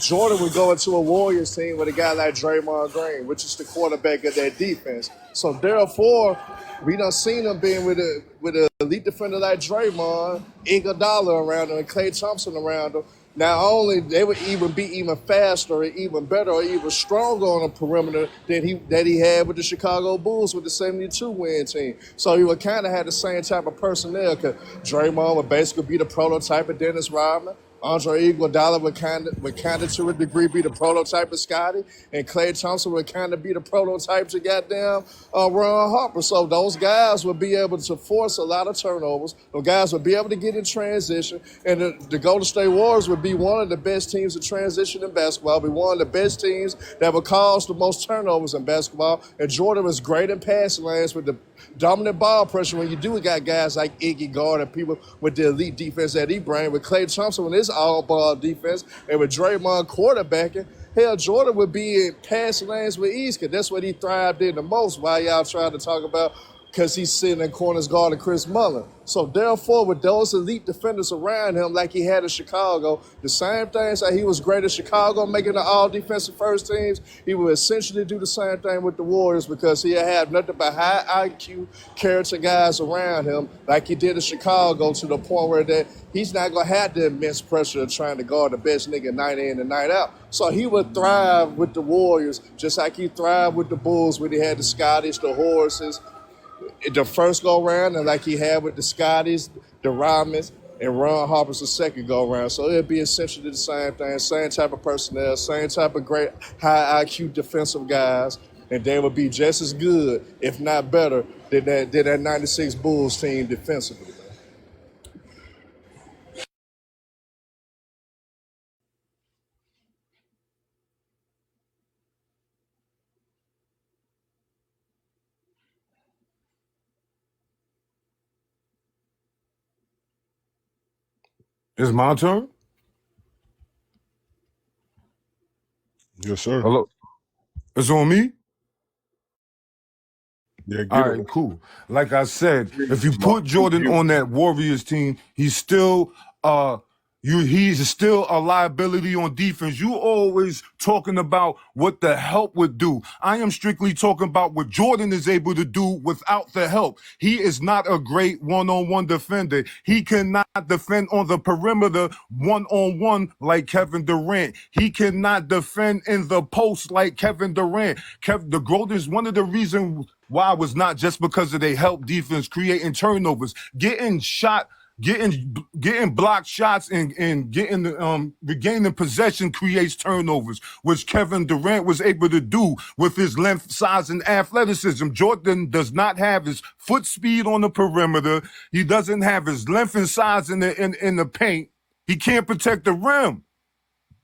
Jordan would go into a Warriors team with a guy like Draymond Green, which is the quarterback of that defense. So therefore, we done seen him being with an elite defender like Draymond, Iguodala around him, and Klay Thompson around him. Not only they would even be even faster or even better or even stronger on the perimeter than he had with the Chicago Bulls with the 72-win team. So he would kind of have the same type of personnel because Draymond would basically be the prototype of Dennis Rodman. Andre Iguodala would kind of to a degree be the prototype of Scottie, and Klay Thompson would kind of be the prototype to goddamn Ron Harper. So those guys would be able to force a lot of turnovers. Those guys would be able to get in transition, and the Golden State Warriors would be one of the best teams in transition in basketball. Be one of the best teams that would cause the most turnovers in basketball. And Jordan was great in passing lanes with the dominant ball pressure when you do got guys like Iggy Guard and people with the elite defense that he brings. With Klay Thompson with his all-ball defense and with Draymond quarterbacking, hell, Jordan would be in passing lanes with ease because that's what he thrived in the most. While y'all trying to talk about because he's sitting in corners guarding Chris Mullin. So therefore, with those elite defenders around him like he had in Chicago, the same things that he was great at Chicago, making the all-defensive first teams, he would essentially do the same thing with the Warriors because he had nothing but high IQ character guys around him like he did in Chicago to the point where that he's not going to have the immense pressure of trying to guard the best nigga night in and night out. So he would thrive with the Warriors just like he thrived with the Bulls when he had the Scotties, the Horses, the first go-round, and like he had with the Scotties, the Rodmans, and Ron Harper's the second go-round. So it'd be essentially the same thing, same type of personnel, same type of great high IQ defensive guys, and they would be just as good, if not better, than that 96 Bulls team defensively. It's my turn? Yes, sir. Hello? It's on me? Yeah, get All it. right, cool. Like I said, if you put Jordan on that Warriors team, he's still he's still a liability on defense. You always talking about what the help would do. I am strictly talking about what Jordan is able to do without the help. He is not a great one-on-one defender. He cannot defend on the perimeter one-on-one like Kevin Durant. He cannot defend in the post like Kevin Durant. The growth is one of the reasons why was not just because of their help defense creating turnovers, getting blocked shots and getting the regaining possession creates turnovers, which Kevin Durant was able to do with his length, size, and athleticism. Jordan does not have his foot speed on the perimeter. He doesn't have his length and size in the paint. He can't protect the rim.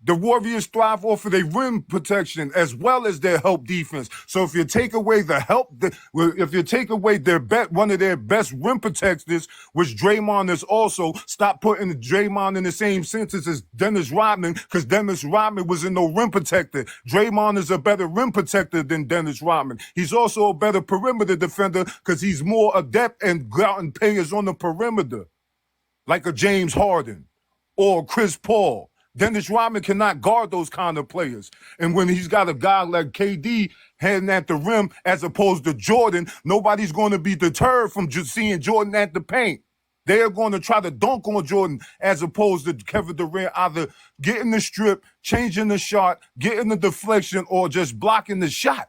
The Warriors thrive off of their rim protection as well as their help defense. So if you take away the help, if you take away one of their best rim protectors, which Draymond is also, stop putting Draymond in the same sentence as Dennis Rodman, because Dennis Rodman was in no rim protector. Draymond is a better rim protector than Dennis Rodman. He's also a better perimeter defender because he's more adept and grounding players on the perimeter, like a James Harden or Chris Paul. Dennis Rodman cannot guard those kind of players. And when he's got a guy like KD heading at the rim as opposed to Jordan, nobody's going to be deterred from just seeing Jordan at the paint. They are going to try to dunk on Jordan as opposed to Kevin Durant either getting the strip, changing the shot, getting the deflection, or just blocking the shot.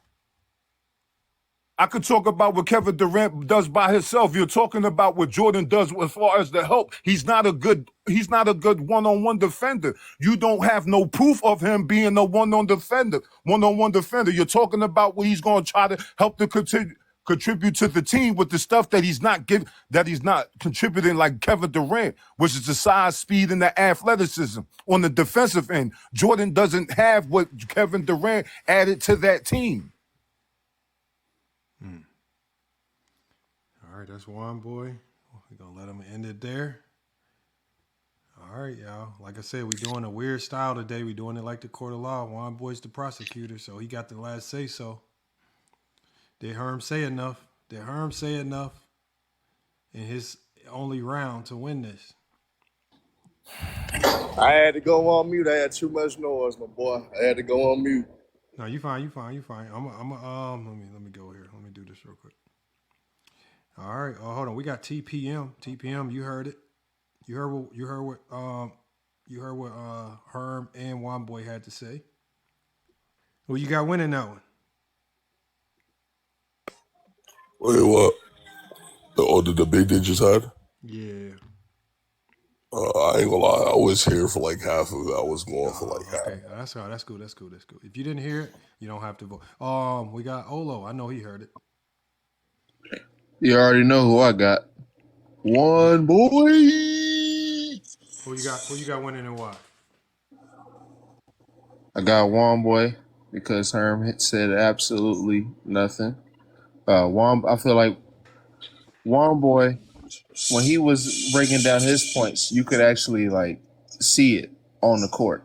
I could talk about what Kevin Durant does by himself. You're talking about what Jordan does as far as the help. He's not a good one-on-one defender. You don't have no proof of him being a one-on-one defender. You're talking about what he's going to try to help to contribute to the team with the stuff that he's not contributing like Kevin Durant, which is the size, speed, and the athleticism on the defensive end. Jordan doesn't have what Kevin Durant added to that team. All right, that's one boy. We're going to let him end it there. All right, y'all. Like I said, we're doing a weird style today. We're doing it like the court of law. Juan Boy's the prosecutor, so he got the last say so. Did Herm say enough? Did Herm say enough in his only round to win this? I had to go on mute. I had too much noise, my boy. I had to go on mute. No, you fine. Let me go here. Let me do this real quick. All right. Oh, hold on. We got TPM. TPM, you heard it. You heard what Herm and Juan Boy had to say. Who you got winning that one? Wait, what? The debate they just had? Yeah. I ain't gonna lie. I was here for like half of it. I was going for like half. Okay, that's all right. That's cool. If you didn't hear it, you don't have to vote. We got Olo. I know he heard it. You already know who I got. One boy. Who you got winning and why? I got one boy because Herm said absolutely nothing. I feel like one boy, when he was breaking down his points, you could actually like see it on the court.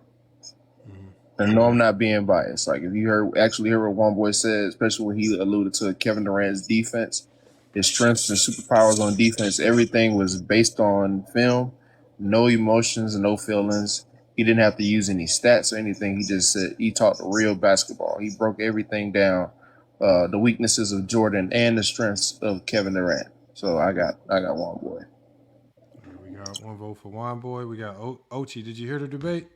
And no, I'm not being biased. Like if you actually heard what one boy said, especially when he alluded to Kevin Durant's defense, his strengths and superpowers on defense, everything was based on film, no emotions, no feelings. He didn't have to use any stats or anything. He just said he talked real basketball. He broke everything down, the weaknesses of Jordan and the strengths of Kevin Durant. So I got one boy. We got one vote for one boy. We got Ochi. Did you hear the debate?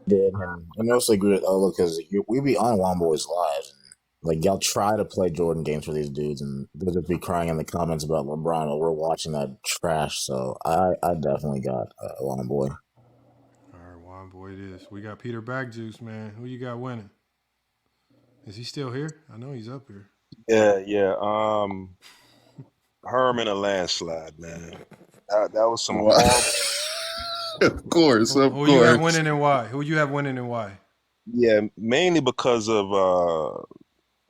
Did I mostly agree with Ola because we be on Juan Boy's lives. Like y'all try to play Jordan games for these dudes, and they'll just be crying in the comments about LeBron. But we're watching that trash, so I definitely got Juan Boy. All right, Juan Boy it is. We got Peter Backjuice, man. Who you got winning? Is he still here? I know he's up here. Yeah. Herm in a landslide, man. That was some horrible. Of course. Who you have winning and why? Who you have winning and why? Yeah, mainly because of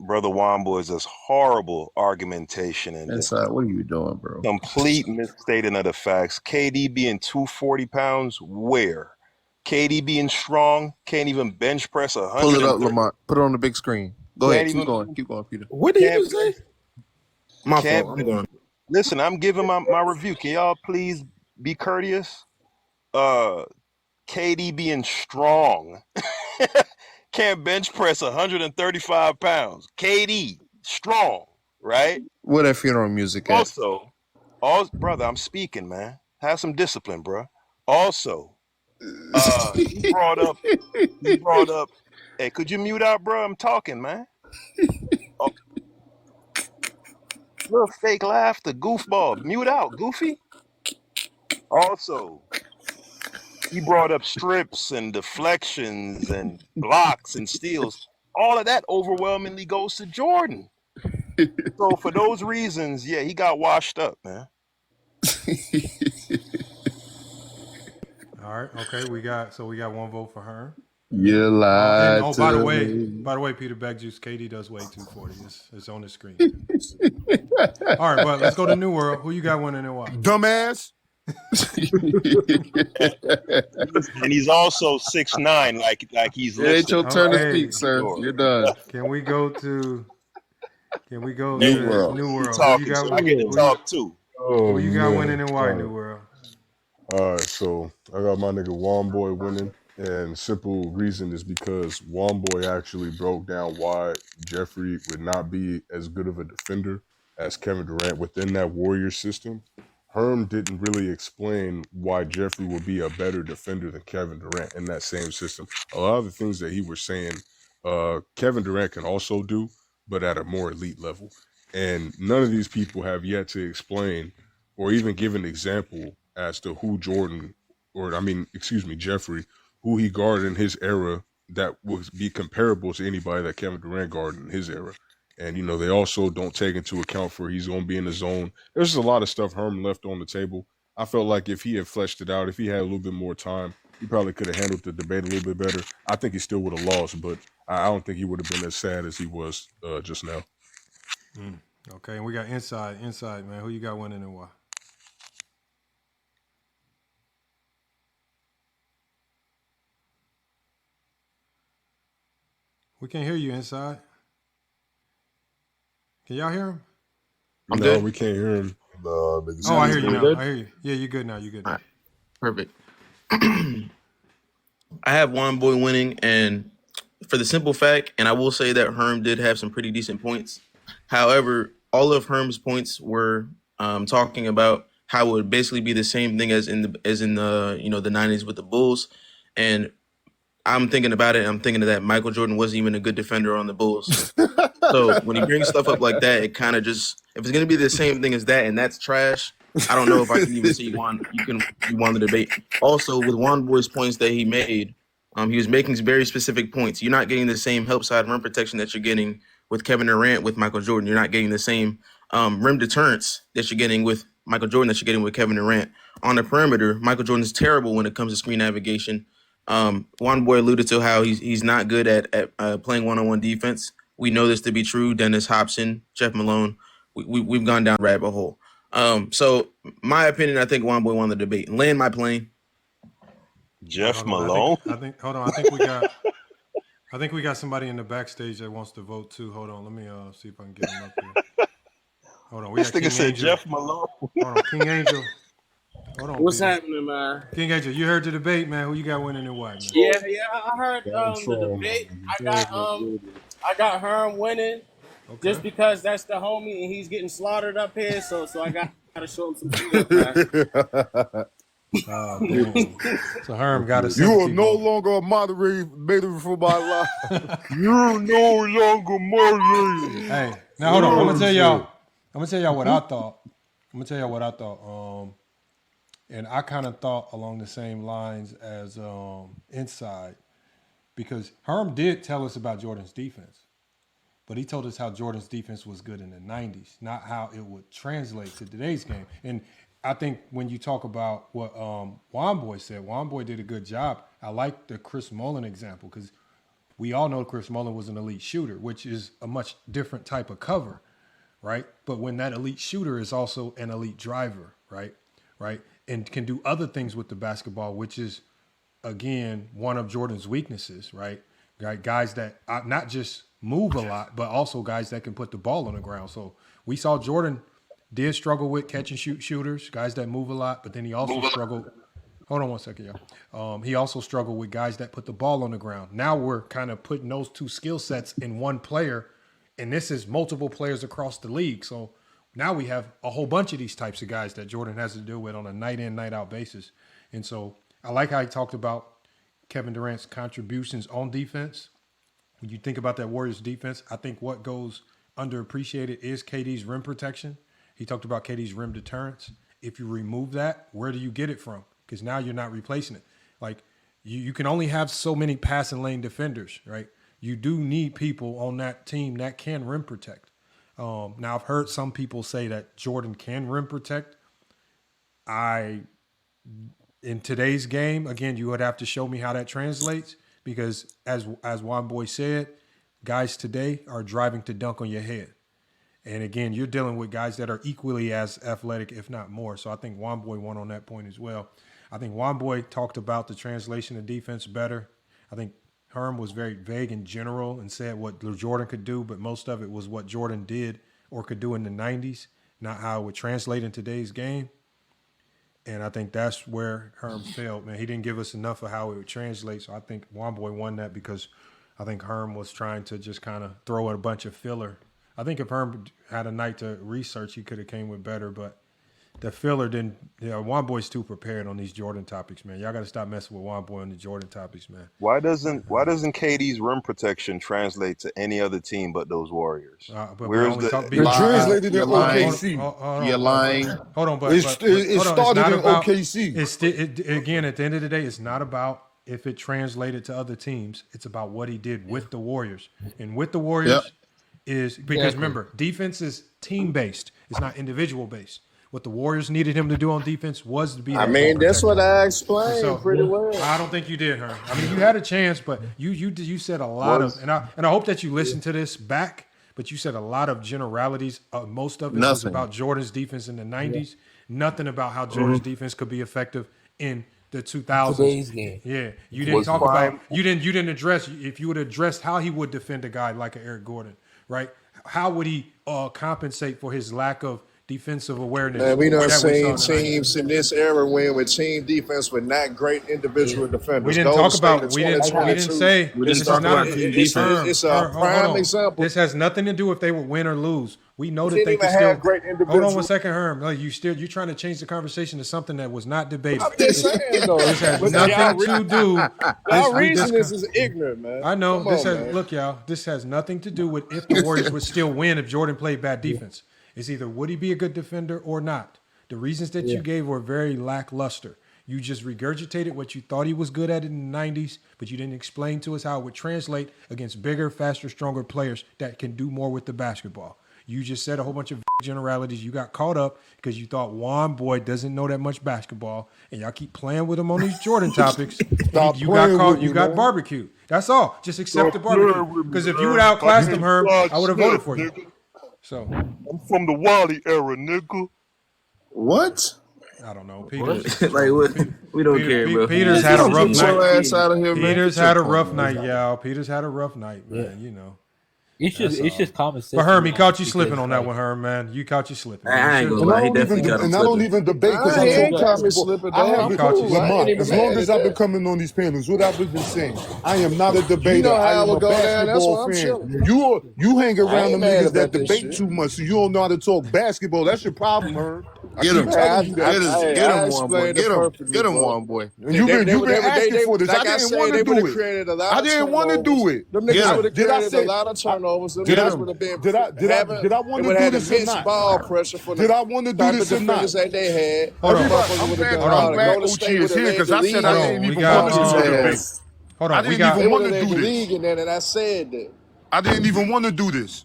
Brother Wombo is this horrible argumentation and just Inside, what are you doing, bro? complete misstating of the facts. KD being 240 pounds, where? KD being strong, can't even bench press Pull it up, 130. Lamont. Put it on the big screen. Go ahead. Keep going. Keep going, Peter. What did you just say? My fault. I'm going. Listen, I'm giving my review. Can y'all please be courteous? KD being strong. Can't bench press 135 pounds. KD, strong, right? Where that funeral music at? Brother, I'm speaking, man. Have some discipline, bro. Also, he brought up, hey, could you mute out, bro? I'm talking, man. Little fake laughter, goofball. Mute out, goofy. Also, he brought up strips and deflections and blocks and steals. All of that overwhelmingly goes to Jordan. So for those reasons, yeah, he got washed up, man. All right, okay, we got one vote for her. You lied. By the way, Peter Backjuice, KD does weigh 240. It's on the screen. All right, but let's go to New World. Who you got winning and why? Dumbass. And he's also 6'9", like he's It ain't your turn to Hey, speak, sir. You're done. Can we go to New to World. New World? Talking, so I get to talk too. Who you got winning and why, New World? All right, so I got my nigga Womboy winning, and simple reason is because Womboy actually broke down why Jeffrey would not be as good of a defender as Kevin Durant within that Warrior system. Herm didn't really explain why Jeffrey would be a better defender than Kevin Durant in that same system. A lot of the things that he was saying, Kevin Durant can also do, but at a more elite level. And none of these people have yet to explain or even give an example as to who Jeffrey, who he guarded in his era that would be comparable to anybody that Kevin Durant guarded in his era. And, they also don't take into account for he's going to be in the zone. There's just a lot of stuff Herm left on the table. I felt like if he had fleshed it out, if he had a little bit more time, he probably could have handled the debate a little bit better. I think he still would have lost, but I don't think he would have been as sad as he was just now. Okay, and we got Inside, man. Who you got winning and why? We can't hear you, Inside. Can y'all hear him? No, we can't hear him. I hear you now. I hear you. Yeah, you're good now. You're good now. Right. Perfect. I have Womboy winning, and for the simple fact, and I will say that Herm did have some pretty decent points. However, all of Herm's points were talking about how it would basically be the same thing as in the the 90s with the Bulls, and I'm thinking about it. I'm thinking that Michael Jordan wasn't even a good defender on the Bulls. So when he brings stuff up like that, it kind of just, if it's going to be the same thing as that, and that's trash, I don't know if I can even say you won the debate. Also, with Womboy's points that he made, he was making very specific points. You're not getting the same help side rim protection that you're getting with Kevin Durant with Michael Jordan. You're not getting the same rim deterrence that you're getting with Michael Jordan that you're getting with Kevin Durant. On the perimeter, Michael Jordan is terrible when it comes to screen navigation. Womboy alluded to how he's not good at playing one-on-one defense. We know this to be true. Dennis Hobson, Jeff Malone, we've gone down a rabbit hole. So my opinion, I think Womboy won the debate. Land my plane. Jeff Malone. I think we got somebody in the backstage that wants to vote too. Hold on, let me see if I can get him up here. Hold on, we this nigga said Jeff Malone. Hold on, King Angel. Hold on. What's Peter. happening, man? King Angel, you heard the debate, man. Who you got winning and why, man? Yeah, I heard the debate. I got Herm winning just because that's the homie and he's getting slaughtered up here. So I got to show him some shit, man. So Herm got to. You are no longer a moderator for my life. You're no longer moderator. Hey, now hold on. I'm gonna tell y'all what I thought. And I kind of thought along the same lines as Inside, because Herm did tell us about Jordan's defense, but he told us how Jordan's defense was good in the 90s, not how it would translate to today's game. And I think when you talk about what Womboy said, Womboy did a good job. I like the Chris Mullin example because we all know Chris Mullin was an elite shooter, which is a much different type of cover, right? But when that elite shooter is also an elite driver, right, and can do other things with the basketball, which is again one of Jordan's weaknesses, right? Guys that not just move a lot, but also guys that can put the ball on the ground. So we saw Jordan did struggle with catch and shoot shooters, guys that move a lot, but then he also struggled. Hold on one second, y'all. He also struggled with guys that put the ball on the ground. Now we're kind of putting those two skill sets in one player, and this is multiple players across the league. So now we have a whole bunch of these types of guys that Jordan has to deal with on a night in, night out basis. And so I like how he talked about Kevin Durant's contributions on defense. When you think about that Warriors defense, I think what goes underappreciated is KD's rim protection. He talked about KD's rim deterrence. If you remove that, where do you get it from? Because now you're not replacing it. Like you can only have so many passing lane defenders, right? You do need people on that team that can rim protect. Now I've heard some people say that Jordan can rim protect. In today's game, again, you would have to show me how that translates because as Juan Boy said, guys today are driving to dunk on your head. And again, you're dealing with guys that are equally as athletic, if not more. So I think Juan Boy won on that point as well. I think Juan Boy talked about the translation of defense better. I think Herm was very vague in general and said what Jordan could do, but most of it was what Jordan did or could do in the 90s, not how it would translate in today's game. And I think that's where Herm failed, man. He didn't give us enough of how it would translate. So I think Juan Boy won that because I think Herm was trying to just kind of throw in a bunch of filler. I think if Herm had a night to research, he could have came with better, but the filler didn't. Juan Boy's too prepared on these Jordan topics, man. Y'all got to stop messing with Juan Boy on the Jordan topics, man. Why doesn't KD's rim protection translate to any other team but those Warriors? Where's it translated in OKC. You're lying. Hold on, but it started in OKC. Again, at the end of the day, it's not about if it translated to other teams. It's about what he did with the Warriors, and with the Warriors is because remember, defense is team based. It's not individual based. What the Warriors needed him to do on defense was to be. I mean, that's what I explained pretty well. I don't think you did, Herm. I mean, you had a chance, but you said a lot of, and I hope that you listened to this back. But you said a lot of generalities. Most of it was about Jordan's defense in the 90s. Nothing about how Jordan's defense could be effective in the 2000s. Today's game. Yeah, you didn't talk about. You didn't address. If you would have addressed how he would defend a guy like an Eric Gordon, right? How would he compensate for his lack of defensive awareness? Man, we done seen teams in this era win with team defense with not great individual defenders. We didn't talk about. We didn't say. This is not a team defense. It's a prime example. This has nothing to do if they would win or lose. We know that They they didn't can even still. have great individual. Hold on one second, Herm. Like you're trying to change the conversation to something that was not debated. I'm just saying though. This has nothing to do. Y'all reason this is ignorant, man. I know. Come on, man. Look, y'all. This has nothing to do with if the Warriors would still win if Jordan played bad defense. It's either would he be a good defender or not. The reasons that you gave were very lackluster. You just regurgitated what you thought he was good at in the 90s, but you didn't explain to us how it would translate against bigger, faster, stronger players that can do more with the basketball. You just said a whole bunch of generalities. You got caught up because you thought Juan Boy doesn't know that much basketball, and y'all keep playing with him on these Jordan topics. You got caught. You got barbecued. That's all. Just accept the barbecue. Because if you would outclassed him, Herm, I would have voted for you. So I'm from the Wally era, nigga. What? I don't know. Peters. Like what? We don't care, bro. Peters had a rough night. Out of here, man. Peters had a rough night, y'all. Peters had a rough night, man. You know. It's just common sense. But Herm, he caught you slipping on that one, Herm, man. You caught you slipping. I ain't gonna lie. He definitely got him And I don't even debate because I told you slipping. I have caught you Lamont, as long as I've been coming on these panels, what I've been saying, I am not a debater. You know how I I am a would go down. That's why basketball I'm fan. chilling. You hang I around ain't them mad niggas that about this debate shit. too much, so you don't know how to talk basketball. That's your problem, Herm. Get him. Get him. Get him, one boy. Get him, one boy. You've been asking for this. I didn't want to do it. I didn't want to do it. Them niggas would have created a lot of turnovers. Them niggas would have been. Did I want to do this or not? Ball pressure for Did I want to do this or not? that they had. Hold on. I'm glad Uchi is here because I said I didn't even want to do this. Hold on. I didn't even want to do league this. and then I said that. I didn't even want to do this.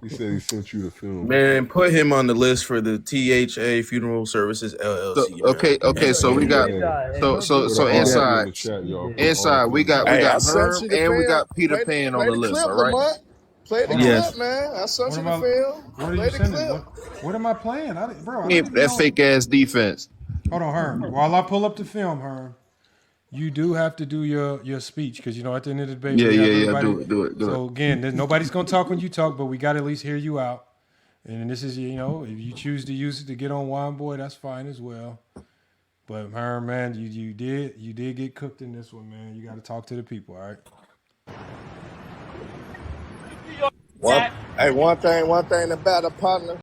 He said he sent you the film. Man, put him on the list for the THA Funeral Services LLC. Okay. So we got inside. We got I sent Herm you the and we film. got Peter Pan on Play the the list. clip, All right. Lamont. Play the Yes. clip, man. I sent What you am the I? film. What are Play you the sending? clip. What am I playing? I don't even That know. fake ass defense. Hold on, Herm. While I pull up the film, Herm, you do have to do your speech because at the end of the debate we have everybody. Do it. So again, nobody's gonna talk when you talk, but we got to at least hear you out. And this is, if you choose to use it to get on Wine Boy, that's fine as well. But Herm, man, you did get cooked in this one, man. You got to talk to the people, all right? One thing about a partner.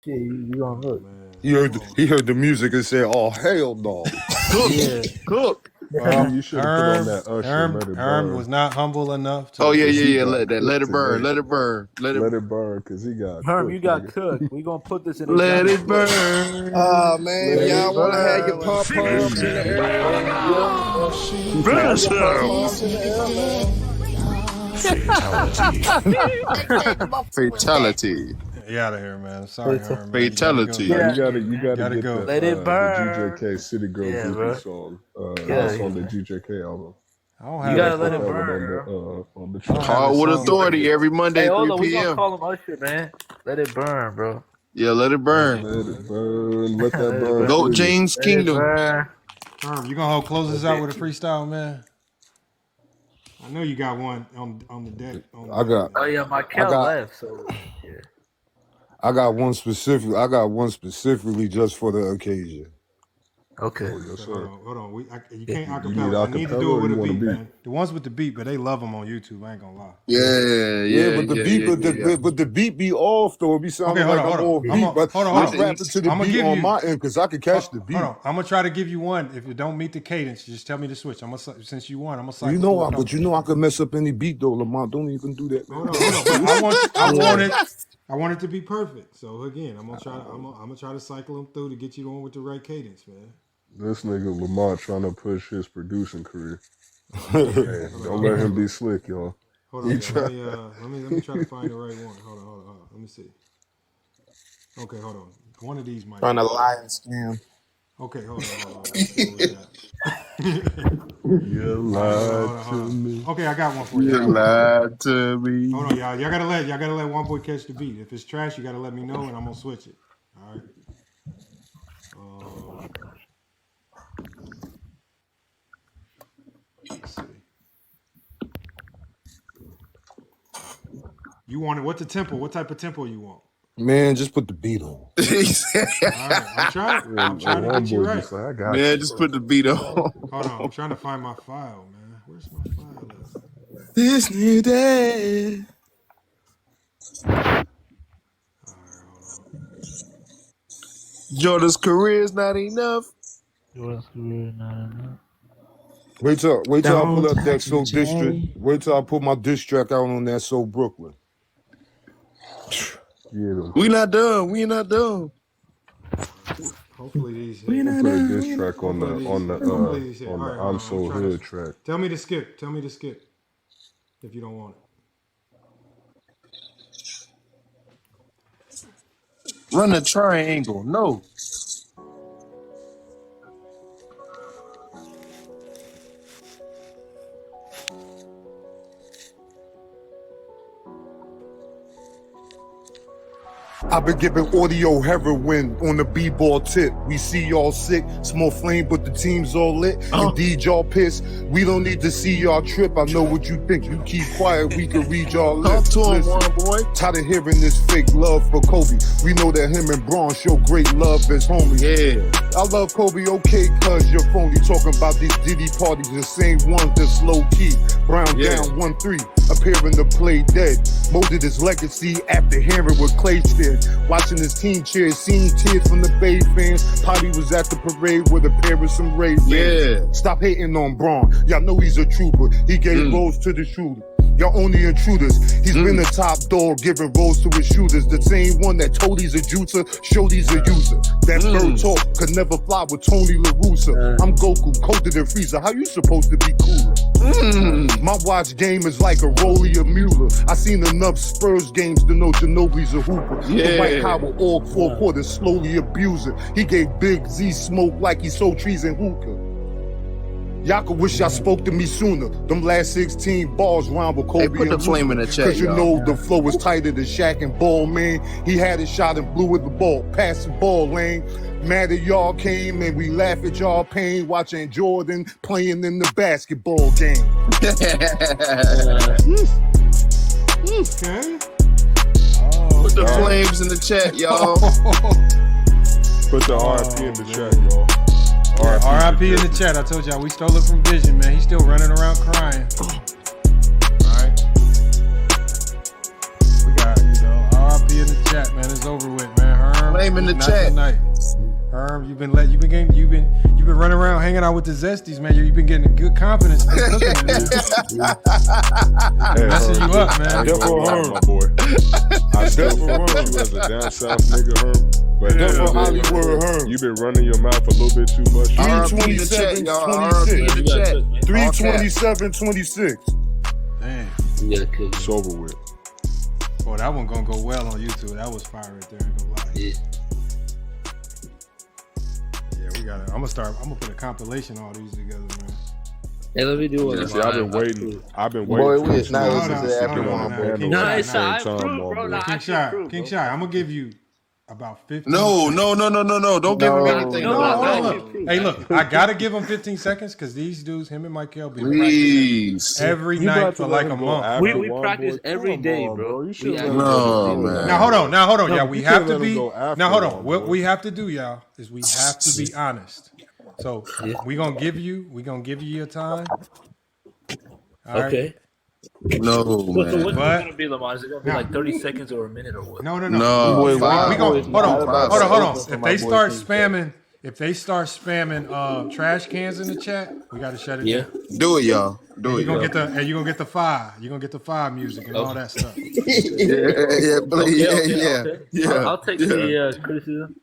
Yeah, you on hook. He heard the music and said, "Oh hell no!" Cook. Well, You should have put on that Usher. Let it Herm burn. was not humble enough to. Oh yeah. Let it burn. Today. Let it burn. Let it burn, because he got Herm, cooked, you got nigga. cooked. We gonna put this in. Let it burn. Man, Let y'all it want to have your burn. pom poms in the air? Finish Fatality. Get out of here, man. Sorry, Herm. Fatality. You gotta get go. Let it burn. the GJK City Girl Yeah, groupie bro. song. Yeah. That's on the GJK album. I don't You have gotta that let it song. burn, On the Call with authority every Monday, Hey, 3 hold on, we gonna p.m. call him Usher, man. Let it burn, bro. Yeah, let it burn. Let it burn. Let that Let it burn. burn. Goat please. James Let it Kingdom. burn. Herm, you gonna close us out with a freestyle, man? I know you got one on the deck. I got Oh yeah, Michael left, so yeah. I got one specifically just for the occasion. Okay. Oh, yes, sir. Hold on. You can't You need acapella. I need to acapella do or it with you a want a beat, beat? man. The ones with the beat, but they love them on YouTube. I ain't gonna lie. But the beat be off though. It be sounding Okay, hold like on, I'm hold all on. beat, but Hold on. I'm rapping to the I'ma beat give on you- my end because I can catch the beat. Hold on. I'm gonna try to give you one. If you don't meet the cadence, just tell me to switch. Since you won, I'm gonna cycle. You know, I could mess up any beat though, Lamont. Don't even do that, man. Hold on. I want it to be perfect. So again, I'm gonna try to cycle them through to get you on with the right cadence, man. This nigga Lamont trying to push his producing career. Hey, don't let him be slick, y'all. Hold on, let me try to find the right one. Hold on. Let me see. Okay, hold on. One of these might Trying to lie and scam. Okay, hold on. Let's see what we got. You lied to me. Okay, I got one for you. You lied to me. Hold on, y'all. Y'all gotta let one boy catch the beat. If it's trash, you gotta let me know, and I'm gonna switch it. All right. Let's see. You want it? What's the tempo? What type of tempo you want? Man, just put the beat on. All right, I'm trying to get you right. Man, just put the beat on. Hold on, I'm trying to find my file, man. Where's my file at? This new day. Jordan's career is not enough. Jordan's career is not enough. Wait till I pull up that touch Soul me, Jay. District. Wait till I put my diss track out on that Soul Brooklyn. Yeah, We not done. Hopefully these. put a diss track on the Hopefully these hit. All right, I'm So Hood track. Tell me to skip. If you don't want it. Run the triangle. No. I've been giving audio heroin on the b-ball tip. We see y'all sick, small flame, but the team's all lit. Indeed, y'all pissed. We don't need to see y'all trip. I know what you think. You keep quiet, we can read y'all lips. Talk to him, Listen, one boy. tired of hearing this fake love for Kobe. We know that him and Braun show great love as homies. Yeah. I love Kobe, okay, cuz you're phony. Talking about these Diddy parties, the same ones that's low-key. Brown down 1-3, appearing to play dead. Molded his legacy after hearing what Clay said. Watching his team cheer, seeing tears from the Bay fans. Potty was at the parade with a pair of some Ray fans. Yeah. Stop hating on Braun. Y'all know he's a trooper. He gave roles to the shooter. Y'all only intruders. He's been the top dog, giving roles to his shooters. The same one that told he's a juicer, showed he's a user. That bird talk could never fly with Tony La Russa. I'm Goku, colder than Frieza. How you supposed to be cooler? My watch game is like a Rollie or Mueller. I seen enough Spurs games to know Ginobili's a hooper. The White Howard all 4 quarters slowly abuse it. He gave Big Z smoke like he sold trees in hookah. Y'all could wish y'all spoke to me sooner. Them last 16 bars round with Kobe. Hey, put the flame in the chat, Cause you y'all. know the flow was tighter than Shaq and Ball, man. He had his shot and blew with the ball. Pass the ball lane. Mad at y'all came and we laugh at y'all pain. Watching Jordan playing in the basketball game. Okay. Put the flames in the chat, y'all. Put the RIP in the chat, y'all. RIP in the chat. I told y'all we stole it from Vision, man. He's still running around crying. Alright. We got, RIP in the chat, man. It's over with, man. Herm. him in the Not chat. tonight. Herm, you've been running around hanging out with the Zesties, man. You've been getting good confidence. Hey, Messing you up, man. I still Herm, my boy. I still fuck with you as a down south nigga, Herm. But Hollywood Herm. You've been running your mouth a little bit too much. 327, 26. 327-26. Damn. It's over with. Boy, that one gonna go well on YouTube. That was fire right there. Ain't gonna lie. Yeah, we got it. I'm gonna put a compilation of all these together, man. Hey, let me do one. See, I've been waiting. Boy, we is not listening to that after one, boy. No, it's I approved, bro. No, King Shy, I'm gonna give you about 15. No. Don't give him anything. No. Hey, look, I gotta give him 15 seconds because these dudes, him and Michael, be practicing every night for like a month. We practice every day, bro. No, man. Now hold on. Yeah, we have to be. Now hold on. What we have to do, y'all, is we have to be honest. So we gonna give you your time. All right? Okay. No, So what's man. it gonna be, Lamar? Is it gonna be like 30 seconds or a minute or what? No. No, We gonna hold on. If If they start spamming trash cans in the chat, we gotta shut it down. Do it, y'all. Do it. You're gonna get the fire. You're gonna get the fire music and all that stuff. Yeah. I'll take the criticism.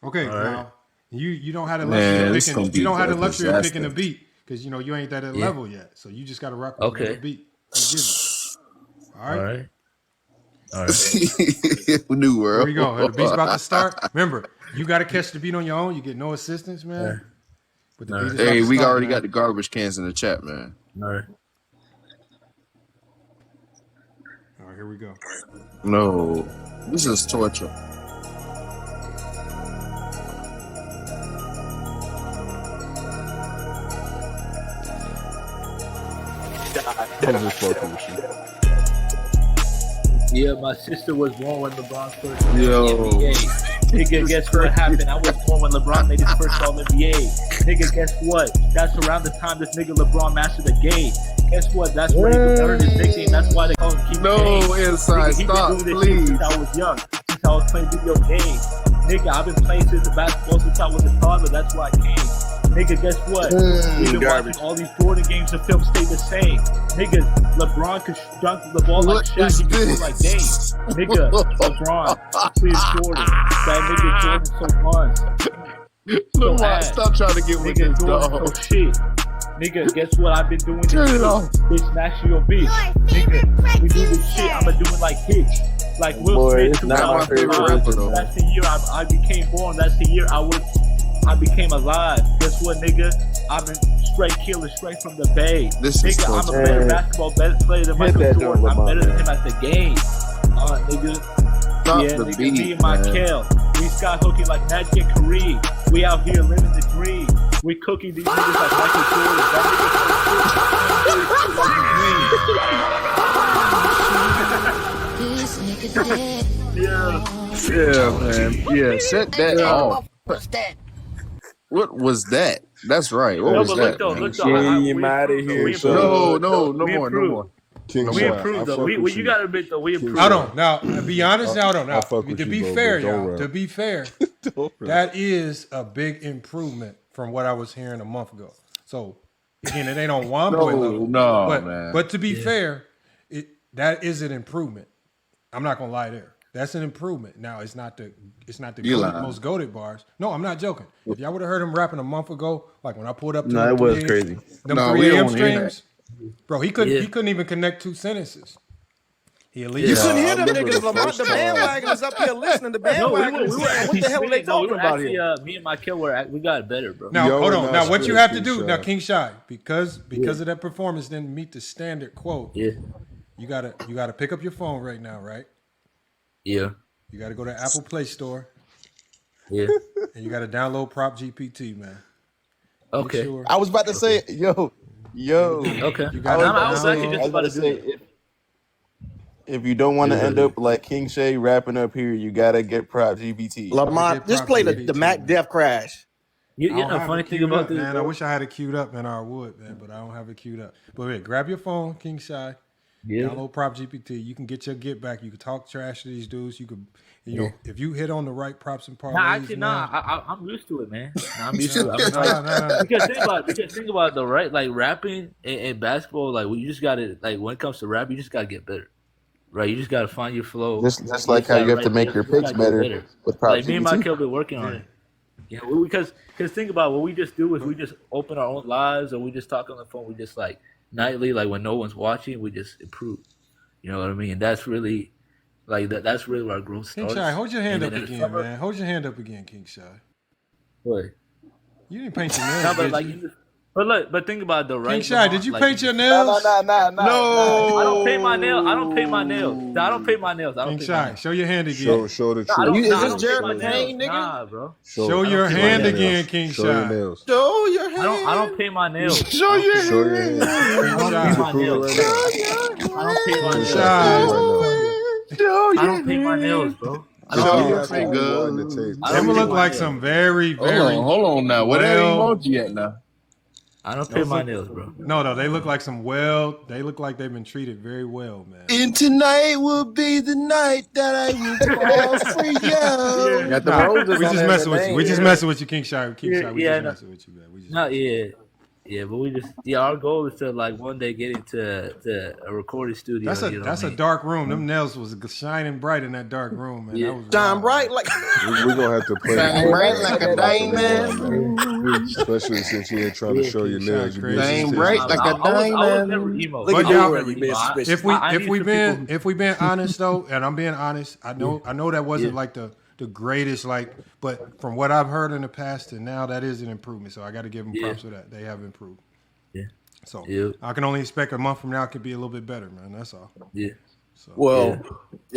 Okay, All right. now you don't have the Man, this luxury gonna of be picking. You don't have the a luxury of picking a disaster. beat because you ain't that level yet. So you just gotta rock with the beat. All right. New world. Here we go. The beat's about to start. Remember, you got to catch the beat on your own. You get no assistance, man. But the beat is about Hey, to we start, already man. got the garbage cans in the chat, man. All right. All right, here we go. No, this is torture. I'm just fucking with you. Yeah, my sister was born when LeBron first Yo. NBA. Nigga, guess what happened? I was born when LeBron made his first All-NBA. Nigga, guess what? That's around the time this nigga LeBron mastered the game. Guess what? That's where he earned his nickname. That's why they call him King No, James. Inside, Nigga, he stop, been doing this please. shit since I was young. Since I was playing video games. Nigga, I've been playing since the basketball since I was a toddler. That's why I came. Nigga, guess what? We've been watching all these Jordan games. The film stayed the same. Nigga, LeBron could dunk the ball like Shaq. He could shoot like Dame. Nigga, LeBron, please Jordan. That nigga Jordan so fun. So ass. Stop trying to get with Nigga this Jordan dog. so shit. Nigga, guess what? I've been doing this Turn it shit. off. Bitch, smash your bitch. Nigga, we do this shit. I'ma do it like Hitch. Like Will Boy, Smith. it's not my favorite 2005. rapper, though. That's the year I became born. That's the year I became alive. Guess what, nigga? I've been straight killing straight from the bay. This is Nigga, I'm a torture. better basketball player than Michael that Jordan. joint, I'm Lamar, better than man. him at the game. Nigga. Stop Yeah, the nigga, beat, me and my man. Kel. We sky hooking like Magic and Kareem. We out here living the dream. We cooking these niggas like Michael Jordan. That Yeah, man. Yeah, set that off. What was that? That's right. What No, was but that? look man? though, him out of here. No more. King We Shy, improved I though. fuck We with you you. gotta admit though, we improved. Hold on. Now, to be honest, hold on. Now, I fuck with to you, be bro, fair, but don't y'all, rap. to be fair, that is a big improvement from what I was hearing a month ago. So, again, it ain't on one boy level. No, man. But to be fair, that is an improvement. I'm not gonna lie there. That's an improvement. Now, it's not the most goated bars. No, I'm not joking. If y'all would have heard him rapping a month ago, like when I pulled up to No, the it was 3 crazy. them No, 3 we a.m. don't hear streams, bro, he couldn't even connect 2 sentences. He at least You couldn't hear them I remember niggas. the Lamar, first the time. bandwagoners up here listening. The bandwagoners. What the hell are they talking about here? Me and my Kel we got it better, bro. Now, Yo, hold on. no, Now, what you shit, have to King do Shy. now, King Shy, because of that performance didn't meet the standard quote. Yeah. You gotta pick up your phone right now, right? Yeah. You gotta go to Apple Play Store. Yeah. And you gotta download Prop GPT, man. Okay. Make sure- I was about to say, yo. Okay. You I gotta was actually download- just about to do that. if you don't want to end up like King Shay rapping up here, you gotta get Prop GPT. Lamar, just play the Mac Death Crash. You I don't know, have funny it thing queued about up, this, man. I wish I had it queued up, man. I would, man, but I don't have it queued up. But wait, grab your phone, King Shy. Yeah. Download Prop GPT. You can get your get back. You can talk trash to these dudes. You could, Yeah. if you hit on the right props and parlays, Nah, actually, man. I'm used to it, man. I'm used to it. Because think about it, though, right? Like rapping and basketball, like you just gotta like when it comes to rap, you just gotta get better, right? You just gotta find your flow. Just like how you have to make your picks better with Prop Like me and my GPT. Kel been working on it. Yeah, because think about what we just do is we just open our own lives or we just talk on the phone. We just like nightly, like when no one's watching, we just improve. You know what I mean? And that's really like that's really where our growth King starts. Shy, hold your hand And up then again, man. Hold your hand up again, King Shy. What? You didn't paint your nails, No, but did like, you? but think about it though, right? King Shy, did you paint your nails? No. I don't paint my nails. I don't paint my nails. I don't paint my nails. King Shy, show your hand again. Show the I don't, truth. I don't paint my nails. Nah, bro. Show your hand again, King Show your Shy. nails. Show your hand. I don't paint my nails. Show your hand. I don't paint my nails. I don't paint my nails. I don't paint my nails, bro. I don't paint my nails. Them look like some very. Hold on now. What that emoji at now? I don't paint my nails, bro. No, they look like they look like they've been treated very well, man. And tonight will be the night that I will fall for you. Got the roses we on just there messing with today, you. We just messing with you, King Shy. King Shy, we just no. messing with you, man. We just No, yeah, but we just our goal is to like one day get into a recording studio. That's you know a dark room. Them nails was shining bright in that dark room, man. Yeah. That was Shine bright like. We're gonna have to play. Shine bright like a diamond. Especially since you ain't trying to show your nails. Shine bright like a diamond. I was never emo. But I y'all, was never emo. if we been honest though, and I'm being honest, I know that wasn't like the greatest, but from what I've heard in the past and now, that is an improvement. So I got to give them props for that. They have improved. Yeah. So I can only expect a month from now it could be a little bit better, man. That's all. Yeah. So, Well,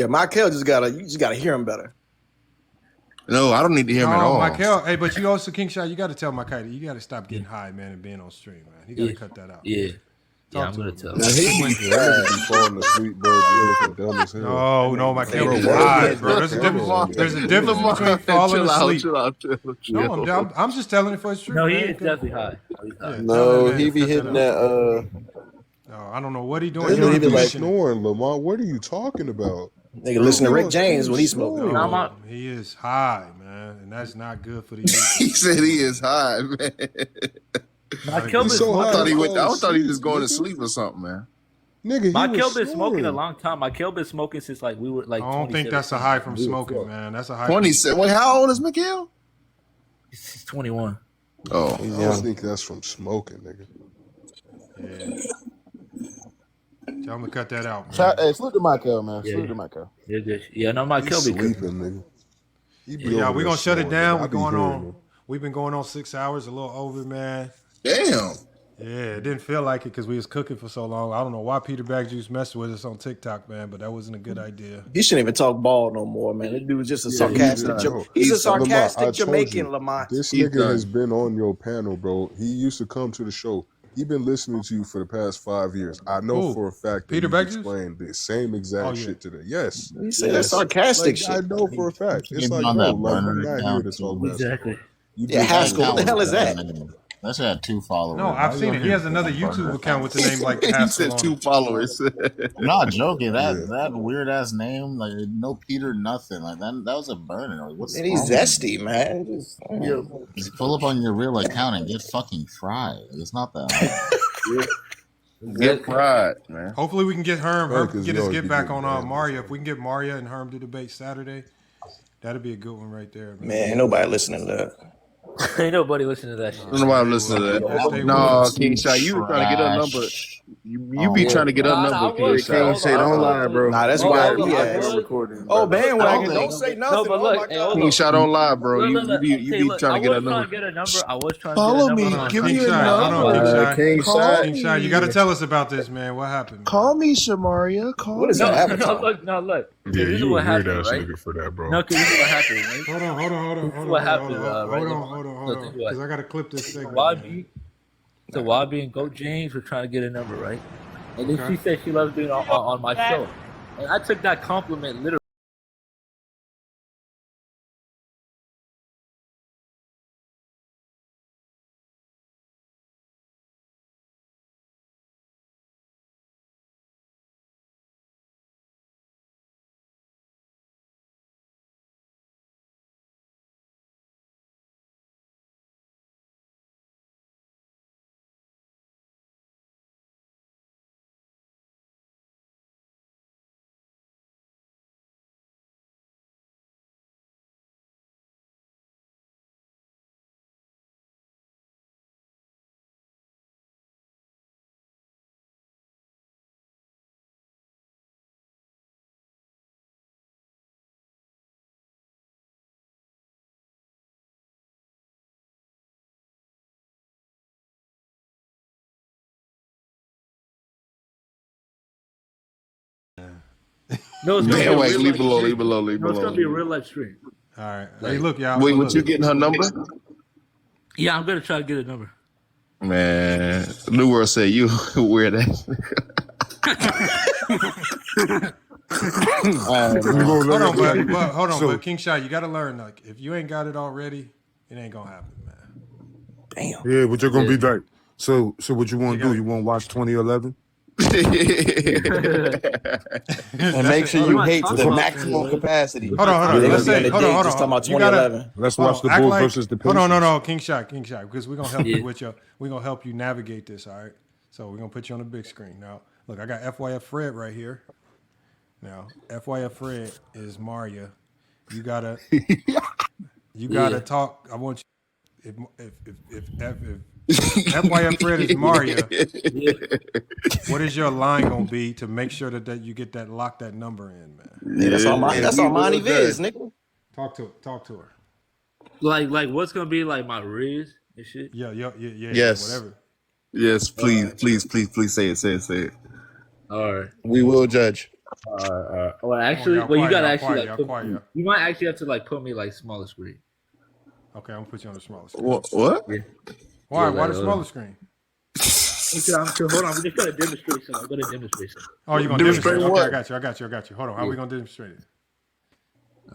Michael you just gotta hear him better. No, I don't need to hear him at all. Michael, hey, but you also, King Shot, you got to tell Michael, you got to stop getting high, man, and being on stream, man. You got to cut that out. Yeah. Talk I'm to gonna him. tell Now, he be falling asleep, bro. You looking dumb as hell. No, Michael is high, bro. There's a difference between falling asleep. Chill out. No, I'm just telling it for its truth. No, he man. is definitely high. No, he be hitting that. No, I don't know what he doing. He be snoring, Lamont. What are you talking about? Nigga, listen to Rick James when he smoking. No, he is high, man, and that's not good for these. He said he is high, man. My I thought he was just going to sleep or something, man. Nigga, my Kel been smoking a long time. My Kel been smoking since like we were like. I don't think that's a high from smoking, man. That's a high. 27. Wait, how old is Miguel? He's 21. Oh, I don't think that's from smoking, nigga. Yeah. Tell him to cut that out, man. Hey, salute to Michael, man. Yeah. Salute to Michael. Yeah, good. Yeah, no, my Kel be sleeping, cooking. nigga. Yeah, we're gonna shut it down. We're We're going on. We've been going on 6 hours, a little over, man. Damn. Yeah, it didn't feel like it because we was cooking for so long. I don't know why Peter Bagjuice messed with us on TikTok, man, but that wasn't a good idea. He shouldn't even talk ball no more, man. That dude was just a sarcastic. He's a sarcastic Jamaican, Lamont. This nigga has been on your panel, bro. He used to come to the show. He been listening to you for the past 5 years. I know for a fact that Peter you Bagjuice? explained the same exact shit today. Yes. He said that's sarcastic shit. I know for a fact. It's like, on no, that like, burner I'm not account here to talk too. about Exactly. Yeah, Haskell. What the hell is that? That should have 2 followers. No, I've seen it. He has another YouTube account with the name like He Haskell said on 2 it. followers. I'm not joking. That weird ass name, like no Peter, nothing. Like that was a burner. Like, what's And he's zesty, man. Just pull up on your real account and get fucking fried. It's not that hard. Get fried, man. Hopefully we can get Herm. Yeah, Herm 'cause can get you his know get you back get on banned. Maria. If we can get Maria and Herm to debate Saturday, that'd be a good one right there, man. Man, ain't nobody listening to that. Ain't nobody listening to that shit. Nobody listen to that. No, King Shot, you was trying to get her number. You be trying to get her number, King Shot. Say don't lie, bro. Nah, that's why we had a recording. Oh, bandwagon. Don't say nothing. No, but look, hey, hold King on. Shot, don't lie, bro. You be trying to get her I was trying number. to get a number. I was trying Follow to get a me. number. Give me King your Shot, hold number. on, King Shot. King Shot, you got to me. tell us about this, man. What happened? Call me, Shamaria. Call What is me. that? No, look. Yeah, This is you what a weird happened, ass right? nigga for that, bro. No, because this is what happened, right? Hold on. This is what happened, right? Hold on. Because I got to clip this segment. So YB and Goat James were trying to get a number, right? And then she said she loves being on my show. And I took that compliment literally. No, it's gonna be Man, a wait, real leave life below, stream. leave below, leave No, it's below. gonna be a real life stream. All right. Like, Hey, look, y'all. Wait, so what you look. getting her number? Yeah, I'm gonna try to get a number. Man, New World said you wear that. Hold on, So- but King Shot, you got to learn. Like, if you ain't got it already, it ain't gonna happen, man. Damn. Yeah, but you're gonna be back. So what you want to do? You want to watch 2011? And make sure you hate to the maximum capacity. Hold on. Let's say, hold on. Just talking about You gotta- 2011. Let's hold watch on, the act Bulls like- versus the Hold Pacers. on, King Shot, because we're gonna help you with we're gonna help you navigate this. All right. So we're gonna put you on the big screen now. Look, I got FYF Fred right here. Now, FYF Fred is Maria. You gotta talk. I want you. If FYF Fred is Maria, what is your line gonna be to make sure that you get that lock that number in, man? Yeah, that's all Monty Viz, nigga. Talk to her. Like what's gonna be like my Riz and shit? Yeah. Yes. Whatever. Yes, please say it. All right. We will judge. All right. Well, actually, Y'all you gotta quiet, actually y'all quiet. you might actually have to like put me like smaller screen. Okay, I'm gonna put you on the smaller screen. What? Yeah. Why? Yeah, Why like, the smaller screen? Hold on, I'm just gonna demonstrate something. I'm gonna demonstrate something. Oh, you're gonna demonstrate? Okay, what? I got you. Hold on. How are we gonna demonstrate it?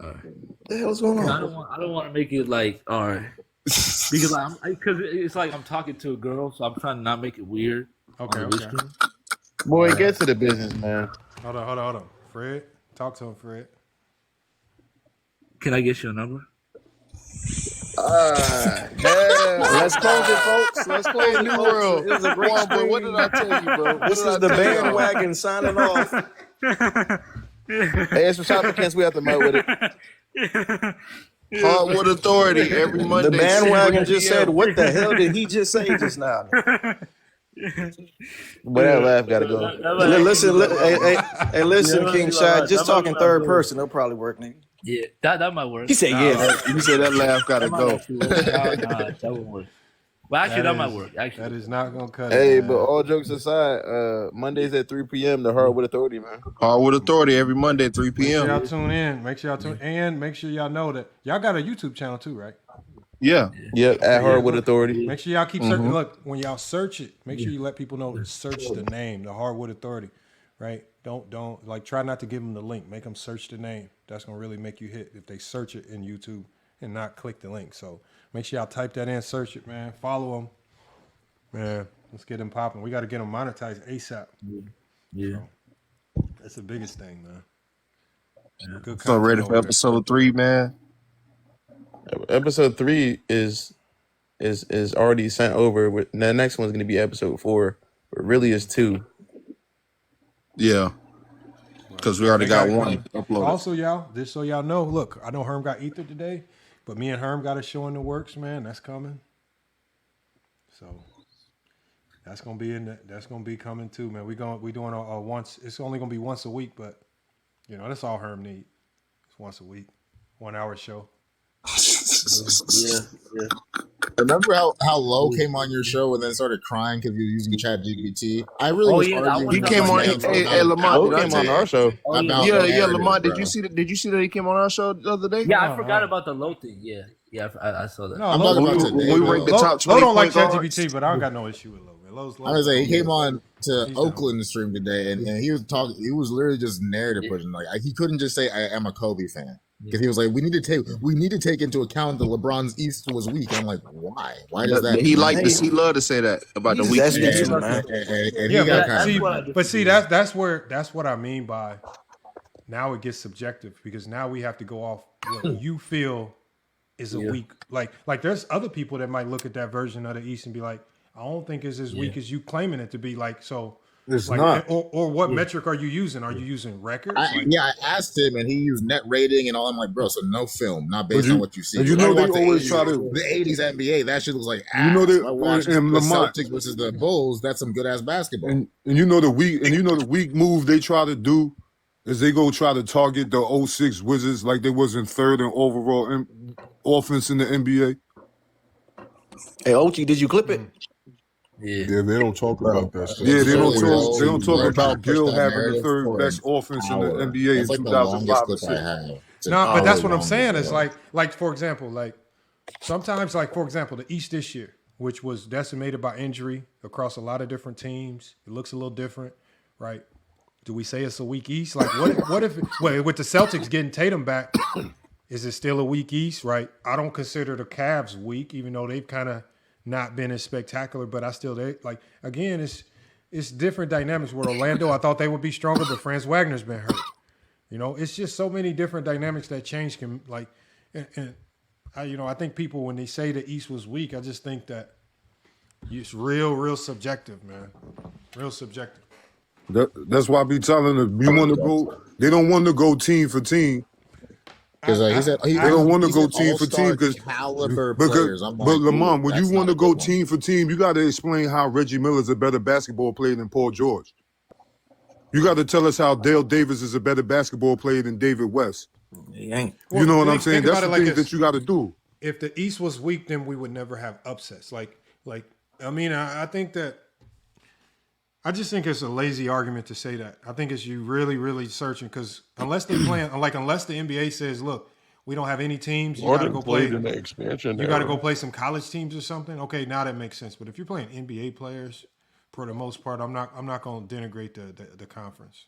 All right. What the hell's going on? I don't want to make it like all right because it's like I'm talking to a girl, so I'm trying to not make it weird. Okay. Boy, get to the business, man. Hold on. Fred, talk to him, Fred. Can I get your number? Let's close it, folks. Let's close it, New folks. World. It was a great Boy, stream. what did I tell you, bro? This is the bandwagon signing off. Hey, it's for Shopkins. We have to mess with it. Hardwood Authority every Monday. The bandwagon 6 just p.m. said, "What the hell did he just say just now?" But that laugh gotta go. Listen, King Shot. Just talking third person, it'll probably work, nigga. Yeah, that might work. He said, "Yeah." You said that laugh gotta go. That won't work. Well, actually, that might work. Actually, that is not gonna cut Hey, it. but all jokes aside, Mondays at 3 p.m. the Hardwood Authority, man. Hardwood Authority every Monday at 3 Make sure p.m. y'all tune in. And make sure y'all know that y'all got a YouTube channel too, right? Yeah. Yep, at Hardwood Authority. Make sure y'all keep searching. Look, when y'all search it, make sure you let people know to search the name, the Hardwood Authority, right? Don't like try not to give them the link. Make them search the name. That's gonna really make you hit if they search it in YouTube and not click the link. So make sure y'all type that in, search it, man. Follow them, man. Let's get them popping. We got to get them monetized ASAP. Yeah, so, that's the biggest thing, man. Good So ready content for over episode 3, man. Episode 3 is already sent over. The next one's gonna be episode 4, but really is 2. Yeah. Because we already got one uploaded. Also, y'all, just so y'all know, look, I know Herm got Ether today, but me and Herm got a show in the works, man. That's coming. So that's gonna be coming too, man. We doing a once. It's only gonna be once a week, but you know that's all Herm need. It's once a week, 1 hour show. yeah. Remember how Low came on your show and then started crying because you were using ChatGPT? I really was arguing. He came on. Hey, Lamont, Low came on our show. Lamont. Did you see that he came on our show the other day? Yeah, I forgot about the low thing. Yeah, I saw that. No, I'm talking about today. We ranked the top 20 Low don't like point guards. ChatGPT, but I don't got no issue with Low. I was like, he came on to Oakland stream today, and he was talking. He was literally just narrative pushing. Like he couldn't just say I am a Kobe fan because he was like, we need to take into account that LeBron's East was weak. And I'm like, why? Why does that? He loved to say that about the weak. That's what I mean by now it gets subjective because now we have to go off what you feel is a weak. Like there's other people that might look at that version of the East and be like, I don't think it's as weak as you claiming it to be. Like, so it's like, not. Or what metric are you using? Are you using records? I asked him, and he used net rating and all. I'm like, bro, so no film, not based on what you see. And you know they always try to the '80s NBA. That shit looks like ass. You know they I watched the Lamont Celtics versus the Bulls. That's some good ass basketball. And you know the weak move they try to do is they go try to target the 06 Wizards like they was in third in overall offense in the NBA. Hey, Ochi, did you clip it? Yeah, they don't talk about that stuff. Yeah, It's they don't always talk. They don't team talk We're record. trying to about push Gil that having the narrative third for best offense in the hour. NBA in That's like the longest clip I 2005 have. It's an No, but hour that's what I'm long saying. It's video. like for example, like sometimes, like for example, the East this year, which was decimated by injury across a lot of different teams. It looks a little different, right? Do we say it's a weak East? Like what if well, with the Celtics getting Tatum back, is it still a weak East? Right? I don't consider the Cavs weak, even though they've kind of not been as spectacular. But I still they like again, it's different dynamics. With Orlando, I thought they would be stronger, but Franz Wagner's been hurt. You know, it's just so many different dynamics that change can like, and I think people when they say the East was weak, I just think that it's real subjective, man, real subjective. That's why I be telling them you want to go. They don't want to go team for team. Because They don't want to go team for team caliber players. I'm but like, Lamont, when you that's want not to a go good one. team for team, you got to explain how Reggie Miller's a better basketball player than Paul George. You got to tell us how Dale Davis is a better basketball player than David West. He ain't. You know what I'm saying? Think That's about the it like things this. that you got to do. If the East was weak, then we would never have upsets. Like I mean, I think that I just think it's a lazy argument to say that. I think it's you really searching because unless the NBA says, look, we don't have any teams, you got to Jordan go play. played in the expansion You got to era. go play some college teams or something. Okay, now that makes sense. But if you're playing NBA players, for the most part, I'm not going to denigrate the conference.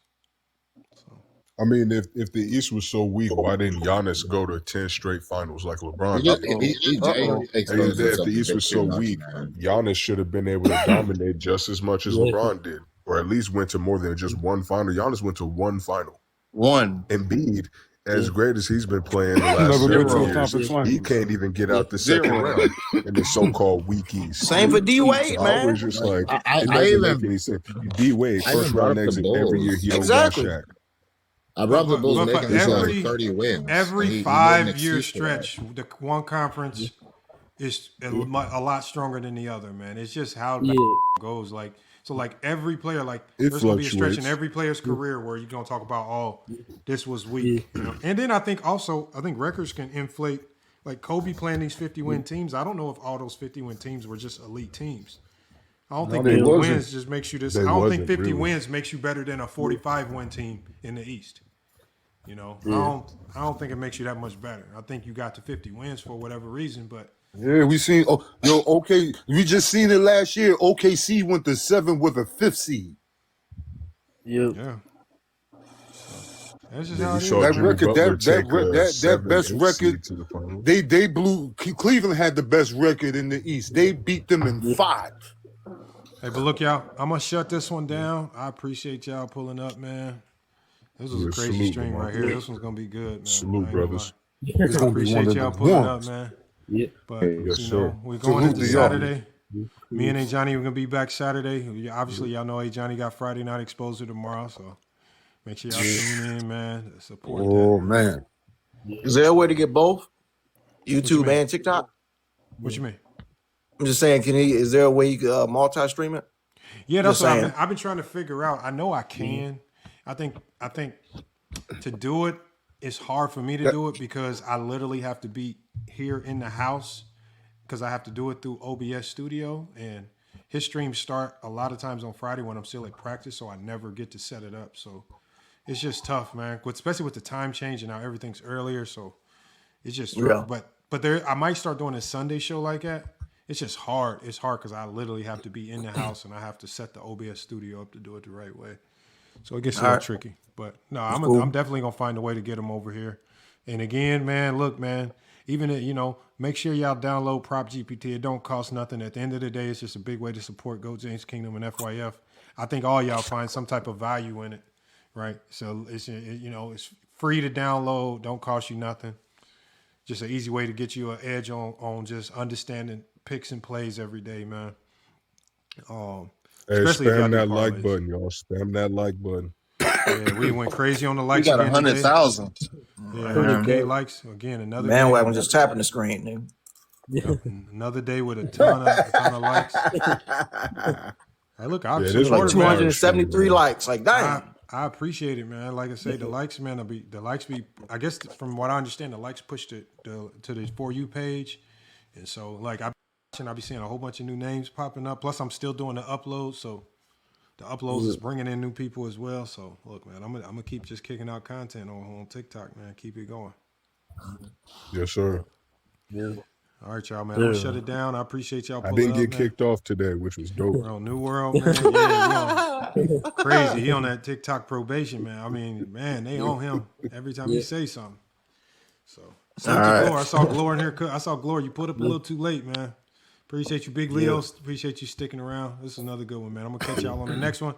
I mean, if the East was so weak, why didn't Giannis go to 10 straight finals like LeBron He did? exposed If himself the a East bit was too so much, weak, man. Giannis should have been able to dominate just as much as LeBron did, or at least went to more than just one final. Giannis went to one final. One. Embiid, as great as he's been playing the last Never been to a several years, conference he finals. can't even get out the second round in the so-called weak East. Same for D Wade, So I man. was just like, I it doesn't make even any sense. D Wade, I first even brought round up the exit every year. Bulls. He don't Exactly. got Shaq. I brought up the Bulls But making for this like every 30 wins. every He made an 5-year excuse for that. stretch, the one conference is a lot stronger than the other, man. It's just how it goes. Like every player, It there's gonna be a stretch in fluctuates. every player's career where you're gonna talk about, oh, this was weak. You know? And then I think records can inflate. Like Kobe playing these 50-win teams. I don't know if all those 50-win teams were just elite teams. I don't think they 50 wasn't. wins just makes you this. They I don't think wasn't, 50 really. wins makes you better than a 45-win team in the East. You know, I don't think it makes you that much better. I think you got to 50 wins for whatever reason, but Yeah, we seen. Okay, we just seen it last year. OKC went to 7 with a 5th seed. yeah, that's just Then how you it is. saw That Jimmy record, Butler that take a that best 7-8 record. seed to the finals. They blew. Cleveland had the best record in the East. They beat them in 5. Hey, but look, y'all, I'm gonna shut this one down. I appreciate y'all pulling up, man. This was a Yeah, crazy salute, stream Lamar. right here. This one's gonna be good, man. Salute, I ain't gonna brothers. lie. It's gonna be one Appreciate of y'all the pulling ones. up, man. Yeah. But Yes, you sir. know, we're going Salute into to y'all. Saturday. Me and A Johnny are gonna be back Saturday. Obviously, y'all know A Johnny got Friday Night Exposure tomorrow, so make sure y'all tune in, man. Support Oh that. man, Is there a way to get both? you YouTube mean? and TikTok? What you mean? I'm just saying, is there a way you could multi-stream it? Yeah, that's Just what saying. I've been trying to figure out. I know I can. I think to do it, it's hard for me to do it because I literally have to be here in the house because I have to do it through OBS Studio, and his streams start a lot of times on Friday when I'm still at practice, so I never get to set it up. So it's just tough, man. Especially with the time change and now everything's earlier, so it's just Yeah. But there, I might start doing a Sunday show like that. It's just hard. It's hard because I literally have to be in the house and I have to set the OBS Studio up to do it the right way. So it gets a little tricky. But no, I'm definitely gonna find a way to get them over here. And again, man, look, man, even make sure y'all download Prop GPT. It don't cost nothing. At the end of the day, it's just a big way to support Go James Kingdom and FYF. I think all y'all find some type of value in it, right? So it's it's free to download. Don't cost you nothing. Just an easy way to get you an edge on just understanding picks and plays every day, man. Hey, Especially if y'all spam do that like parlays. button, y'all. Spam that like button. Yeah, we went crazy on the We likes. got again today. 100,000. Yeah, Right. 100K likes again. Another Manwagon day. just tapping the screen, nigga. Yep, another day with a ton of likes. Hey, look, I Yeah, It's this like was 273 man. likes. Like, damn. I appreciate it, man. Like I say, the likes, man, I guess from what I understand, the likes push to the For You page, and so like I and I'll be seeing a whole bunch of new names popping up. Plus, I'm still doing the uploads, so the uploads is bringing in new people as well. So, look, man, I'm gonna keep just kicking out content on TikTok, man. Keep it going. Yes, sir. Yeah. All right, y'all, man. I'm gonna shut it down. I appreciate y'all I pulling didn't up, get man. kicked off today, which was dope. Bro, New World, man. Yeah, crazy. He on that TikTok probation, man. I mean, man, they on him every time he say something. So, salute to Glor. I saw Glor in here. I saw Glor. You put up a little too late, man. Appreciate you, Big Leo. Appreciate you sticking around. This is another good one, man. I'm gonna catch y'all on the next one.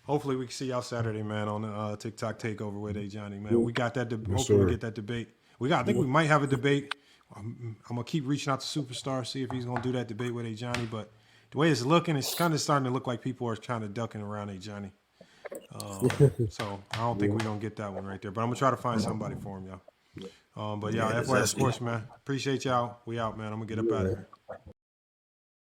Hopefully, we can see y'all Saturday, man, on the TikTok takeover with A Johnny, man. We got that. Hopefully, we get that debate. I think we might have a debate. I'm gonna keep reaching out to Superstar, see if he's gonna do that debate with A Johnny. But the way it's looking, it's kind of starting to look like people are kind of ducking around A Johnny. So I don't think we're gonna get that one right there. But I'm gonna try to find somebody for him, y'all. But y'all, FYI Sports, man. Appreciate y'all. We out, man. I'm gonna get up out of here.